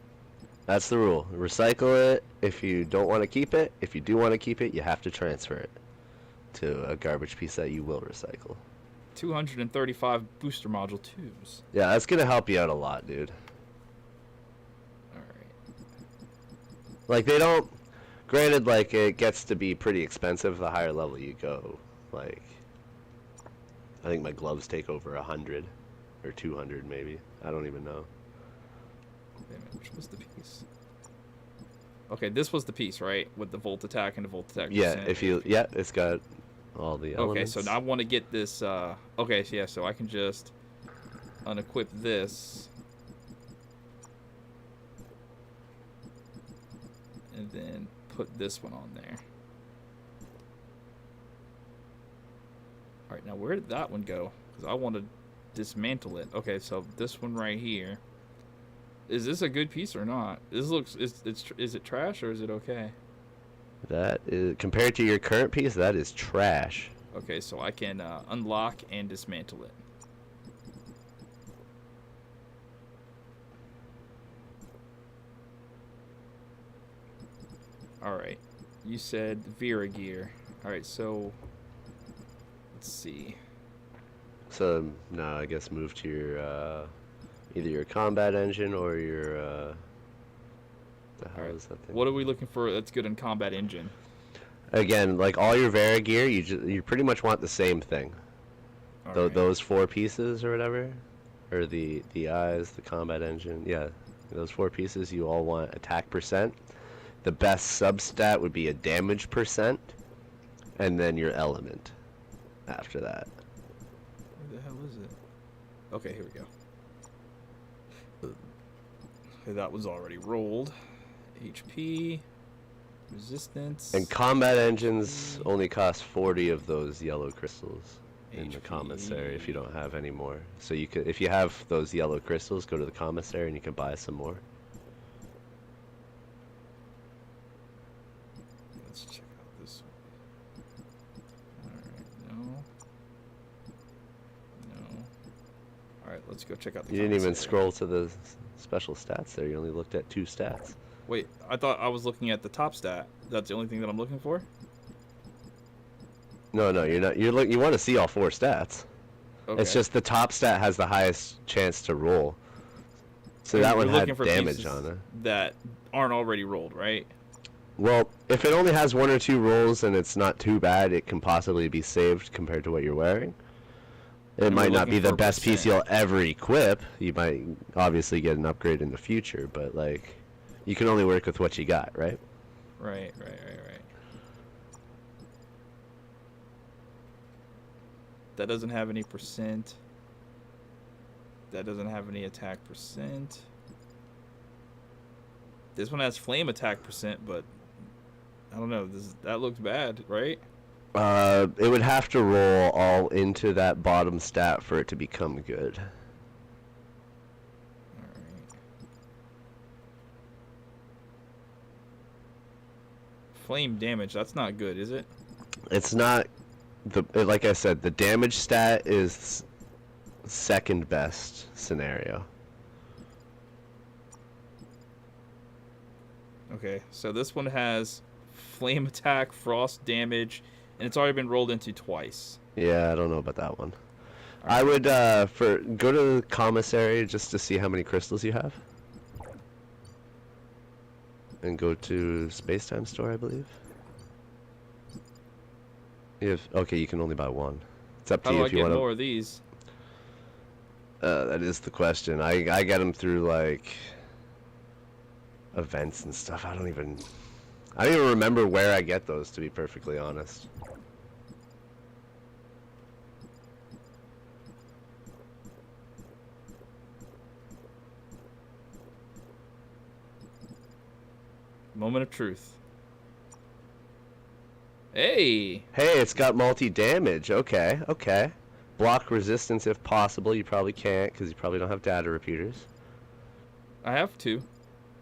That's the rule. Recycle it if you don't want to keep it. If you do want to keep it, you have to transfer it to a garbage piece that you will recycle. 235 booster module 2s. Yeah, that's going to help you out a lot, dude. All right. Like, they don't... Granted, like, it gets to be pretty expensive the higher level you go. Like, I think my gloves take over 100 or 200 maybe. I don't even know. Wait a minute, which was the piece? Okay, this was the piece, right? With the volt attack and the volt attack. Yeah, percent. if you... Yeah, it's got all the elements. Okay, so now I want to get this... okay, so yeah, so I can just unequip this. And then put this one on there. Alright, now where did that one go? Because I want to dismantle it. Okay, so this one right here. Is this a good piece or not? This looks... Is it trash or is it okay? That is... Compared to your current piece, that is trash. Okay, so I can unlock and dismantle it. Alright, you said Vera gear. Alright, so let's see. So, no, I guess move to your, either your combat engine or your, the hell Alright, is that thing? what are we looking for that's good in combat engine? Again, like all your Vera gear, you pretty much want the same thing. Alright. Those 4 pieces or whatever, or the eyes, the combat engine, yeah, those 4 pieces, you all want attack percent. The best substat would be a damage percent, and then your element after that. Where the hell is it? Okay, here we go. Okay, that was already rolled. HP, resistance. And combat engines only cost 40 of those yellow crystals. in the HP. commissary if you don't have any more. So you could, if you have those yellow crystals, go to the commissary and you can buy some more. Let's check out this one. Alright, no. Alright, let's go check out the You didn't even commissary. scroll to the special stats there. You only looked at 2 stats. Wait, I thought I was looking at the top stat. That's the only thing that I'm looking for? No, you're not. You want to see all 4 stats. Okay. It's just the top stat has the highest chance to roll. So And that we're one had looking for damage pieces on it. that aren't already rolled, right? Well, if it only has 1 or 2 rolls and it's not too bad, it can possibly be saved compared to what you're wearing. It And might we're not be looking the for best piece percent. you'll ever equip. You might obviously get an upgrade in the future, but like, you can only work with what you got, right? Right. That doesn't have any percent. That doesn't have any attack percent. This one has flame attack percent, but I don't know. That looks bad, right? It would have to roll all into that bottom stat for it to become good. Alright. Flame damage, that's not good, is it? It's not like I said, the damage stat is second best scenario. Okay, so this one has flame attack, frost damage, and it's already been rolled into twice. Yeah, I don't know about that one. Alright. I would go to the commissary just to see how many crystals you have. And go to Space-Time Store, I believe. Okay, you can only buy 1. It's up to How you do I if you get want more of these? That is the question. I get them through like events and stuff. I don't even remember where I get those, to be perfectly honest. Moment of truth. Hey! Hey, it's got multi-damage. Okay. Block resistance if possible. You probably can't because you probably don't have data repeaters. I have 2.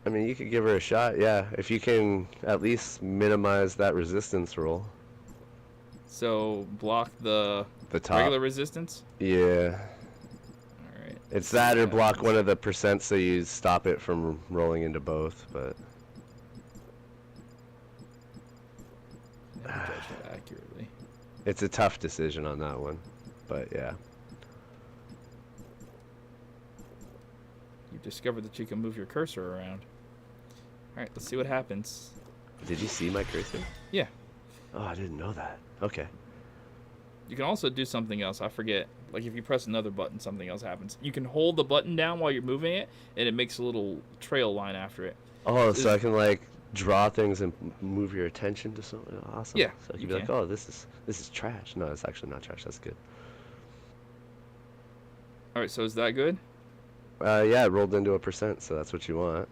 I mean, you could give her a shot, yeah. If you can at least minimize that resistance roll. So, block the The top. regular resistance? Yeah. Alright. It's that or block one of the percents so you stop it from rolling into both, but... Never judged it accurately. It's a tough decision on that one, but yeah. You've discovered that you can move your cursor around. Alright, let's see what happens. Did you see my cursor? Yeah. Oh, I didn't know that. Okay. You can also do something else. I forget. Like if you press another button, something else happens. You can hold the button down while you're moving it, and it makes a little trail line after it. Oh, so I can like draw things and move your attention to something awesome. Yeah, So you you can be like, can. oh, this is trash. No, it's actually not trash. That's good. Alright, so is that good? Yeah, it rolled into a percent, so that's what you want.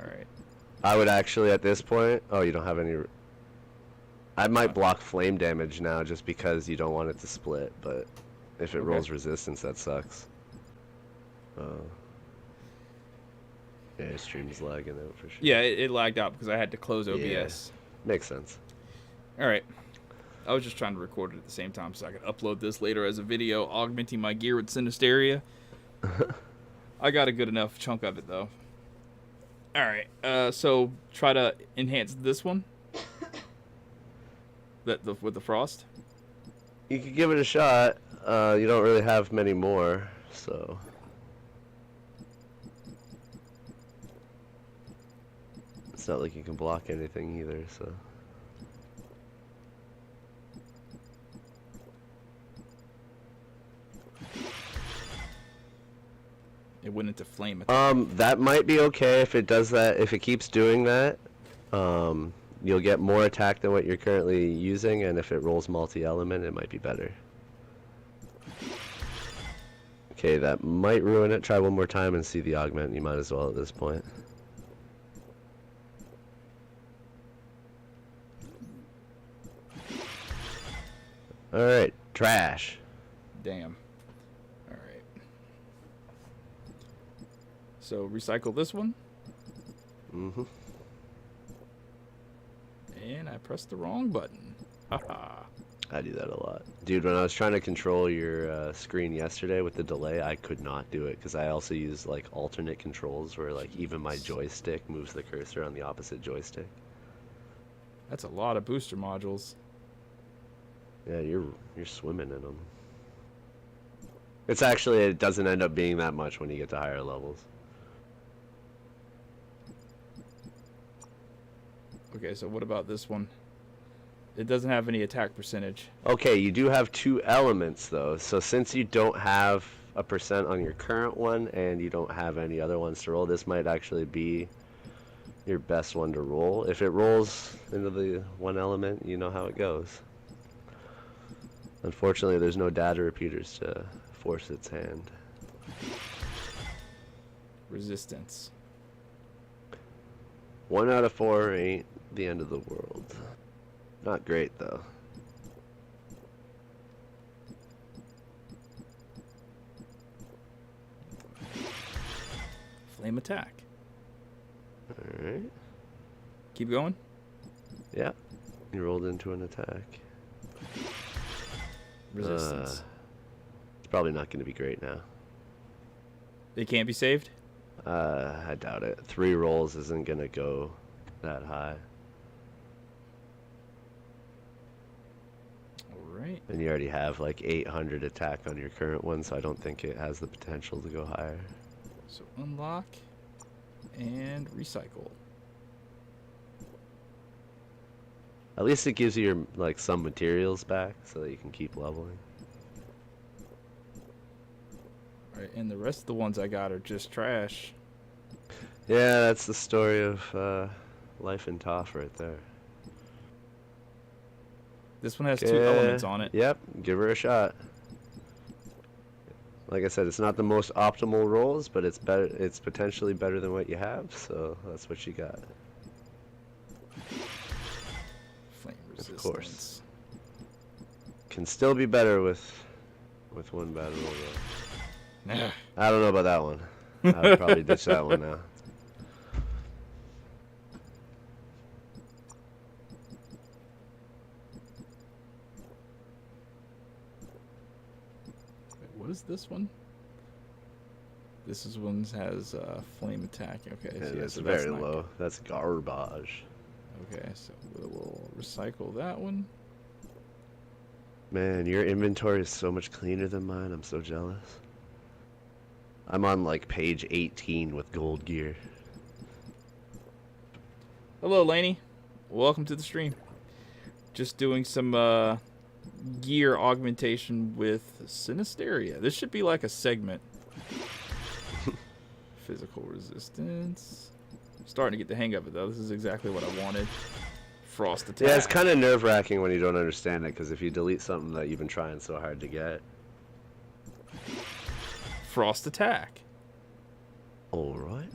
Alright. I would actually at this point. Oh, you don't have any. I might block flame damage now just because you don't want it to split, but if it Okay. rolls resistance, that sucks. Yeah, stream's lagging out for sure. Yeah, it lagged out because I had to close OBS. Makes sense. Alright. I was just trying to record it at the same time so I could upload this later as a video, augmenting my gear with Sinisteria. I got a good enough chunk of it, though. Alright, so try to enhance this one. With the frost. You could give it a shot. You don't really have many more, so. It's not like you can block anything either, so. It went into flame attack. That might be okay if it does that. If it keeps doing that, you'll get more attack than what you're currently using, and if it rolls multi-element, it might be better. Okay, that might ruin it. Try one more time and see the augment. You might as well at this point. Alright, trash. Damn. All right. So recycle this one. Mm-hmm. And I pressed the wrong button. Haha. I do that a lot. Dude, when I was trying to control your screen yesterday with the delay, I could not do it because I also use like alternate controls where like even my joystick moves the cursor on the opposite joystick. That's a lot of booster modules. Yeah, you're swimming in them. It's actually, it doesn't end up being that much when you get to higher levels. Okay, so what about this one? It doesn't have any attack percentage. Okay, you do have 2 elements though. So since you don't have a percent on your current one and you don't have any other ones to roll, this might actually be your best one to roll. If it rolls into the one element, you know how it goes. Unfortunately, there's no data repeaters to force its hand. Resistance. 1 out of 4 ain't the end of the world. Not great though. Flame attack. Alright. Keep going. Yeah. You rolled into an attack. Resistance. It's probably not going to be great now. It can't be saved? I doubt it. 3 rolls isn't going to go that high. Alright. And you already have like 800 attack on your current one, so I don't think it has the potential to go higher. So unlock and recycle. At least it gives you your, like, some materials back so that you can keep leveling. Alright, and the rest of the ones I got are just trash. Yeah, that's the story of life in ToF right there. This one has 2 elements on it. Yep, give her a shot. Like I said, it's not the most optimal rolls, but it's better. It's potentially better than what you have, so that's what you got. Flame resistance. Of course. Can still be better with one bad roll though. Nah. I don't know about that one. I would probably ditch that one now. What is this one? This is one has flame attack. Okay, Yeah, so that's so very not low. That's garbage. good. Okay, so we'll recycle that one. Man, your inventory is so much cleaner than mine. I'm so jealous. I'm on like page 18 with gold gear. Hello, Laney. Welcome to the stream. Just doing some gear augmentation with Sinisteria. This should be like a segment. Physical resistance. Starting to get the hang of it though. This is exactly what I wanted. Frost attack. Yeah, it's kind of nerve-wracking when you don't understand it, because if you delete something that you've been trying so hard to get. Frost attack. Alright.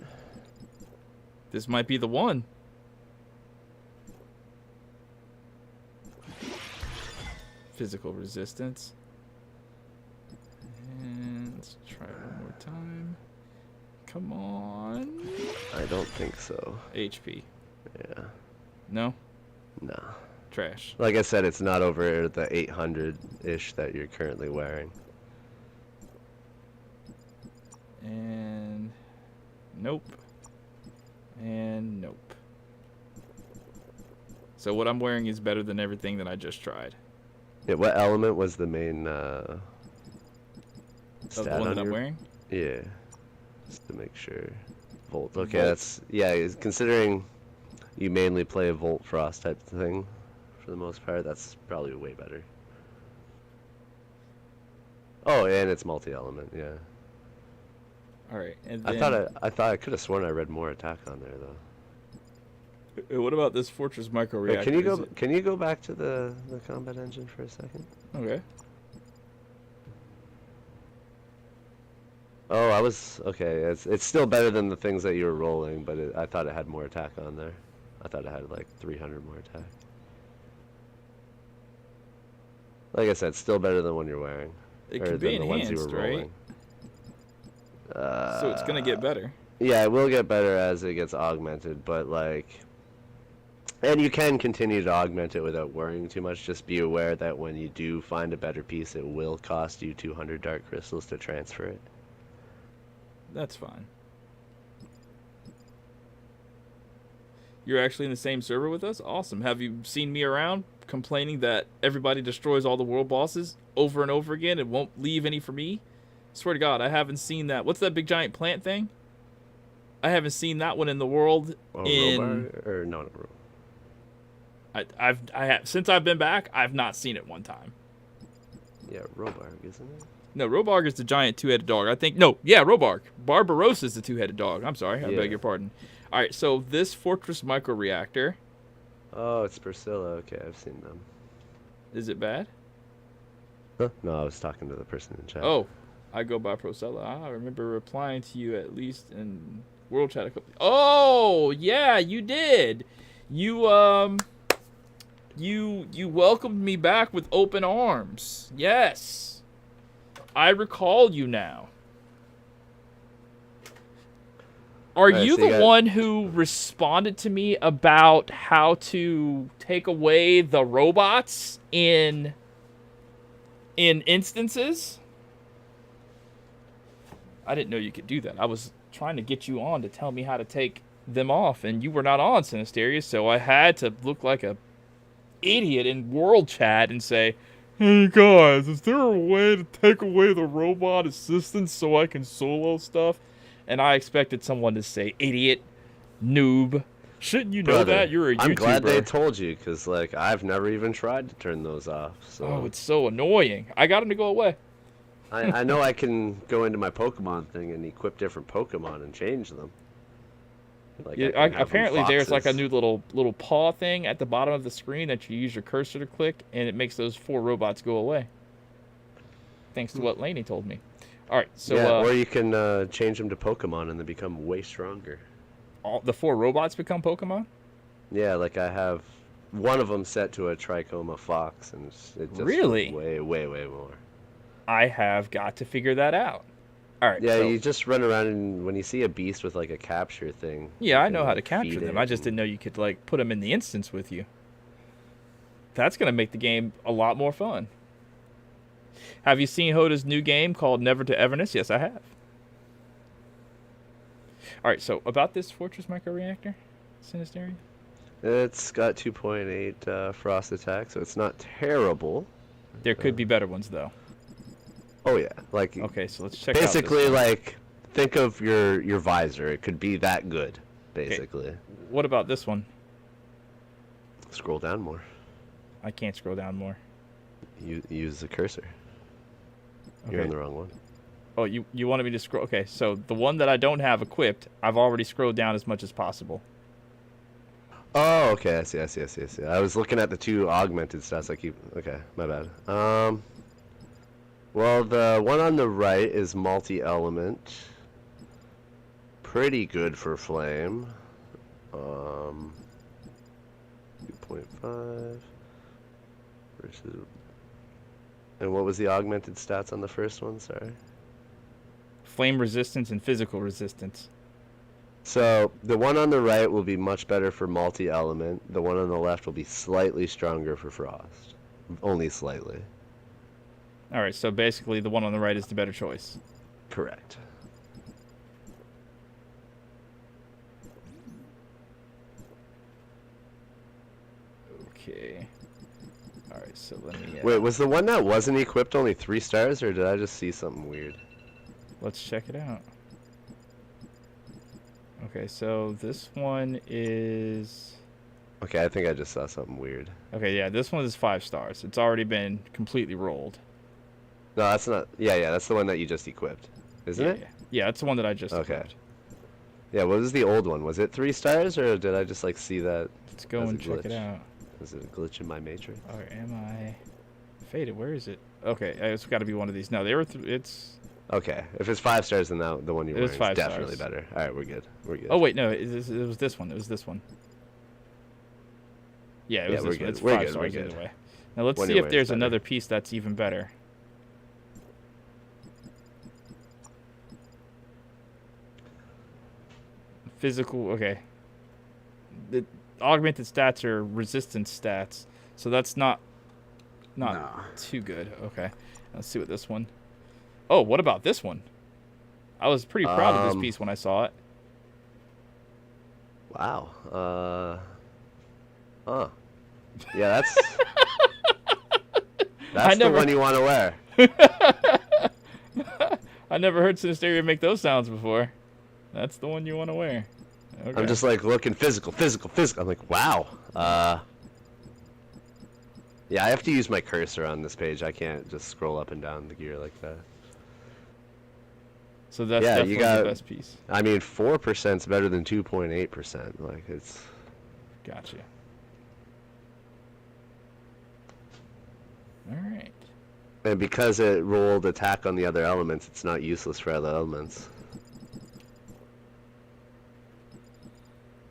This might be the one. Physical resistance. And let's try it one more time. Come on. I don't think so. HP. Yeah. No? No. Trash. Like I said, it's not over the 800-ish that you're currently wearing. And nope. And nope. So what I'm wearing is better than everything that I just tried. Yeah, what element was the main Of stat the one on that I'm your... wearing? Yeah. Just to make sure. Volt. Okay, Volt. that's... Yeah, considering you mainly play a Volt Frost type of thing, for the most part, that's probably way better. Oh, and it's multi-element, yeah. Alright, and then... I thought I could have sworn I read more attack on there though. What about this Fortress Micro Wait, Reactor? can you go back to the combat engine for a second? Okay. Oh, okay. It's still better than the things that you were rolling, but I thought it had more attack on there. I thought it had like 300 more attack. Like I said, still better than one you're wearing. It or can be than the ones you were enhanced, right? rolling. So it's gonna get better. Yeah, it will get better as it gets augmented, but like, and you can continue to augment it without worrying too much. Just be aware that when you do find a better piece, it will cost you 200 dark crystals to transfer it. That's fine. You're actually in the same server with us? Awesome. Have you seen me around complaining that everybody destroys all the world bosses over and over again and won't leave any for me? Swear to God, I haven't seen that. What's that big giant plant thing? I haven't seen that one in the world in... Robar? Or no, I have since I've been back, I've not seen it one time. yeah, Robarg, isn't it? No, Robarg is the giant two-headed dog. I think... No, yeah, Robarg. Barbarossa is the two-headed dog. I'm sorry. I beg your pardon. All right, so this Fortress Microreactor... Oh, it's Priscilla. Okay, I've seen them. Is it bad? Huh? No, I was talking to the person in chat. Oh, I go by Procella. I remember replying to you at least in World Chat a couple... Oh, yeah, you did. You welcomed me back with open arms. Yes. I recall you now. Are you the one who responded to me about how to take away the robots in instances? I didn't know you could do that. I was trying to get you on to tell me how to take them off, and you were not on, Sinisteria, so I had to look like a idiot in World Chat and say, "Hey guys, is there a way to take away the robot assistants so I can solo stuff?" And I expected someone to say, "Idiot, noob, shouldn't you know Brother, that? You're a YouTuber." I'm glad they told you, because like I've never even tried to turn those off. So. Oh, it's so annoying. I got them to go away. I know I can go into my Pokemon thing and equip different Pokemon and change them. Like Yeah, apparently there's like a new little paw thing at the bottom of the screen that you use your cursor to click, and it makes those 4 robots go away. Thanks to what Lainey told me. All right, so yeah, or you can change them to Pokemon and they become way stronger. all the 4 robots become Pokemon? Yeah, like I have one of them set to a Trichoma Fox, and it just Really? way more. I have got to figure that out. All right. Yeah, so, you just run around and when you see a beast with like a capture thing. yeah, you I can, know how to like, capture feed them. it I just didn't know you could like put them in the instance with you. That's gonna make the game a lot more fun. Have you seen Hoda's new game called Never to Everness? Yes, I have. All right, so about this Fortress Microreactor, Sinisteria? It's got 2.8 frost attack, so it's not terrible. There could be better ones, though. Oh yeah, like Okay, so let's check basically out this one. like think of your visor. It could be that good, basically. What about this one? Scroll down more. I can't scroll down more. Use the cursor. Okay. You're on the wrong one. Oh, you wanted me to scroll? Okay, so the one that I don't have equipped, I've already scrolled down as much as possible. Oh, okay. I see. I was looking at the 2 augmented stats. Okay, my bad. Well, the one on the right is multi-element. Pretty good for flame. 2.5 versus. And what was the augmented stats on the first one? Sorry. Flame resistance and physical resistance. So the one on the right will be much better for multi-element. The one on the left will be slightly stronger for frost. Only slightly. All right, so basically the one on the right is the better choice. Correct. Okay. All right, so let me... Wait, was the one that wasn't equipped only 3 stars, or did I just see something weird? Let's check it out. Okay, so this one is... Okay, I think I just saw something weird. Okay, yeah, this one is 5 stars. It's already been completely rolled. No, that's not... Yeah, that's the one that you just equipped. Isn't it? Yeah, that's the one that I just Okay. equipped. Yeah, what was the old one? Was it 3 stars, or did I just, like, see that? Let's go as a and check it glitch? out. Is it a glitch in my matrix? Or am I... Faded, where is it? Okay, it's got to be one of these. No, they were... it's... Okay, if it's 5 stars, then the one you're It was wearing is 5 definitely stars. better. All right, we're good. Oh, wait, no, it was this one. It was this one. Yeah, it was we're this one. good. It's We're 5 good. We're stars good. either way. Now let's One see your if way is there's better. another piece that's even better. Physical. Okay. The augmented stats are resistance stats, so that's not Nah. too good. Okay. Let's see what this one. Oh, what about this one? I was pretty proud of this piece when I saw it. Wow. Yeah, that's the one you want to wear. I never heard Sinisteria make those sounds before. That's the one you want to wear. Okay. I'm just like looking physical. I'm like, wow. Yeah, I have to use my cursor on this page. I can't just scroll up and down the gear like that. So that's definitely the best piece. I mean, 4% is better than 2.8%. Like, it's... Gotcha. Alright. And because it rolled attack on the other elements, it's not useless for other elements.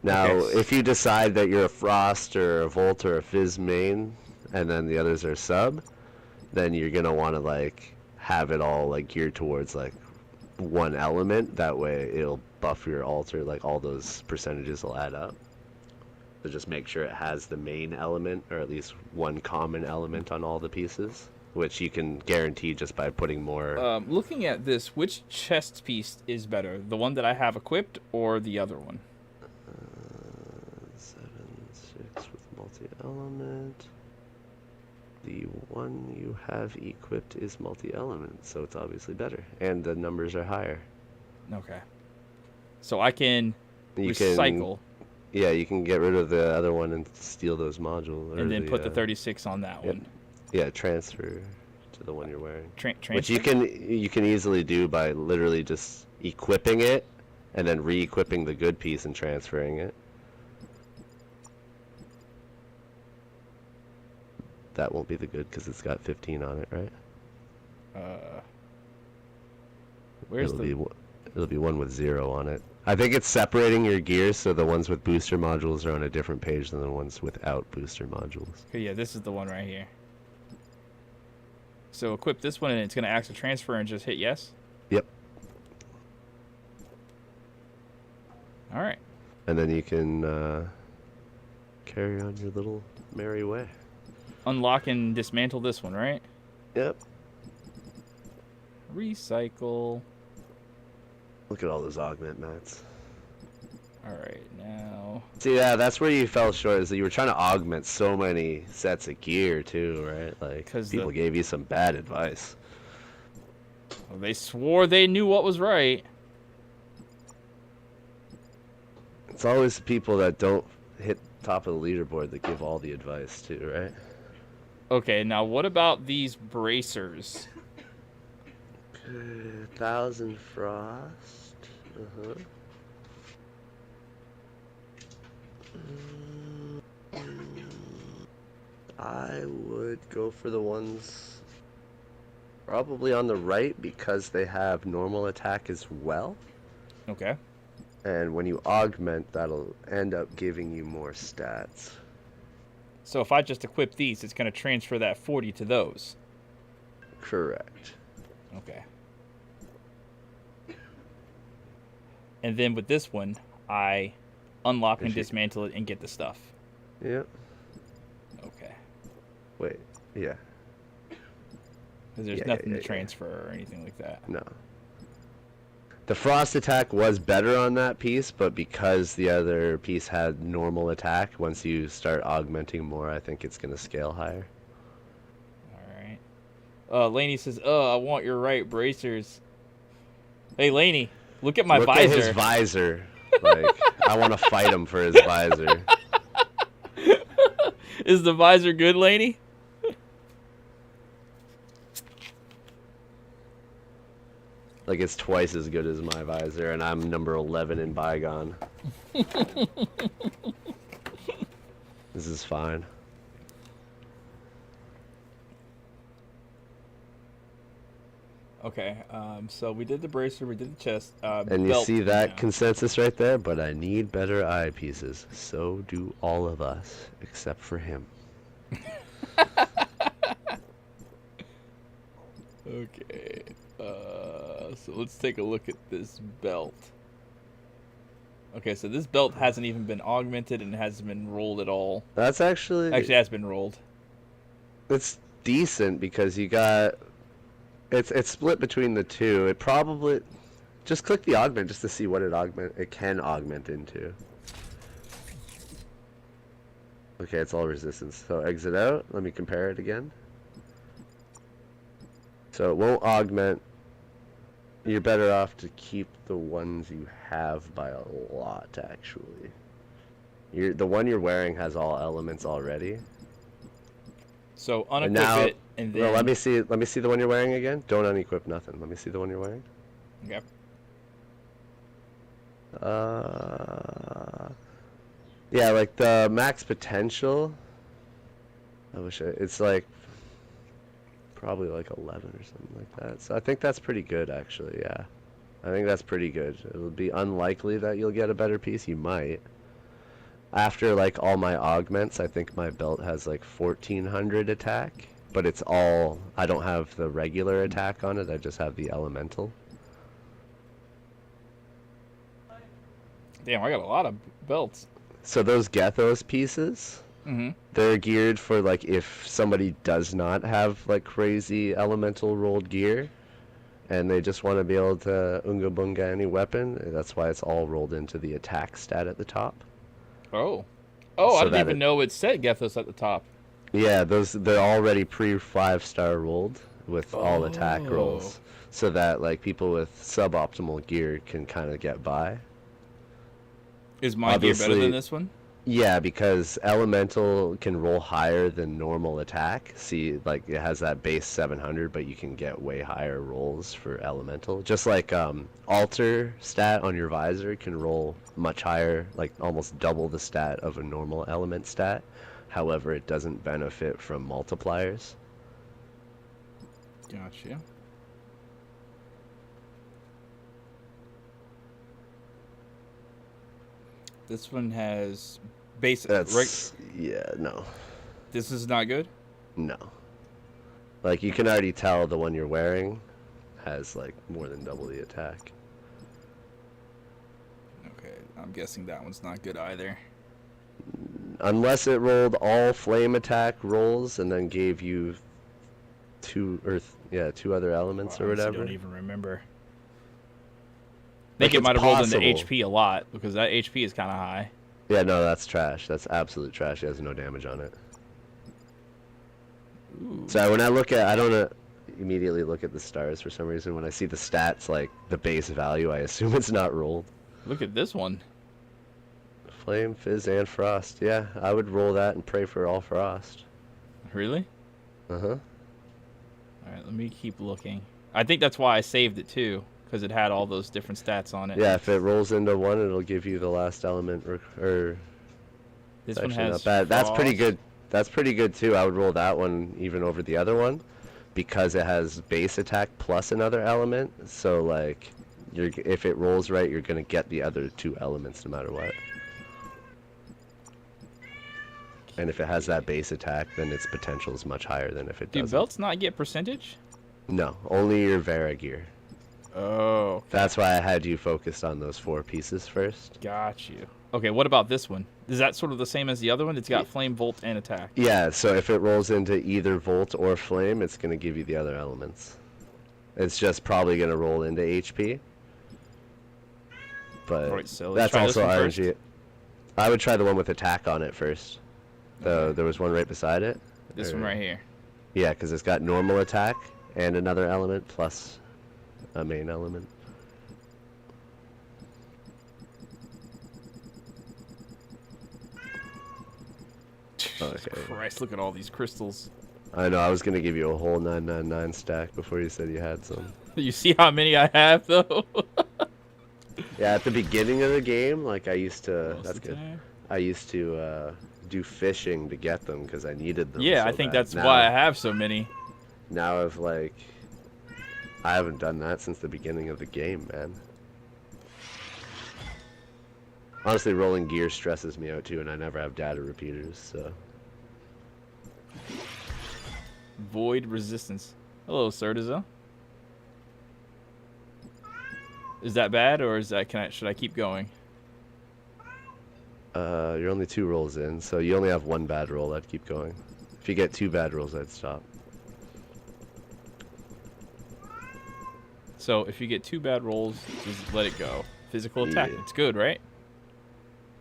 Now, if you decide that you're a Frost or a Volt or a Fizz main, and then the others are sub, then you're going to want to, like, have it all, like, geared towards, like, one element. That way it'll buff your altar, like, all those percentages will add up. So just make sure it has the main element, or at least one common element on all the pieces, which you can guarantee just by putting more... looking at this, which chest piece is better? The one that I have equipped or the other one? 7, 6 with multi-element. The one you have equipped is multi-element, so it's obviously better. And the numbers are higher. Okay. So I can recycle. Yeah, you can get rid of the other one and steal those modules. And then put the 36 on that one. Yeah, transfer to the one you're wearing. Transfer? Which you can easily do by literally just equipping it and then re-equipping the good piece and transferring it. That won't be the good because it's got 15 on it, right? Where's It'll be one with 0 on it. I think it's separating your gears, so the ones with booster modules are on a different page than the ones without booster modules. Okay, yeah, this is the one right here. So equip this one, and it's going to ask a transfer and just hit yes? Yep. All right. And then you can carry on your little merry way. Unlock and dismantle this one, right? Yep. Recycle. Look at all those augment mats. All right, now. See, yeah, that's where you fell short, is that you were trying to augment so many sets of gear, too, right? Like, people gave you some bad advice. Well, they swore they knew what was right. It's always the people that don't hit top of the leaderboard that give all the advice, too, right? Okay, now what about these bracers? 1,000 frost. I would go for the ones probably on the right because they have normal attack as well. Okay. And when you augment, that'll end up giving you more stats. So if I just equip these, it's going to transfer that 40 to those. Correct. Okay. And then with this one, I unlock and dismantle it and get the stuff. Yep. Okay. Wait, yeah. Because there's nothing to transfer or anything like that. No. The frost attack was better on that piece, but because the other piece had normal attack, once you start augmenting more, I think it's going to scale higher. Alright. Laney says, I want your right bracers. Hey, Laney, look at my Look visor. Look at his visor. Like, I want to fight him for his visor. Is the visor good, Laney? Like, it's twice as good as my visor, and I'm number 11 in Bygone. This is fine. Okay, so we did the bracer, we did the chest. And you see that consensus right there? But I need better eye pieces. So do all of us, except for him. Okay, so let's take a look at this belt. Okay, so this belt hasn't even been augmented and hasn't been rolled at all. That's actually Has been rolled. it's decent because you got it's split between the two. It probably just click the augment just to see what it can augment into. Okay, it's all resistance. So exit out. Let me compare it again. So it won't augment. You're better off to keep the ones you have by a lot, actually. The one you're wearing has all elements already. So And unequip now, it and then. well, let me see the one you're wearing again. Don't unequip nothing. Let me see the one you're wearing. Okay. Yeah, like the max potential. It's like probably like 11 or something like that. So I think that's pretty good, actually. Yeah, I think that's pretty good. It'll be unlikely that you'll get a better piece. You might. After like all my augments, I think my belt has like 1400 attack, but it's all, I don't have the regular attack on it. I just have the elemental. Damn, I got a lot of belts. So those Gethos pieces, they're geared for like if somebody does not have like crazy elemental rolled gear and they just want to be able to unga bunga any weapon. That's why it's all rolled into the attack stat at the top. Oh, So I didn't that even know it said Gethos at the top. Yeah, they're already pre 5-star rolled with all attack rolls, so that like people with suboptimal gear can kind of get by. Is my gear better than this one? Yeah, because elemental can roll higher than normal attack. See, like it has that base 700, but you can get way higher rolls for elemental. Just like alter stat on your visor can roll much higher, like almost double the stat of a normal element stat. However, it doesn't benefit from multipliers. Gotcha. This one has base. Yeah, no. This is not good? No. Like, you can already tell the one you're wearing has, like, more than double the attack. Okay, I'm guessing that one's not good either. Unless it rolled all flame attack rolls and then gave you two other elements or whatever. I don't even remember. I think Like, it might have it's rolled into possible. HP a lot, because that HP is kind of high. Yeah, no, that's trash. That's absolute trash. It has no damage on it. Ooh. So when I look at, I don't immediately look at the stars for some reason. When I see the stats, like the base value, I assume it's not rolled. Look at this one. Flame, Fizz, and Frost. Yeah, I would roll that and pray for all Frost. Really? Uh-huh. Alright, let me keep looking. I think that's why I saved it too, because it had all those different stats on it. Yeah, if it rolls into one, it'll give you the last element. Or This it's one actually has not bad. That's pretty Frost. good. That's pretty good too. I would roll that one even over the other one, because it has base attack plus another element. So like, if it rolls right, you're gonna get the other two elements no matter what. And if it has that base attack, then its potential is much higher than if it Do doesn't. belts not get percentage? No, only your Vera gear. Oh, okay. That's why I had you focused on those 4 pieces first. Got you. Okay, what about this one? Is that sort of the same as the other one? It's got flame, volt, and attack. Yeah, so if it rolls into either Volt or Flame, it's going to give you the other elements. It's just probably going to roll into HP. But Alright, so that's let's try this also one first. RNG. I would try the one with attack on it first. Okay. There was one right beside it. This one right here. Yeah, because it's got normal attack and another element plus a main element. Jesus Christ, look at all these crystals. I know, I was going to give you a whole 999 stack before you said you had some. You see how many I have, though? Yeah, at the beginning of the game, like I used to, Most that's of the good. time. I used to do fishing to get them because I needed them. Yeah, so I think bad. that's Now- why I have so many. Now I've like, I haven't done that since the beginning of the game, man. Honestly, rolling gear stresses me out too, and I never have data repeaters, so. Void resistance. Hello, Certiza. Is that bad, or is that should I keep going? You're only 2 rolls in, so you only have 1 bad roll. I'd keep going. If you get 2 bad rolls, I'd stop. So if you get 2 bad rolls, just let it go. Physical attack. Yeah. It's good, right?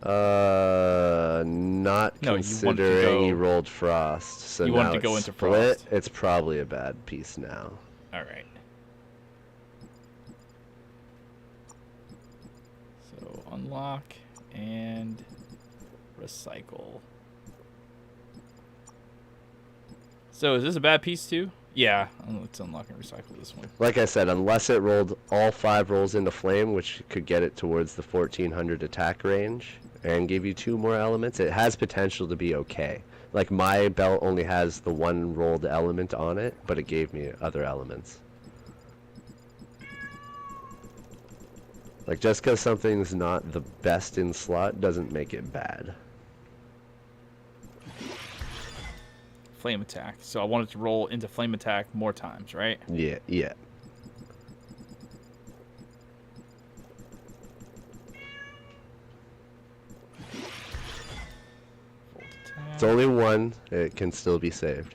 Not No, you want it to considering go- you rolled frost. So You now want it to go it's into split. frost. It's probably a bad piece now. All right. So unlock and recycle. So is this a bad piece too? Yeah, let's unlock and recycle this one. Like I said, unless it rolled all 5 rolls into flame, which could get it towards the 1400 attack range and give you 2 more elements, it has potential to be okay. Like my belt only has the 1 rolled element on it, but it gave me other elements. Like just because something's not the best in slot doesn't make it bad. Flame attack. So I wanted to roll into flame attack more times, right? Yeah, yeah. Full attack. It's only 1. It can still be saved.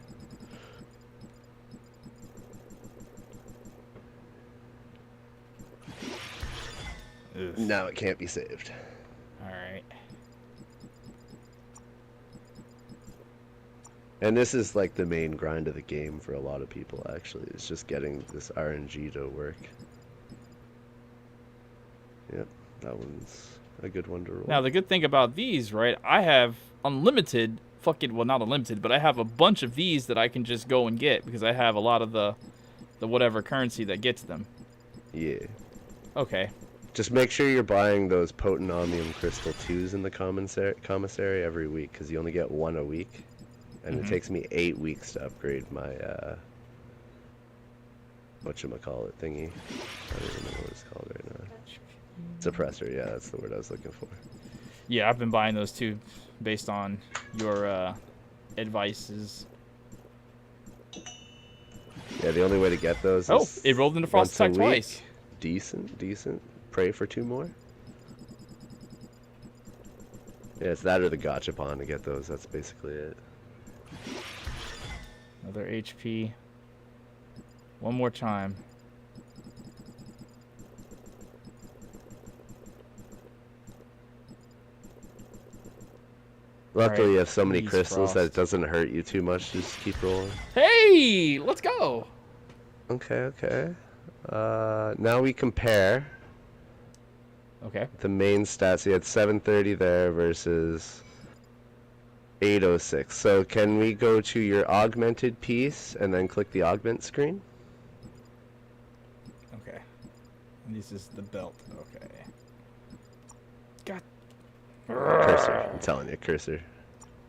Ugh. Now it can't be saved. All right. And this is like the main grind of the game for a lot of people, actually. It's just getting this RNG to work. Yep, that one's a good one to roll. Now the good thing about these, right? I have unlimited fucking, well, not unlimited, but I have a bunch of these that I can just go and get because I have a lot of the whatever currency that gets them. Yeah. Okay. Just make sure you're buying those potent omnium crystal 2s in the commissary every week, because you only get 1 a week. And it takes me 8 weeks to upgrade my, whatchamacallit thingy. I don't even know what it's called right now. Suppressor, yeah, that's the word I was looking for. Yeah, I've been buying those too based on your advices. Yeah, the only way to get those Oh, is it rolled into frost once a attack week. twice. Decent. Pray for 2 more. Yeah, it's that or the gachapon to get those. That's basically it. Another HP. One more time. Luckily, Alright, you have so many please, crystals that it Frost. doesn't hurt you too much. Just keep rolling. Hey, let's go. Okay. Now we compare Okay. the main stats. You had 730 there versus 806. So can we go to your augmented piece and then click the augment screen? Okay. And this is the belt. Okay. God. Cursor. I'm telling you, cursor.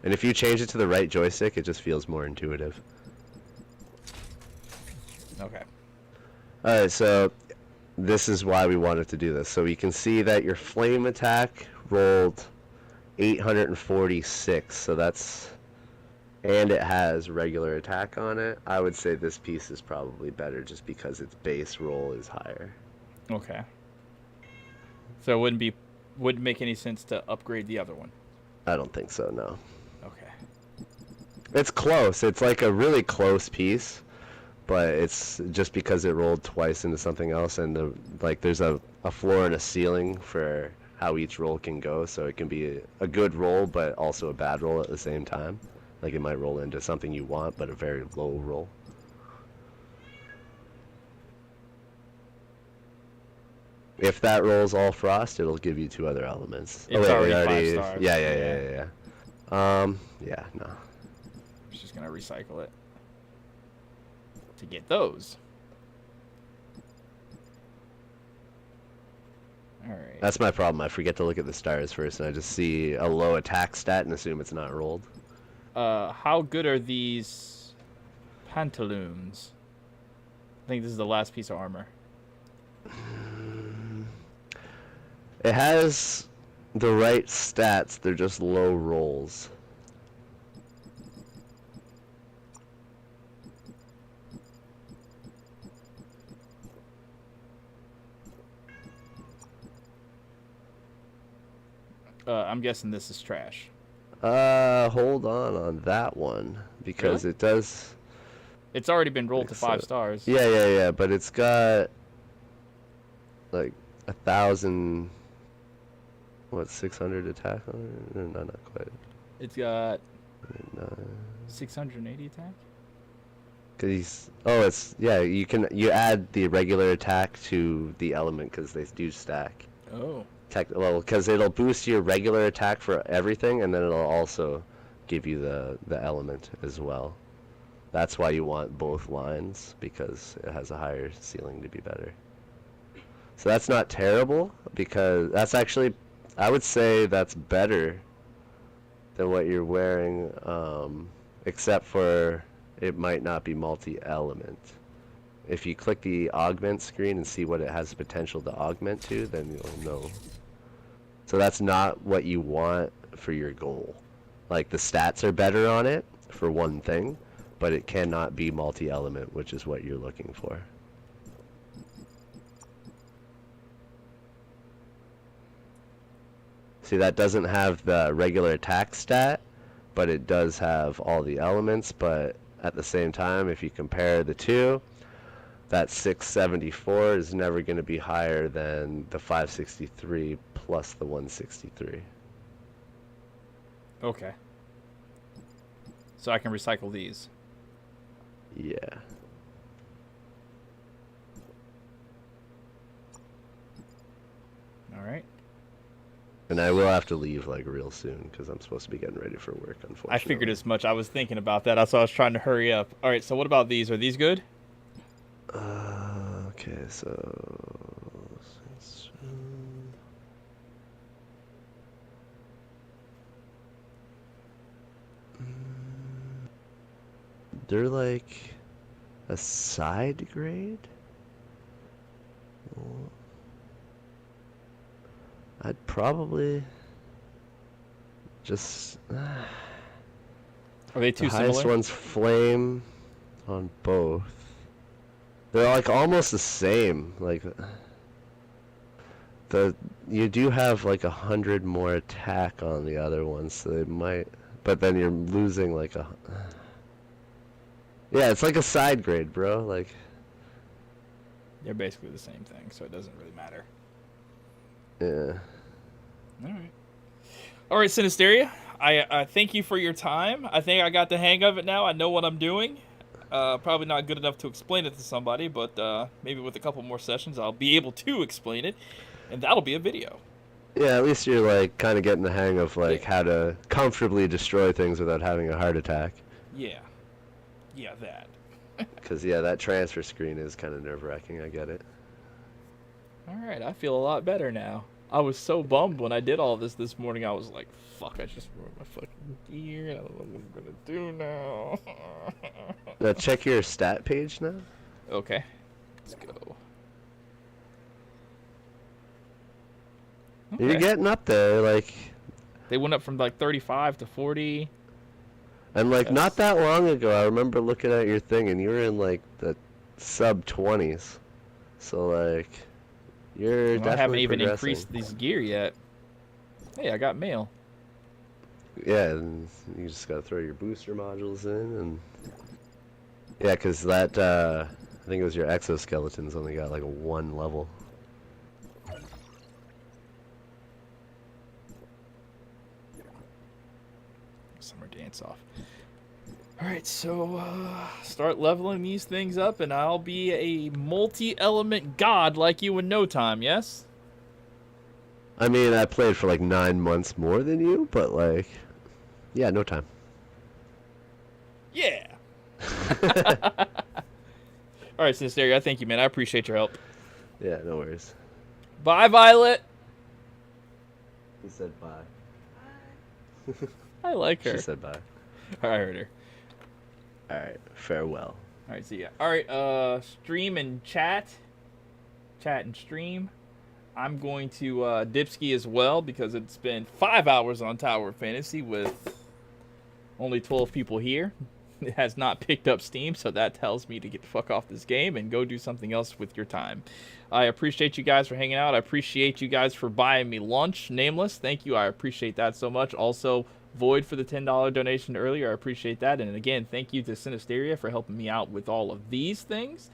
And if you change it to the right joystick, it just feels more intuitive. Okay. Alright, so this is why we wanted to do this. So you can see that your flame attack rolled 846, so that's, and it has regular attack on it. I would say this piece is probably better just because its base roll is higher. Okay. So it wouldn't make any sense to upgrade the other one. I don't think so, no. Okay. It's close. It's like a really close piece, but it's just because it rolled twice into something else, and there's a floor and a ceiling for how each roll can go, so it can be a good roll but also a bad roll at the same time. Like it might roll into something you want but a very low roll. If that rolls all frost, it'll give you 2 other elements. It's already 5 stars. Yeah. Yeah, no. I'm just gonna recycle it to get those. All right. That's my problem. I forget to look at the stars first, and I just see a low attack stat and assume it's not rolled. How good are these pantaloons? I think this is the last piece of armor. It has the right stats, they're just low rolls. I'm guessing this is trash. Hold on that one because Really? it does. It's already been rolled to So- 5 stars. Yeah, but it's got like 1,000. What, 600 attack on it? No, not quite. It's got No. 680 attack. You add the regular attack to the element because they do stack. Oh. Because it'll boost your regular attack for everything, and then it'll also give you the element as well. That's why you want both lines, because it has a higher ceiling to be better. So that's not terrible, because that's actually, I would say that's better than what you're wearing, except for it might not be multi-element. If you click the augment screen and see what it has potential to augment to, then you'll know. So that's not what you want for your goal. Like, the stats are better on it for one thing, but it cannot be multi-element, which is what you're looking for. See, that doesn't have the regular attack stat, but it does have all the elements. But at the same time, if you compare the two, that 674 is never going to be higher than the 563 plus the 163. Okay. So I can recycle these. Yeah. All right. And I will have to leave like real soon because I'm supposed to be getting ready for work, unfortunately. I figured as much. I was thinking about that. That's why I was trying to hurry up. All right. So what about these? Are these good? Okay, so... They're like a side grade? Well, I'd probably just... Are they too the highest similar? one's flame on both. They're like almost the same. Like you do have like 100 more attack on the other ones, so they might. But then you're losing like a. Yeah, it's like a side grade, bro. Like. They're basically the same thing, so it doesn't really matter. Yeah. All right. All right, Sinisteria. I thank you for your time. I think I got the hang of it now. I know what I'm doing. Probably not good enough to explain it to somebody, but maybe with a couple more sessions, I'll be able to explain it, and that'll be a video. Yeah, at least you're like kind of getting the hang of like how to comfortably destroy things without having a heart attack. Yeah. Yeah, that. Because yeah, that transfer screen is kind of nerve-wracking. I get it. All right, I feel a lot better now. I was so bummed when I did all this morning. I was like, fuck, I just ruined my fucking gear. I don't know what I'm going to do now. Now check your stat page now. Okay, let's go. You're Okay. getting up there, like, They went up from like 35 to 40. and like not That's- that long ago, I remember looking at your thing, and you were in like the sub-20s. So like, you're I definitely haven't even progressing. increased this gear yet. Hey, I got mail. Yeah, and you just gotta throw your booster modules in, and yeah, because that I think it was your exoskeletons only got like a 1 level. Summer dance off. All right, so start leveling these things up, and I'll be a multi-element god like you in no time. Yes. I mean, I played for like 9 months more than you, but like, yeah, no time. Yeah. All right, Sinisteria, thank you, man. I appreciate your help. Yeah, no worries. Bye, Violet. He said bye. I like her. She said bye. I heard her. All right, farewell. All right, see ya. All right, stream and chat. Chat and stream. I'm going to dipski as well because it's been 5 hours on Tower of Fantasy with only 12 people here. It has not picked up Steam, so that tells me to get the fuck off this game and go do something else with your time. I appreciate you guys for hanging out. I appreciate you guys for buying me lunch. Nameless, thank you. I appreciate that so much. Also, Void for the $10 donation earlier. I appreciate that. And again, thank you to Sinisteria for helping me out with all of these things.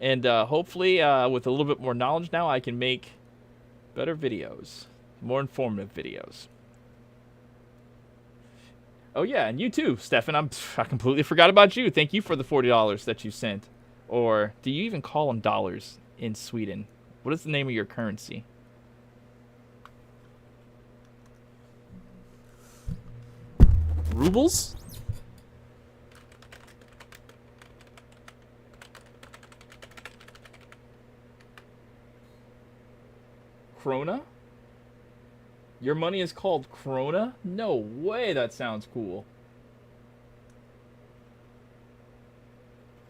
And hopefully, with a little bit more knowledge now, I can make better videos, more informative videos. Oh yeah, and you too, Stefan. I completely forgot about you. Thank you for the $40 that you sent. Or do you even call them dollars in Sweden? What is the name of your currency? Rubles? Krona? Your money is called Krona? No way, that sounds cool.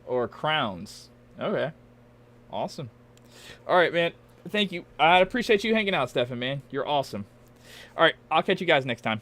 Or crowns. Okay. Awesome. Alright, man. Thank you. I appreciate you hanging out, Stefan, man. You're awesome. Alright, I'll catch you guys next time.